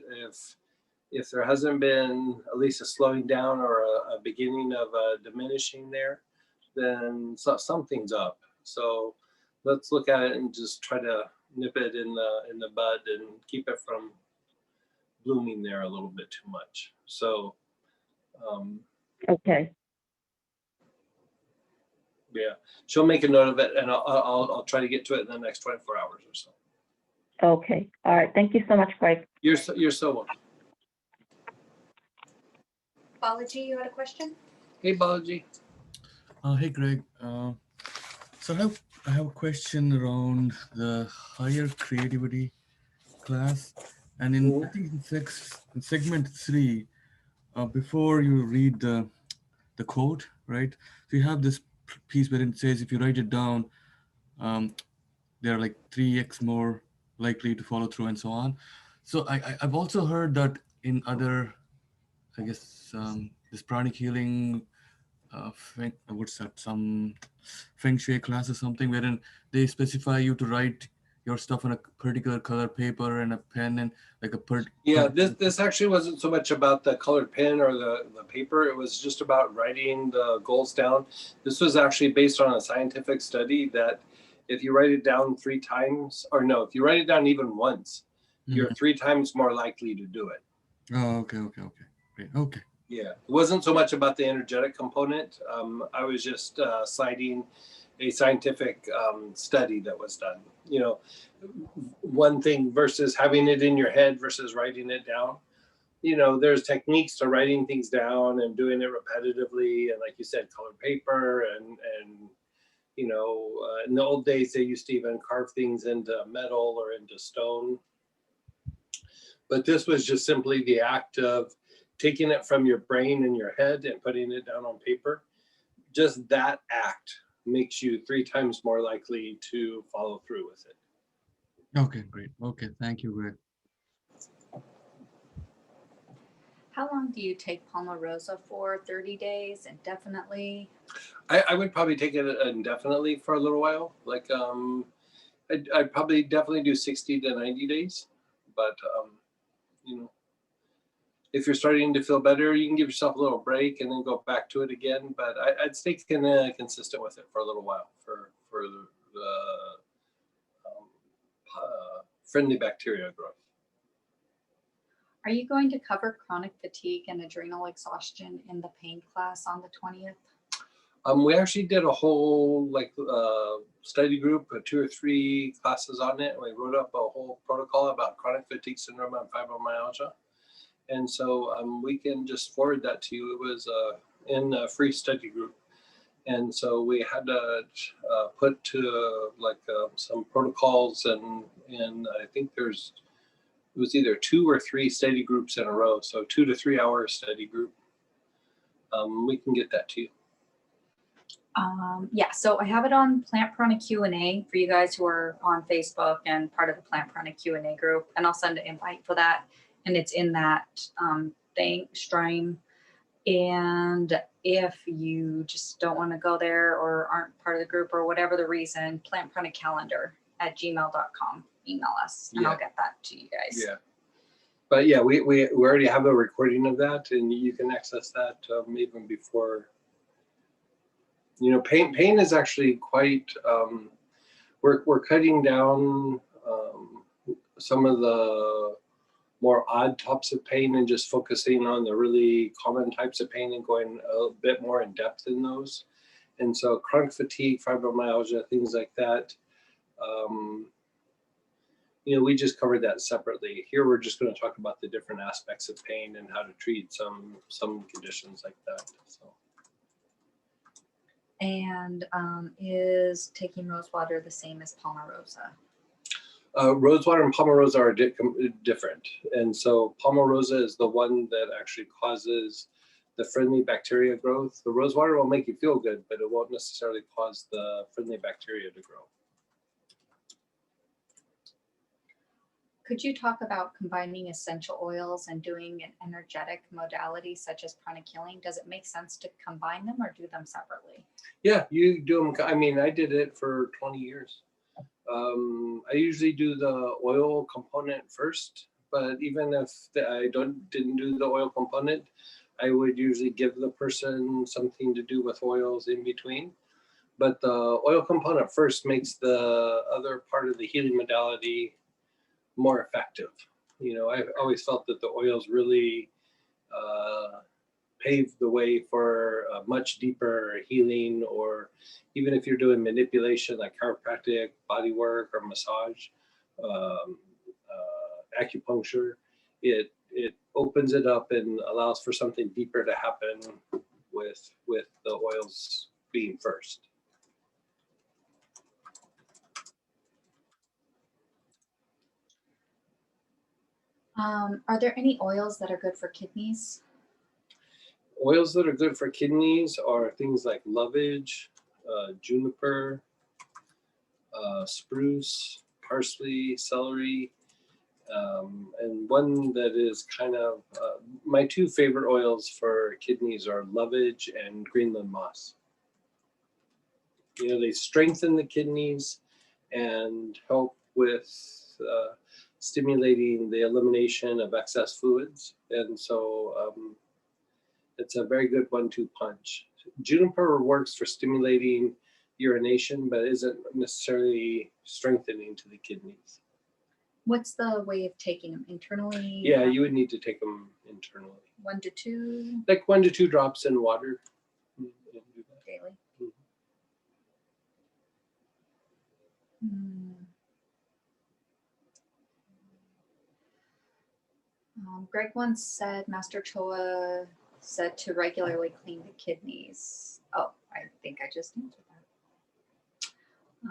if there hasn't been at least a slowing down or a beginning of a diminishing there, then something's up. So let's look at it and just try to nip it in the bud and keep it from blooming there a little bit too much. So Okay. yeah, she'll make a note of it, and I'll try to get to it in the next 24 hours or so. Okay. All right. Thank you so much, Greg. You're so welcome. Balaji, you had a question? Hey, Balaji. Hey, Greg. So I have a question around the higher creativity class, and I think in segment 3, before you read the quote, right? So you have this piece where it says if you write it down, they're like 3x more likely to follow through and so on. So I've also heard that in other, I guess, this pranic healing, what's that, some feng shui class or something, wherein they specify you to write your stuff on a particular color paper and a pen and like Yeah, this actually wasn't so much about the colored pen or the paper. It was just about writing the goals down. This was actually based on a scientific study that if you write it down 3 times, or no, if you write it down even once, you're 3 times more likely to do it. Oh, okay. Great. Okay. Yeah, it wasn't so much about the energetic component. I was just citing a scientific study that was done. You know, one thing versus having it in your head versus writing it down. You know, there's techniques to writing things down and doing it repetitively, and like you said, colored paper and you know, in the old days they used to even carve things into metal or into stone. But this was just simply the act of taking it from your brain and your head and putting it down on paper. Just that act makes you 3 times more likely to follow through with it. Okay, great. Okay, thank you, Greg. How long do you take Palmarosa for? 30 days, indefinitely? I would probably take it indefinitely for a little while. Like I'd probably definitely do 60 to 90 days. But you know, if you're starting to feel better, you can give yourself a little break and then go back to it again. But I'd stay consistent with it for a little while for the friendly bacteria growth. Are you going to cover chronic fatigue and adrenal exhaustion in the pain class on the 20th? We actually did a whole study group of 2 or 3 classes on it. We wrote up a whole protocol about chronic fatigue syndrome and fibromyalgia. And so we can just forward that to you. It was in a free study group. And so we had to put to some protocols and I think it was either 2 or 3 study groups in a row. So 2 to 3 hour study group. We can get that to you. Yeah, so I have it on Plant Prana Q&A for you guys who are on Facebook and part of the Plant Prana Q&A group, and I'll send an invite for that. And it's in that stream. And if you just don't want to go there or aren't part of the group or whatever the reason, plantpranacalendar@gmail.com. Email us and I'll get that to you guys. Yeah. But yeah, we already have a recording of that, and you can access that even before. You know, pain is actually quite. We're cutting down some of the more odd types of pain and just focusing on the really common types of pain and going a bit more in depth in those. And so chronic fatigue, fibromyalgia, things like that. You know, we just covered that separately. Here, we're just going to talk about the different aspects of pain and how to treat some conditions like that. So. And is taking rosewater the same as Palmarosa? Rosewater and Palmarosa are different. And so Palmarosa is the one that actually causes the friendly bacteria growth. The rosewater will make you feel good, but it won't necessarily cause the friendly bacteria to grow. Could you talk about combining essential oils and doing an energetic modality such as pranic healing? Does it make sense to combine them or do them separately? Yeah, you do them. I mean, I did it for 20 years. I usually do the oil component first, but even if I didn't do the oil component, I would usually give the person something to do with oils in between. but the oil component first makes the other part of the healing modality more effective. You know, I've always felt that the oils really pave the way for a much deeper healing, or even if you're doing manipulation like chiropractic, body work, or massage, acupuncture, it opens it up and allows for something deeper to happen with the oils being first. Are there any oils that are good for kidneys? Oils that are good for kidneys are things like lovage, juniper, spruce, parsley, celery, and one that is kind of, my two favorite oils for kidneys are lovage and Greenland moss. You know, they strengthen the kidneys and help with stimulating the elimination of excess fluids. And so it's a very good 1-2 punch. Juniper works for stimulating urination, but isn't necessarily strengthening to the kidneys. What's the way of taking them internally? Yeah, you would need to take them internally. 1 to 2 Like 1 to 2 drops in water. daily. Greg once said, Master Choa said to regularly clean the kidneys. Oh, I think I just answered that.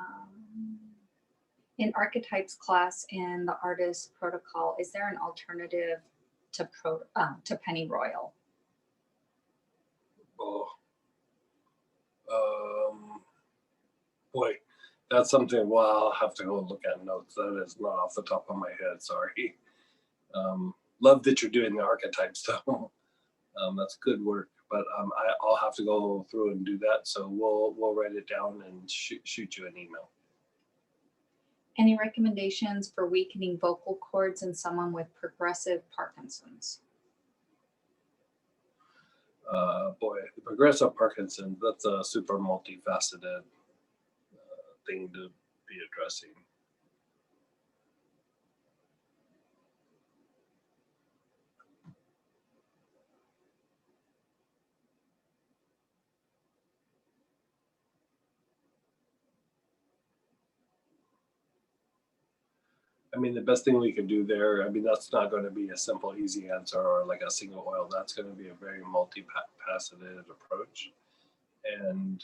In archetypes class in the artist protocol, is there an alternative to pennyroyal? Oh, boy, that's something. Well, I'll have to go look at notes. That is not off the top of my head. Sorry. Love that you're doing the archetypes though. That's good work. But I'll have to go through and do that. So we'll write it down and shoot you an email. Any recommendations for weakening vocal cords in someone with progressive Parkinson's? Boy, the progressive Parkinson's, that's a super multifaceted thing to be addressing. I mean, the best thing we can do there, I mean, that's not going to be a simple, easy answer or like a single oil. That's going to be a very multifaceted approach. And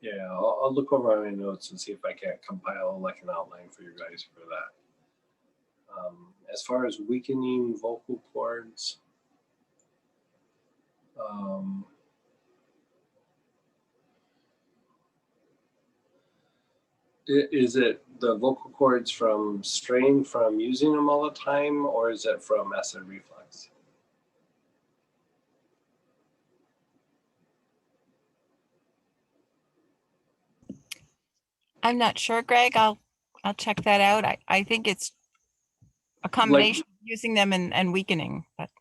yeah, I'll look over my notes and see if I can't compile like an outline for you guys for that. As far as weakening vocal cords, is it the vocal cords from strain from using them all the time, or is it from acid reflux? I'm not sure, Greg. I'll check that out. I think it's a combination of using them and weakening, but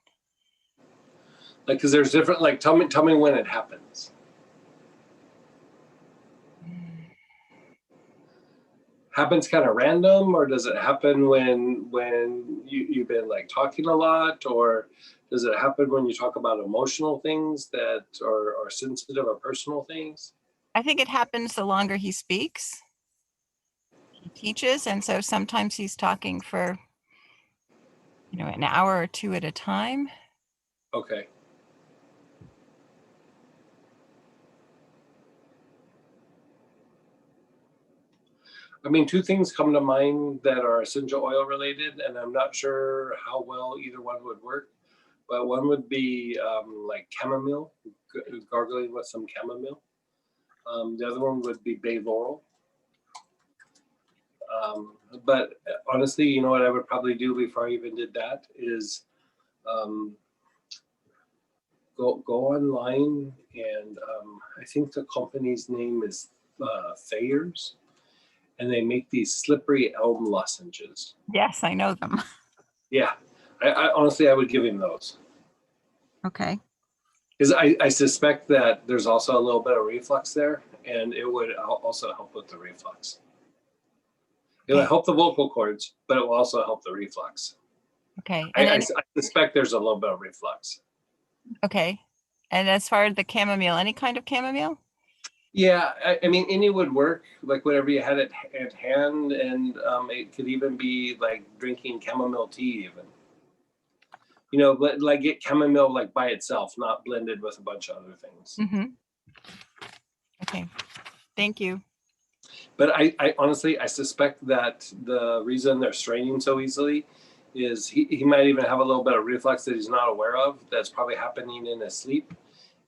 Like, because there's different, like, tell me when it happens. Happens kind of random, or does it happen when you've been like talking a lot, or does it happen when you talk about emotional things that are sensitive or personal things? I think it happens the longer he speaks. He teaches, and so sometimes he's talking for, an hour or two at a time. Okay. I mean, two things come to mind that are essential oil related, and I'm not sure how well either one would work, but one would be like chamomile, gargling with some chamomile. The other one would be bay laurel. But honestly, you know what I would probably do before I even did that is go online, and I think the company's name is Thayer's. And they make these slippery elm lozenges. Yes, I know them. Yeah, I honestly, I would give him those. Okay. Because I suspect that there's also a little bit of reflux there, and it would also help with the reflux. It will help the vocal cords, but it will also help the reflux. Okay. I suspect there's a little bit of reflux. Okay. And as far as the chamomile, any kind of chamomile? Yeah, I mean, any would work, like whatever you had at hand, and it could even be like drinking chamomile tea even. You know, like get chamomile like by itself, not blended with a bunch of other things. Mm-hmm. Okay, thank you. But I honestly, I suspect that the reason they're straining so easily is he might even have a little bit of reflux that he's not aware of that's probably happening in his sleep,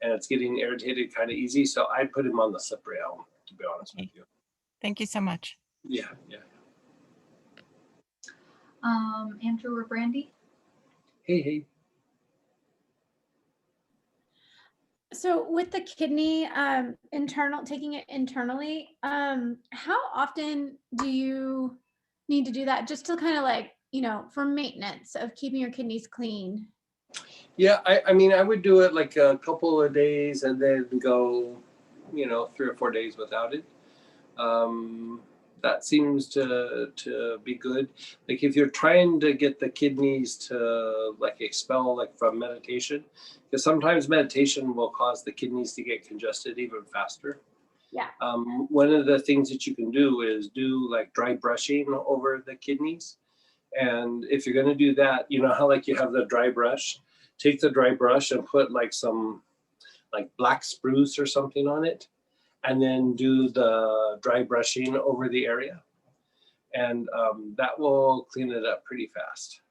and it's getting irritated kind of easy. So I'd put him on the slippery elm, to be honest with you. Thank you so much. Yeah, yeah. Andrew or Brandy? Hey. So with the kidney taking it internally, how often do you need to do that, just to kind of like, you know, for maintenance of keeping your kidneys clean? Yeah, I mean, I would do it like a couple of days and then go, you know, 3 or 4 days without it. That seems to be good. Like if you're trying to get the kidneys to like expel like from meditation, because sometimes meditation will cause the kidneys to get congested even faster. Yeah. One of the things that you can do is do like dry brushing over the kidneys. And if you're going to do that, you know how like you have the dry brush, take the dry brush and put like some like black spruce or something on it, and then do the dry brushing over the area. And that will clean it up pretty fast.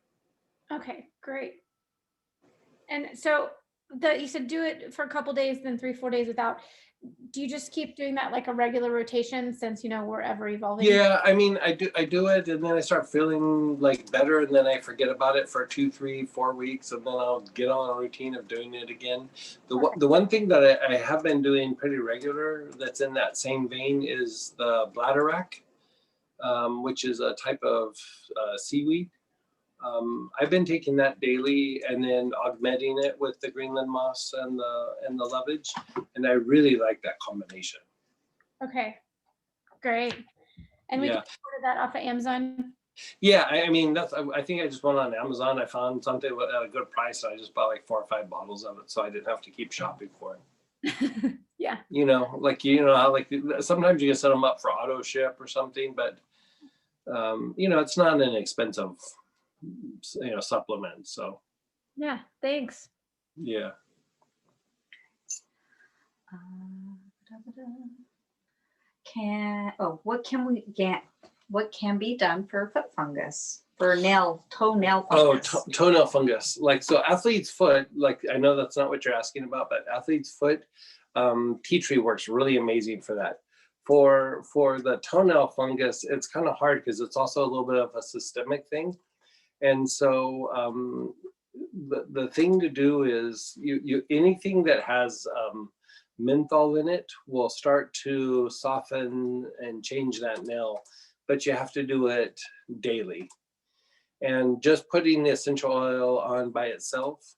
Okay, great. And so you said do it for a couple days, then 3-4 days without. Do you just keep doing that like a regular rotation, since, you know, we're ever evolving? Yeah, I mean, I do it, and then I start feeling like better, and then I forget about it for 2, 3, 4 weeks, and then I'll get on a routine of doing it again. The one thing that I have been doing pretty regular that's in that same vein is the bladderwrack, which is a type of seaweed. I've been taking that daily and then augmenting it with the Greenland moss and the lovage, and I really like that combination. Okay, great. And we can order that off of Amazon? Yeah, I mean, I think I just went on Amazon. I found something at a good price, and I just bought like 4 or 5 bottles of it, so I didn't have to keep shopping for it. Yeah. You know, like, you know how like sometimes you can set them up for auto ship or something, but you know, it's not an expensive, you know, supplement. So yeah, thanks. Yeah. What can be done for foot fungus, for toenail fungus? Oh, toenail fungus. Like, so athlete's foot, like, I know that's not what you're asking about, but athlete's foot, tea tree works really amazing for that. For the toenail fungus, it's kind of hard because it's also a little bit of a systemic thing. And so the thing to do is you anything that has menthol in it will start to soften and change that nail, but you have to do it daily. And just putting the essential oil on by itself,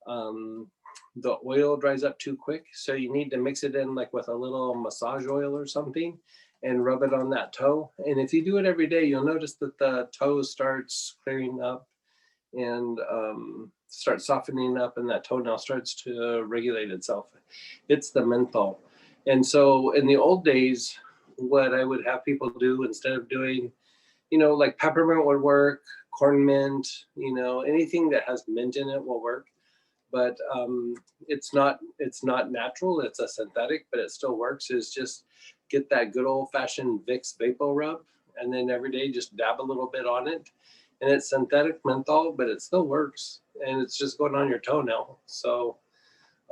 the oil dries up too quick. So you need to mix it in like with a little massage oil or something and rub it on that toe. And if you do it every day, you'll notice that the toe starts clearing up and starts softening up, and that toenail starts to regulate itself. It's the menthol. And so in the old days, what I would have people do instead of doing, you know, like peppermint would work, corn mint, you know, anything that has mint in it will work. But it's not natural, it's a synthetic, but it still works. Is just get that good old fashioned Vicks Vapo Rub, and then every day just dab a little bit on it. And it's synthetic menthol, but it still works, and it's just going on your toenail. So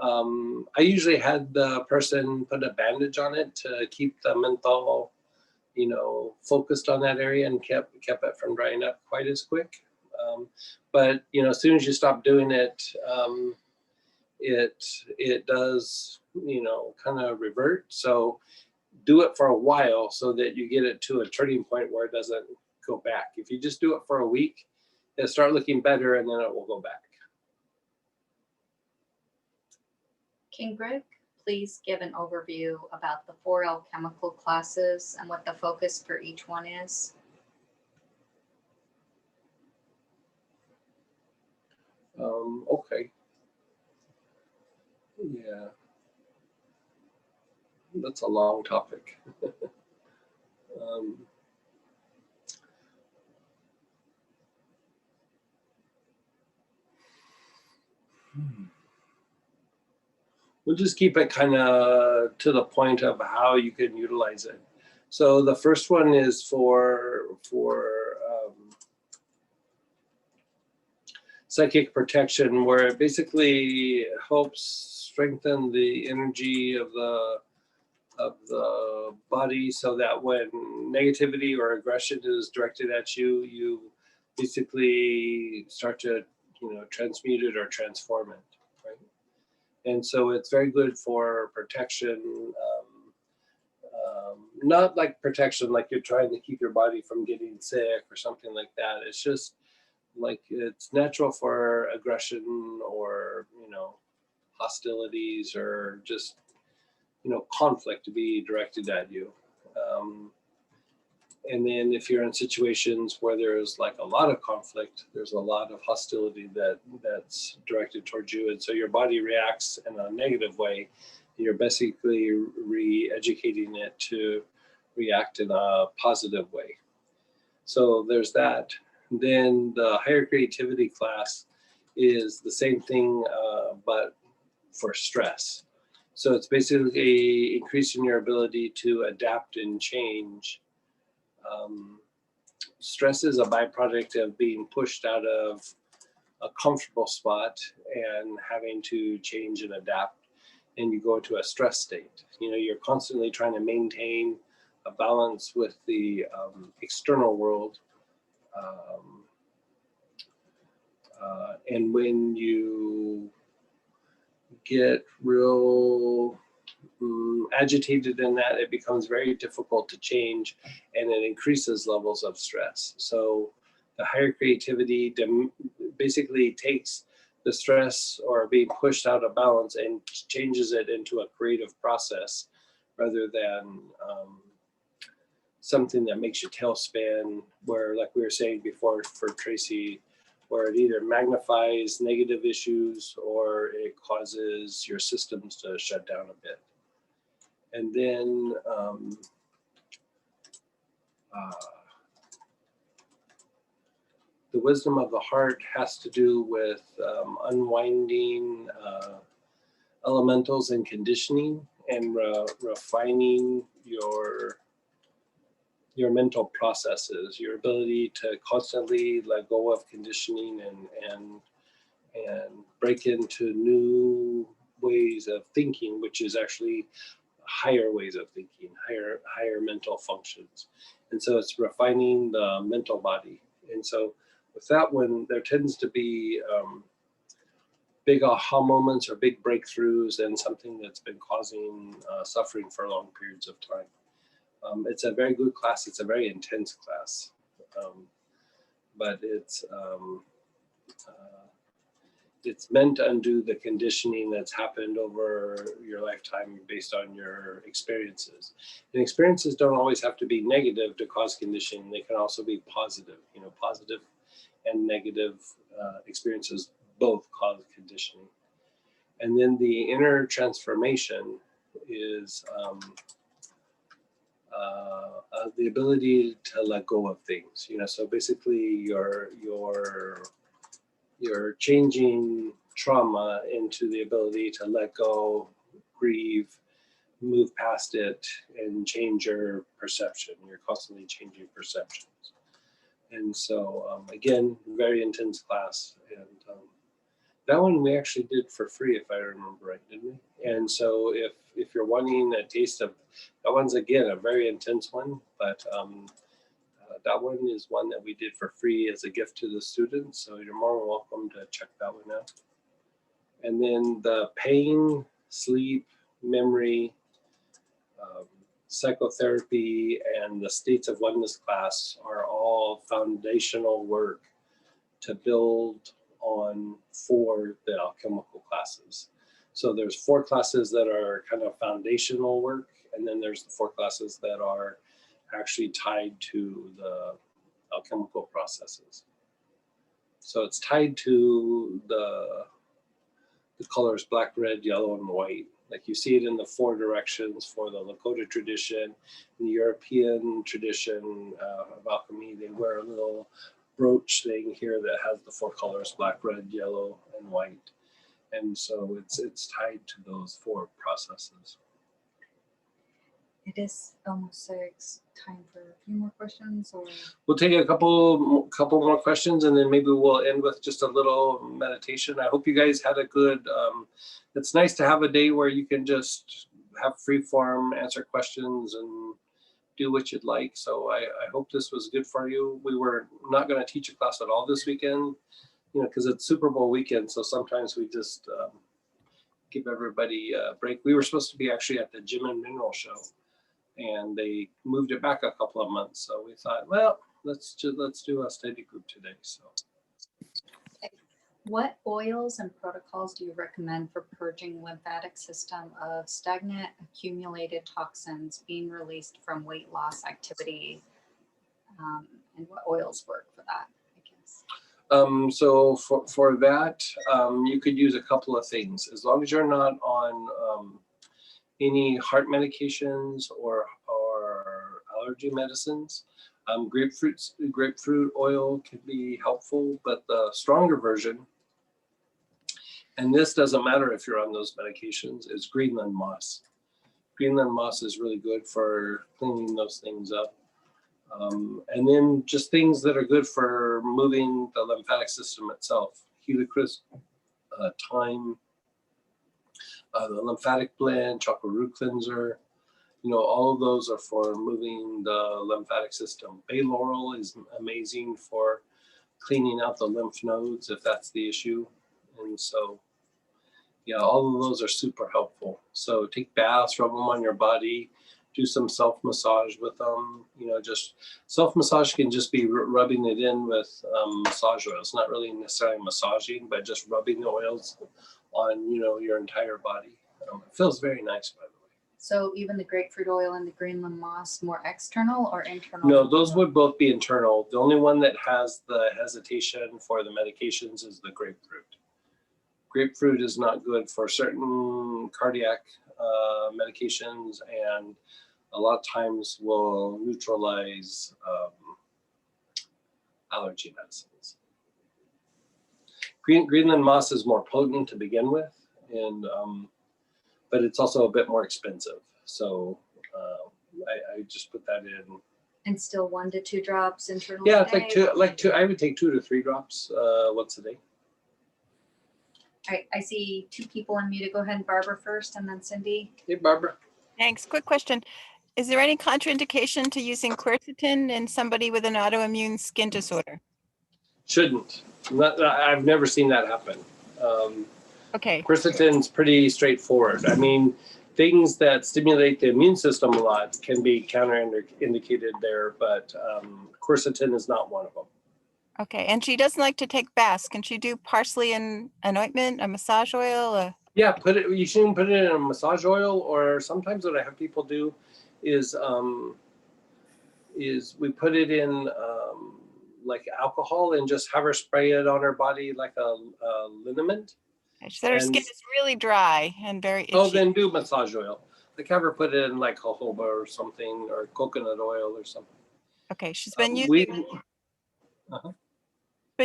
I usually had the person put a bandage on it to keep the menthol, you know, focused on that area and kept it from drying up quite as quick. But you know, as soon as you stop doing it, it does, you know, kind of revert. So do it for a while so that you get it to a turning point where it doesn't go back. If you just do it for a week, it'll start looking better, and then it will go back. Can Greg please give an overview about the 4 alchemical classes and what the focus for each one is? Okay. Yeah. That's a long topic. We'll just keep it kind of to the point of how you can utilize it. So the first one is for psychic protection, where it basically helps strengthen the energy of the body, so that when negativity or aggression is directed at you, you basically start to, transmute it or transform it, right? And so it's very good for protection, not like protection like you're trying to keep your body from getting sick or something like that. It's just like it's natural for aggression or, hostilities or just, conflict to be directed at you. And then if you're in situations where there's like a lot of conflict, there's a lot of hostility that's directed towards you. And so your body reacts in a negative way. You're basically re-educating it to react in a positive way. So there's that. Then the higher creativity class is the same thing, but for stress. So it's basically increasing your ability to adapt and change. Stress is a byproduct of being pushed out of a comfortable spot and having to change and adapt, and you go into a stress state. You're constantly trying to maintain a balance with the external world. And when you get real agitated in that, it becomes very difficult to change, and it increases levels of stress. So the higher creativity basically takes the stress or being pushed out of balance and changes it into a creative process, rather than something that makes your tail spin, where, like we were saying before for Tracy, where it either magnifies negative issues or it causes your systems to shut down a bit. And then the wisdom of the heart has to do with unwinding elementals and conditioning, and refining your mental processes, your ability to constantly let go of conditioning and break into new ways of thinking, which is actually higher ways of thinking, higher mental functions. And so it's refining the mental body. And so with that one, there tends to be big aha moments or big breakthroughs and something that's been causing suffering for long periods of time. It's a very good class. It's a very intense class, but it's meant to undo the conditioning that's happened over your lifetime based on your experiences. And experiences don't always have to be negative to cause conditioning. They can also be positive. Positive and negative experiences both cause conditioning. And then the inner transformation is the ability to let go of things. So basically you're changing trauma into the ability to let go, grieve, move past it, and change your perception. You're constantly changing perceptions. And so again, very intense class. And that one we actually did for free, if I remember right, didn't we? And so if you're wanting a taste of, that one's again a very intense one, but that one is one that we did for free as a gift to the students. So you're more than welcome to check that one out. And then the pain, sleep, memory, psychotherapy, and the states of oneness class are all foundational work to build on for the alchemical classes. So there's 4 classes that are kind of foundational work, and then there's the 4 classes that are actually tied to the alchemical processes. So it's tied to the colors black, red, yellow, and white. Like you see it in the 4 directions for the Lakota tradition. In the European tradition of alchemy, they wear a little brooch thing here that has the 4 colors, black, red, yellow, and white. And so it's tied to those 4 processes. It is almost 6. Time for a few more questions, or We'll take a couple more questions, and then maybe we'll end with just a little meditation. I hope you guys had a good, it's nice to have a day where you can just have free form, answer questions, and do what you'd like. So I hope this was good for you. We were not going to teach a class at all this weekend, you know, because it's Super Bowl weekend. So sometimes we just give everybody a break. We were supposed to be actually at the Gem and Mineral Show, and they moved it back a couple of months. So we thought, well, let's do a study group today. So what oils and protocols do you recommend for purging lymphatic system of stagnant accumulated toxins being released from weight loss activity? And what oils work for that, I guess? So for that, you could use a couple of things. As long as you're not on any heart medications or allergy medicines, grapefruit oil can be helpful, but the stronger version, and this doesn't matter if you're on those medications, is Greenland moss. Greenland moss is really good for cleaning those things up. And then just things that are good for moving the lymphatic system itself. Helichrys, thyme, the lymphatic blend, chakra root cleanser, you know, all of those are for moving the lymphatic system. Bay laurel is amazing for cleaning out the lymph nodes if that's the issue. And so, yeah, all of those are super helpful. So take baths, rub them on your body, do some self-massage with them. You know, just self-massage can just be rubbing it in with massage oils, not really necessarily massaging, but just rubbing the oils on, you know, your entire body. It feels very nice, by the way. So even the grapefruit oil and the Greenland moss, more external or internal? No, those would both be internal. The only one that has the hesitation for the medications is the grapefruit. Grapefruit is not good for certain cardiac medications, and a lot of times will neutralize allergy medicines. Greenland moss is more potent to begin with, and but it's also a bit more expensive. So I just put that in. And still 1 to 2 drops internally? Yeah, it's like two. I would take 2 to 3 drops once a day. All right, I see 2 people unmuted. Go ahead, Barbara first, and then Cindy. Hey, Barbara. Thanks. Quick question. Is there any contraindication to using quercetin in somebody with an autoimmune skin disorder? Shouldn't. I've never seen that happen. Okay. Quercetin's pretty straightforward. I mean, things that stimulate the immune system a lot can be counterindicated there, but quercetin is not one of them. Okay. And she doesn't like to take baths. Can she do parsley and an ointment, a massage oil? Yeah, you can put it in a massage oil, or sometimes what I have people do is we put it in like alcohol and just have her spray it on her body like a liniment. So her skin is really dry and very itchy. Oh, then do massage oil. Like have her put it in like jojoba or something, or coconut oil or something. Okay, she's been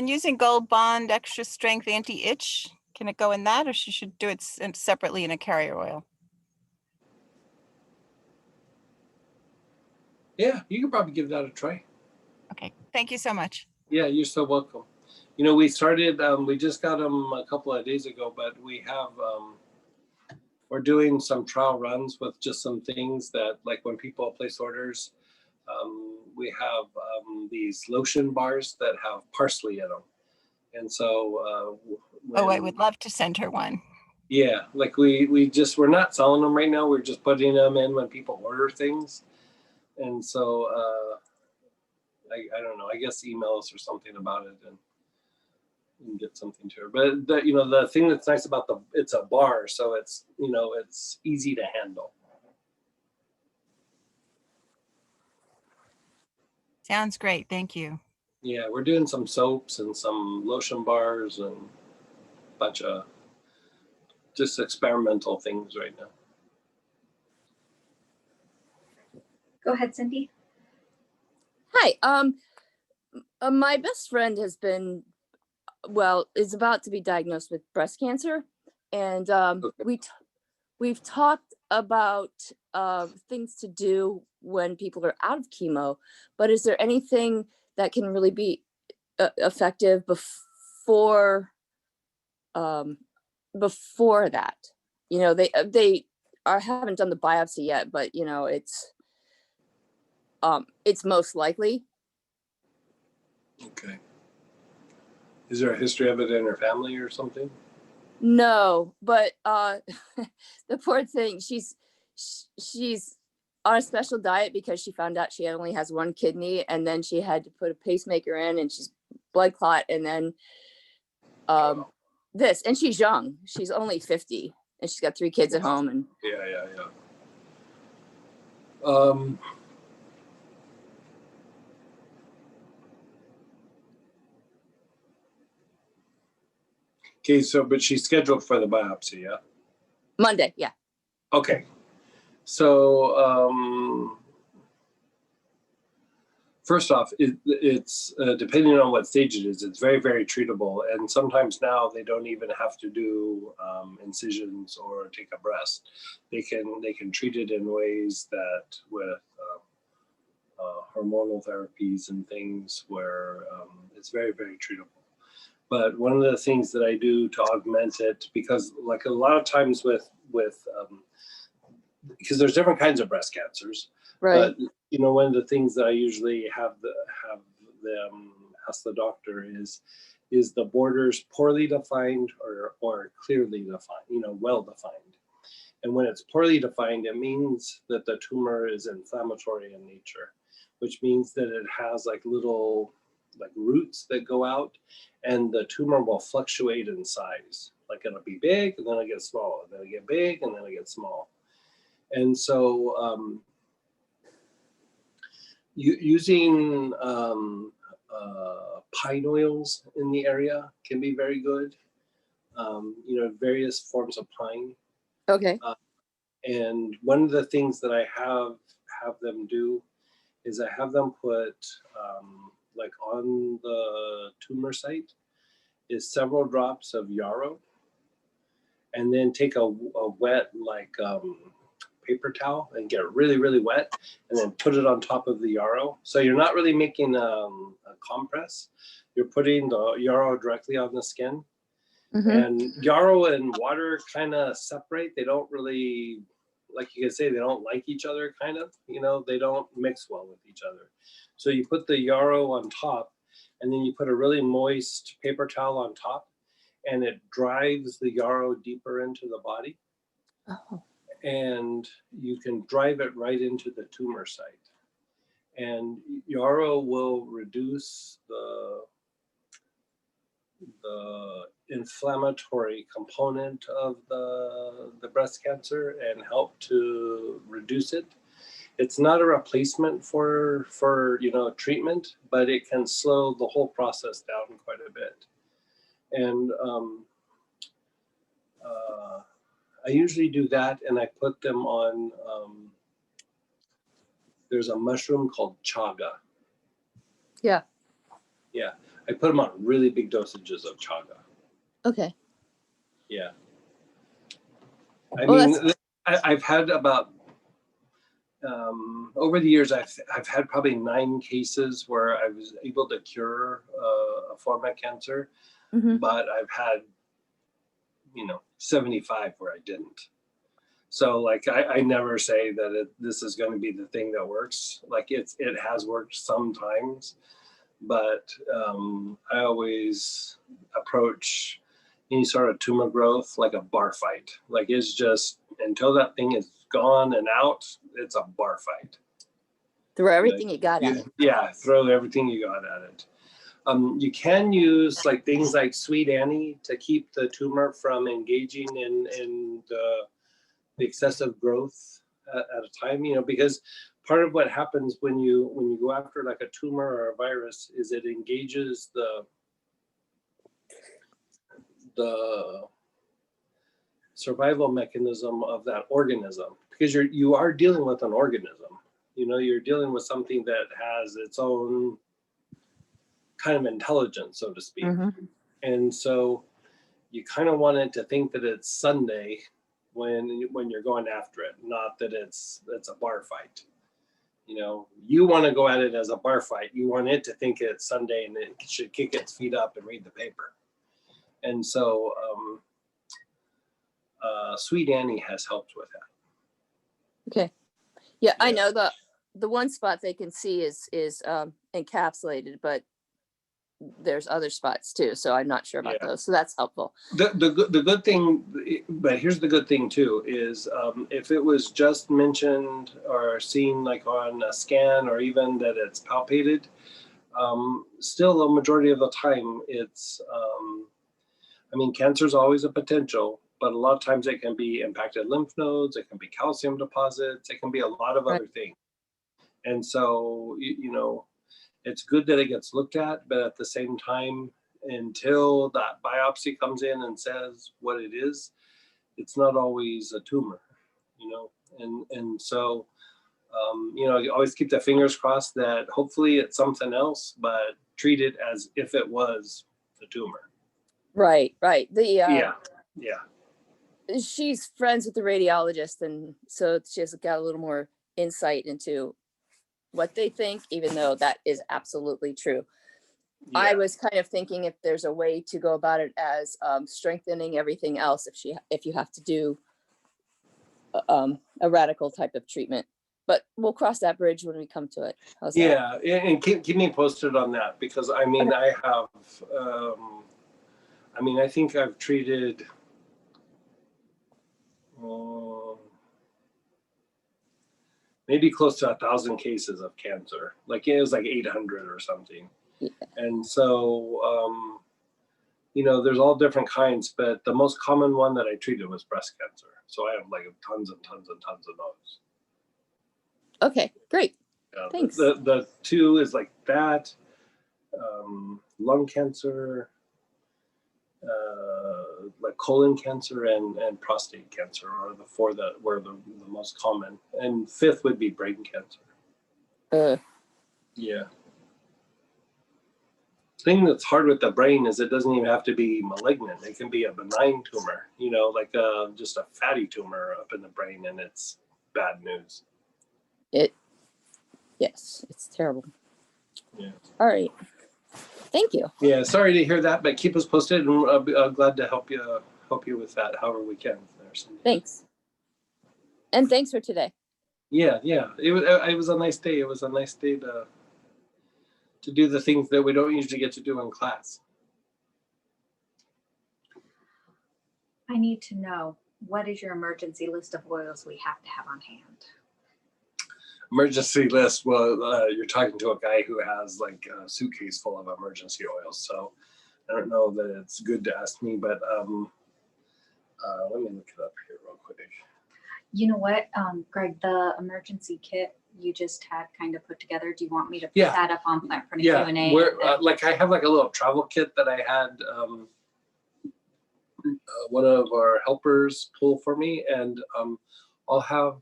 using Gold Bond Extra Strength Anti-Itch. Can it go in that, or she should do it separately in a carrier oil? Yeah, you can probably give that a try. Okay, thank you so much. Yeah, you're so welcome. You know, we started, we just got them a couple of days ago, but we have, we're doing some trial runs with just some things that, like when people place orders, we have these lotion bars that have parsley in them. And so, I would love to send her one. Yeah, like we're not selling them right now. We're just putting them in when people order things. And so, I don't know, I guess email us or something about it. And and get something to her. But the thing that's nice about it's a bar, so it's it's easy to handle. Sounds great. Thank you. Yeah, we're doing some soaps and some lotion bars and a bunch of just experimental things right now. Go ahead, Cindy. Hi. My best friend has been, is about to be diagnosed with breast cancer, and we've talked about things to do when people are out of chemo. But is there anything that can really be effective before that? They haven't done the biopsy yet, but it's most likely. Okay. Is there a history of it in her family or something? No, but the poor thing, she's on a special diet because she found out she only has one kidney, and then she had to put a pacemaker in, and she's blood clot, and then this, and she's young. She's only 50, and she's got 3 kids at home. And Yeah. Okay, but she's scheduled for the biopsy, yeah? Monday, yeah. Okay. So first off, it's depending on what stage it is, it's very, very treatable. And sometimes now they don't even have to do incisions or take a breast. They can treat it in ways that with hormonal therapies and things where it's very, very treatable. But one of the things that I do to augment it, because like a lot of times because there's different kinds of breast cancers, right? But one of the things that I usually have them ask the doctor is the borders poorly defined or clearly defined, well defined. And when it's poorly defined, it means that the tumor is inflammatory in nature, which means that it has like little roots that go out, and the tumor will fluctuate in size. Like it'll be big and then it'll get small, and then it'll get big and then it'll get small. And so using pine oils in the area can be very good. Various forms of pine. Okay. And one of the things that I have them do is I have them put on the tumor site is several drops of yarrow, and then take a wet paper towel and get it really, really wet, and then put it on top of the yarrow. So you're not really making a compress. You're putting the yarrow directly on the skin. Mm-hmm. And yarrow and water kind of separate. They don't really, like you can say, they don't like each other, kind of. They don't mix well with each other. So you put the yarrow on top, and then you put a really moist paper towel on top, and it drives the yarrow deeper into the body. Oh. And you can drive it right into the tumor site. And yarrow will reduce the inflammatory component of the breast cancer and help to reduce it. It's not a replacement for treatment, but it can slow the whole process down quite a bit. And I usually do that, and I put them on, there's a mushroom called chaga. Yeah. Yeah, I put them on really big dosages of chaga. Okay. Yeah. I've had about, over the years, I've had probably 9 cases where I was able to cure a form of cancer, mm-hmm. But I've had, 75 where I didn't. So I never say that this is going to be the thing that works. It has worked sometimes, but I always approach any sort of tumor growth like a bar fight. It's just, until that thing is gone and out, it's a bar fight. Throw everything you got at it. Yeah, throw everything you got at it. You can use like things like Sweet Annie to keep the tumor from engaging in the excessive growth at a time, you know, because part of what happens when you go after like a tumor or a virus is it engages the survival mechanism of that organism, because you are dealing with an organism, you know, you're dealing with something that has its own kind of intelligence, so to speak. And so you kind of want it to think that it's Sunday when you're going after it, not that it's a bar fight. You know, you want to go at it as a bar fight. You want it to think it's Sunday and it should kick its feet up and read the paper. And so Sweet Annie has helped with that. Okay. Yeah, I know the one spot they can see is encapsulated, but there's other spots too. So I'm not sure about those. So that's helpful. The good thing, but here's the good thing too, is if it was just mentioned or seen like on a scan or even that it's palpated, still a majority of the time it's, I mean, cancer is always a potential, but a lot of times it can be impacted lymph nodes, it can be calcium deposits, it can be a lot of other things. And so, you know, it's good that it gets looked at, but at the same time, until that biopsy comes in and says what it is, it's not always a tumor, you know? And so, you know, you always keep the fingers crossed that hopefully it's something else, but treat it as if it was a tumor. Right. Yeah. She's friends with the radiologist, and so she has got a little more insight into what they think, even though that is absolutely true. Yeah. I was kind of thinking if there's a way to go about it as strengthening everything else if you have to do a radical type of treatment. But we'll cross that bridge when we come to it. How's that? And keep me posted on that, because I mean, I have, I mean, I think I've treated maybe close to 1,000 cases of cancer. Like it was like 800 or something. Yeah. And so, you know, there's all different kinds, but the most common one that I treated was breast cancer. So I have like tons and tons and tons of those. Okay, great. Thanks. The two is like that, lung cancer, like colon cancer and prostate cancer are the four that were the most common. And fifth would be brain cancer. Yeah. Thing that's hard with the brain is it doesn't even have to be malignant. It can be a benign tumor, you know, like just a fatty tumor up in the brain, and it's bad news. Yes, it's terrible. Yeah. All right. Thank you. Yeah, sorry to hear that, but keep us posted, and I'll be glad to help you with that however we can. Thanks. And thanks for today. Yeah. It was a nice day. It was a nice day to do the things that we don't usually get to do in class. I need to know, what is your emergency list of oils we have to have on hand? Emergency list. Well, you're talking to a guy who has like a suitcase full of emergency oils. So I don't know that it's good to ask me, but let me look it up here real quick. You know what, Greg, the emergency kit you just had kind of put together, do you want me to put that up on Plant Print Q&A? Like I have like a little travel kit that I had one of our helpers pull for me, and I'll have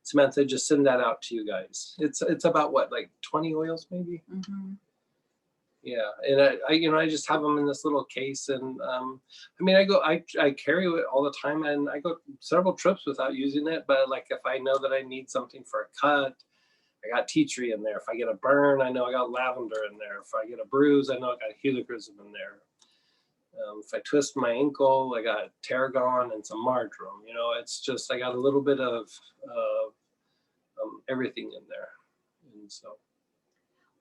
Samantha just send that out to you guys. It's about what, like 20 oils maybe? Mm-hmm. Yeah, and I just have them in this little case, and I mean, I carry it all the time, and I go several trips without using it. But like if I know that I need something for a cut, I got tea tree in there. If I get a burn, I know I got lavender in there. If I get a bruise, I know I got helichrysum in there. If I twist my ankle, I got tarragon and some marjoram. You know, it's just I got a little bit of everything in there, and so.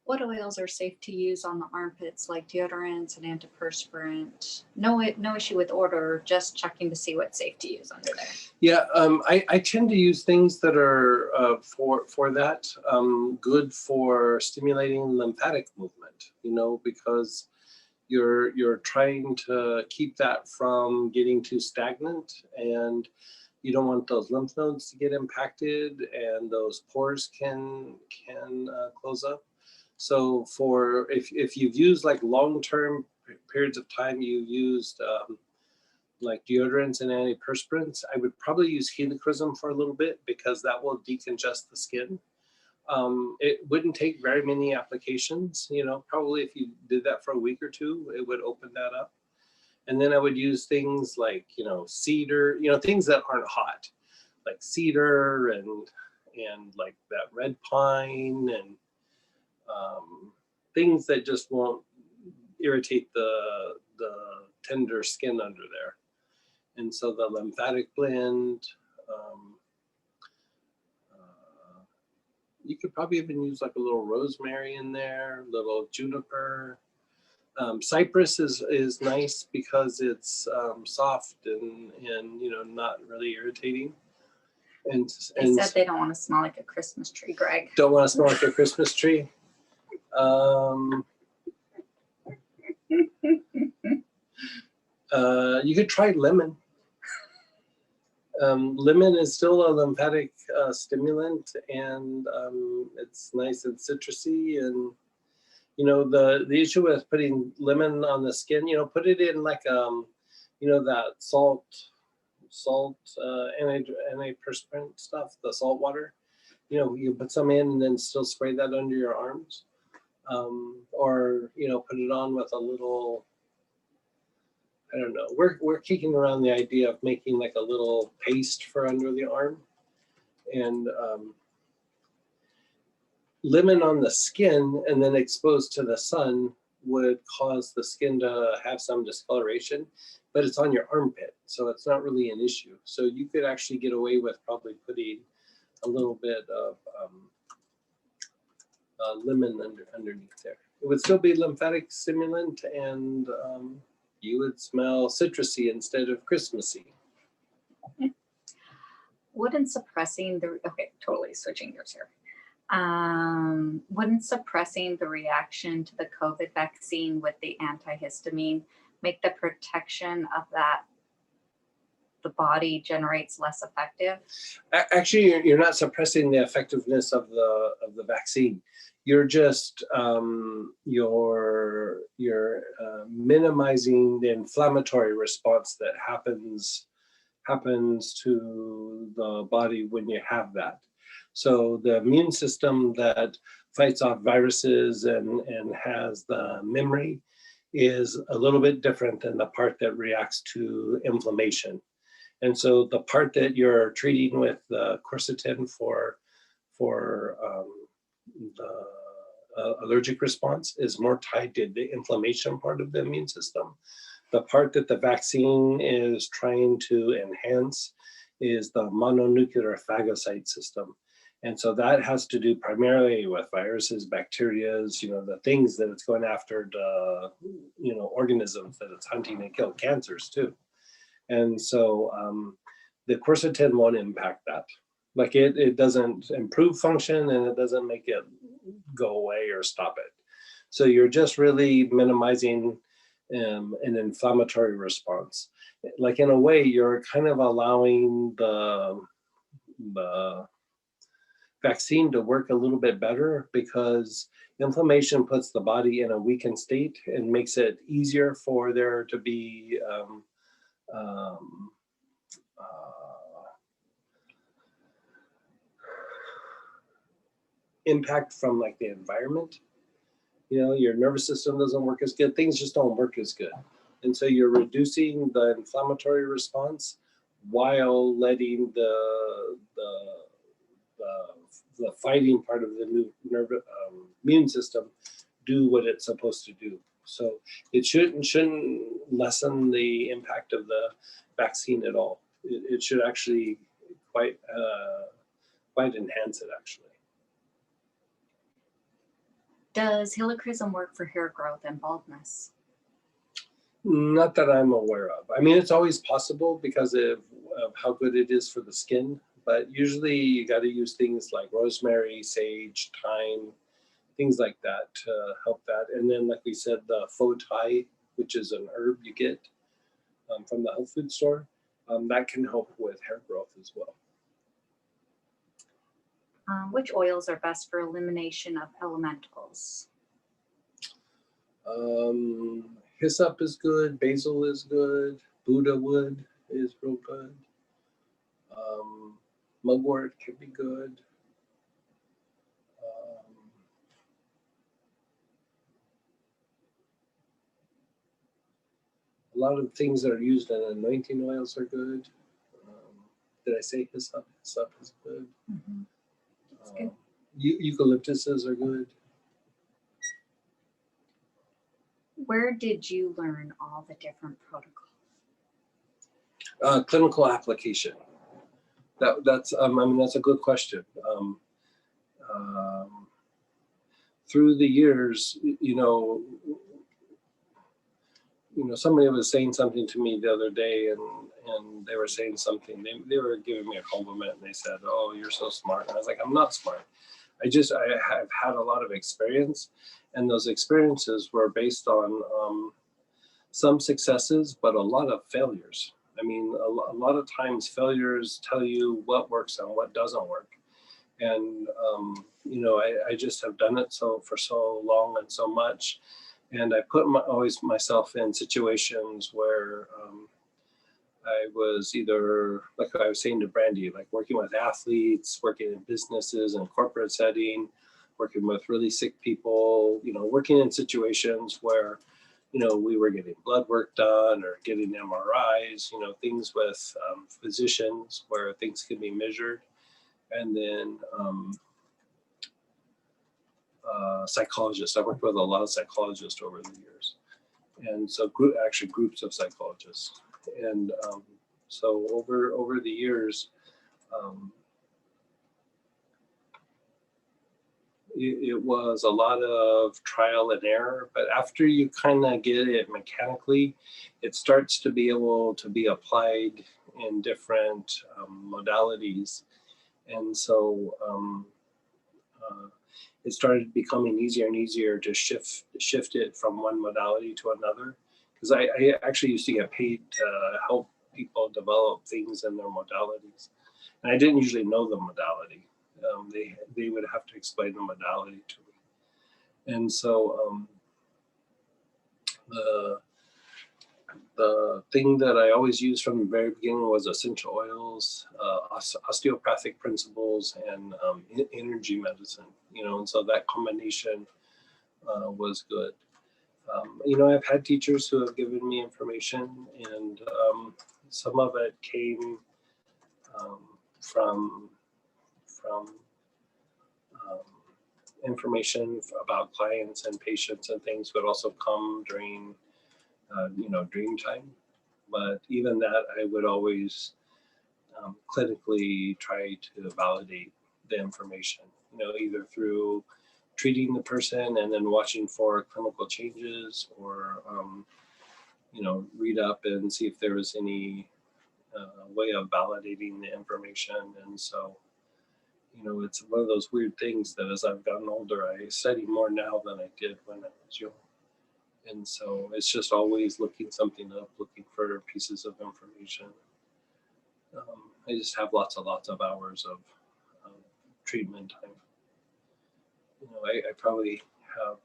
What oils are safe to use on the armpits, like deodorants and antiperspirant? No, no issue with order, just checking to see what's safe to use under there. Yeah, I tend to use things that are for that, good for stimulating lymphatic movement, you know, because you're trying to keep that from getting too stagnant, and you don't want those lymph nodes to get impacted, and those pores can close up. So for if you've used like long-term periods of time, you've used like deodorants and antiperspirants, I would probably use helichrysum for a little bit because that will decongest the skin. It wouldn't take very many applications, you know, probably if you did that for a week or two, it would open that up. And then I would use things like, you know, cedar, you know, things that aren't hot, like cedar and like that red pine and things that just won't irritate the tender skin under there. And so the lymphatic blend, you could probably even use like a little rosemary in there, little juniper. Cypress is nice because it's soft and you know, not really irritating. And They said they don't want to smell like a Christmas tree, Greg. Don't want to smell like a Christmas tree. You could try lemon. Lemon is still a lymphatic stimulant, and it's nice and citrusy. And you know, the issue with putting lemon on the skin, you know, put it in like you know, that salt antiperspirant stuff, the salt water. You know, you put some in and then still spray that under your arms, or you know, put it on with a little. I don't know. We're kicking around the idea of making like a little paste for under the arm, and lemon on the skin and then exposed to the sun would cause the skin to have some discoloration, but it's on your armpit, so it's not really an issue. So you could actually get away with probably putting a little bit of lemon underneath there. It would still be lymphatic stimulant, and you would smell citrusy instead of Christmassy. Wouldn't suppressing the, okay, totally switching gears here. Wouldn't suppressing the reaction to the COVID vaccine with the antihistamine make the protection of that the body generates less effective? Actually, you're not suppressing the effectiveness of the vaccine. You're just you're minimizing the inflammatory response that happens to the body when you have that. So the immune system that fights off viruses and has the memory is a little bit different than the part that reacts to inflammation. And so the part that you're treating with the quercetin for the allergic response is more tied to the inflammation part of the immune system. The part that the vaccine is trying to enhance is the mononuclear phagocyte system. And so that has to do primarily with viruses, bacterias, you know, the things that it's going after, the, you know, organisms that it's hunting and kill, cancers too. And so the quercetin won't impact that. Like it doesn't improve function, and it doesn't make it go away or stop it. So you're just really minimizing an inflammatory response. Like in a way, you're kind of allowing the vaccine to work a little bit better, because inflammation puts the body in a weakened state and makes it easier for there to be impact from like the environment. You know, your nervous system doesn't work as good. Things just don't work as good. And so you're reducing the inflammatory response while letting the fighting part of the immune system do what it's supposed to do. So it shouldn't lessen the impact of the vaccine at all. It should actually quite enhance it, actually. Does helichrysum work for hair growth and baldness? Not that I'm aware of. I mean, it's always possible because of how good it is for the skin, but usually you got to use things like rosemary, sage, thyme, things like that to help that. And then, like we said, the faux Thai, which is an herb you get from the health food store, that can help with hair growth as well. Which oils are best for elimination of elementals? Hyssop is good, basil is good, Buddha wood is real good. Mugwort can be good. A lot of things that are used in anointing oils are good. Did I say hyssop? Hyssop is good. That's good. Eucalyptuses are good. Where did you learn all the different protocols? Clinical application. That's I mean, that's a good question. Through the years, somebody was saying something to me the other day, and they were saying something. They were giving me a compliment, and they said, "Oh, you're so smart." And I was like, "I'm not smart. I have had a lot of experience, and those experiences were based on some successes, but a lot of failures. I mean, a lot of times failures tell you what works and what doesn't work. And, I just have done it for so long and so much. And I put always myself in situations where I was either, like I was saying to Brandy, like working with athletes, working in businesses and corporate setting, working with really sick people, working in situations where, we were getting blood work done or getting MRIs, things with physicians where things can be measured. And then psychologists. I worked with a lot of psychologists over the years. And so groups of psychologists. And so over the years, it was a lot of trial and error, but after you kind of get it mechanically, it starts to be able to be applied in different modalities. And so it started becoming easier and easier to shift it from one modality to another. Because I actually used to get paid to help people develop things in their modalities. And I didn't usually know the modality. They would have to explain the modality to me. And so the thing that I always used from the very beginning was essential oils, osteopathic principles, and energy medicine, and so that combination was good. I've had teachers who have given me information, and some of it came from information about clients and patients and things would also come during, dream time. But even that, I would always clinically try to validate the information, either through treating the person and then watching for clinical changes, or, read up and see if there was any way of validating the information. And so, it's one of those weird things that as I've gotten older, I study more now than I did when I was young. And so it's just always looking something up, looking for pieces of information. I just have lots of hours of treatment time. I probably have,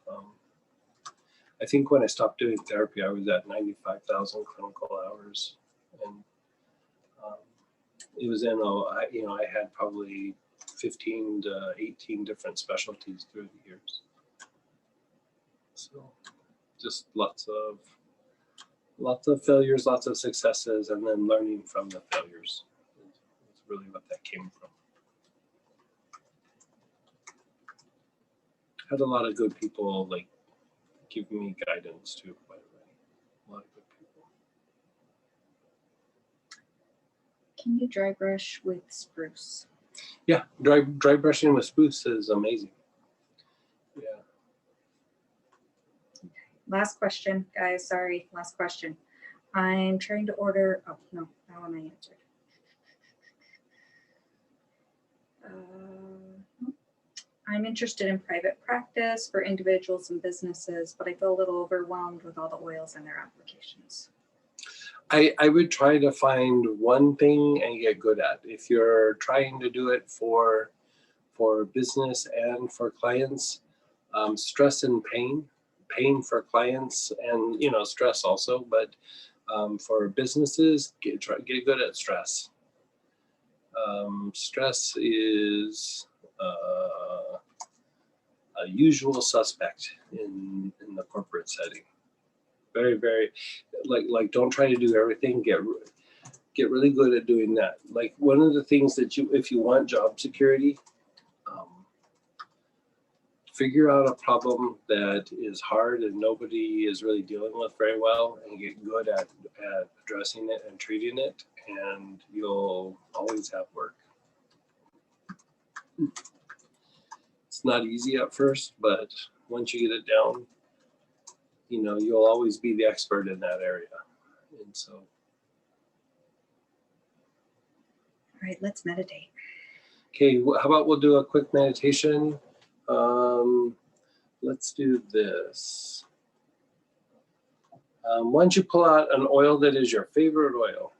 I think when I stopped doing therapy, I was at 95,000 clinical hours. And it was I had probably 15 to 18 different specialties through the years. So just lots of failures, lots of successes, and then learning from the failures is really what that came from. Had a lot of good people like giving me guidance too, by the way. A lot of good people. Can you dry brush with spruce? Yeah, dry brushing with spruce is amazing. Yeah, last question, guys. Sorry, last question. I'm trying to order. Oh no, that one I answered. I'm interested in private practice for individuals and businesses, but I feel a little overwhelmed with all the oils and their applications. I would try to find one thing and get good at. If you're trying to do it for business and for clients, stress and pain for clients, and stress also, but for businesses, get good at stress. Stress is a usual suspect in the corporate setting. Very, very, like don't try to do everything. Get really good at doing that. Like one of the things that if you want job security, figure out a problem that is hard and nobody is really dealing with very well, and get good at addressing it and treating it, and you'll always have work. It's not easy at first, but once you get it down, you'll always be the expert in that area. And so. All right, let's meditate. Okay, how about we'll do a quick meditation. Let's do this. Why don't you pull out an oil that is your favorite oil?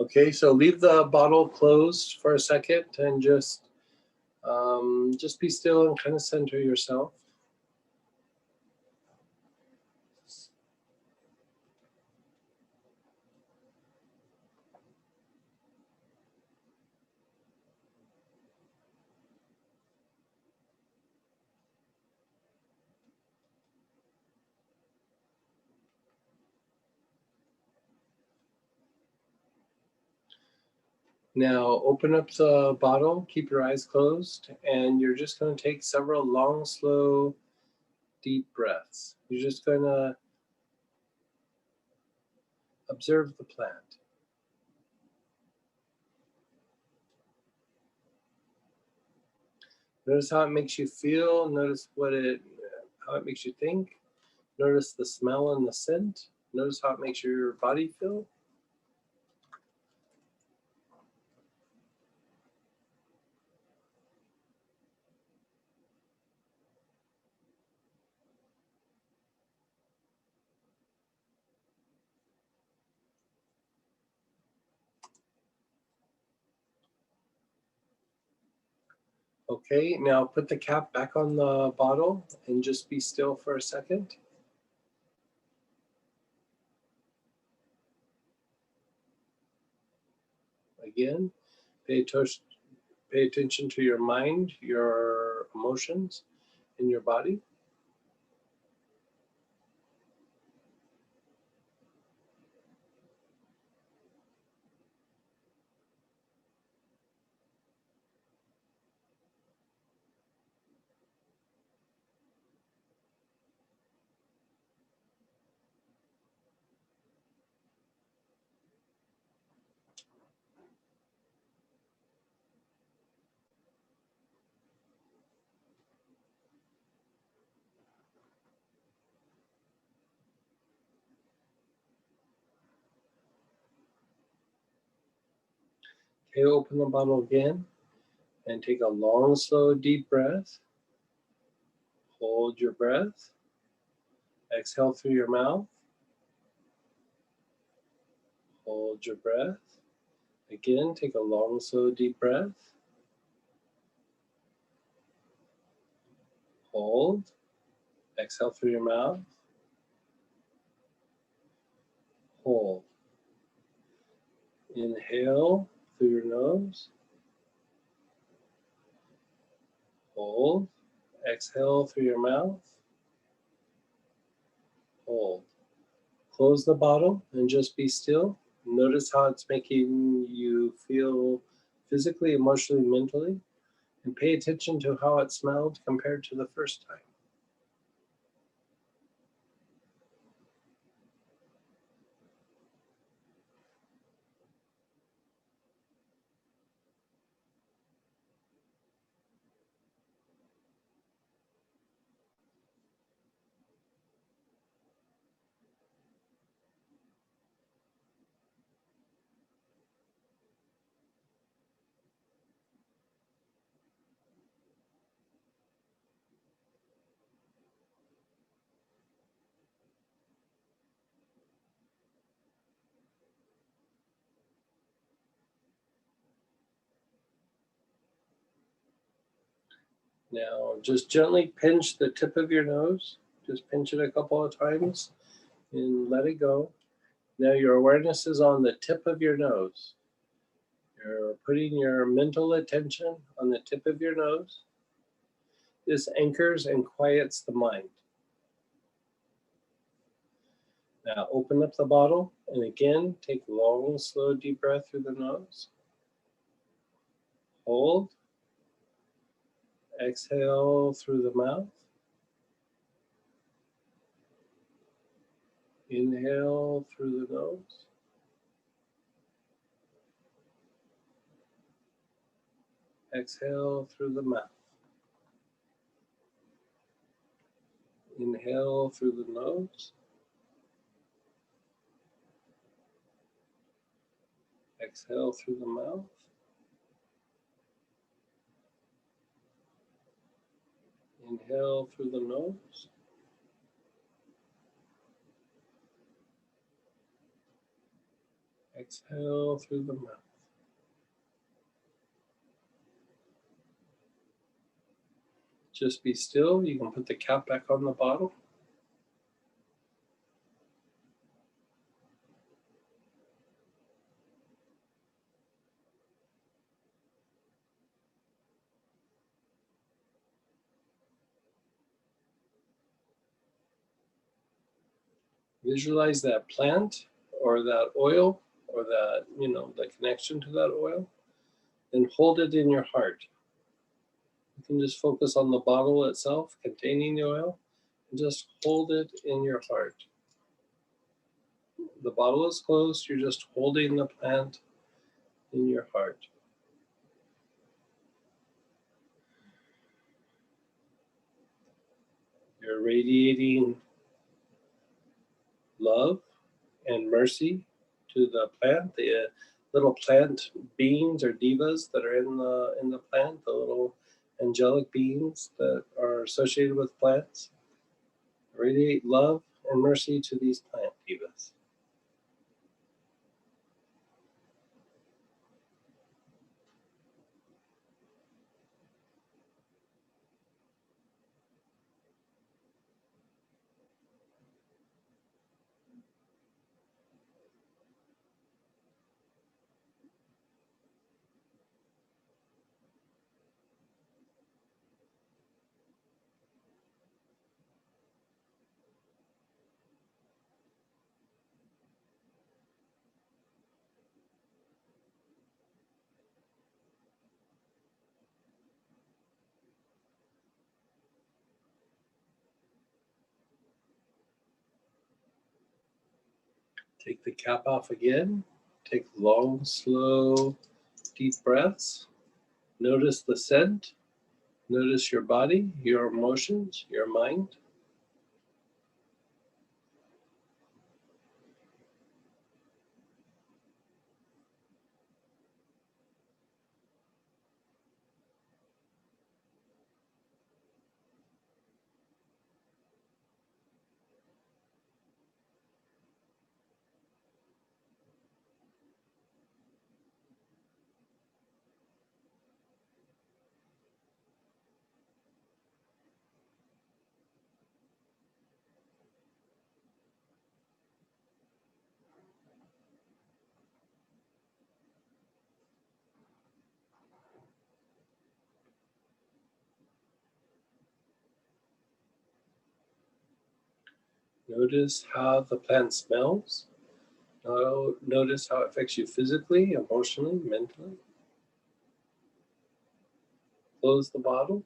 Okay, so leave the bottle closed for a second and just be still and kind of center yourself. Now open up the bottle, keep your eyes closed, and you're just going to take several long, slow, deep breaths. You're just going to observe the plant. Notice how it makes you feel. Notice how it makes you think. Notice the smell and the scent. Notice how it makes your body feel. Okay, now put the cap back on the bottle and just be still for a second. Again, pay attention to your mind, your emotions, and your body. Okay, open the bottle again and take a long, slow, deep breath. Hold your breath. Exhale through your mouth. Hold your breath. Again, take a long, slow, deep breath. Hold. Exhale through your mouth. Hold. Inhale through your nose. Hold. Exhale through your mouth. Hold. Close the bottle and just be still. Notice how it's making you feel physically, emotionally, mentally, and pay attention to how it smelled compared to the first time. Now, just gently pinch the tip of your nose. Just pinch it a couple of times and let it go. Now your awareness is on the tip of your nose. You're putting your mental attention on the tip of your nose. This anchors and quiets the mind. Now open up the bottle and again, take a long, slow, deep breath through the nose. Hold. Exhale through the mouth. Inhale through the nose. Exhale through the mouth. Inhale through the nose. Exhale through the mouth. Inhale through the nose. Exhale through the mouth. Just be still. You can put the cap back on the bottle. Visualize that plant or that oil or that, the connection to that oil, and hold it in your heart. You can just focus on the bottle itself containing the oil and just hold it in your heart. The bottle is closed, you're just holding the plant in your heart. You're radiating love and mercy to the plant, the little plant beings or divas that are in the plant, the little angelic beings that are associated with plants. Radiate love and mercy to these plant divas. Take the cap off again. Take long, slow, deep breaths. Notice the scent. Notice your body, your emotions, your mind. Notice how the plant smells. Now, notice how it affects you physically, emotionally, mentally. Close the bottle.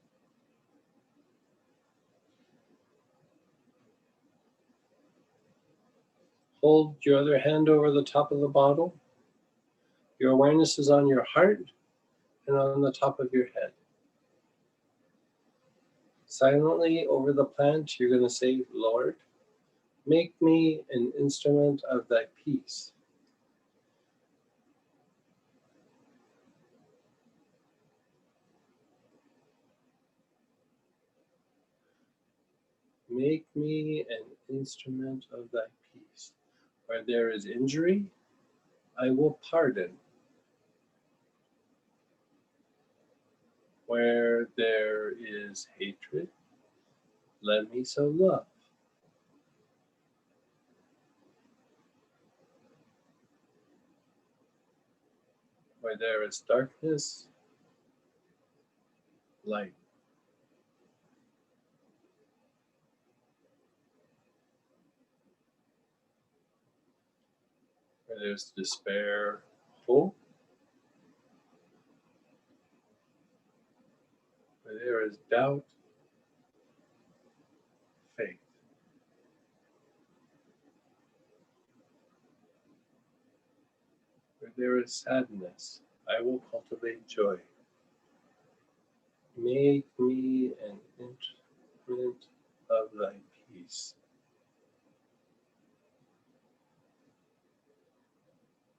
Hold your other hand over the top of the bottle. Your awareness is on your heart and on the top of your head. Silently over the plant, you're going to say, Lord, make me an instrument of thy peace. Make me an instrument of thy peace. Where there is injury, I will pardon. Where there is hatred, let me sow love. Where there is darkness, light. Where there's despair, hope. Where there is doubt, faith. Where there is sadness, I will cultivate joy. Make me an instrument of thy peace.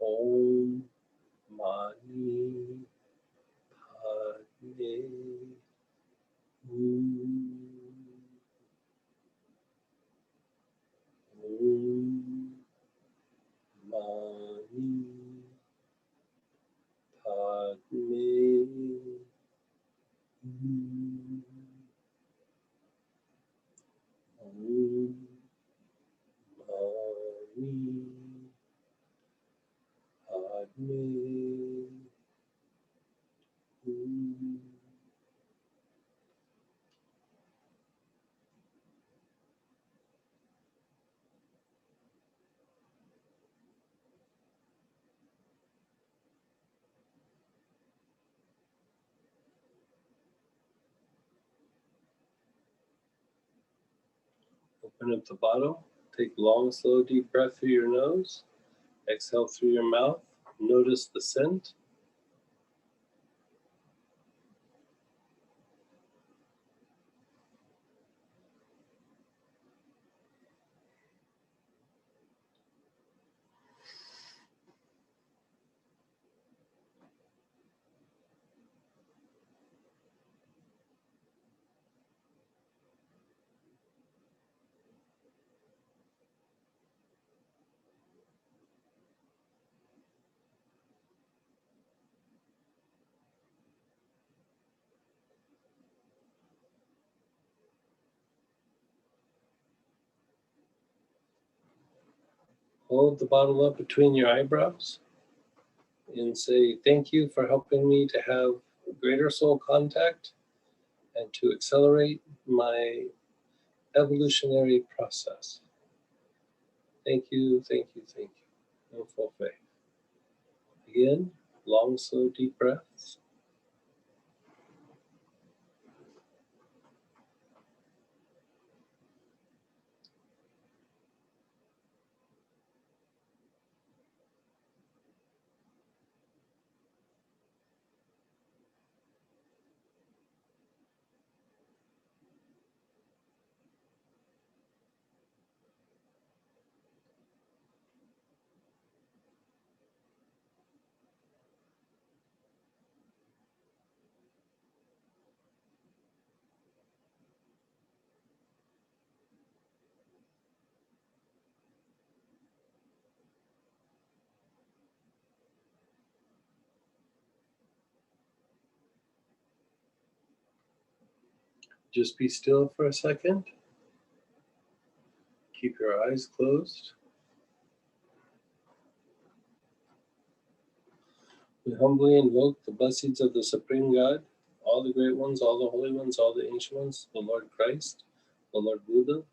Om Mani Padme Hum. Om Mani Padme Hum. Om Mani Padme Hum. Open up the bottle. Take long, slow, deep breath through your nose. Exhale through your mouth. Notice the scent. Hold the bottle up between your eyebrows and say, thank you for helping me to have greater soul contact and to accelerate my evolutionary process. Thank you, thank you, thank you. In full faith. Again, long, slow, deep breaths. Just be still for a second. Keep your eyes closed. We humbly invoke the blessings of the Supreme God, all the great ones, all the holy ones, all the ancient ones, the Lord Christ, the Lord Buddha,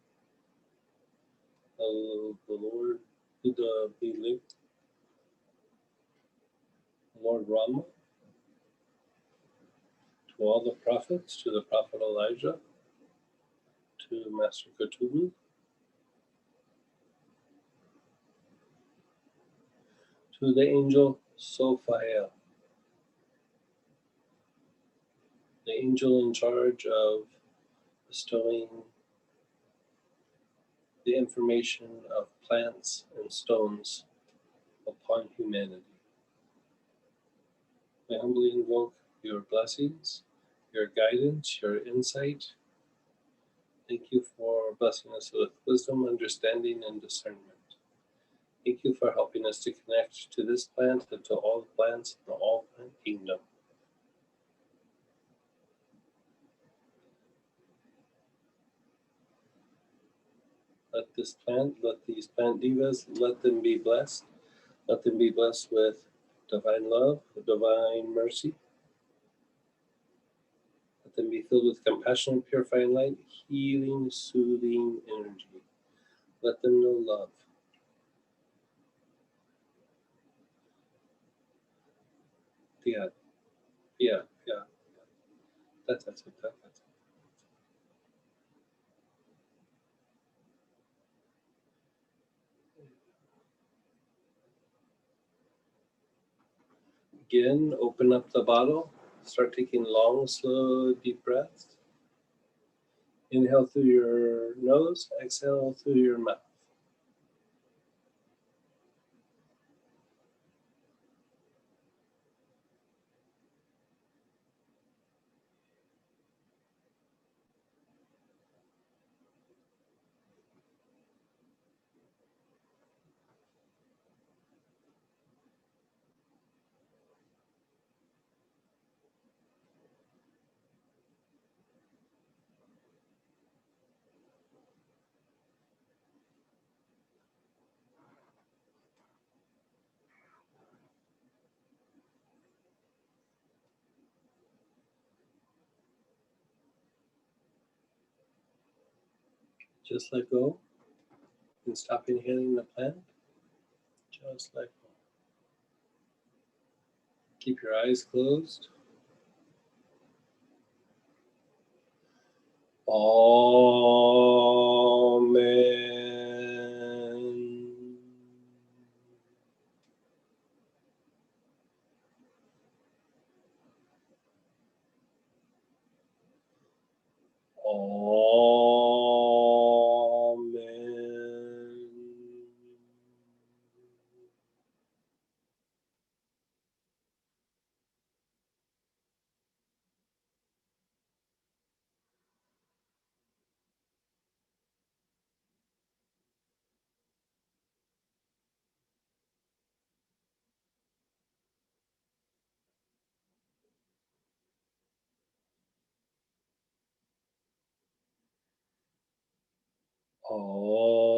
the Lord Buddha be lived, Lord Rama, to all the prophets, to the prophet Elijah, to Master Kutumi, to the angel Sophia, the angel in charge of bestowing the information of plants and stones upon humanity. I humbly invoke your blessings, your guidance, your insight. Thank you for blessing us with wisdom, understanding, and discernment. Thank you for helping us to connect to this plant and to all the plants in the all plant kingdom. Let these plant divas, let them be blessed. Let them be blessed with divine love, divine mercy. Let them be filled with compassion, purifying light, healing, soothing energy. Let them know love. Yeah. That's it. Again, open up the bottle. Start taking long, slow, deep breaths. Inhale through your nose, exhale through your mouth. Just let go and stop inhaling the plant. Just let go. Keep your eyes closed. Amen. Amen. Amen.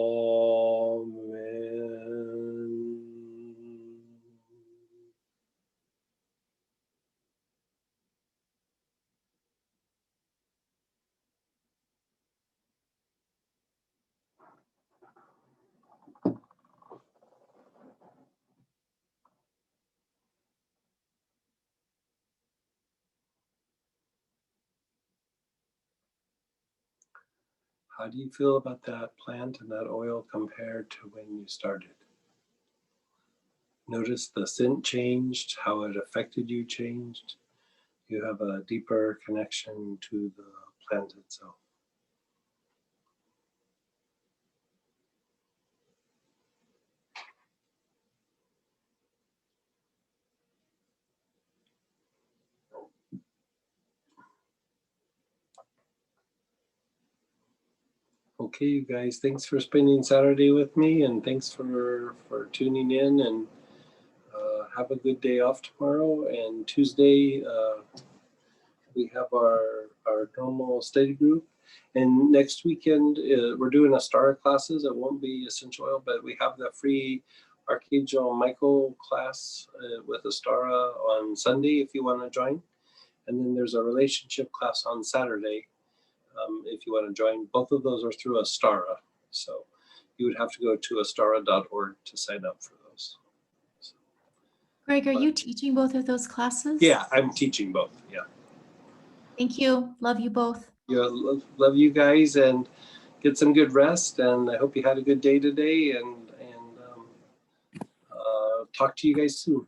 How do you feel about that plant and that oil compared to when you started? Notice the scent changed, how it affected you changed. You have a deeper connection to the plant itself. Okay, you guys, thanks for spending Saturday with me, and thanks for tuning in, and have a good day off tomorrow. And Tuesday, we have our normal study group. And next weekend, we're doing Astara classes. It won't be essential oil, but we have the free Archangel Michael class with Astara on Sunday if you want to join. And then there's a relationship class on Saturday if you want to join. Both of those are through Astara. So you would have to go to astara.org to sign up for those. Greg, are you teaching both of those classes? Yeah, I'm teaching both. Yeah. Thank you. Love you both. Yeah, love you guys, and get some good rest. And I hope you had a good day today. And talk to you guys soon.